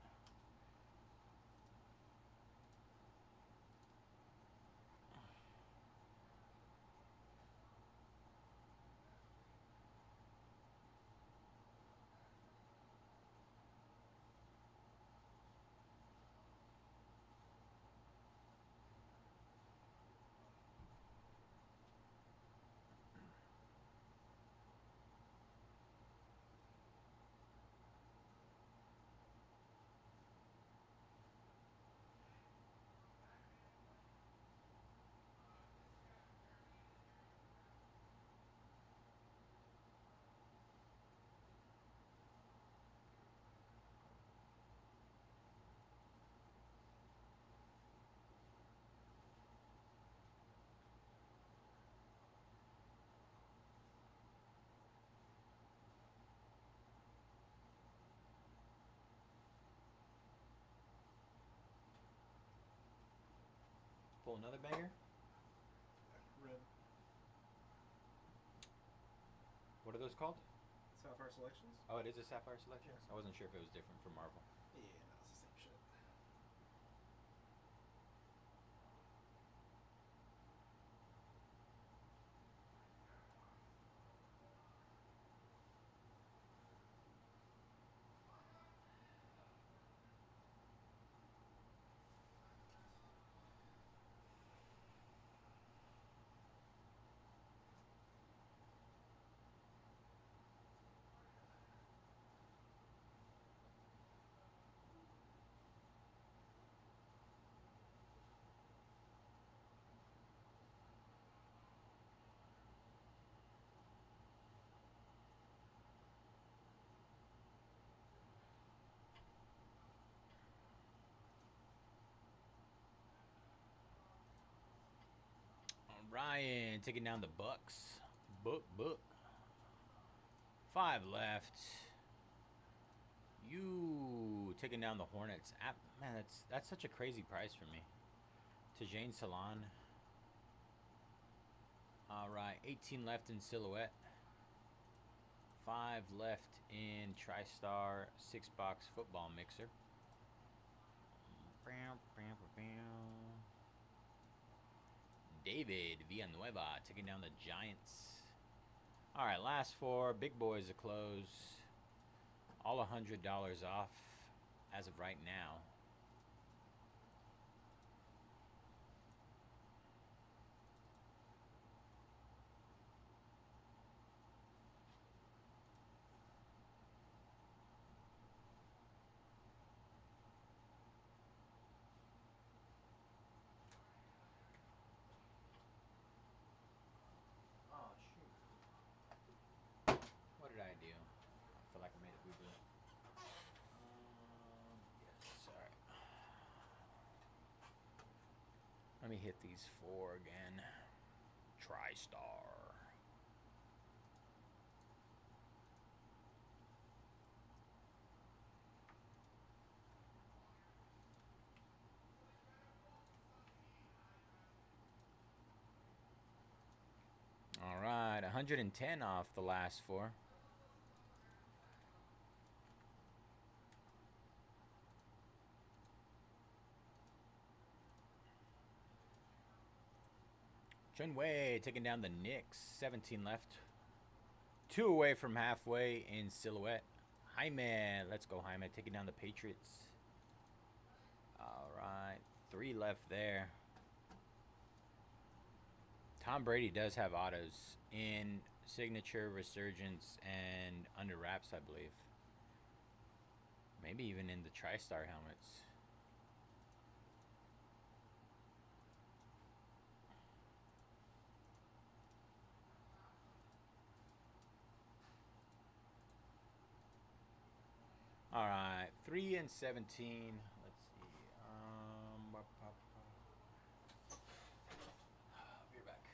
Impeccable, another banger. Red. What are those called? Sapphire Selections? Oh, it is a Sapphire Selection? Yeah. I wasn't sure if it was different from Marvel. Yeah, no, it's the same shit. Ryan taking down the Bucks. Book. 5 left. You taking down the Hornets. Man, that's such a crazy price for me. To Jane Salon. All right, 18 left in Silhouette. 5 left in TriStar 6-box football mixer. David Villanueva taking down the Giants. All right, last 4 big boys to close. All $100 off as of right now. Oh, shoot. What did I do? I feel like I made a boo-boo. Yes, all right. Let me hit these 4 again. TriStar. All right, 110 off the last 4. Chunwei taking down the Knicks. 17 left. 2 away from halfway in Silhouette. Jaime, let's go Jaime, taking down the Patriots. All right, 3 left there. Tom Brady does have autos in Signature, Resurgence, and Under Wraps, I believe. Maybe even in the TriStar helmets. All right, 3 and 17. Let's see. I'll be right back.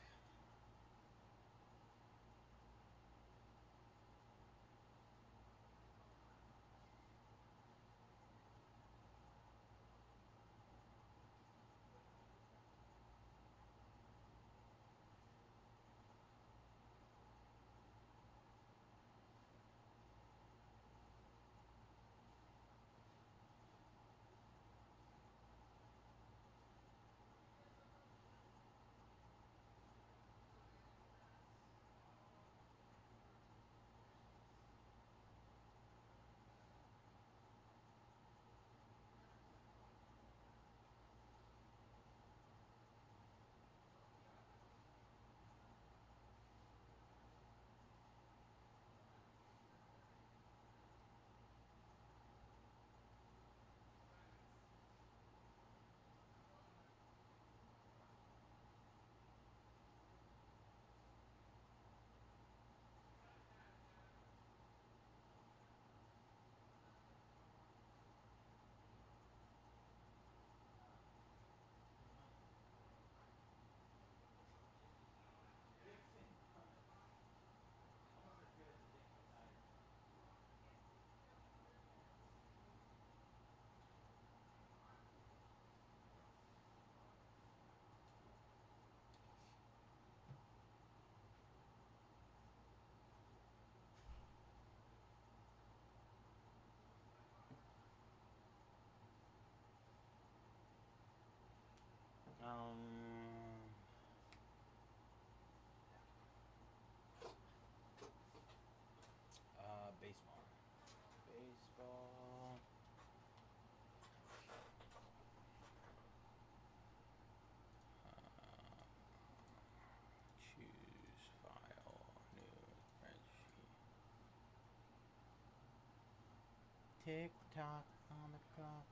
Tick tock on the clock.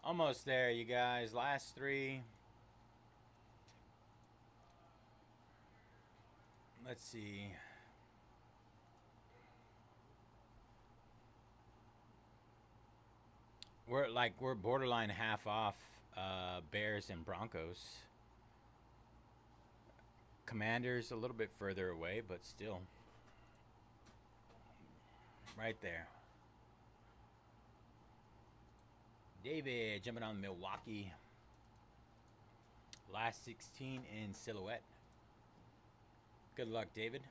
Almost there, you guys. Last three. Let's see. We're borderline half off Bears and Broncos. Commanders a little bit further away, but still right there. David jumping on Milwaukee. Last 16 in silhouette. Good luck, David.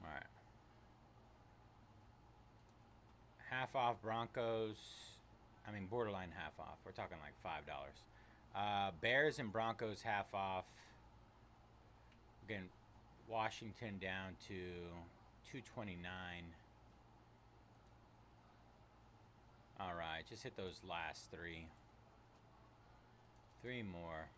All right. Half off Broncos. I mean, borderline half off. We're talking like $5. Bears and Broncos half off. Again, Washington down to $2.29. All right, just hit those last three. Three more.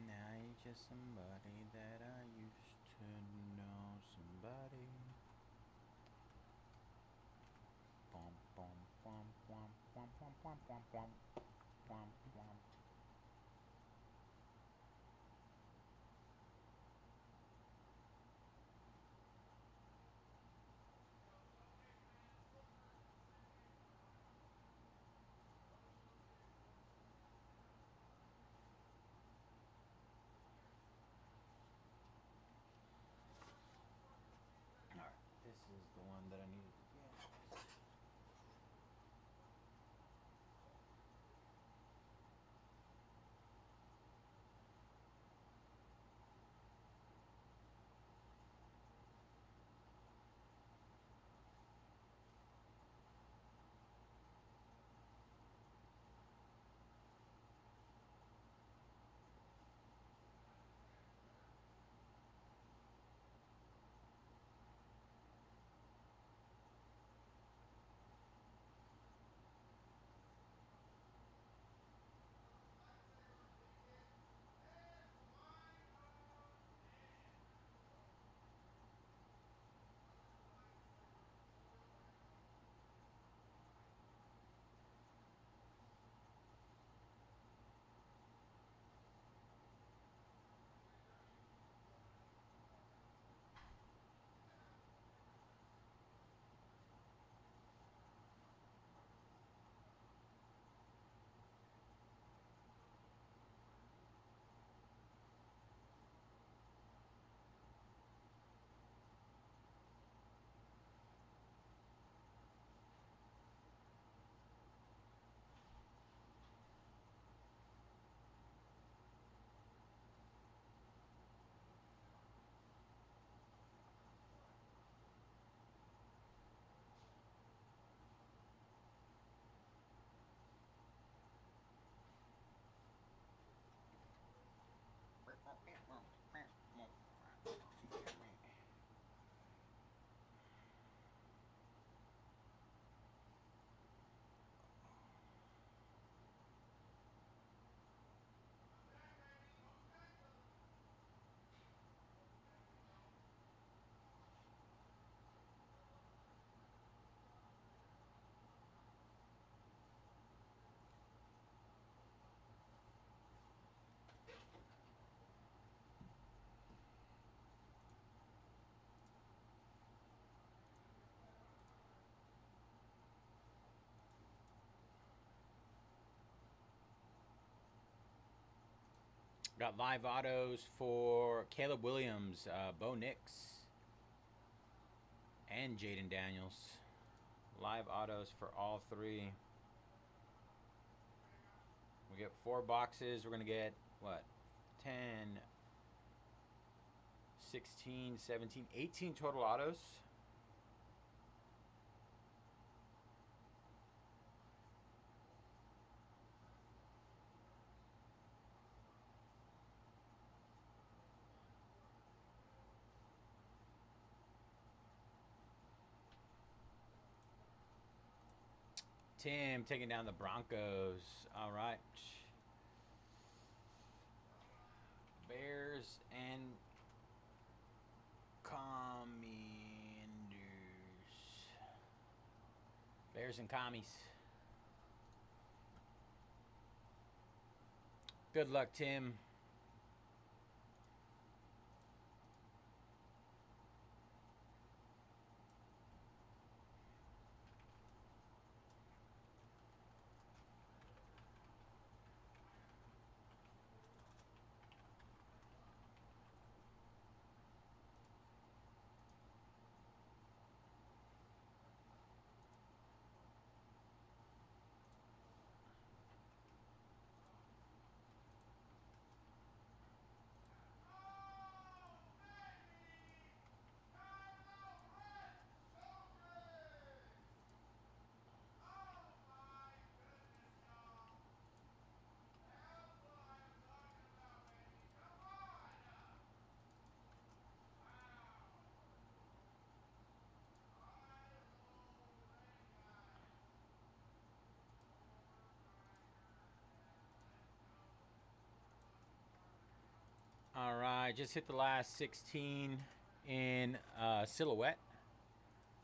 Now you're just somebody that I used to know. Somebody. Bum, bum, bum, bum, bum, bum, bum, bum, bum, bum, bum. Alright, this is the one that I needed to get. Got live autos for Caleb Williams, Bo Nix, and Jaden Daniels. Live autos for all three. We get 4 boxes. We're going to get, what, 10, 16, 17, 18 total autos. Tim taking down the Broncos. All right. Bears and Commanders. Bears and Commies. Good luck, Tim. All right, just hit the last 16 in silhouette.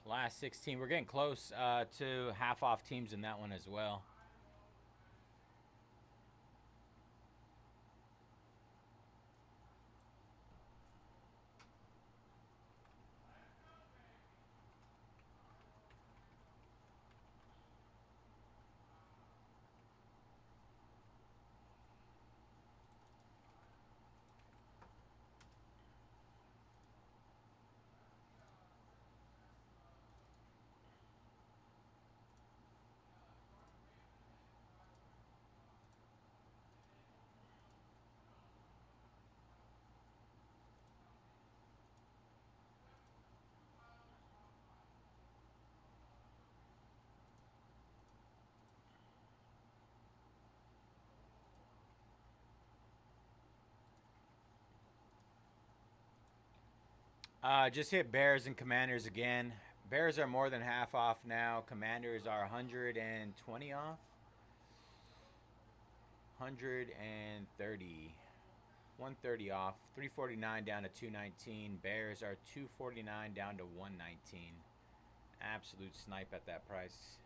Last 16. We're getting close to half off teams in that one as well. Just hit Bears and Commanders again. Bears are more than half off now. Commanders are 120 off. 130. 130 off. 349 down to 219. Bears are 249 down to 119. Absolute snipe at that price.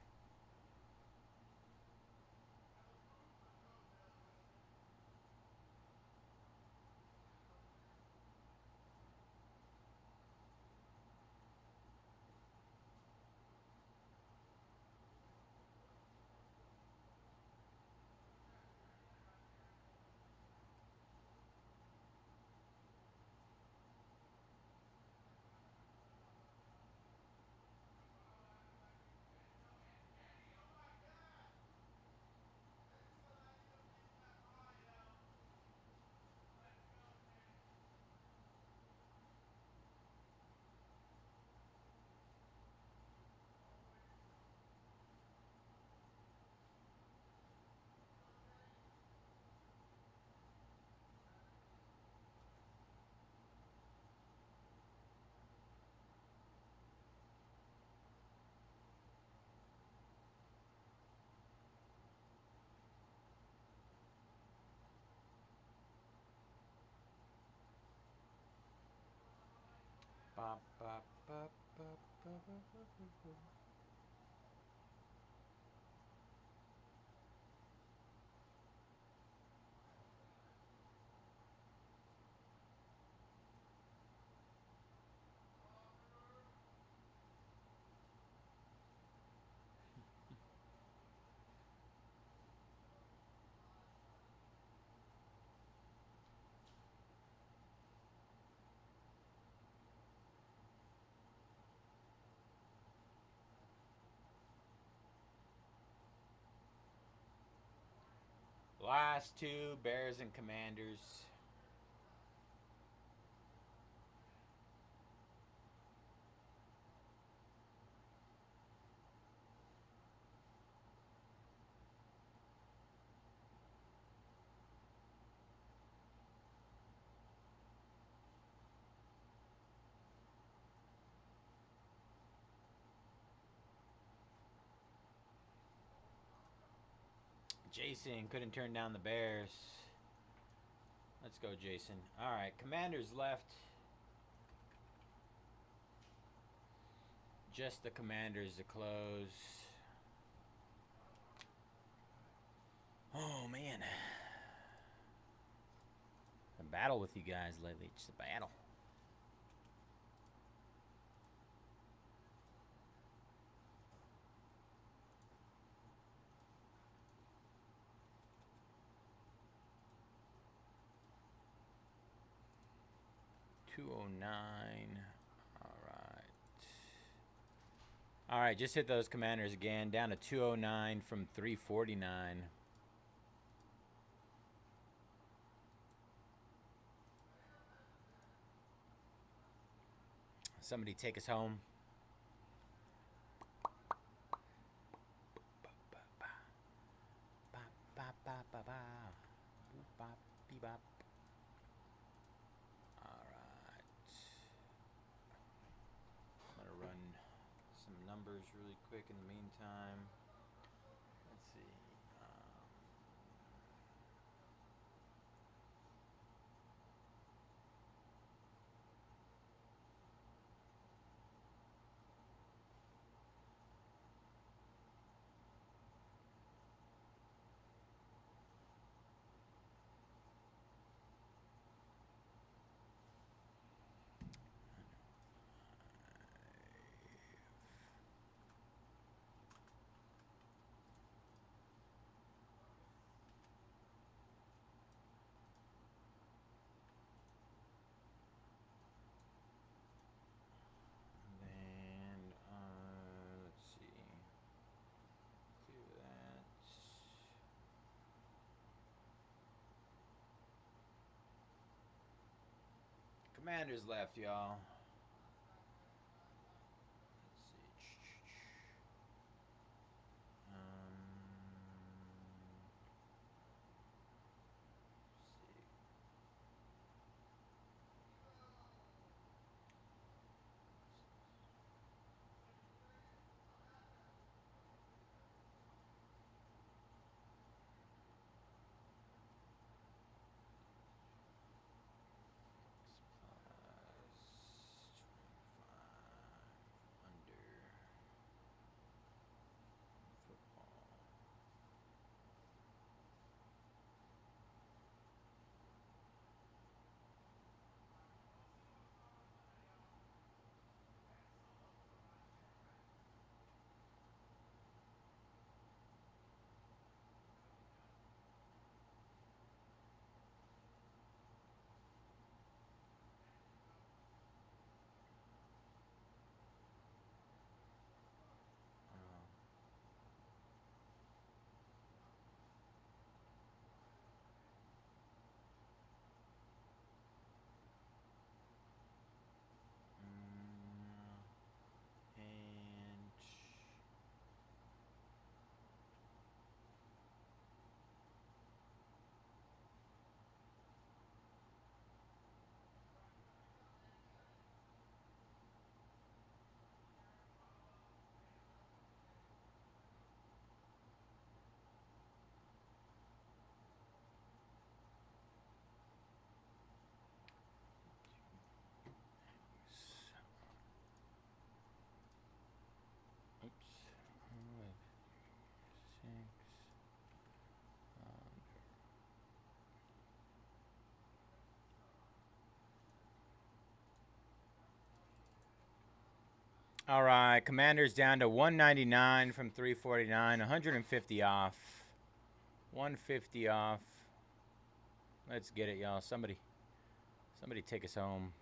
Ba, ba, ba, ba, ba, ba, ba, ba. Last two, Bears and Commanders. Jason couldn't turn down the Bears. Let's go, Jason. All right, Commanders left. Just the Commanders to close. Oh, man. A battle with you guys lately. Just a battle. $209. All right, just hit those Commanders again. Down to 209 from 349. Somebody take us home. All right. I'm going to run some numbers really quick in the meantime. Let's see. Let's see. Clear that. Commanders left, y'all. Let's see. All right, Commanders down to 199 from 349, 150 off. 150 off. Let's get it, y'all. Somebody take us home.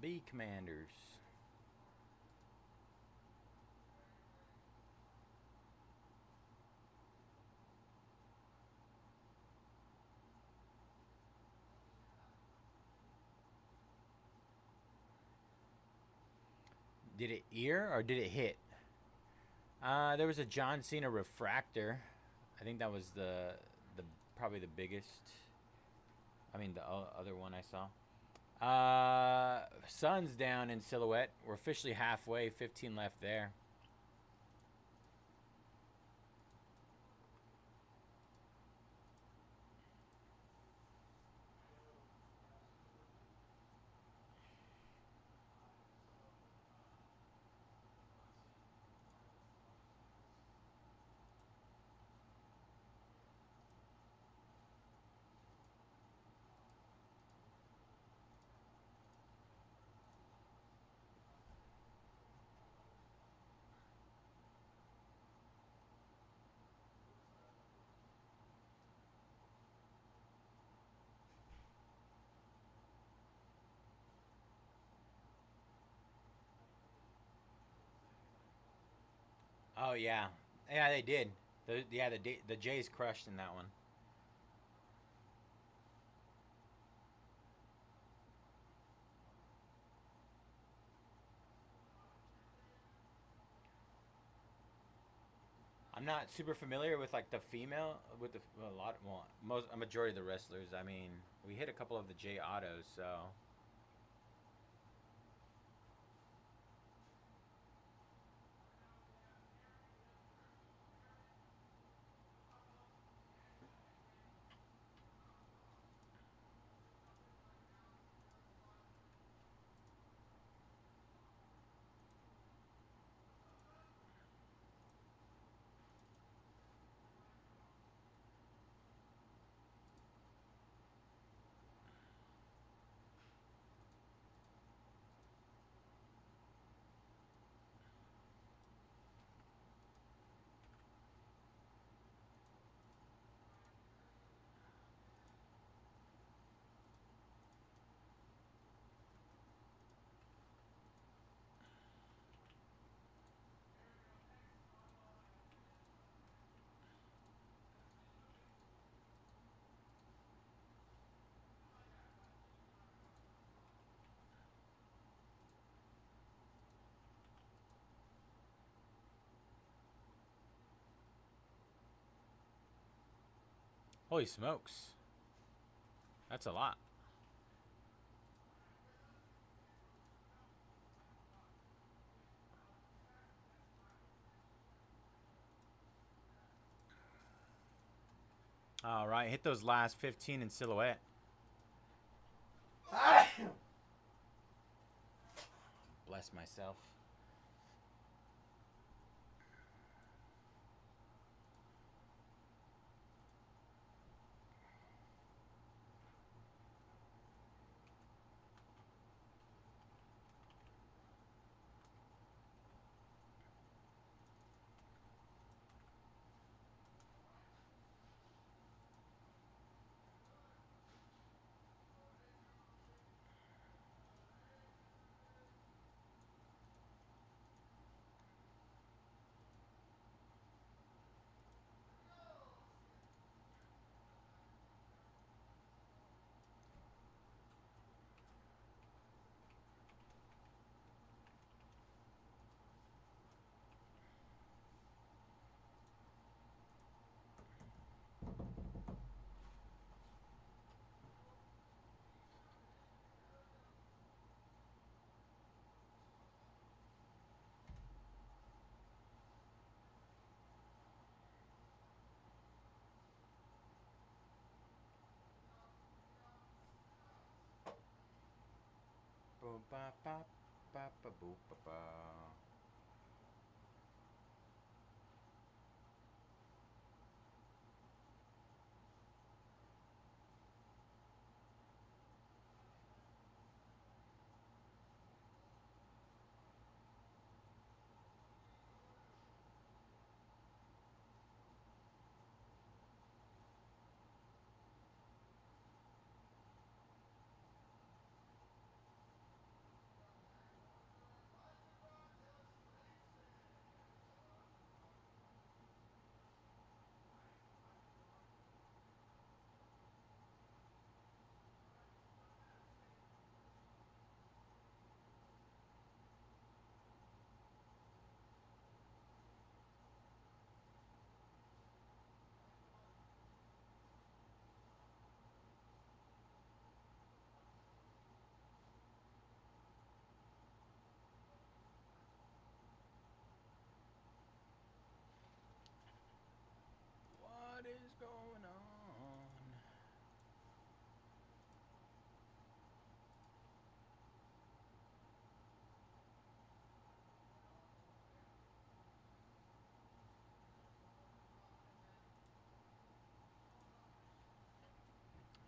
B Commanders. Did it ear or did it hit? There was a John Cena refractor. I think that was the probably the biggest. I mean, the other one I saw. Sun's down in silhouette. We're officially halfway. 15 left there. Oh yeah, yeah they did. The Jays crushed in that one. I'm not super familiar with like the female with the a majority of the wrestlers. I mean, we hit a couple of the J autos, so. Holy smokes. That's a lot. All right, hit those last 15 in silhouette. Bless myself.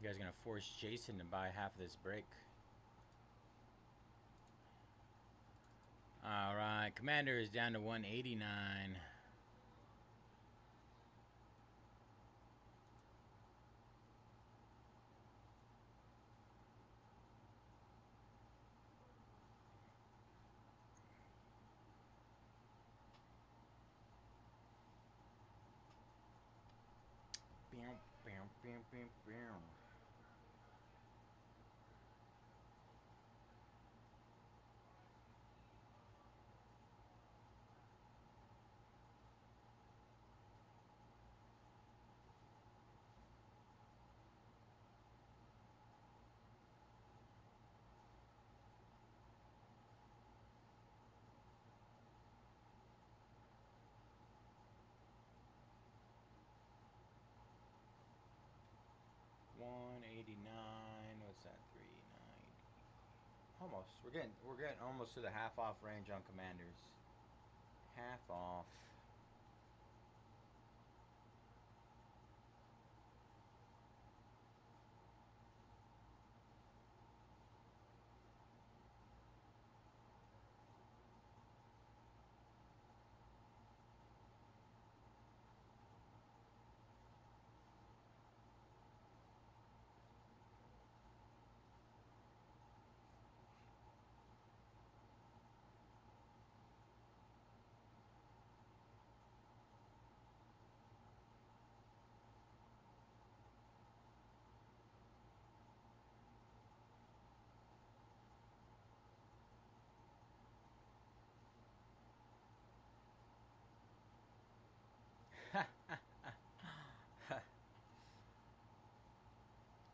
You guys gonna force Jason to buy half of this break. All right, Commander is down to 189. Bam. 189. What's that? 390. Almost. We're getting almost to the half off range on Commanders. Half off.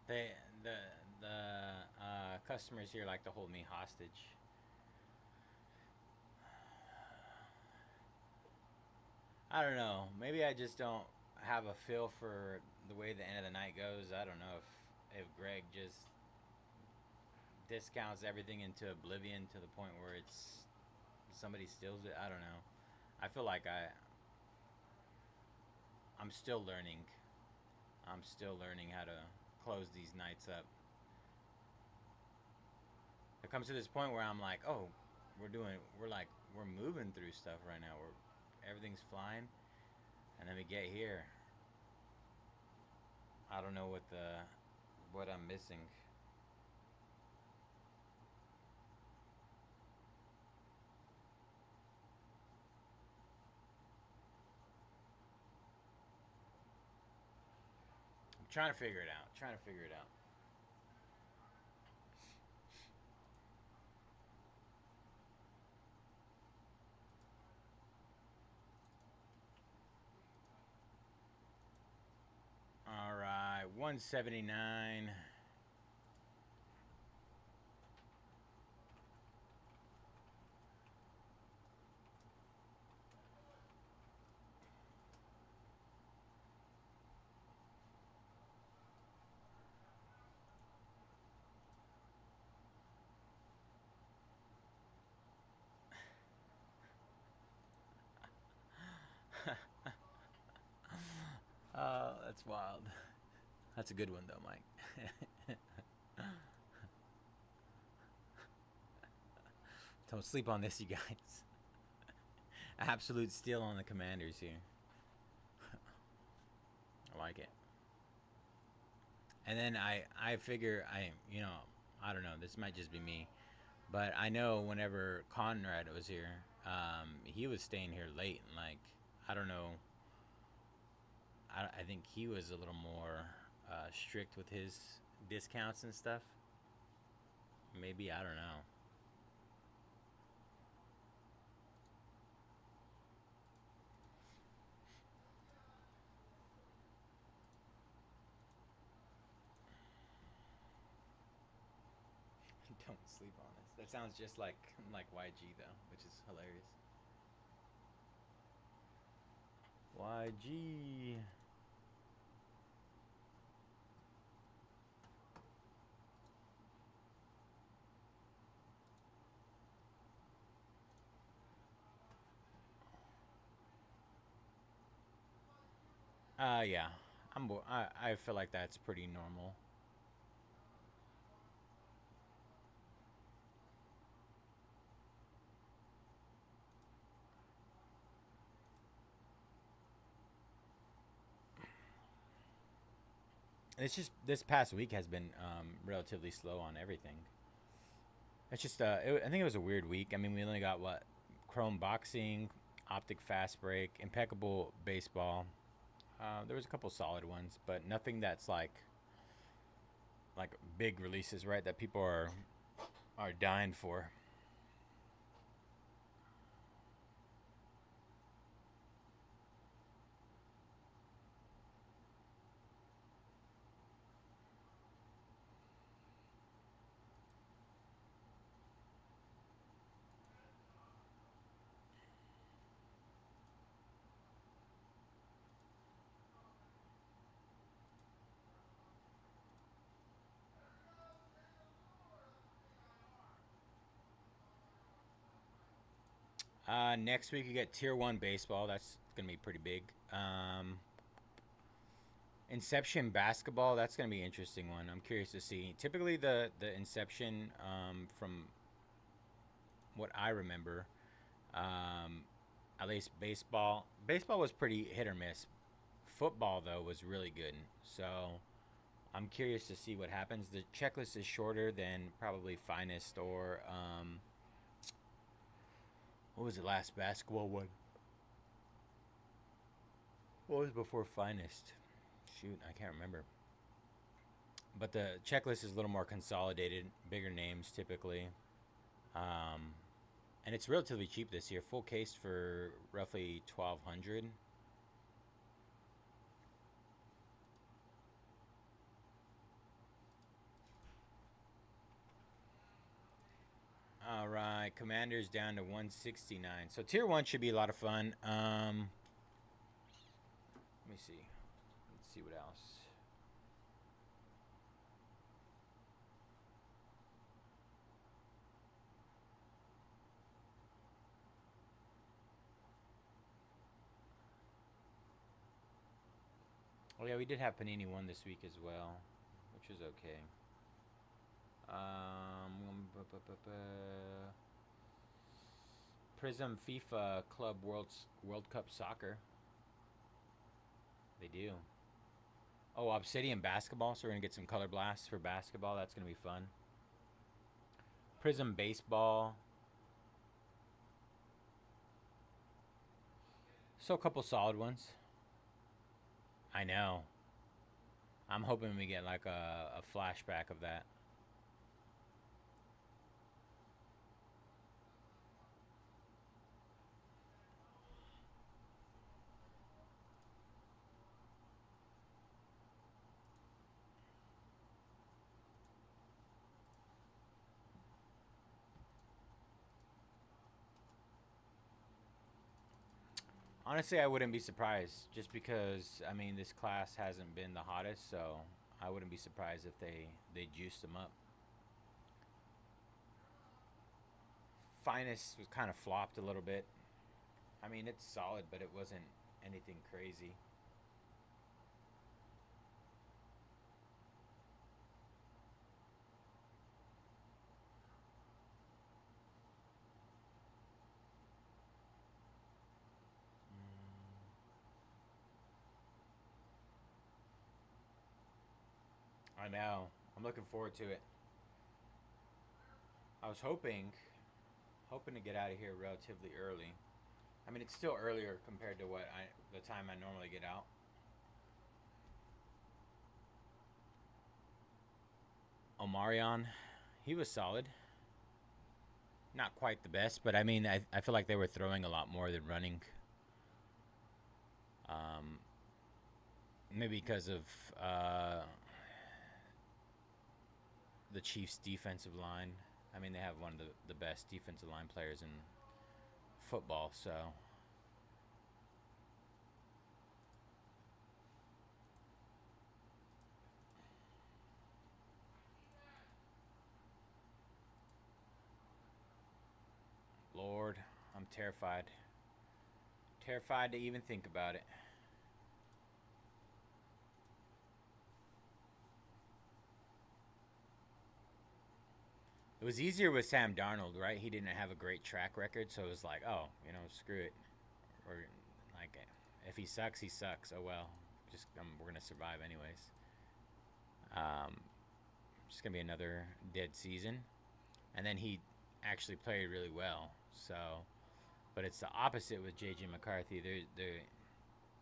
they the customers here like to hold me hostage. I don't know. Maybe I just don't have a feel for the way the end of the night goes. I don't know if Greg just discounts everything into oblivion to the point where it's somebody steals it. I don't know. I feel like I'm still learning. I'm still learning how to close these nights up. It comes to this point where I'm like, oh, we're moving through stuff right now. Everything's flying, and then we get here. I don't know what I'm missing. I'm trying to figure it out. All right, 179. That's wild. That's a good one, though, Mike. Don't sleep on this, you guys. Absolute steal on the Commanders here. I like it. And then I figure, I don't know, this might just be me, but I know whenever Conrad was here, he was staying here late, and like, I don't know, I think he was a little more strict with his discounts and stuff. Maybe, I don't know. Don't sleep on this. That sounds just like YG though, which is hilarious. YG. Yeah. I feel like that's pretty normal. It's just this past week has been relatively slow on everything. It's just I think it was a weird week. I mean, we only got what Chrome boxing, Optic fast break, Impeccable baseball. There was a couple solid ones, but nothing that's like big releases, right? That people are dying for. Next week you get Tier 1 baseball. That's going to be pretty big. Inception basketball. That's going to be an interesting one. I'm curious to see. Typically the Inception, from what I remember, at least baseball was pretty hit or miss. Football, though, was really good. So I'm curious to see what happens. The checklist is shorter than probably Finest or what was the last basketball one? What was before Finest? Shoot, I can't remember. But the checklist is a little more consolidated, bigger names typically. And it's relatively cheap this year. Full case for roughly $1,200. All right, Commanders down to 169. So Tier 1 should be a lot of fun. Let me see. Let's see what else. Oh yeah, we did have Panini 1 this week as well, which is okay. Prism FIFA Club World Cup Soccer. They do. Oh, Obsidian basketball. So we're gonna get some color blasts for basketball. That's gonna be fun. Prism baseball. So a couple solid ones. I know. I'm hoping we get like a flashback of that. Honestly, I wouldn't be surprised, just because I mean this class hasn't been the hottest, so I wouldn't be surprised if they juiced them up. Finest was kind of flopped a little bit. I mean, it's solid, but it wasn't anything crazy. I know. I'm looking forward to it. I was hoping to get out of here relatively early. I mean, it's still earlier compared to the time I normally get out. Omarion, he was solid. Not quite the best, but I mean, I feel like they were throwing a lot more than running. Maybe because of the Chiefs' defensive line. I mean, they have one of the best defensive line players in football, so. Lord, I'm terrified. Terrified to even think about it. It was easier with Sam Darnold, right? He didn't have a great track record, so it was like, oh, screw it. Or like, if he sucks, he sucks. Oh well, just we're gonna survive anyways. It's going to be another dead season. And then he actually played really well. So, but it's the opposite with J.J. McCarthy.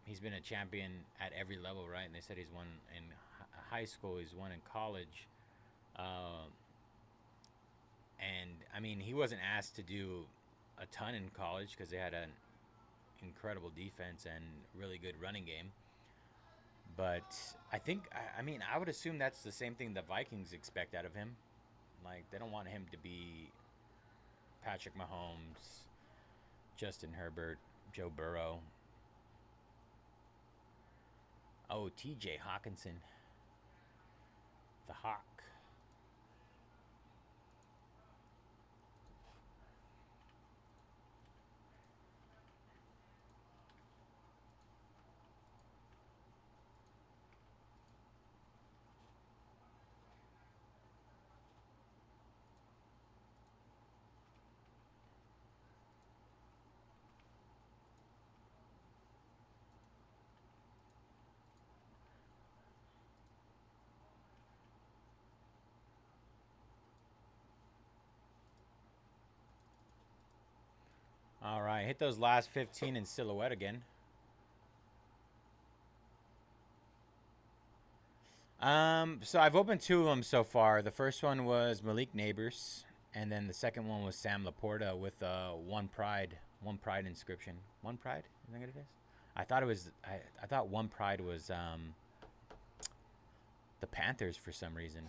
He's been a champion at every level, right? And they said he's won in high school, he's won in college. And, I mean, he wasn't asked to do a ton in college because they had an incredible defense and really good running game. But I mean, I would assume that's the same thing the Vikings expect out of him. Like, they don't want him to be Patrick Mahomes, Justin Herbert, Joe Burrow. Oh, T.J. Hawkinson, the Hawk. All right, hit those last 15 in silhouette again. So I've opened 2 of them so far. The first one was Malik Neighbors, and then the second one was Sam Laporta with One Pride inscription. One Pride? I think it is. I thought it was. I thought One Pride was the Panthers for some reason.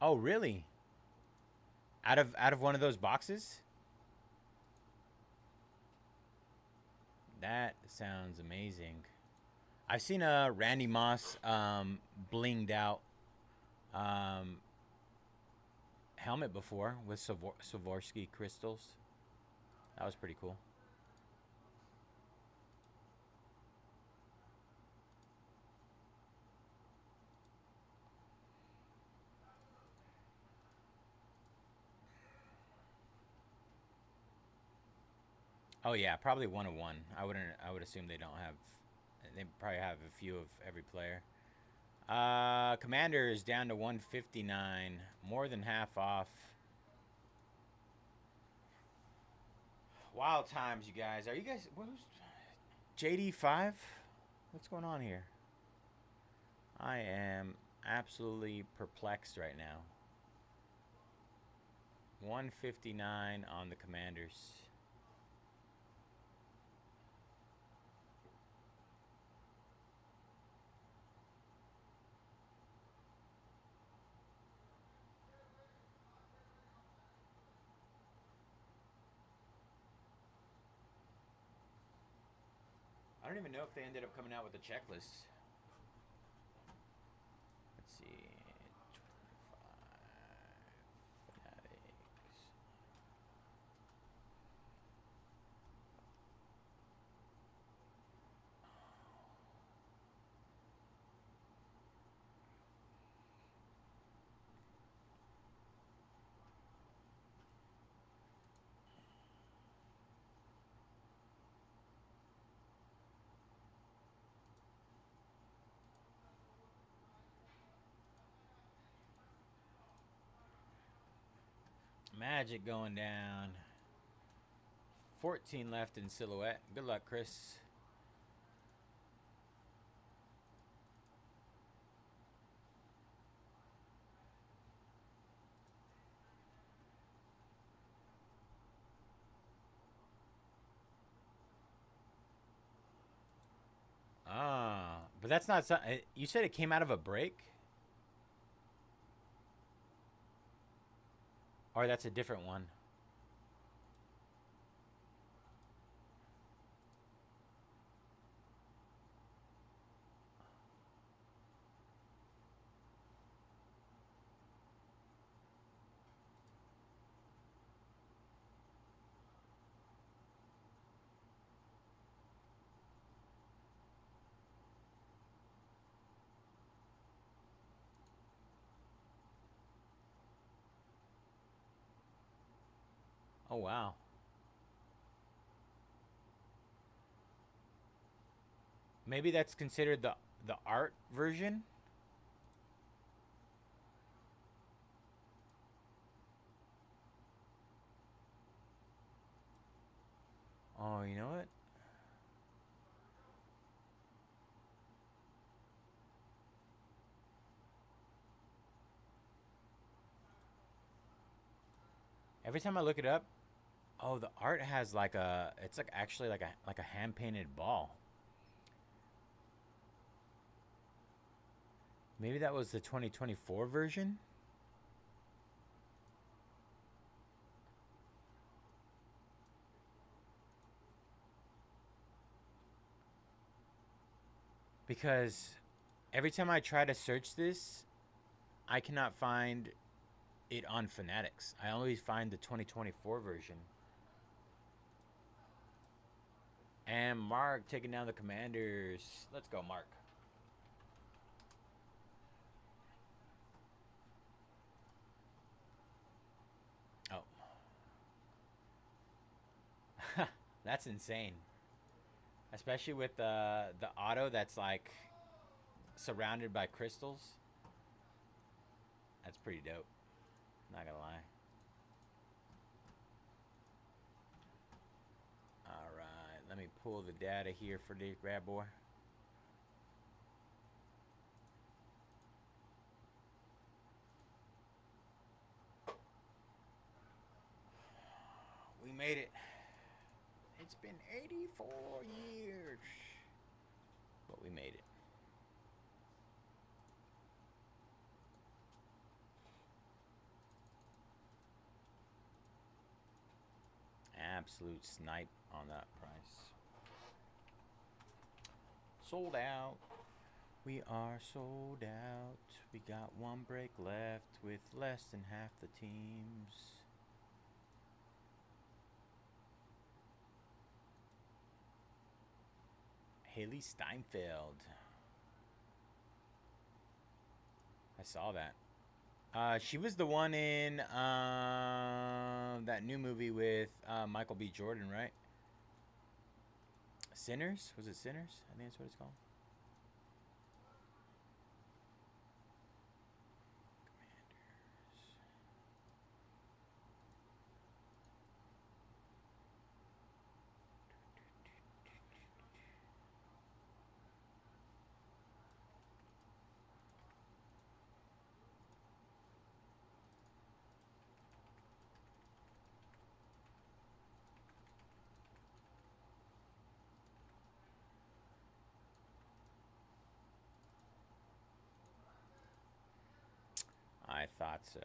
Oh, really? Out of one of those boxes? That sounds amazing. I've seen a Randy Moss blinged out helmet before with Swarovski crystals. That was pretty cool. Oh yeah, probably 1 of 1. I would assume they don't have. They probably have a few of every player. Commander is down to 159, more than half off. Wild times, you guys. Are you guys? Who's JD5? What's going on here? I am absolutely perplexed right now. 159 on the Commanders. I don't even know if they ended up coming out with a checklist. Let's see. 25 Fanatics. Magic going down. 14 left in silhouette. Good luck, Chris. Ah, but that's not. You said it came out of a break? Or that's a different one? Oh, wow. Maybe that's considered the art version. Oh, you know what? Every time I look it up, oh, the art has like a, it's like actually like a hand painted ball. Maybe that was the 2024 version. Because every time I try to search this, I cannot find it on Fanatics. I always find the 2024 version. And Mark taking down the Commanders. Let's go, Mark. Oh. That's insane. Especially with the auto that's like surrounded by crystals. That's pretty dope. Not gonna lie. Alright, let me pull the data here for the bad boy. We made it. It's been 84 years. But we made it. Absolute snipe on that price. Sold out. We are sold out. We got one break left with less than half the teams. Haley Steinfeld. I saw that. She was the one in that new movie with Michael B. Jordan, right? Sinners? Was it Sinners? I think that's what it's called. I thought so.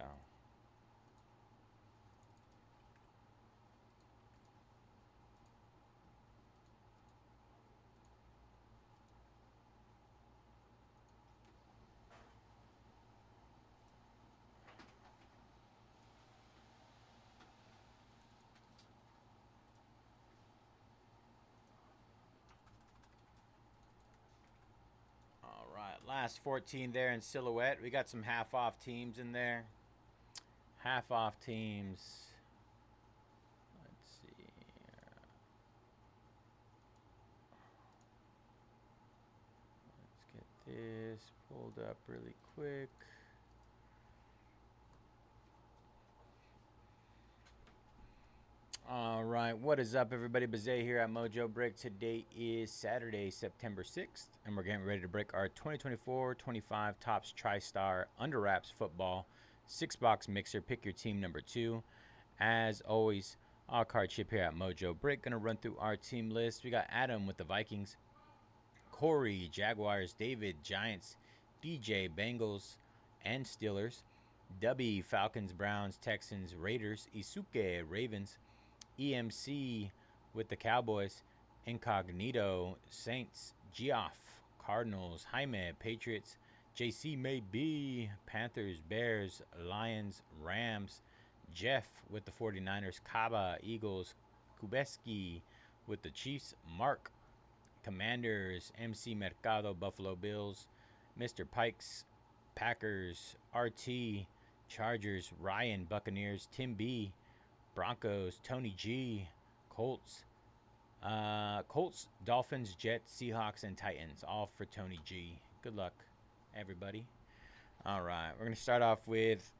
All right, last 14 there in silhouette. We got some half off teams in there. Half off teams. Let's see. Let's get this pulled up really quick. All right, what is up, everybody? Bayze here at Mojobreak. Today is Saturday, September 6th, and we're getting ready to break our 2024-25 Topps TriStar Under Wraps Football 6-box mixer. Pick your team number 2. As always, our card chip here at Mojobreak. Gonna run through our team list. We got Adam with the Vikings, Corey, Jaguars, David, Giants, DJ, Bengals, and Steelers, W, Falcons, Browns, Texans, Raiders, Isuke, Ravens, EMC with the Cowboys, Incognito, Saints, Geoff, Cardinals, Jaime, Patriots, JC Maybe, Panthers, Bears, Lions, Rams, Jeff with the 49ers, Kaba, Eagles, Kubeski with the Chiefs, Mark, Commanders, MC Mercado, Buffalo Bills, Mr. Pikes, Packers, RT, Chargers, Ryan, Buccaneers, Tim B Broncos, Tony G. Colts. Colts, Dolphins, Jets, Seahawks, and Titans. All for Tony G. Good luck, everybody. All right, we're going to start off with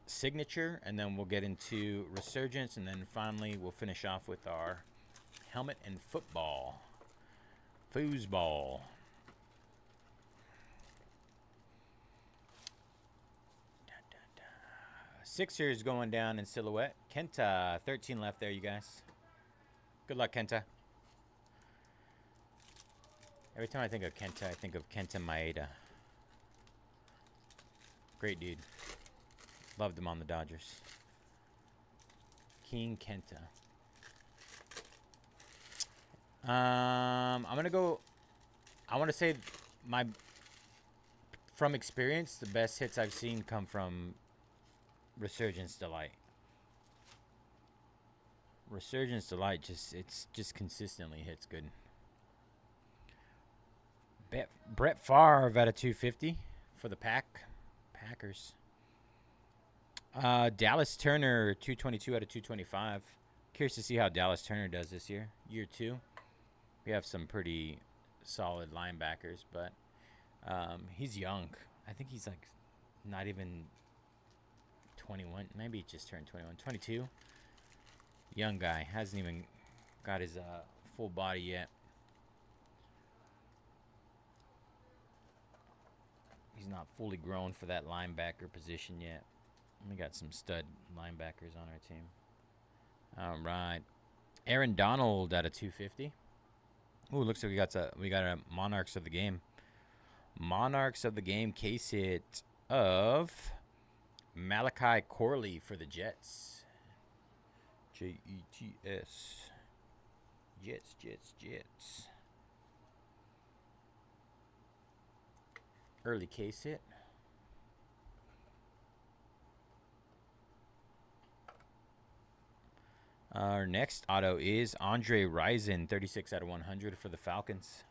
Signature, and then we'll get into Resurgence, and then finally we'll finish off with our helmet and football. Foosball. Sixers going down in silhouette. Kenta, 13 left there, you guys. Good luck, Kenta. Every time I think of Kenta, I think of Kenta Maeda. Great dude. Loved him on the Dodgers. King Kenta. I'm going to go... I want to say from experience, the best hits I've seen come from Resurgence Delight. Resurgence Delight just consistently hits good. Brett Favre at a 250 for the Packers. Dallas Turner 222 out of 225. Curious to see how Dallas Turner does this year. Year 2. We have some pretty solid linebackers, but he's young. I think he's like not even 21. Maybe he just turned 21. 22. Young guy. Hasn't even got his full body yet. He's not fully grown for that linebacker position yet. We got some stud linebackers on our team. All right. Aaron Donald at a 250. Ooh, looks like we got a Monarchs of the Game. Monarchs of the Game case hit of Malachi Corley for the Jets. Jets. Jets. Early case hit. Our next auto is Andre Rison, 36 out of 100 for the Falcons.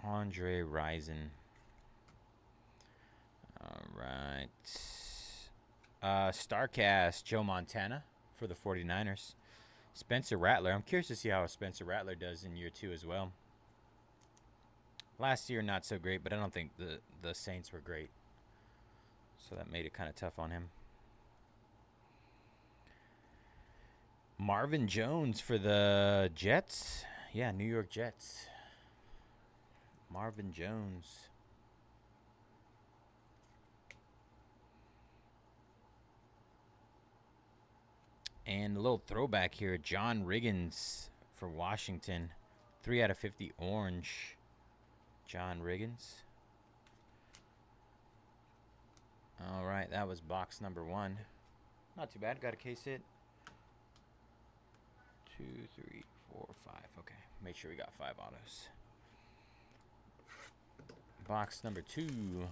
Andre Rison. All right. Starcast, Joe Montana for the 49ers. Spencer Rattler. I'm curious to see how Spencer Rattler does in year 2 as well. Last year, not so great, but I don't think the Saints were great. So that made it kind of tough on him. Marvin Jones for the Jets. Yeah, New York Jets. Marvin Jones. And a little throwback here. John Riggins for Washington. 3 out of 50 orange. John Riggins. All right, that was box number 1. Not too bad. Got a case hit. 2, 3, 4, 5. Okay, make sure we got 5 autos. Box number 2.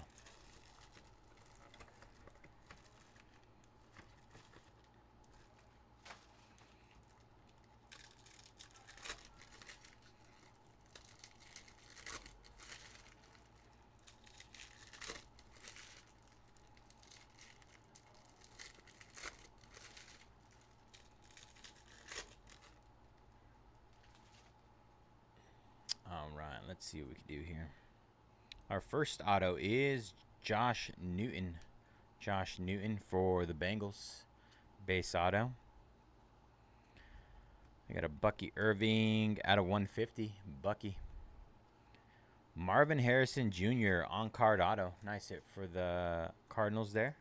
Let's see what we can do here. Our first auto is Josh Newton. Josh Newton for the Bengals. Base auto. We got a Bucky Irving out of 150. Bucky. Marvin Harrison Jr. on-card auto. Nice hit for the Cardinals there.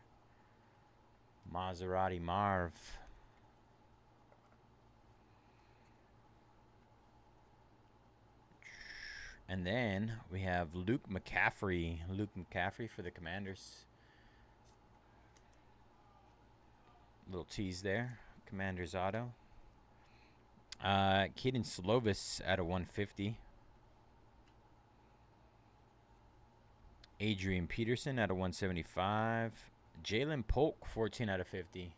Maserati Marv. And then we have Luke McCaffrey. Luke McCaffrey for the Commanders. Little tease there. Commanders auto. Keaton Slovis out of 150. Adrian Peterson out of 175. Jalen Polk, 14 out of 50.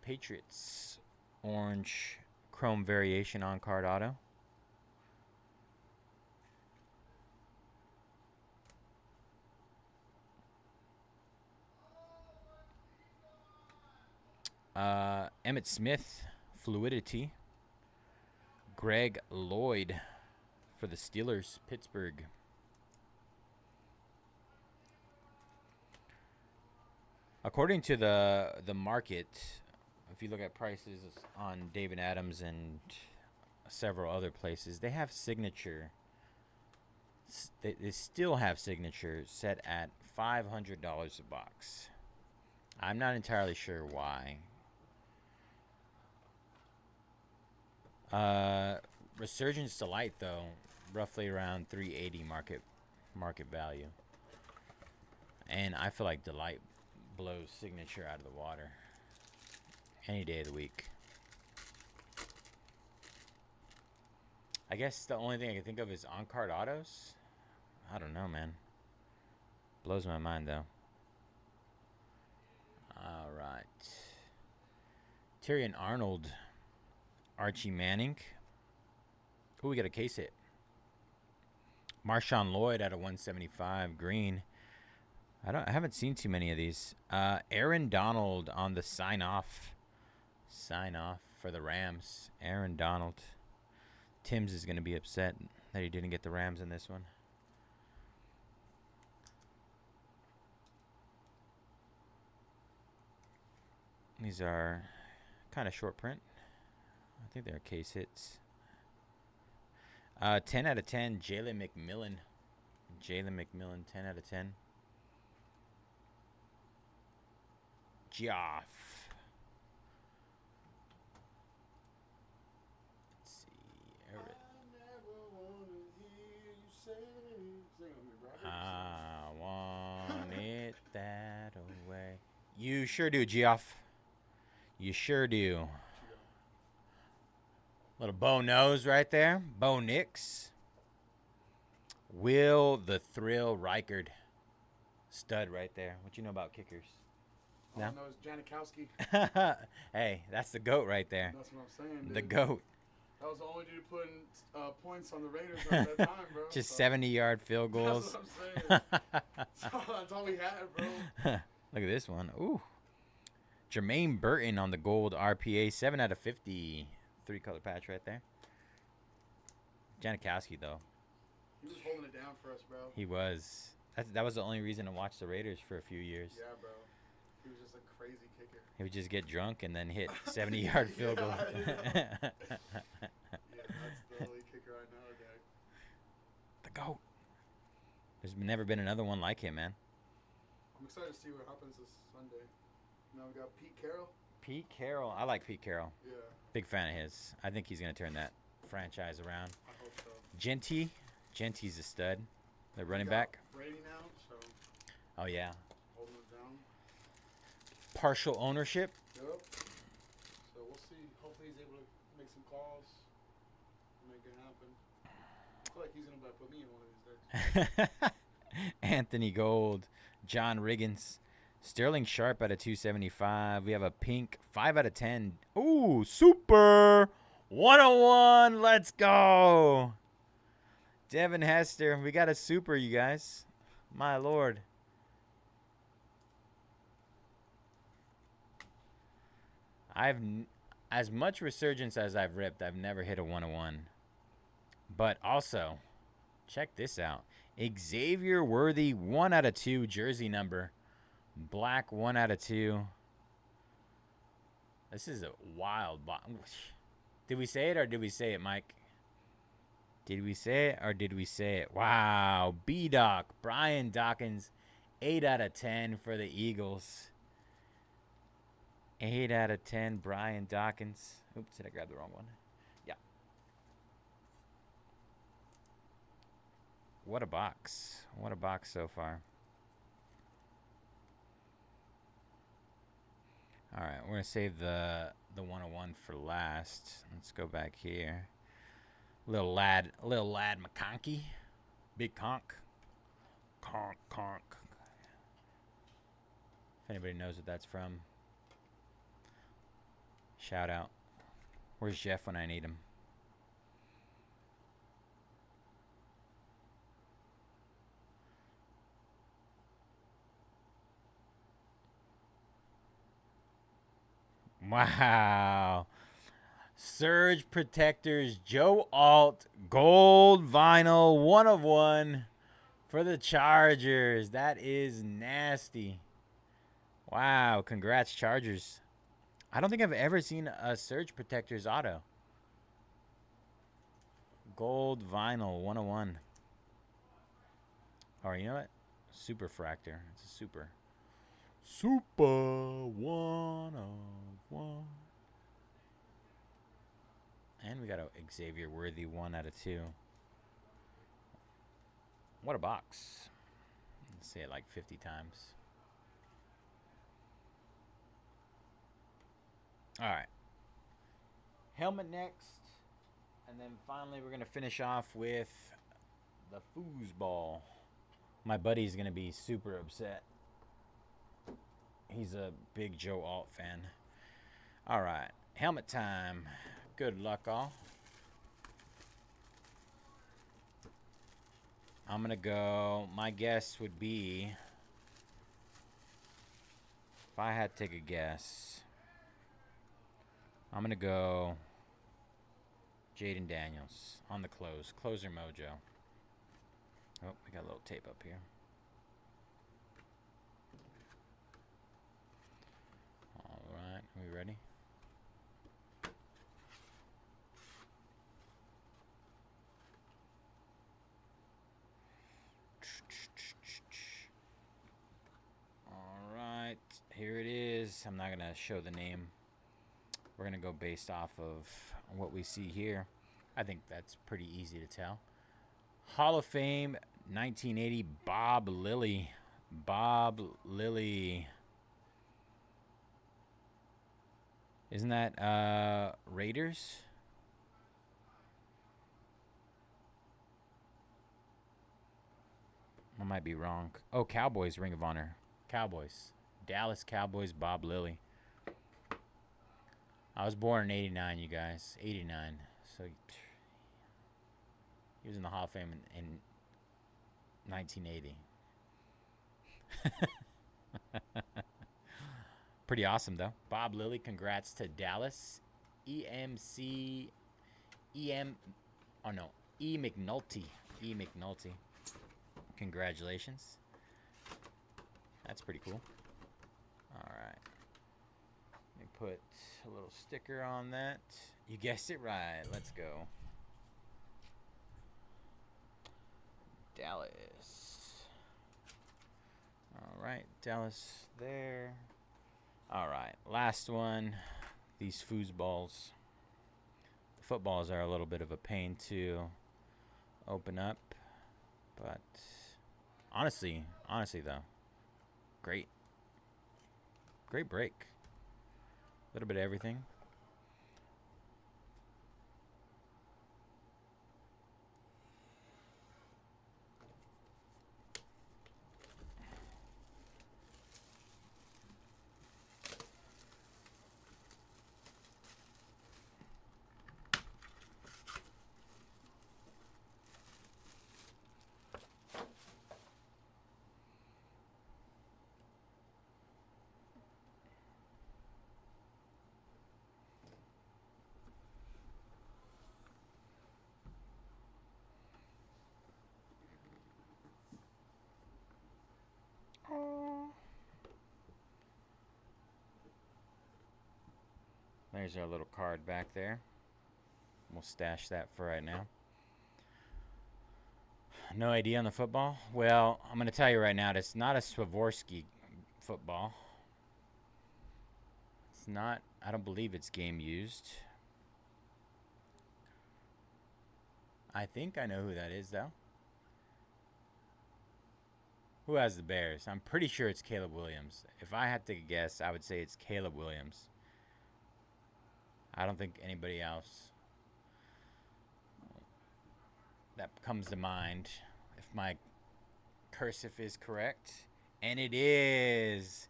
Patriots orange chrome variation on card auto. Emmett Smith, Fluidity. Greg Lloyd for the Steelers, Pittsburgh. According to the market, if you look at prices on David Adams and several other places, they have signature. They still have signature set at $500 a box. I'm not entirely sure why. Resurgence Delight though, roughly around 380 market value. And I feel like Delight blows signature out of the water any day of the week. I guess the only thing I can think of is on-card autos. I don't know, man. Blows my mind though. All right. Tyrion Arnold, Archie Manning. Who we got a case hit? Marshawn Lloyd at a 175 green. I haven't seen too many of these. Aaron Donald on the sign off for the Rams. Aaron Donald. Tim's is going to be upset that he didn't get the Rams in this one. These are kind of short print. I think they're case hits. 10 out of 10, Jalen McMillan. Jalen McMillan, 10 out of 10. Geoff. Let's see. I want it that way. You sure do, Geoff. You sure do. Little Bo Nose right there. Bo Nix. Will the Thrill Reichard. Stud right there. What you know about kickers? All I know is Janikowski. Hey, that's the GOAT right there. That's what I'm saying, dude. The GOAT. That was the only dude putting points on the Raiders at that time, bro. Just 70-yard field goals. That's what I'm saying. That's all we had, bro. Look at this one. Ooh. Jermaine Burton on the gold RPA. 7 out of 50. 3-color patch right there. Janikowski, though. He was holding it down for us, bro. He was. That was the only reason to watch the Raiders for a few years. Yeah, bro. He was just a crazy kicker. He would just get drunk and then hit 70-yard field goal. Yeah, that's the only kicker I know, dude. The GOAT. There's never been another one like him, man. I'm excited to see what happens this Sunday. Now we got Pete Carroll. Pete Carroll. I like Pete Carroll. Yeah. Big fan of his. I think he's going to turn that franchise around. I hope so. Genty's a stud. The running Got back. Brady now, so Oh, yeah. holding it down. Partial ownership. Yep. So we'll see. Hopefully he's able to make some calls, make it happen. I feel like he's gonna put me in one of these days. Anthony Gold. John Riggins. Sterling Sharp at a 275. We have a pink 5 out of 10. Ooh, super 101. Let's go. Devin Hester. We got a super, you guys. My Lord. As much resurgence as I've ripped, I've never hit a 101. But also, check this out. Xavier Worthy, 1 out of 2 jersey number. Black, 1 out of 2. This is a wild box. Did we say it or did we say it, Mike? Did we say it or did we say it? Wow. B-Doc, Brian Dawkins, 8 out of 10 for the Eagles. 8 out of 10, Brian Dawkins. Oops, did I grab the wrong one? Yeah. What a box. What a box so far. All right, we're going to save the 101 for last. Let's go back here. Little lad McConkey. Big conk. Conk. If anybody knows what that's from, shout out. Where's Jeff when I need him? Wow. Surge Protectors, Joe Alt, gold vinyl, 1 of 1 for the Chargers. That is nasty. Wow, congrats, Chargers. I don't think I've ever seen a Surge Protectors auto. Gold vinyl, 1 of 1. Or you know what? Super Fractor. It's a super. Super 1 of 1. And we got a Xavier Worthy 1 out of 2. What a box. Let's say it like 50 times. All right. Helmet next. And then finally we're going to finish off with the foosball. My buddy's going to be super upset. He's a big Joe Alt fan. All right. Helmet time. Good luck, all. I'm going to go. My guess would be, if I had to take a guess, I'm going to go Jaden Daniels on the close. Closer mojo. Oh, we got a little tape up here. All right. Are we ready? Alright, here it is. I'm not going to show the name. We're going to go based off of what we see here. I think that's pretty easy to tell. Hall of Fame 1980 Bob Lilly. Bob Lilly. Isn't that Raiders? I might be wrong. Oh, Cowboys, Ring of Honor. Cowboys. Dallas Cowboys, Bob Lilly. I was born in 89, you guys. 89. So he was in the Hall of Fame in 1980. Pretty awesome, though. Bob Lilly, congrats to Dallas. E. McNulty. E. McNulty. Congratulations. That's pretty cool. All right. Let me put a little sticker on that. You guessed it right. Let's go. Dallas. All right. Dallas there. All right. Last one. These foosballs. The footballs are a little bit of a pain to open up. But honestly though, great break. A little bit of everything. There's our little card back there. We'll stash that for right now. No idea on the football? Well, I'm going to tell you right now, it's not a Swarovski football. It's not, I don't believe it's game used. I think I know who that is, though. Who has the Bears? I'm pretty sure it's Caleb Williams. If I had to guess, I would say it's Caleb Williams. I don't think anybody else that comes to mind, if my cursive is correct. And it is.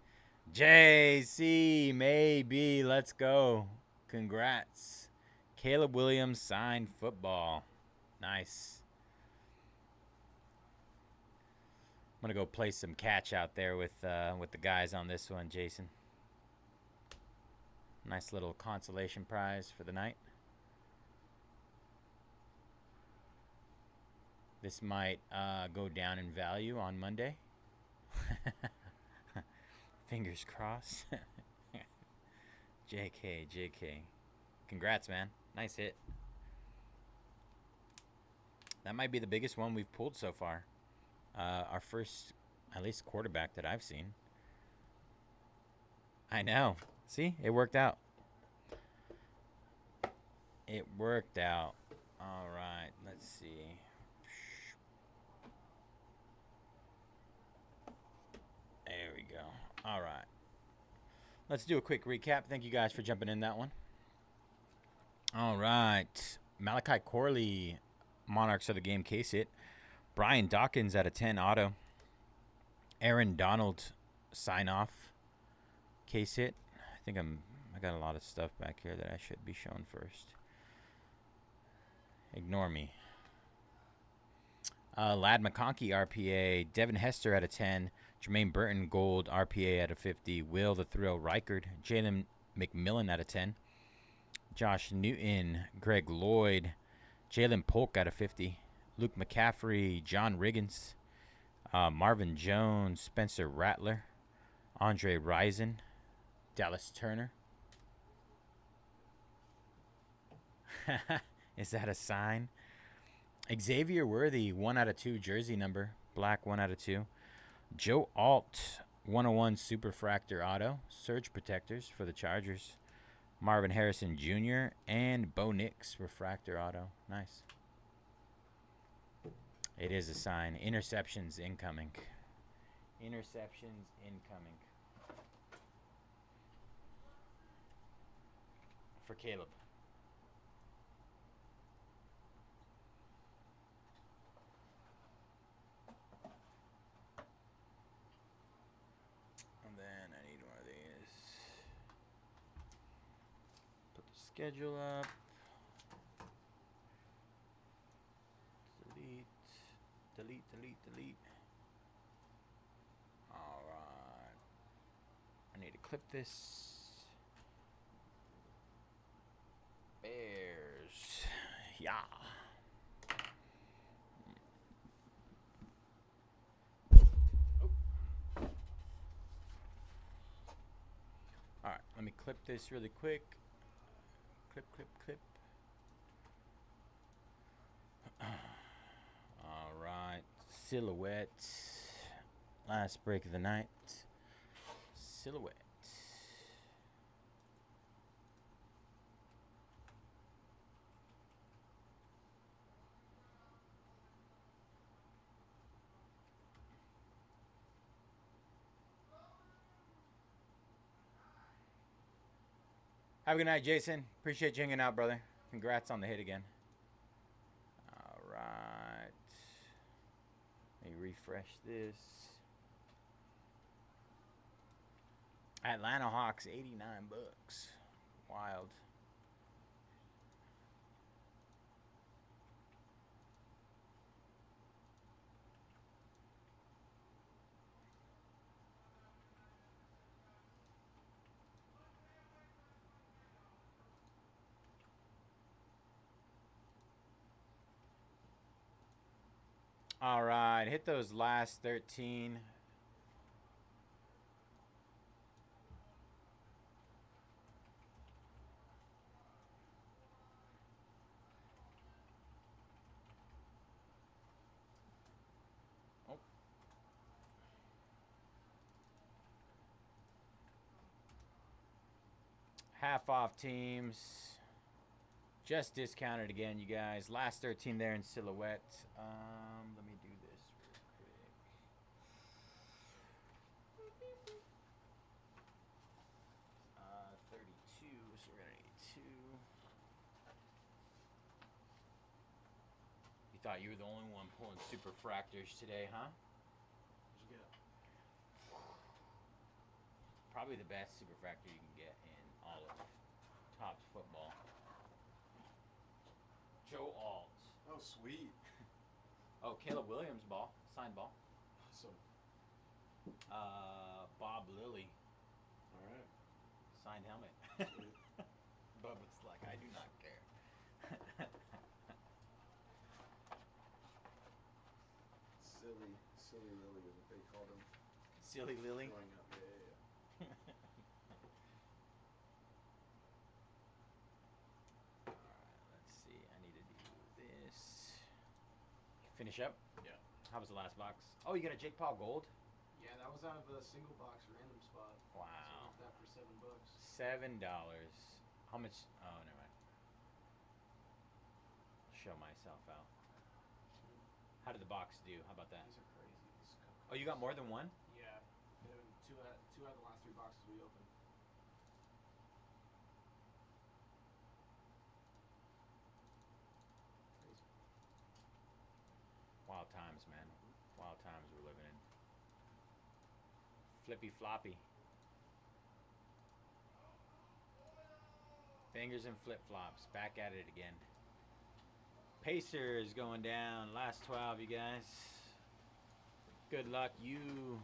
JC, maybe. Let's go. Congrats. Caleb Williams signed football. Nice. I'm going to go play some catch out there with the guys on this one, Jason. Nice little consolation prize for the night. This might go down in value on Monday. Fingers crossed. JK, JK. Congrats, man. Nice hit. That might be the biggest one we've pulled so far. Our first, at least, quarterback that I've seen. I know. See? It worked out. It worked out. All right. Let's see. There we go. All right. Let's do a quick recap. Thank you guys for jumping in that one. All right. Malachi Corley, Monarchs of the Game case hit. Brian Dawkins at a 10 auto. Aaron Donald sign off case hit. I think I got a lot of stuff back here that I should be showing first. Ignore me. Lad McConkey RPA. Devin Hester at a 10. Jermaine Burton Gold RPA at a 50. Will the Thrill Reichard. Jalen McMillan at a 10. Josh Newton. Greg Lloyd. Jalen Polk at a 50. Luke McCaffrey. John Riggins. Marvin Jones. Spencer Rattler. Andre Rison. Dallas Turner. Is that a sign? Xavier Worthy, 1 out of 2 jersey number. Black, 1 out of 2. Joe Alt, 101 Superfractor Auto. Surge Protectors for the Chargers. Marvin Harrison Jr. and Bo Nix Refractor Auto. Nice. It is a sign. Interceptions incoming. Interceptions incoming. For Caleb. And then I need one of these. Put the schedule up. Delete. Delete, delete, delete. Alright. I need to clip this. Bears. Yeah. Oh. Alright, let me clip this really quick. Clip, clip, clip. Alright. Silhouette. Last break of the night. Silhouette. Have a good night, Jason. Appreciate you hanging out, brother. Congrats on the hit again. All right. Let me refresh this. Atlanta Hawks, 89 bucks. Wild. All right, hit those last 13. Oh. Half off teams. Just discounted again, you guys. Last 13 there in silhouette. Let me do this real quick. 32, so we're gonna need 2. You thought you were the only one pulling superfractors today, huh? What'd you get? Probably the best superfractor you can get in all of Topps football. Joe Alt. Oh, sweet. Oh, Caleb Williams ball. Signed ball. Awesome. Bob Lilly. All right. Signed helmet. Sweet. Silly Lily is what they called him. Silly Lily. Growing up. Yeah. Alright, let's see. I need to do this. Finish up? Yeah. How was the last box? Oh, you got a Jake Paul gold? Yeah, that was out of a single box random spot. Wow. So I got that for $7. $7. How much? Oh, never mind. Show myself out. How did the box do? How about that? These are crazy. These Oh, you got more than one? Yeah. Two out of the last 3 boxes we opened. Crazy. Wild times, man. Wild times we're living in. Flippy floppy. Fingers and flip flops. Back at it again. Pacers going down. Last 12, you guys. Good luck, you.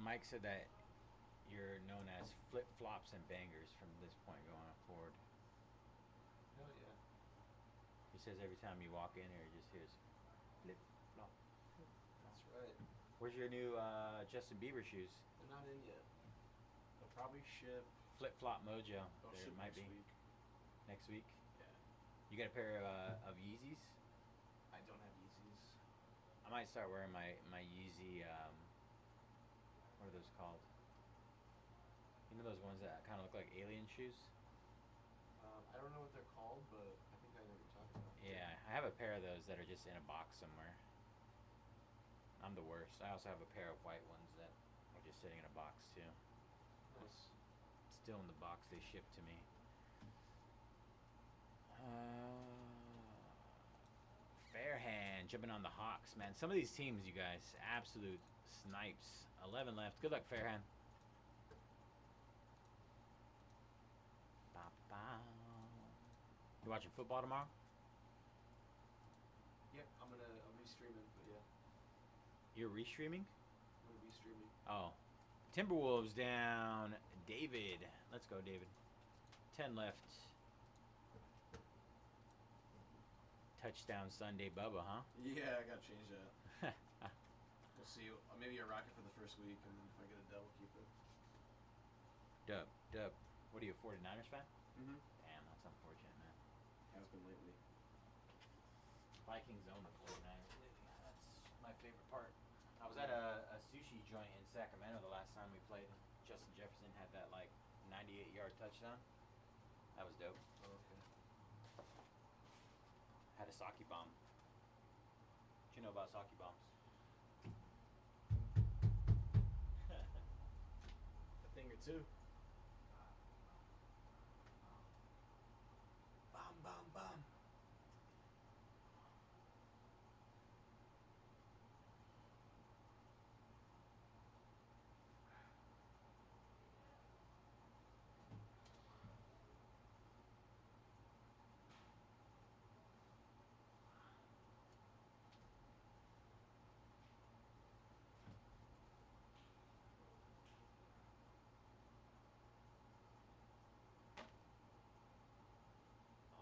Mike said that you're known as flip flops and bangers from this point going forward. Hell yeah. He says every time you walk in here, he just hears flip flop. That's right. Where's your new Justin Bieber shoes? They're not in yet. They'll probably ship. Flip flop mojo. They'll There ship might next be week. next week. Yeah. You got a pair of Yeezys? I don't have Yeezys. I might start wearing my Yeezy. What are those called? You know those ones that kind of look like alien shoes? I don't know what they're called, but I think I know what you're talking about. Yeah, I have a pair of those that are just in a box somewhere. I'm the worst. I also have a pair of white ones that are just sitting in a box too. Nice. Still in the box they shipped to me. Fairhand jumping on the Hawks, man. Some of these teams, you guys, absolute snipes. 11 left. Good luck, Fairhand. You watching football tomorrow? Yep, I'm restreaming, but yeah. You're restreaming? I'm gonna be streaming. Oh. Timberwolves down. David. Let's go, David. 10 left. Touchdown Sunday Bubba, huh? Yeah, I gotta change that. We'll see. Maybe a rocket for the first week, and then if I get a dub, we'll keep it. Dub. What are you, a 49ers fan? Mm-hmm. Damn, that's unfortunate, man. Has been lately. Vikings own the 49ers lately. That's my favorite part. I was at a sushi joint in Sacramento the last time we played. Justin Jefferson had that, like, 98-yard touchdown. That was dope. Oh, okay. Had a sake bomb. What you know about sake bombs? A thing or two. Bomb, bomb, bomb.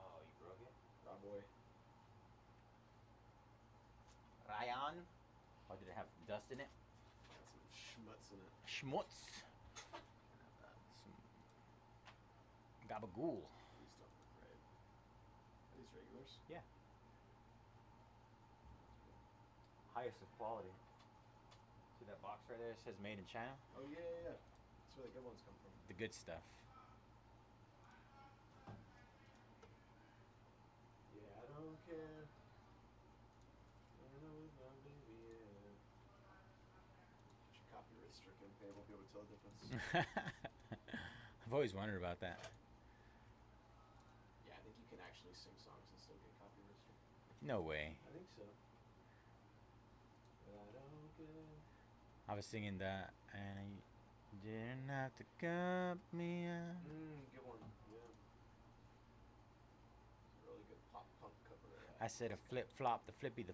Oh, you broke it? Raw boy. Ryan? Or did it have dust in it? Got some schmutz in it. Schmutz. Have that. Some gabagool. These don't look right. Are these regulars? Yeah. Highest of quality. See that box right there? It says made in China. Oh yeah. That's where the good ones come from. The good stuff. Yeah, I don't care. I know it's my baby, yeah. Your copyright stricken, they won't be able to tell the difference. I've always wondered about that. Yeah, I think you can actually sing songs and still get copyright stricken. No way. I think so. But I don't care. I was singing that and you didn't have to cut me out. Good one. Yeah. It's a really good pop punk cover. I said a flip flop, the flippy, the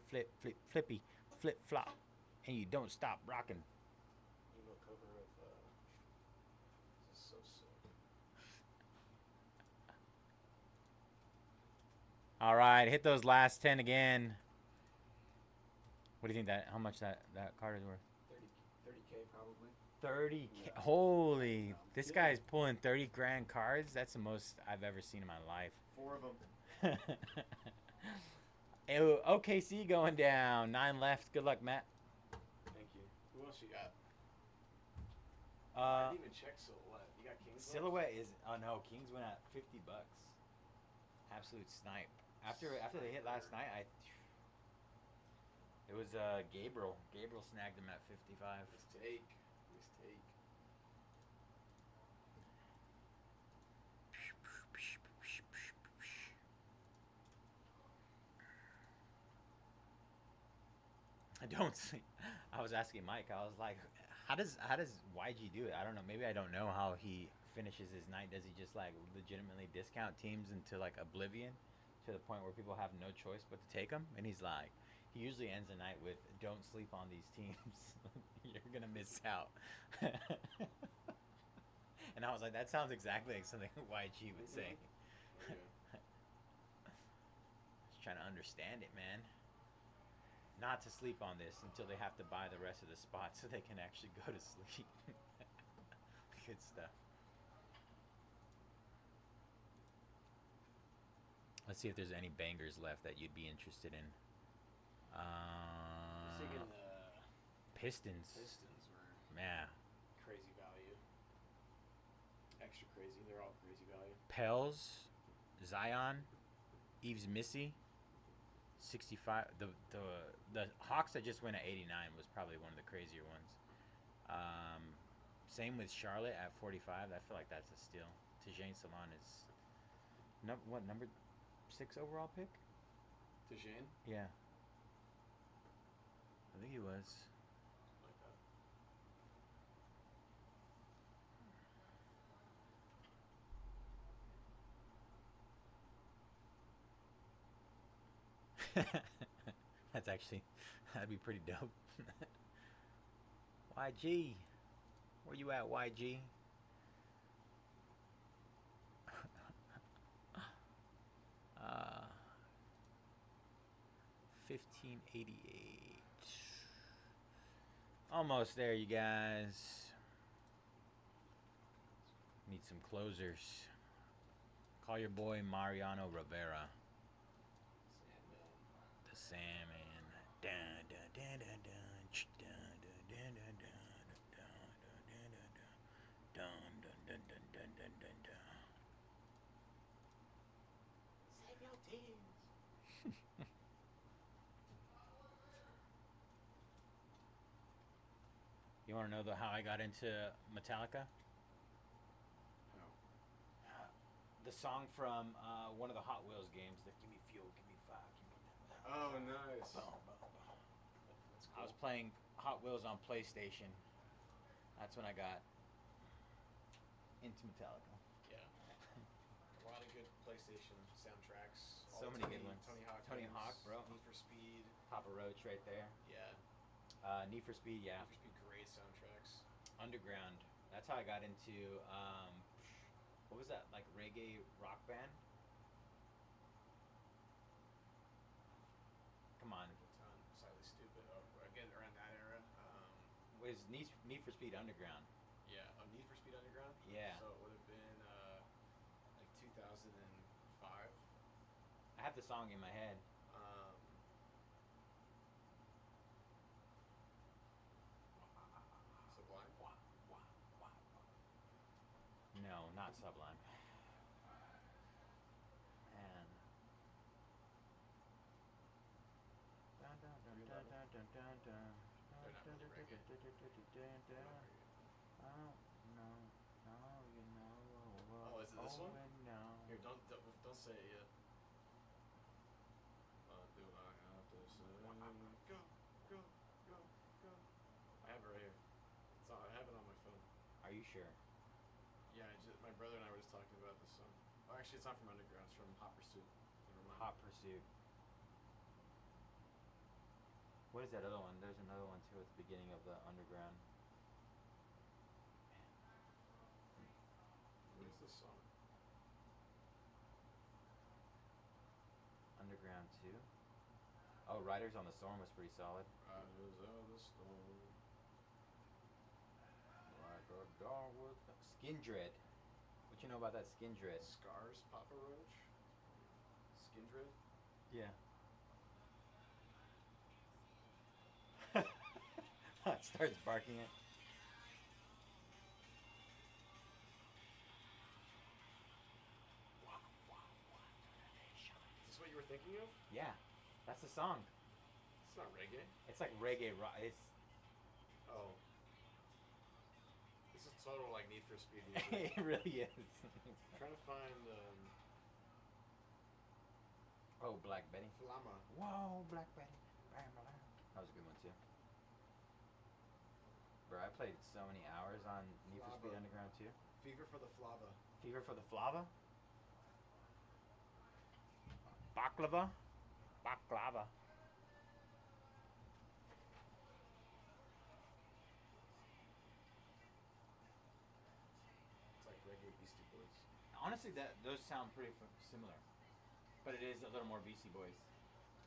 flippy, flip flop, and you don't stop rocking. Emo cover of this is so sick. All right, hit those last 10 again. What do you think that? How much that card is worth? 30K probably. 30K. Yeah. Holy, No, this kidding. guy's pulling 30 grand cards. That's the most I've ever seen in my life. 4 of them. Ew, OKC going down. 9 left. Good luck, Matt. Thank you. Who else you got? I didn't even check Silhouette. You got Kings? Silhouette is. Oh no, Kings went at $50. Absolute snipe. After they hit last night, it was Gabriel. Gabriel snagged him at 55. Mistake. I don't see. I was asking Mike. I was like, how does YG do it? I don't know. Maybe I don't know how he finishes his night. Does he just like legitimately discount teams into like oblivion, to the point where people have no choice but to take them? And he's like, he usually ends the night with, "Don't sleep on these teams. You're gonna miss out." And I was like, that sounds exactly like something YG would say. Oh, yeah. Just trying to understand it, man. Not to sleep on this until they have to buy the rest of the spots so they can actually go to sleep. Good stuff. Let's see if there's any bangers left that you'd be interested in. I was thinking Pistons. Pistons were Yeah. crazy value. Extra crazy. They're all crazy value. Pels, Zion, Eves Missy, 65. The Hawks that just went at 89 was probably one of the crazier ones. Same with Charlotte at 45. I feel like that's a steal. Tijane Salon is number 6 overall pick? Tijane? Yeah. I think he was. Like that. That'd be pretty dope. YG. Where you at, YG? 1588. Almost there, you guys. Need some closers. Call your boy Mariano Rivera. The Salmon. Dun, dun, dun, dun, dun, dun, dun, dun, dun, dun, dun, dun, dun, dun, dun, dun, dun. Save your teams. You want to know how I got into Metallica? No. The song from one of the Hot Wheels games. The "Give me fuel, give me fire, give me that." Oh, nice. Boom, boom, boom. That's I was cool. playing Hot Wheels on PlayStation. That's when I got into Metallica. Yeah. A lot of good PlayStation soundtracks. So All many good ones. Tony Hawk. Tony games, Hawk, bro. Need for Speed. Papa Roach right there. Yeah. Need for Speed, yeah. Need for Speed, great soundtracks. Underground. That's how I got into what was that, like reggae rock band? Come on. Slightly stupid. Oh, again, around that era. Was Need for Speed Underground? Yeah. Oh, Need for Speed Underground. Yeah. So it would have been like 2005. I have the song in my head. Sublime. No, not Sublime. And Oh, is it this one? Here, don't say it yet. Do I have to say? Go. I have it right here. I have it on my phone. Are you sure? Yeah, my brother and I were just talking about this song. Oh, actually, it's not from Underground. It's from Hot Pursuit. Never mind. Hot Pursuit. What is that other one? There's another one too at the beginning of the underground. What is this song? Underground 2. Oh, Riders on the Storm was pretty solid. Riders of the Storm. Like a dog with Skin Dread. What you know about that Skin Dread? Scars, Papa Roach. Skindred. Yeah. It starts barking it. Is this what you were thinking of? Yeah, that's the song. It's not reggae. It's like reggae rock. It's Oh. This is total like Need for Speed music. it really is. I'm trying to find Oh, Black Betty. Flama. Whoa, Black Betty. That was a good one too. Bro, I played so many hours on Need for Speed Flava. Underground 2. Fever for the Flava. Fever for the Flava? Baklava? Baklava. It's like reggae Beastie Boys. Honestly, those sound pretty similar. But it is a little more Beastie Boys.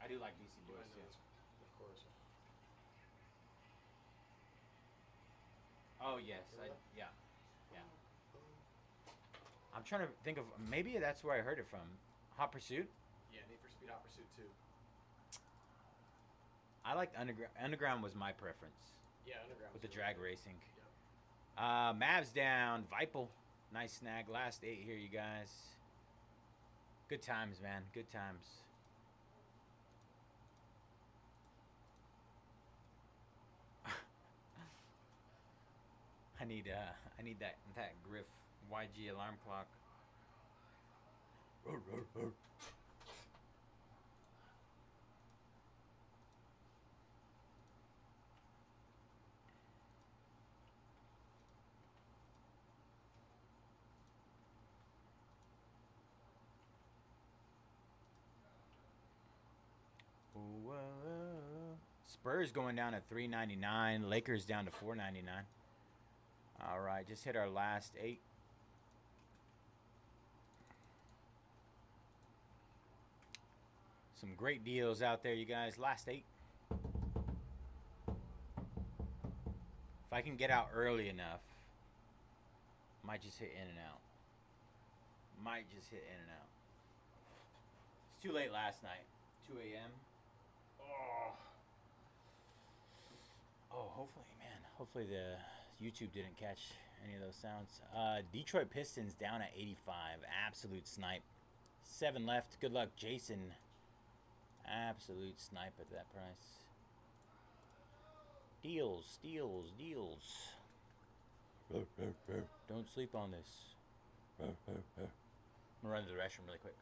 I do like Beastie You Boys might too. know this, of course. Oh, yes. Hear that? Yeah. Yeah. I'm trying to think of, maybe that's where I heard it from. Hot Pursuit? Yeah, Need for Speed Hot Pursuit 2. I liked Underground. Underground was my preference Yeah, Underground. with the was drag really racing. Yep. Mavs down. Vipel. Nice snag. Last 8 here, you guys. Good times, man. Good times. I need that Griff YG alarm clock. Spurs going down at $3.99. Lakers down to $4.99. All right, just hit our last 8. Some great deals out there, you guys. Last 8. If I can get out early enough, might just hit in and out. Might just hit in and out. It's too late last night. 2 a.m. Oh, hopefully, man. Hopefully the YouTube didn't catch any of those sounds. Detroit Pistons down at 85. Absolute snipe. 7 left. Good luck, Jason. Absolute snipe at that price. Deals, deals, deals. Don't sleep on this. I'm gonna run to the restroom really quick.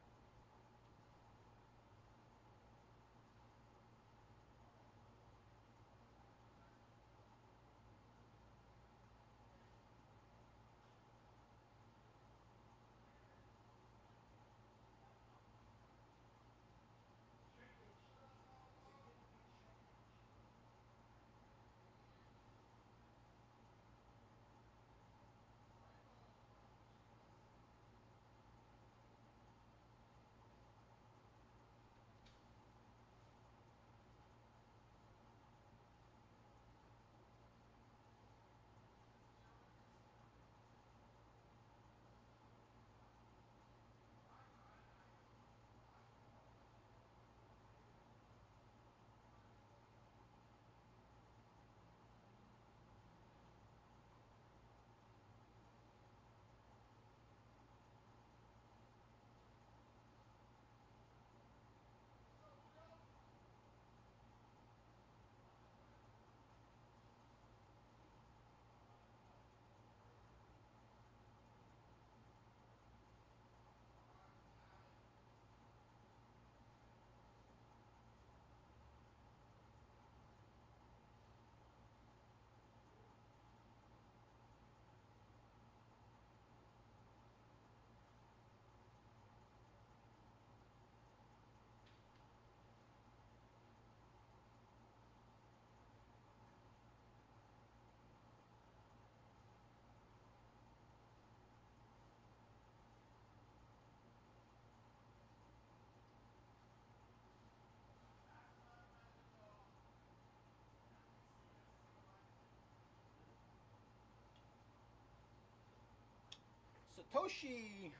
Satoshi.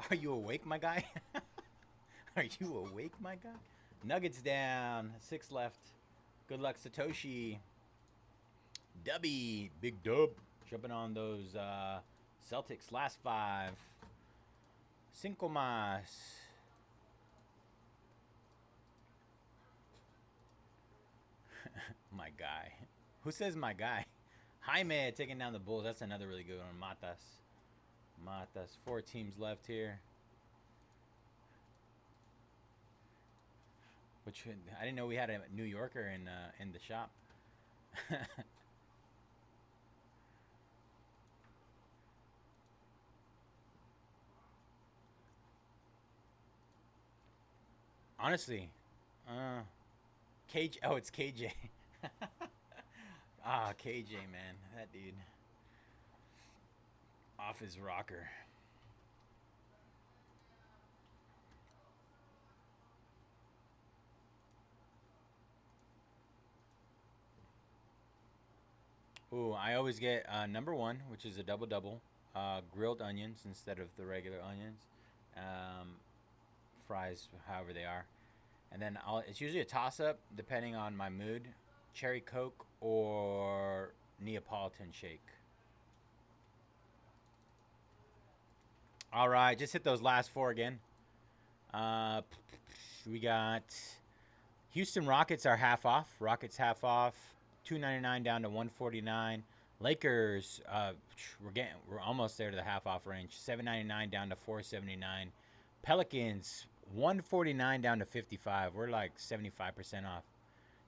Are you awake, my guy? Are you awake, my guy? Nuggets down. 6 left. Good luck, Satoshi. Dubby. Big dub. Jumping on those Celtics last 5. Cinco más. My guy. Who says my guy? Jaime taking down the Bulls. That's another really good one. Matas. 4 teams left here. Which I didn't know we had a New Yorker in the shop. Honestly, KJ. Oh, it's KJ. KJ, man, that dude off his rocker. Ooh, I always get number 1, which is a double-double, grilled onions instead of the regular onions, fries, however they are, and then it's usually a toss-up depending on my mood, cherry Coke or Neapolitan shake. All right, just hit those last 4 again. We got Houston Rockets are half off. Rockets half off. $2.99 down to $1.49. Lakers, we're almost there to the half off range. $7.99 down to $4.79. Pelicans, $1.49 down to $55. We're like 75% off.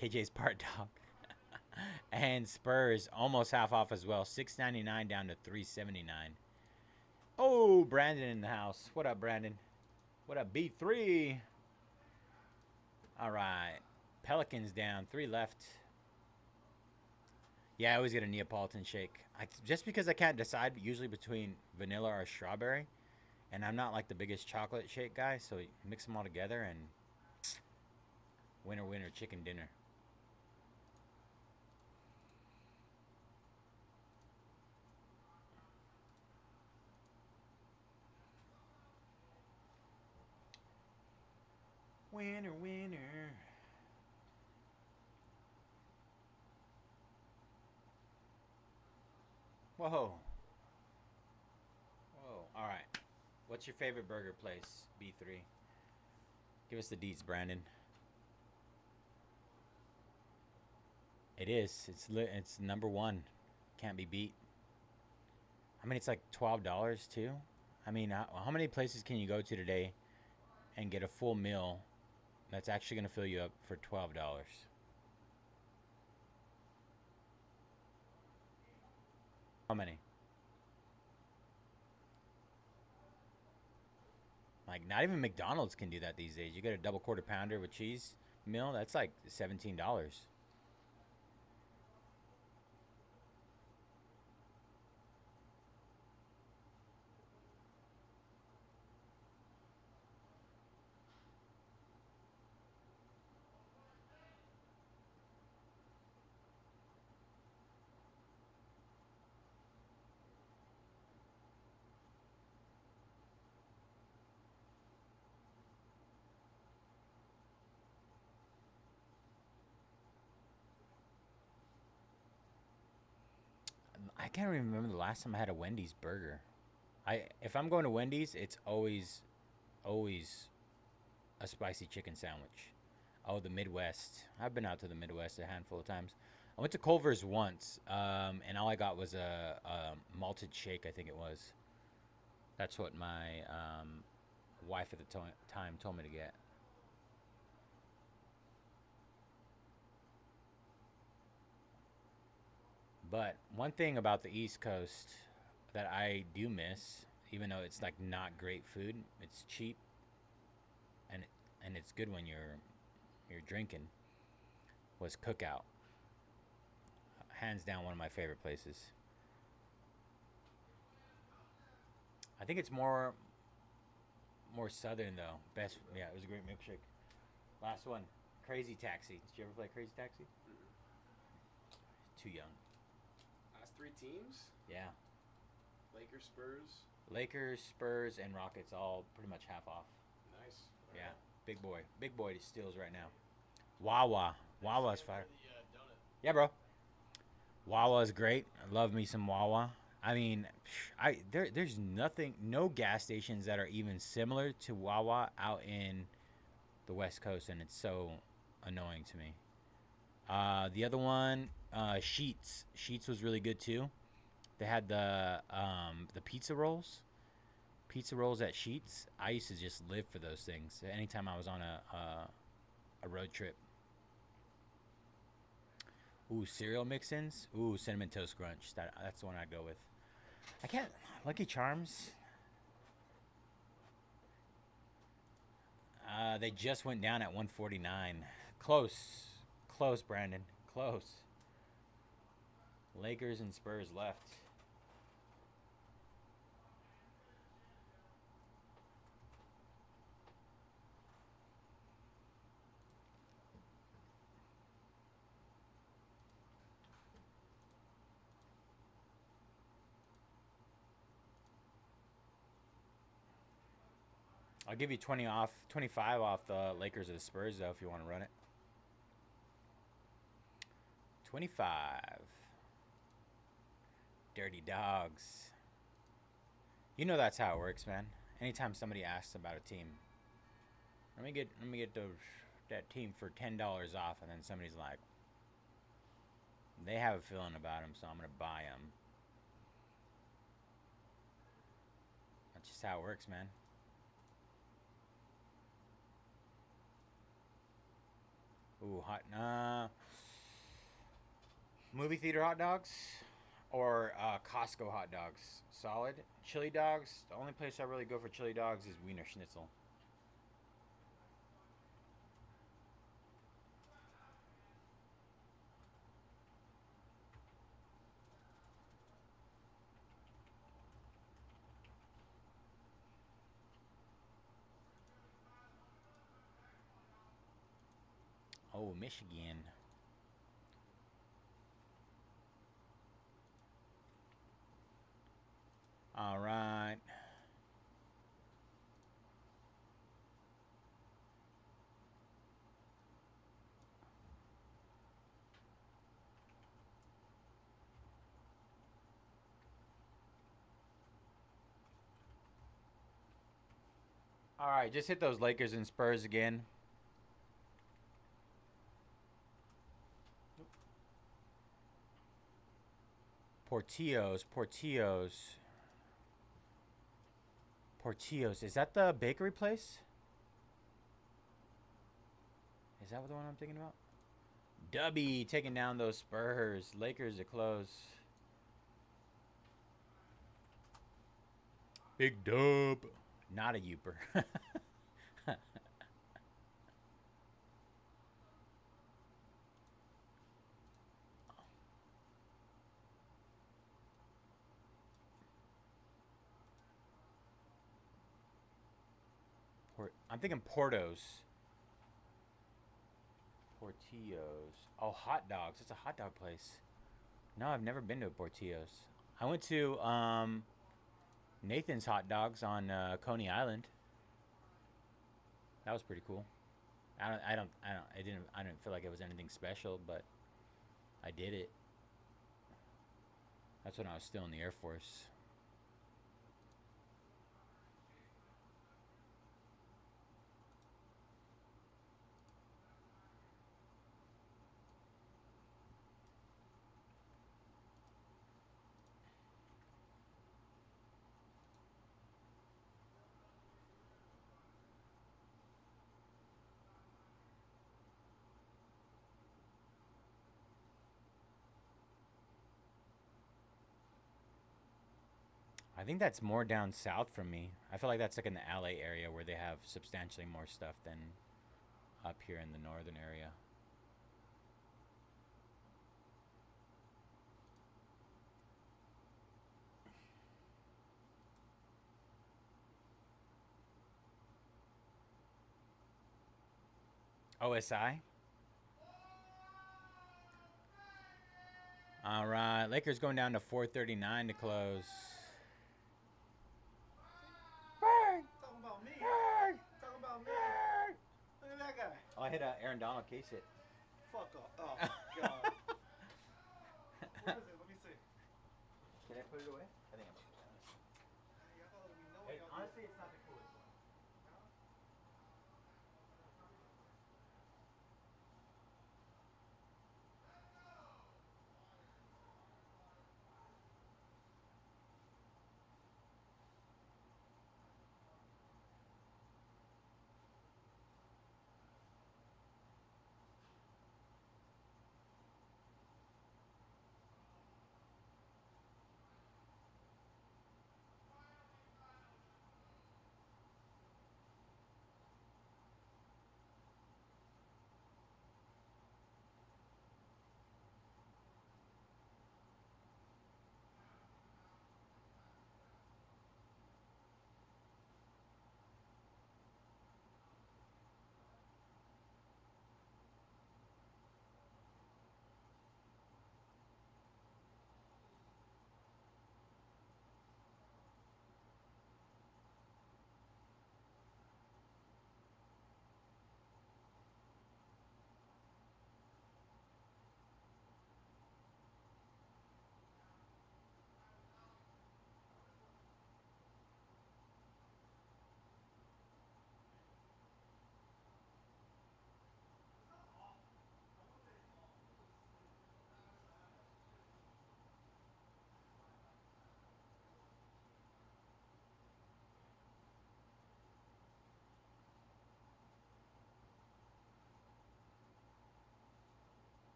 KJ's part dog. And Spurs almost half off as well. $6.99 down to $3.79. Oh, Brandon in the house. What up, Brandon? What up, B3? All right. Pelicans down. 3 left. Yeah, I always get a Neapolitan shake. Just because I can't decide usually between vanilla or strawberry. And I'm not like the biggest chocolate shake guy. So you mix them all together and winner, winner, chicken dinner. Winner, winner. Whoa. Whoa. All right. What's your favorite burger place, B3? Give us the deets, Brandon. It is. It's number 1. Can't be beat. I mean, it's like $12 too. I mean, how many places can you go to today and get a full meal that's actually going to fill you up for $12? How many? Like, not even McDonald's can do that these days. You get a double quarter pounder with cheese meal, that's like $17. I can't remember the last time I had a Wendy's burger. If I'm going to Wendy's, it's always a spicy chicken sandwich. Oh, the Midwest. I've been out to the Midwest a handful of times. I went to Culver's once, and all I got was a malted shake, I think it was. That's what my wife at the time told me to get. But one thing about the East Coast that I do miss, even though it's like not great food, it's cheap, and it's good when you're drinking, was Cookout. Hands down, one of my favorite places. I think it's more southern though. Best, yeah, it was a great milkshake. Last one, Crazy Taxi. Did you ever play Crazy Taxi? Too young. Last 3 teams? Yeah. Lakers, Spurs. Lakers, Spurs, and Rockets all pretty much half off. Nice. Yeah, big boy steals right now. Wawa's fire. Yeah, bro. Wawa's great. I love me some Wawa. I mean, there's nothing, no gas stations that are even similar to Wawa out in the West Coast, and it's so annoying to me. The other one, Sheets. Sheets was really good too. They had the pizza rolls. Pizza rolls at Sheets. I used to just live for those things. Anytime I was on a road trip. Ooh, cereal mix-ins. Ooh, Cinnamon Toast Crunch. That's the one I'd go with. I can't. Lucky Charms. They just went down at 149. Close, Brandon. Close. Lakers and Spurs left. I'll give you 25 off the Lakers or the Spurs, though, if you want to run it. 25. Dirty Dogs. You know that's how it works, man. Anytime somebody asks about a team, let me get that team for $10 off, and then somebody's like, they have a feeling about them, so I'm gonna buy them. That's just how it works, man. Ooh, movie theater hot dogs or Costco hot dogs. Solid. Chili dogs. The only place I really go for chili dogs is Wiener Schnitzel. Oh, Michigan. All right. All right, just hit those Lakers and Spurs again. Portillo's. Is that the bakery place? Is that the one I'm thinking about? Dubby taking down those Spurs. Lakers are close. Big dub. Not a Youper. I'm thinking Portos. Portillo's. Oh, hot dogs. It's a hot dog place. No, I've never been to a Portillo's. I went to Nathan's Hot Dogs on Coney Island. That was pretty cool. I didn't feel like it was anything special, but I did it. That's when I was still in the Air Force. I think that's more down south from me. I feel like that's like in the LA area where they have substantially more stuff than up here in the northern area. OSI. All right, Lakers going down to 439 to close. I hit Aaron Donald case hit. Fuck off. Oh, God. Where is it? Let me see. Can I put it away? I think I'm gonna put it down. Hey, I thought we know what y'all do. Honestly, it's not the coolest one.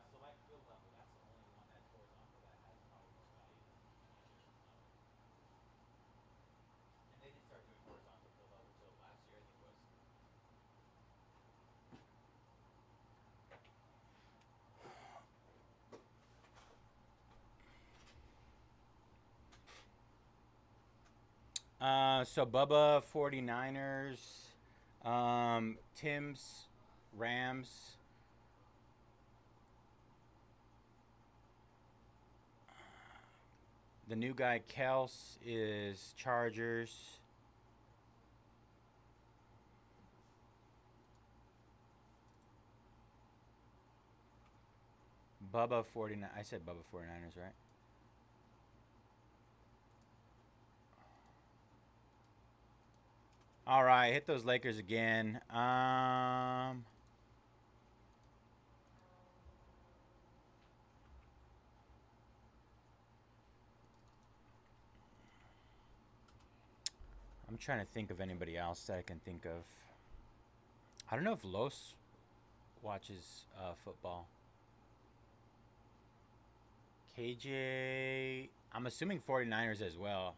Select field level. That's the only one that's horizontal that has probably more value than and they didn't start doing horizontal field level until last year, I think it was. So Bubba 49ers, Tim's Rams. The new guy Kels is Chargers. Bubba 49. I said Bubba 49ers, right? All right, hit those Lakers again. I'm trying to think of anybody else that I can think of. I don't know if Los watches football. KJ, I'm assuming 49ers as well,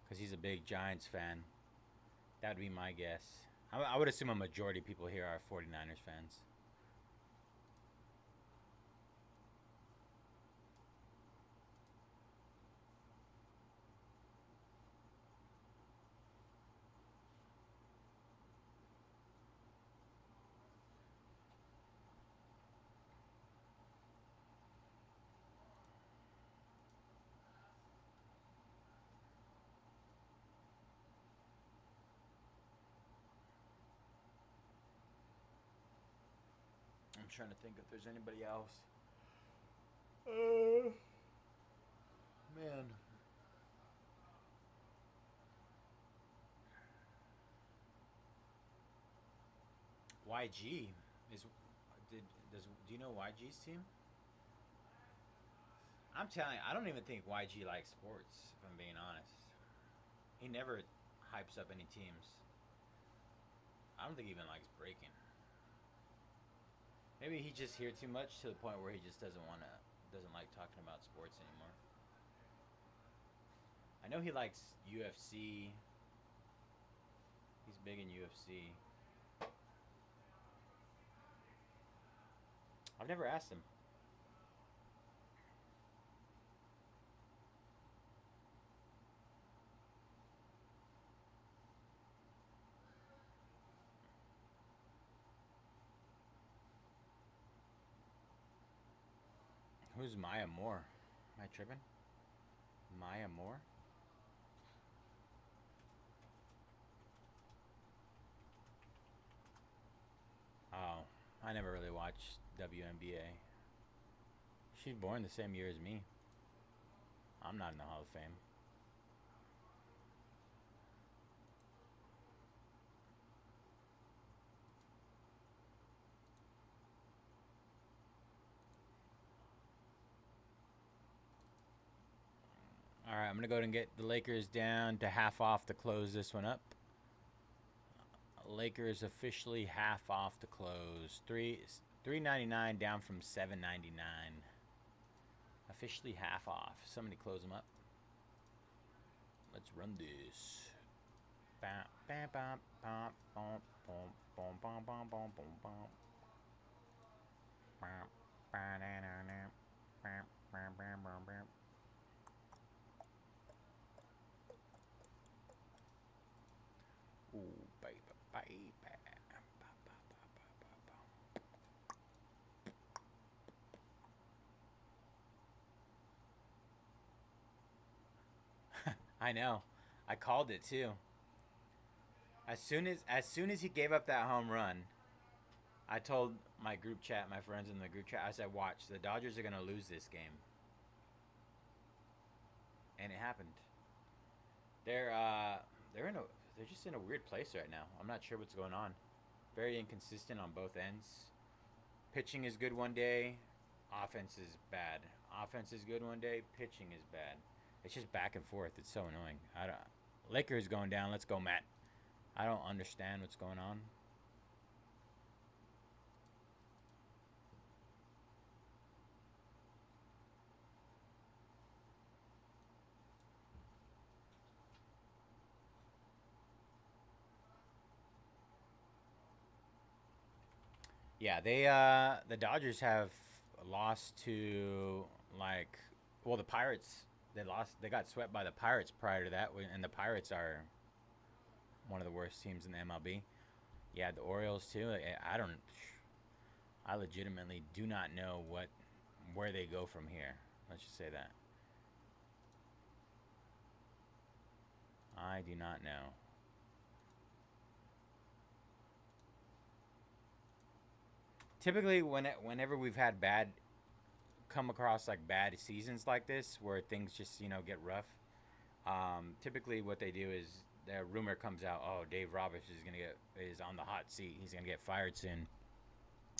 because he's a big Giants fan. That would be my guess. I would assume a majority of people here are 49ers fans. I'm trying to think if there's anybody else. Man. YG do you know YG's team? I'm telling you, I don't even think YG likes sports, if I'm being honest. He never hypes up any teams. I don't think he even likes breaking. Maybe he just hears too much to the point where he just doesn't like talking about sports anymore. I know he likes UFC. He's big in UFC. I've never asked him. Who's Maya Moore? Am I tripping? Maya Moore? Oh, I never really watched WNBA. She's born the same year as me. I'm not in the Hall of Fame. All right, I'm gonna go ahead and get the Lakers down to half off to close this one up. Lakers officially half off to close. $3.99 down from $7.99. Officially half off. Somebody close them up. Let's run this. Ooh, baby, baby. I know. I called it too. As soon as he gave up that home run, I told my group chat, my friends in the group chat, I said, "Watch, the Dodgers are gonna lose this game," and it happened. They're just in a weird place right now. I'm not sure what's going on. Very inconsistent on both ends. Pitching is good one day, offense is bad. Offense is good one day, pitching is bad. It's just back and forth. It's so annoying. Lakers going down. Let's go, Matt. I don't understand what's going on. Yeah, the Dodgers have lost to the Pirates. They got swept by the Pirates prior to that, and the Pirates are one of the worst teams in the MLB. Yeah, the Orioles too. I legitimately do not know where they go from here. Let's just say that. I do not know. Typically, whenever we've had come across bad seasons like this, where things just get rough, typically what they do is the rumor comes out, oh, Dave Roberts is on the hot seat. He's gonna get fired soon,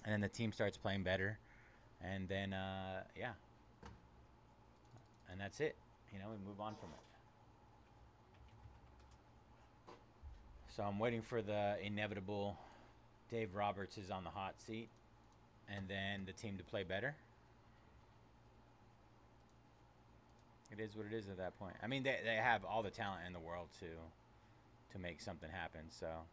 and then the team starts playing better, and then yeah, and that's it. We move on from it. So I'm waiting for the inevitable Dave Roberts is on the hot seat, and then the team to play better. It is what it is at that point. I mean, they have all the talent in the world to make something happen, so.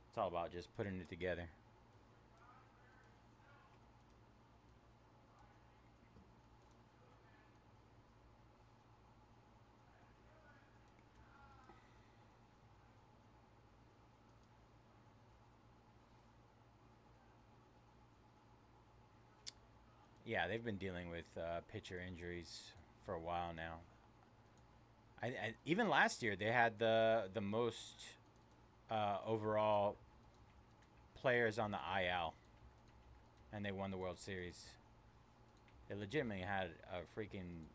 It's all about just putting it together. Yeah, they've been dealing with pitcher injuries for a while now. Even last year, they had the most overall players on the IL, and they won the World Series. They legitimately had a freaking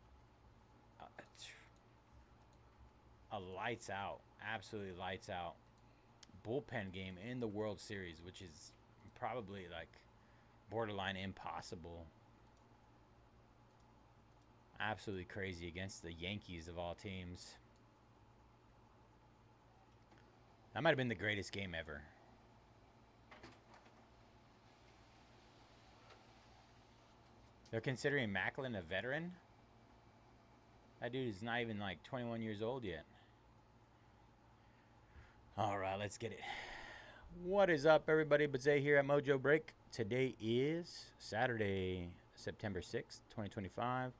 a lights out, absolutely lights out bullpen game in the World Series, which is probably borderline impossible. Absolutely crazy against the Yankees of all teams. That might have been the greatest game ever. They're considering Macklin a veteran. That dude is not even 21 years old yet. All right, let's get it. What is up, everybody? Bayze here at Mojobreak. Today is Saturday, September 6th, 2025.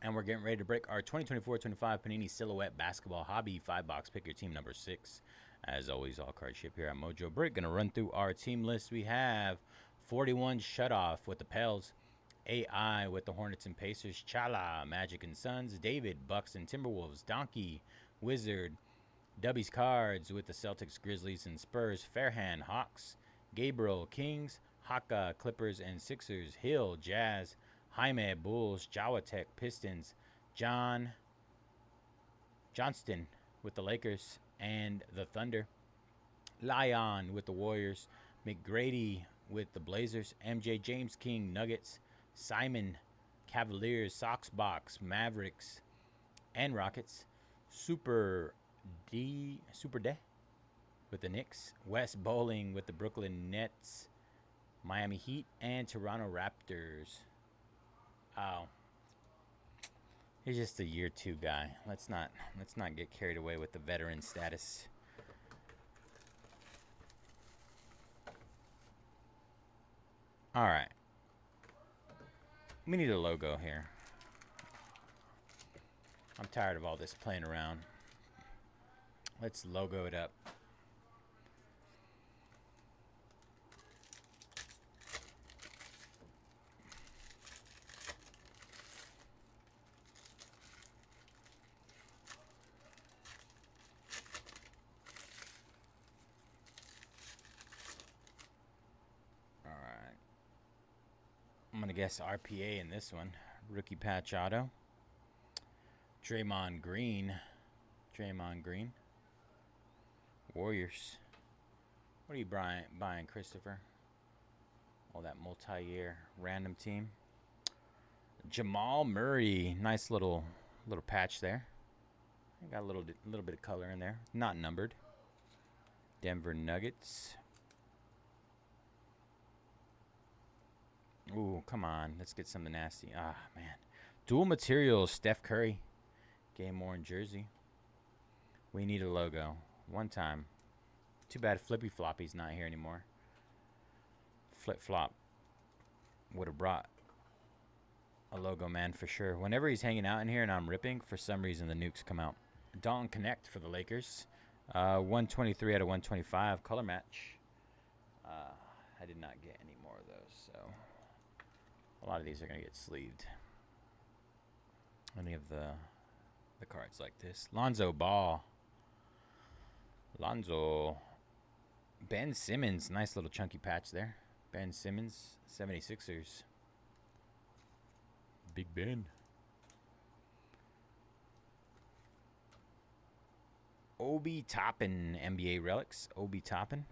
And we're getting ready to break our 2024-25 Panini Silhouette Basketball Hobby 5-box. Pick your team number 6. As always, all card ship here at Mojobreak. Going to run through our team list. We have 41 Shutoff with the Pels. AI with the Hornets and Pacers. Chala, Magic and Suns. David, Bucks and Timberwolves. Donkey, Wizard. Dubby's Cards with the Celtics, Grizzlies, and Spurs. Fairhand, Hawks. Gabriel, Kings. Haka, Clippers, and Sixers. Hill, Jazz. Jaime, Bulls. Jawatek, Pistons. Johnston with the Lakers and the Thunder. Lyon with the Warriors. McGrady with the Blazers. MJ, James King, Nuggets. Simon, Cavaliers. Soxbox, Mavericks, and Rockets. Super D with the Knicks. West Bowling with the Brooklyn Nets. Miami Heat and Toronto Raptors. Oh, he's just a year 2 guy. Let's not get carried away with the veteran status. All right, we need a logo here. I'm tired of all this playing around. Let's logo it up. I'm going to guess RPA in this one. Rookie patch auto. Draymond Green. Warriors. What are you buying, Christopher? All that multi-year random team. Jamal Murray. Nice little patch there. Got a little bit of color in there. Not numbered. Denver Nuggets. Ooh, come on. Let's get something nasty. Ah, man. Dual materials. Steph Curry. Game worn jersey. We need a logo. One time. Too bad Flippy Floppy's not here anymore. Flip Flop would have brought a logo, man, for sure. Whenever he's hanging out in here and I'm ripping, for some reason the nukes come out. Dalton Connect for the Lakers. 123 out of 125. Color match. I did not get any more of those, so a lot of these are going to get sleeved. Any of the cards like this. Lonzo Ball. Ben Simmons. Nice little chunky patch there. Ben Simmons. 76ers. Big Ben. Obi Toppin. NBA Relics. Obi Toppin.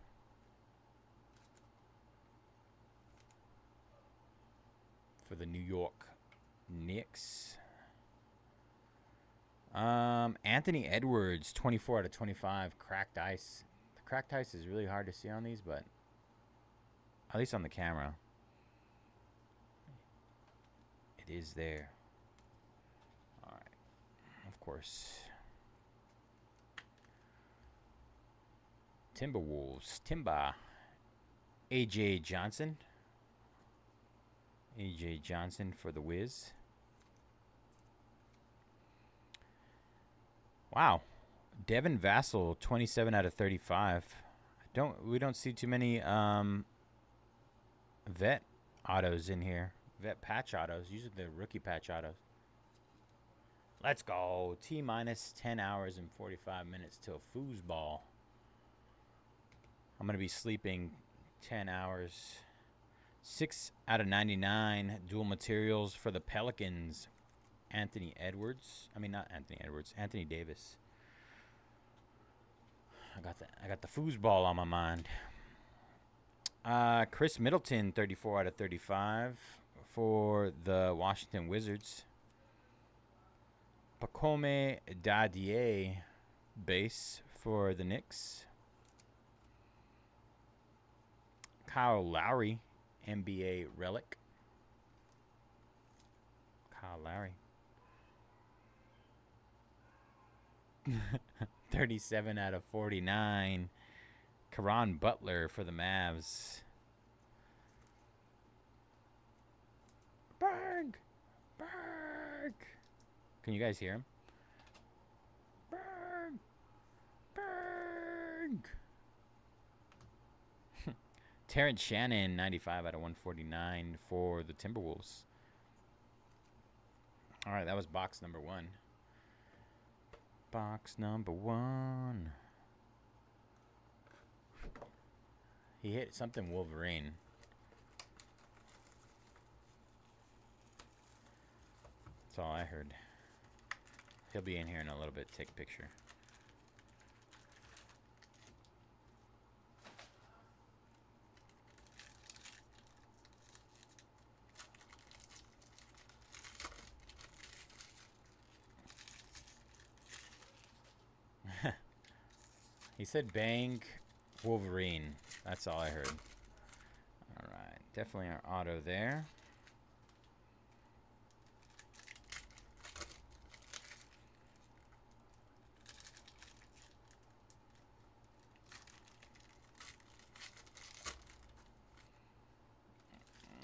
For the New York Knicks. Anthony Edwards, 24 out of 25, cracked ice. The cracked ice is really hard to see on these, but at least on the camera, it is there. All right, of course. Timberwolves, Timba. AJ Johnson. AJ Johnson for the Wiz. Wow. Devin Vassell, 27 out of 35. We don't see too many vet autos in here. Vet patch autos. Usually the rookie patch autos. Let's go. T-minus 10 hours and 45 minutes till foosball. I'm going to be sleeping 10 hours. 6 out of 99 dual materials for the Pelicans. Anthony Edwards. I mean, not Anthony Edwards. Anthony Davis. I got the foosball on my mind. Chris Middleton, 34 out of 35 for the Washington Wizards. Pacome Dadier base for the Knicks. Kyle Lowry, NBA relic. Kyle Lowry. 37 out of 49. Caron Butler for the Mavs. Berg! Can you guys hear him? Berg! Berg! Terrence Shannon, 95 out of 149 for the Timberwolves. All right, that was box number 1. Box number 1. He hit something Wolverine. That's all I heard. He'll be in here in a little bit to take a picture. He said bang Wolverine. That's all I heard. All right. Definitely our auto there.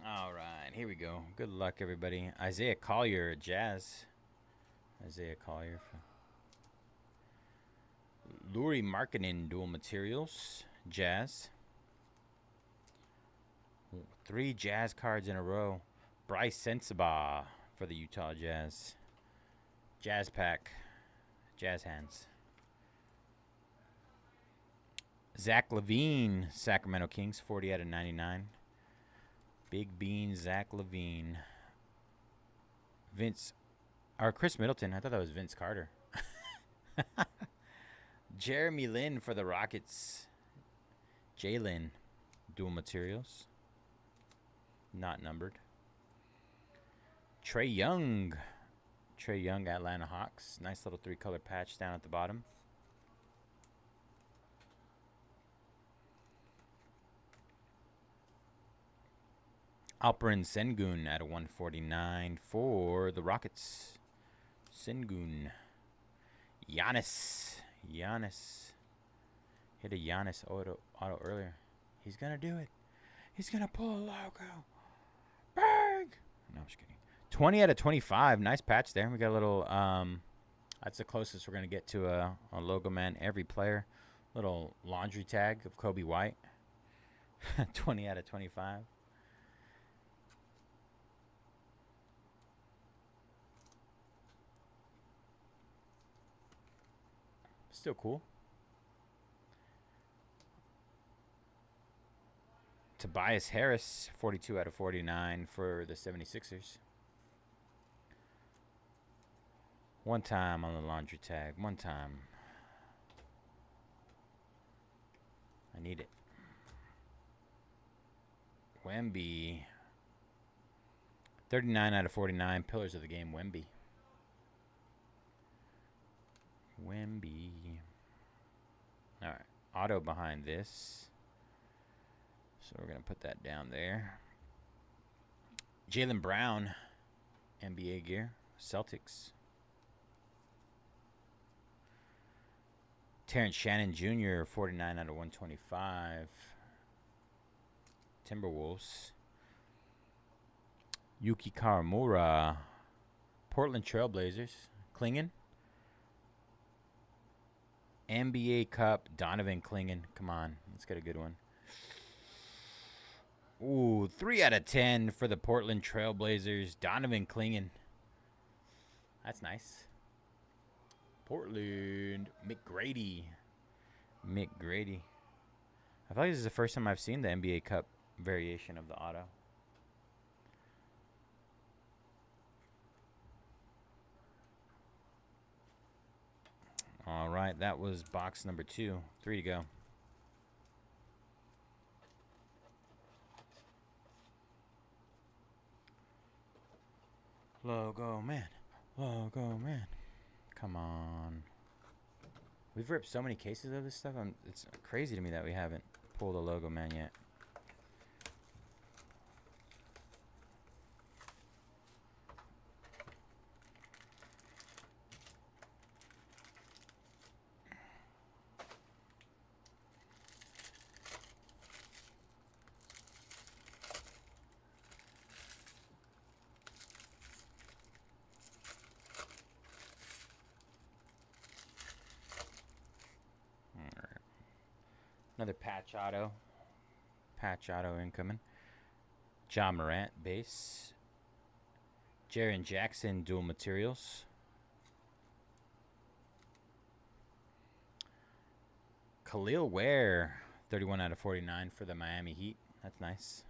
All right. Here we go. Good luck, everybody. Isaiah Collier, Jazz. Isaiah Collier. Lurie Markkinen, dual materials, Jazz. 3 Jazz cards in a row. Bryce Sensabaugh for the Utah Jazz. Jazz pack. Jazz hands. Zach LaVine, Sacramento Kings, 40 out of 99. Big Bean, Zach LaVine. Vince, or Chris Middleton. I thought that was Vince Carter. Jeremy Lin for the Rockets. Jalen, dual materials. Not numbered. Trae Young. Trae Young, Atlanta Hawks. Nice little 3-color patch down at the bottom. Alperen Sengun at a 149 for the Rockets. Sengun. Giannis. Hit a Giannis auto earlier. He's going to do it. He's going to pull a logo. Bang! No, I'm just kidding. 20 out of 25. Nice patch there. We got a little, that's the closest we're going to get to a logo man every player. Little laundry tag of Kobe White. 20 out of 25. Still cool. Tobias Harris, 42 out of 49 for the 76ers. One time on the laundry tag. One time. I need it. Wemby. 39 out of 49. Pillars of the game, Wemby. All right. Auto behind this. So we're going to put that down there. Jaylen Brown. NBA gear. Celtics. Terrence Shannon Jr., 49 out of 125. Timberwolves. Yuki Karamura. Portland Trailblazers. Klingen. NBA Cup, Donovan Klingen. Come on, let's get a good one. Ooh, 3 out of 10 for the Portland Trailblazers. Donovan Klingen. That's nice. Portland. McGrady. I feel like this is the first time I've seen the NBA Cup variation of the auto. All right, that was box number 2. 3 to go. Logo man. Come on. We've ripped so many cases of this stuff. It's crazy to me that we haven't pulled a logo man yet. Another patch auto. Patch auto incoming. John Morant base. Jaren Jackson dual materials. Khalil Ware 31 out of 49 for the Miami Heat. That's nice.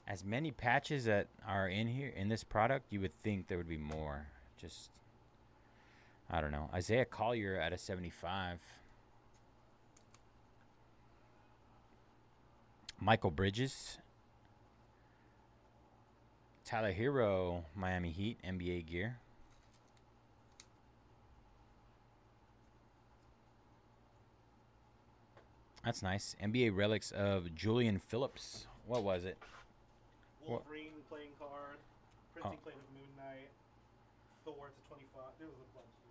As many patches that are in here in this product, you would think there would be more. Just, I don't know. Isaiah Collier out of 75. Michael Bridges. Tyler Hero, Miami Heat, NBA gear. That's nice. NBA relics of Julian Phillips. What was it? Wolverine playing card. Printing plate of Moon Knight. Thor to 25. There was a bunch of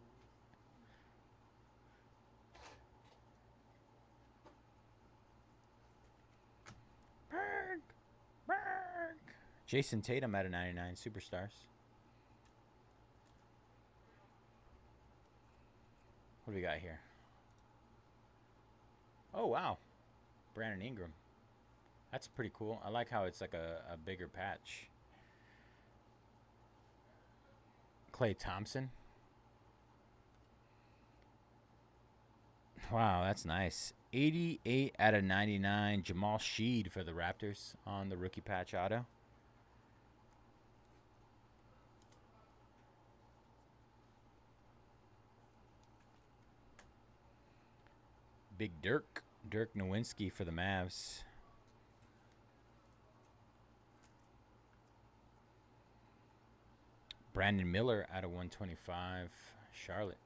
these. Berg. Jason Tatum out of 99 superstars. What do we got here? Oh, wow. Brandon Ingram. That's pretty cool. I like how it's like a bigger patch. Klay Thompson. Wow, that's nice. 88 out of 99. Jamal Sheed for the Raptors on the rookie patch auto. Big Dirk. Dirk Nowitzki for the Mavs. Brandon Miller out of 125. Charlotte.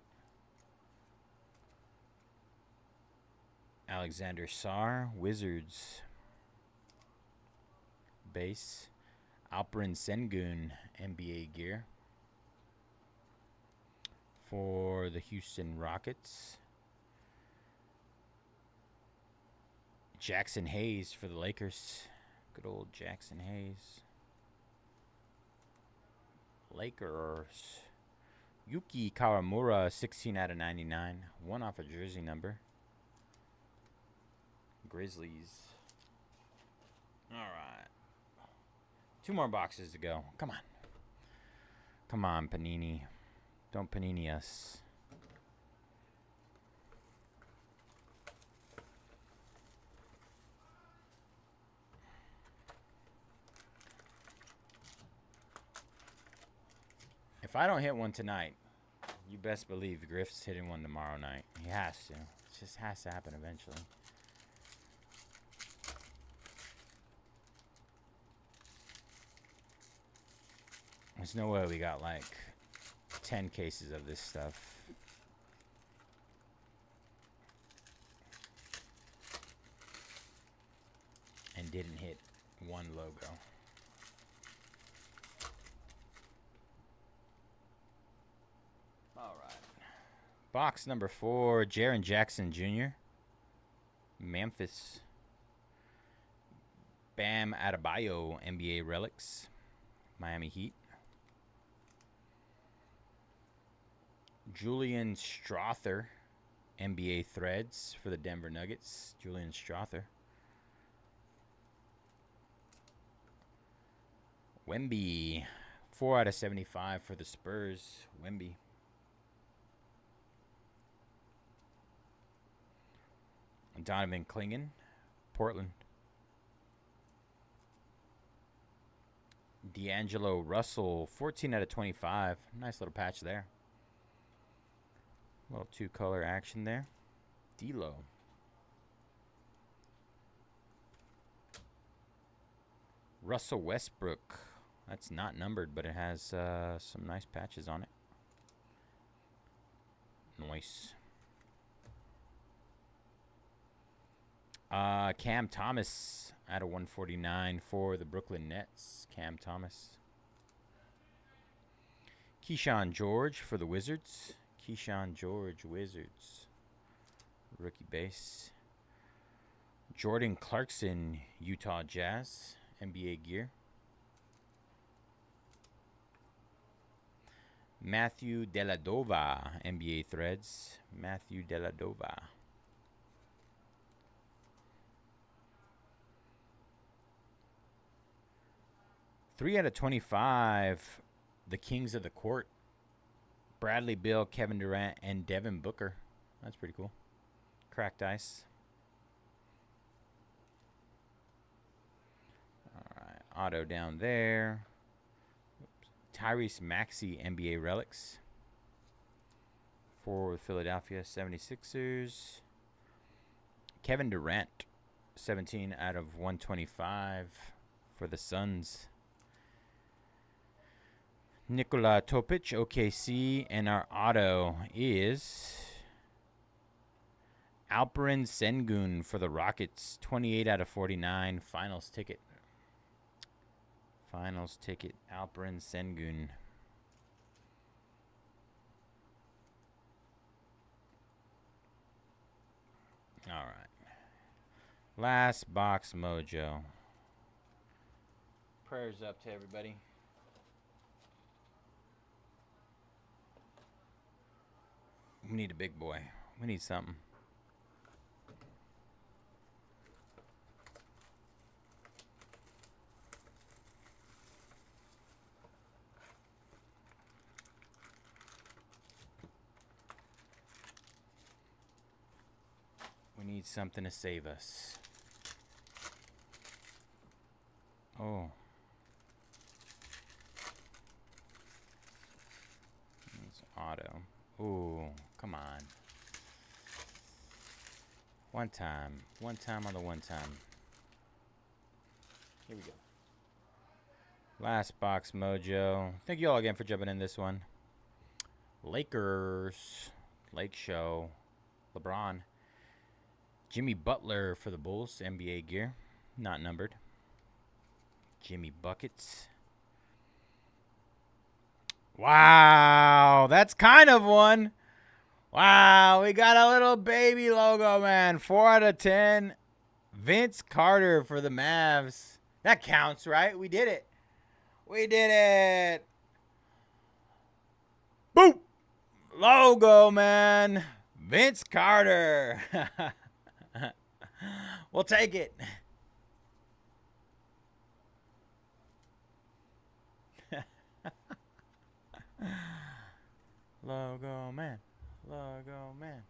Alexander Sarr. Wizards. Base. Alperen Sengun. NBA gear. For the Houston Rockets. Jackson Hayes for the Lakers. Good old Jackson Hayes. Lakers. Yuki Kawamura, 16 out of 99. One off a jersey number. Grizzlies. All right. 2 more boxes to go. Come on. Come on, Panini. Don't Panini us. If I don't hit one tonight, you best believe Griff's hitting one tomorrow night. He has to. It just has to happen eventually. There's no way we got like 10 cases of this stuff. And didn't hit one logo. All right. Box number 4, Jaren Jackson Jr. Memphis. Bam Adebayo, NBA relics. Miami Heat. Julian Strawther, NBA threads for the Denver Nuggets. Julian Strawther. Wemby, 4 out of 75 for the Spurs. Wemby. Donovan Clingan, Portland. D'Angelo Russell, 14 out of 25. Nice little patch there. Little 2-color action there. D'Lo. Russell Westbrook. That's not numbered, but it has some nice patches on it. Nice. Cam Thomas out of 149 for the Brooklyn Nets. Cam Thomas. Keyshawn George for the Wizards. Keyshawn George, Wizards. Rookie base. Jordan Clarkson, Utah Jazz. NBA gear. Matthew Deladova, NBA Threads. Matthew Deladova. Three out of 25. The Kings of the Court. Bradley Beal, Kevin Durant, and Devin Booker. That's pretty cool. Cracked ice. All right, auto down there. Tyrese Maxey, NBA Relics. For Philadelphia 76ers. Kevin Durant, 17 out of 125 for the Suns. Nikola Topic, OKC, and our auto is Alperen Sengun for the Rockets, 28 out of 49, finals ticket. Finals ticket, Alperen Sengun. All right. Last box mojo. Prayers up to everybody. We need a big boy. We need something. We need something to save us. Oh. It's auto. Ooh, come on. One time. One time on the one time. Here we go. Last box mojo. Thank you all again for jumping in this one. Lakers. Lake Show. LeBron. Jimmy Butler for the Bulls. NBA gear. Not numbered. Jimmy Buckets. Wow, that's kind of one. Wow, we got a little baby logo, man. 4 out of 10. Vince Carter for the Mavs. That counts, right? We did it. We did it. Boop. Logo, man. Vince Carter. We'll take it. Logo man. Logo man.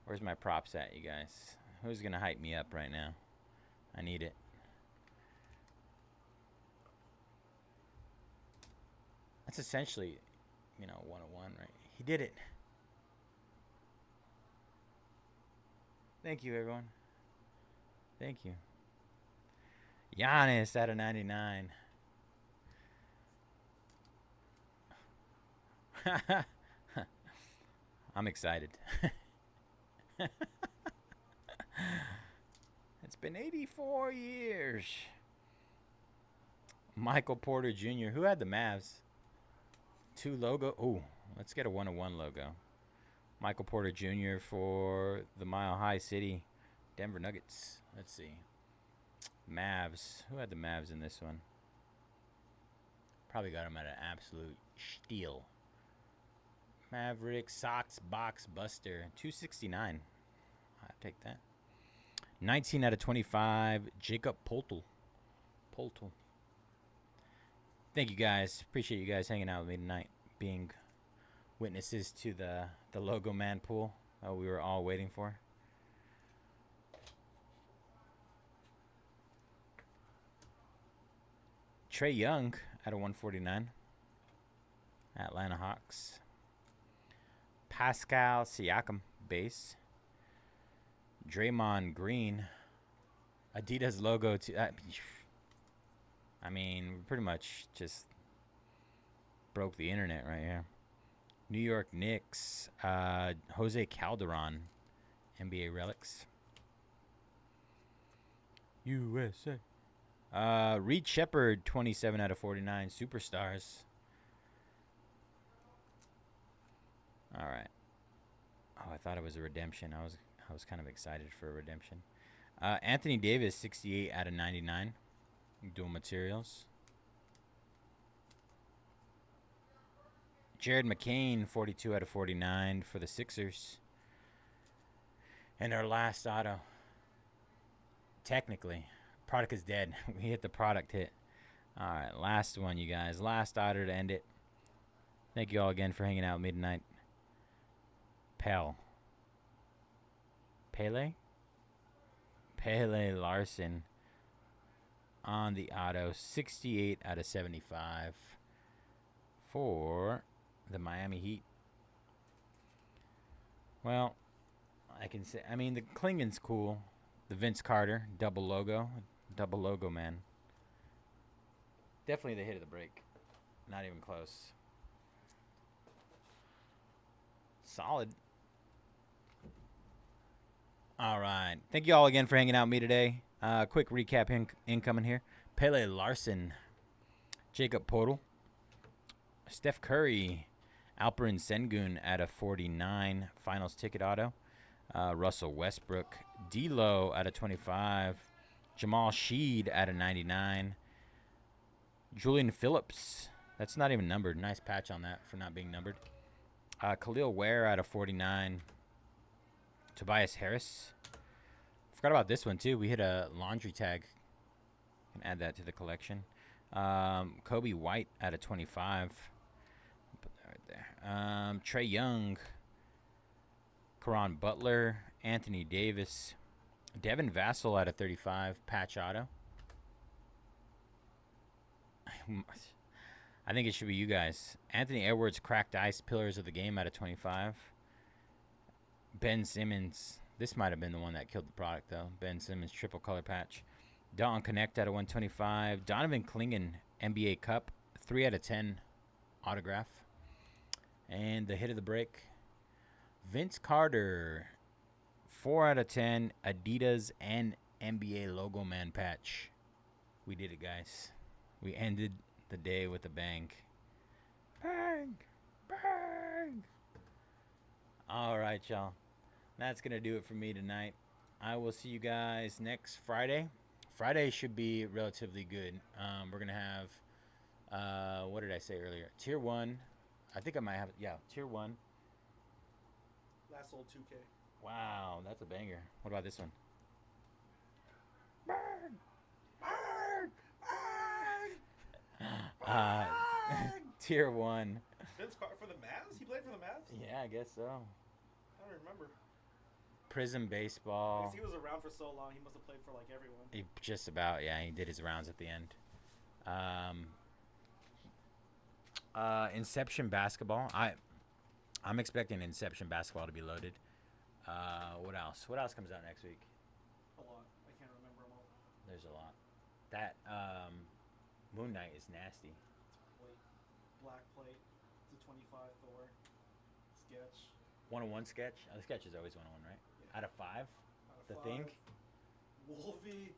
Where's my props at, you guys? Who's going to hype me up right now? I need it. That's essentially, you know, 101, right? He did it. Thank you, everyone. Thank you. Giannis out of 99. I'm excited. It's been 84 years. Michael Porter Jr. Who had the Mavs? 2 logo. Oh, let's get a 101 logo. Michael Porter Jr. for the Mile High City Denver Nuggets. Let's see. Mavs. Who had the Mavs in this one? Probably got them at an absolute steal. Maverick Sox Box Buster. 269. I'll take that. 19 out of 25. Jacob Poltel. Thank you guys. Appreciate you guys hanging out with me tonight. Being witnesses to the Logo Man pool we were all waiting for. Trae Young out of 149. Atlanta Hawks. Pascal Siakam base. Draymond Green. Adidas logo to I mean, we pretty much just broke the internet right here. New York Knicks. Jose Calderon. NBA relics. USA. Reed Shepherd, 27 out of 49. Superstars. All right. Oh, I thought it was a redemption. I was kind of excited for a redemption. Anthony Davis, 68 out of 99. Dual materials. Jared McCain, 42 out of 49 for the Sixers. And our last auto. Technically, product is dead. We hit the product hit. All right, last one, you guys. Last auto to end it. Thank you all again for hanging out with me tonight. Pele Larson on the auto, 68 out of 75 for the Miami Heat. Well, I can say, I mean, the Klingon's cool. The Vince Carter, double logo, man. Definitely the hit of the break. Not even close. Solid. All right. Thank you all again for hanging out with me today. Quick recap incoming here. Pele Larson, Jacob Podol, Steph Curry, Alperen Sengun at a 49 finals ticket auto. Russell Westbrook, D'Lo at a 25. Jamal Sheed at a 99. Julian Phillips. That's not even numbered. Nice patch on that for not being numbered. Khalil Ware at a 49. Tobias Harris. Forgot about this one, too. We hit a laundry tag. Can add that to the collection. Kobe White at a 25. Put that right there. Trey Young. Caron Butler. Anthony Davis. Devin Vassell at a 35. Patch auto. I think it should be you guys. Anthony Edwards, Cracked Ice, Pillars of the Game out of 25. Ben Simmons. This might have been the one that killed the product, though. Ben Simmons, triple color patch. Dalton Connect out of 125. Donovan Clingan, NBA Cup, 3 out of 10 autograph. And the hit of the break, Vince Carter, 4 out of 10 Adidas and NBA Logo Man patch. We did it, guys. We ended the day with a bang. Bang! Bang! All right, y'all. That's going to do it for me tonight. I will see you guys next Friday. Friday should be relatively good. We're going to have, what did I say earlier? Tier 1. I think I might have, yeah, Tier 1. Last sold 2K. Wow, that's a banger. What about this one? Burn! Burn! Burn! Tier 1. Vince Carter for the Mavs? He played for the Mavs? Yeah, I guess so. I don't remember. Prism Baseball. He was around for so long, he must have played for like everyone. Just about, yeah. He did his rounds at the end. Inception Basketball. I'm expecting Inception Basketball to be loaded. What else? What else comes out next week? A lot. I can't remember them all. There's a lot. That Moon Knight is nasty. Plate. Black plate. It's a 25 Thor. Sketch. 101 sketch. Oh, the sketch is always 101, right? Yeah. Out of 5? Out of The 5. Thing? Wolvie.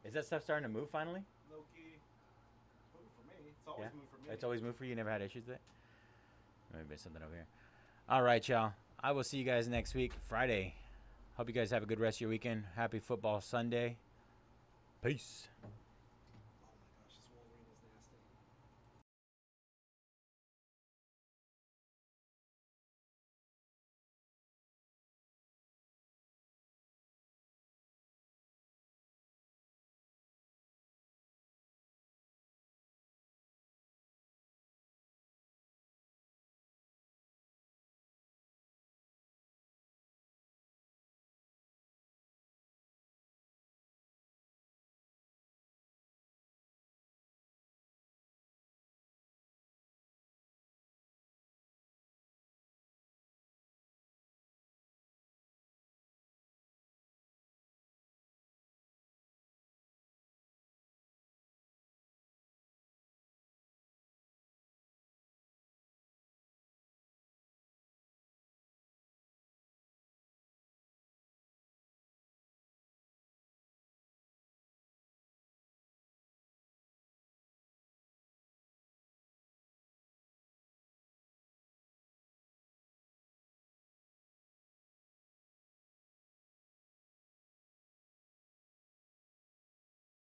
Is that stuff starting to move finally? Loki. Moved for me. It's always moved for me. It's always moved for you. You never had issues with it? Maybe something over here. All right, y'all. I will see you guys next week, Friday. Hope you guys have a good rest of your weekend. Happy football Sunday. Peace.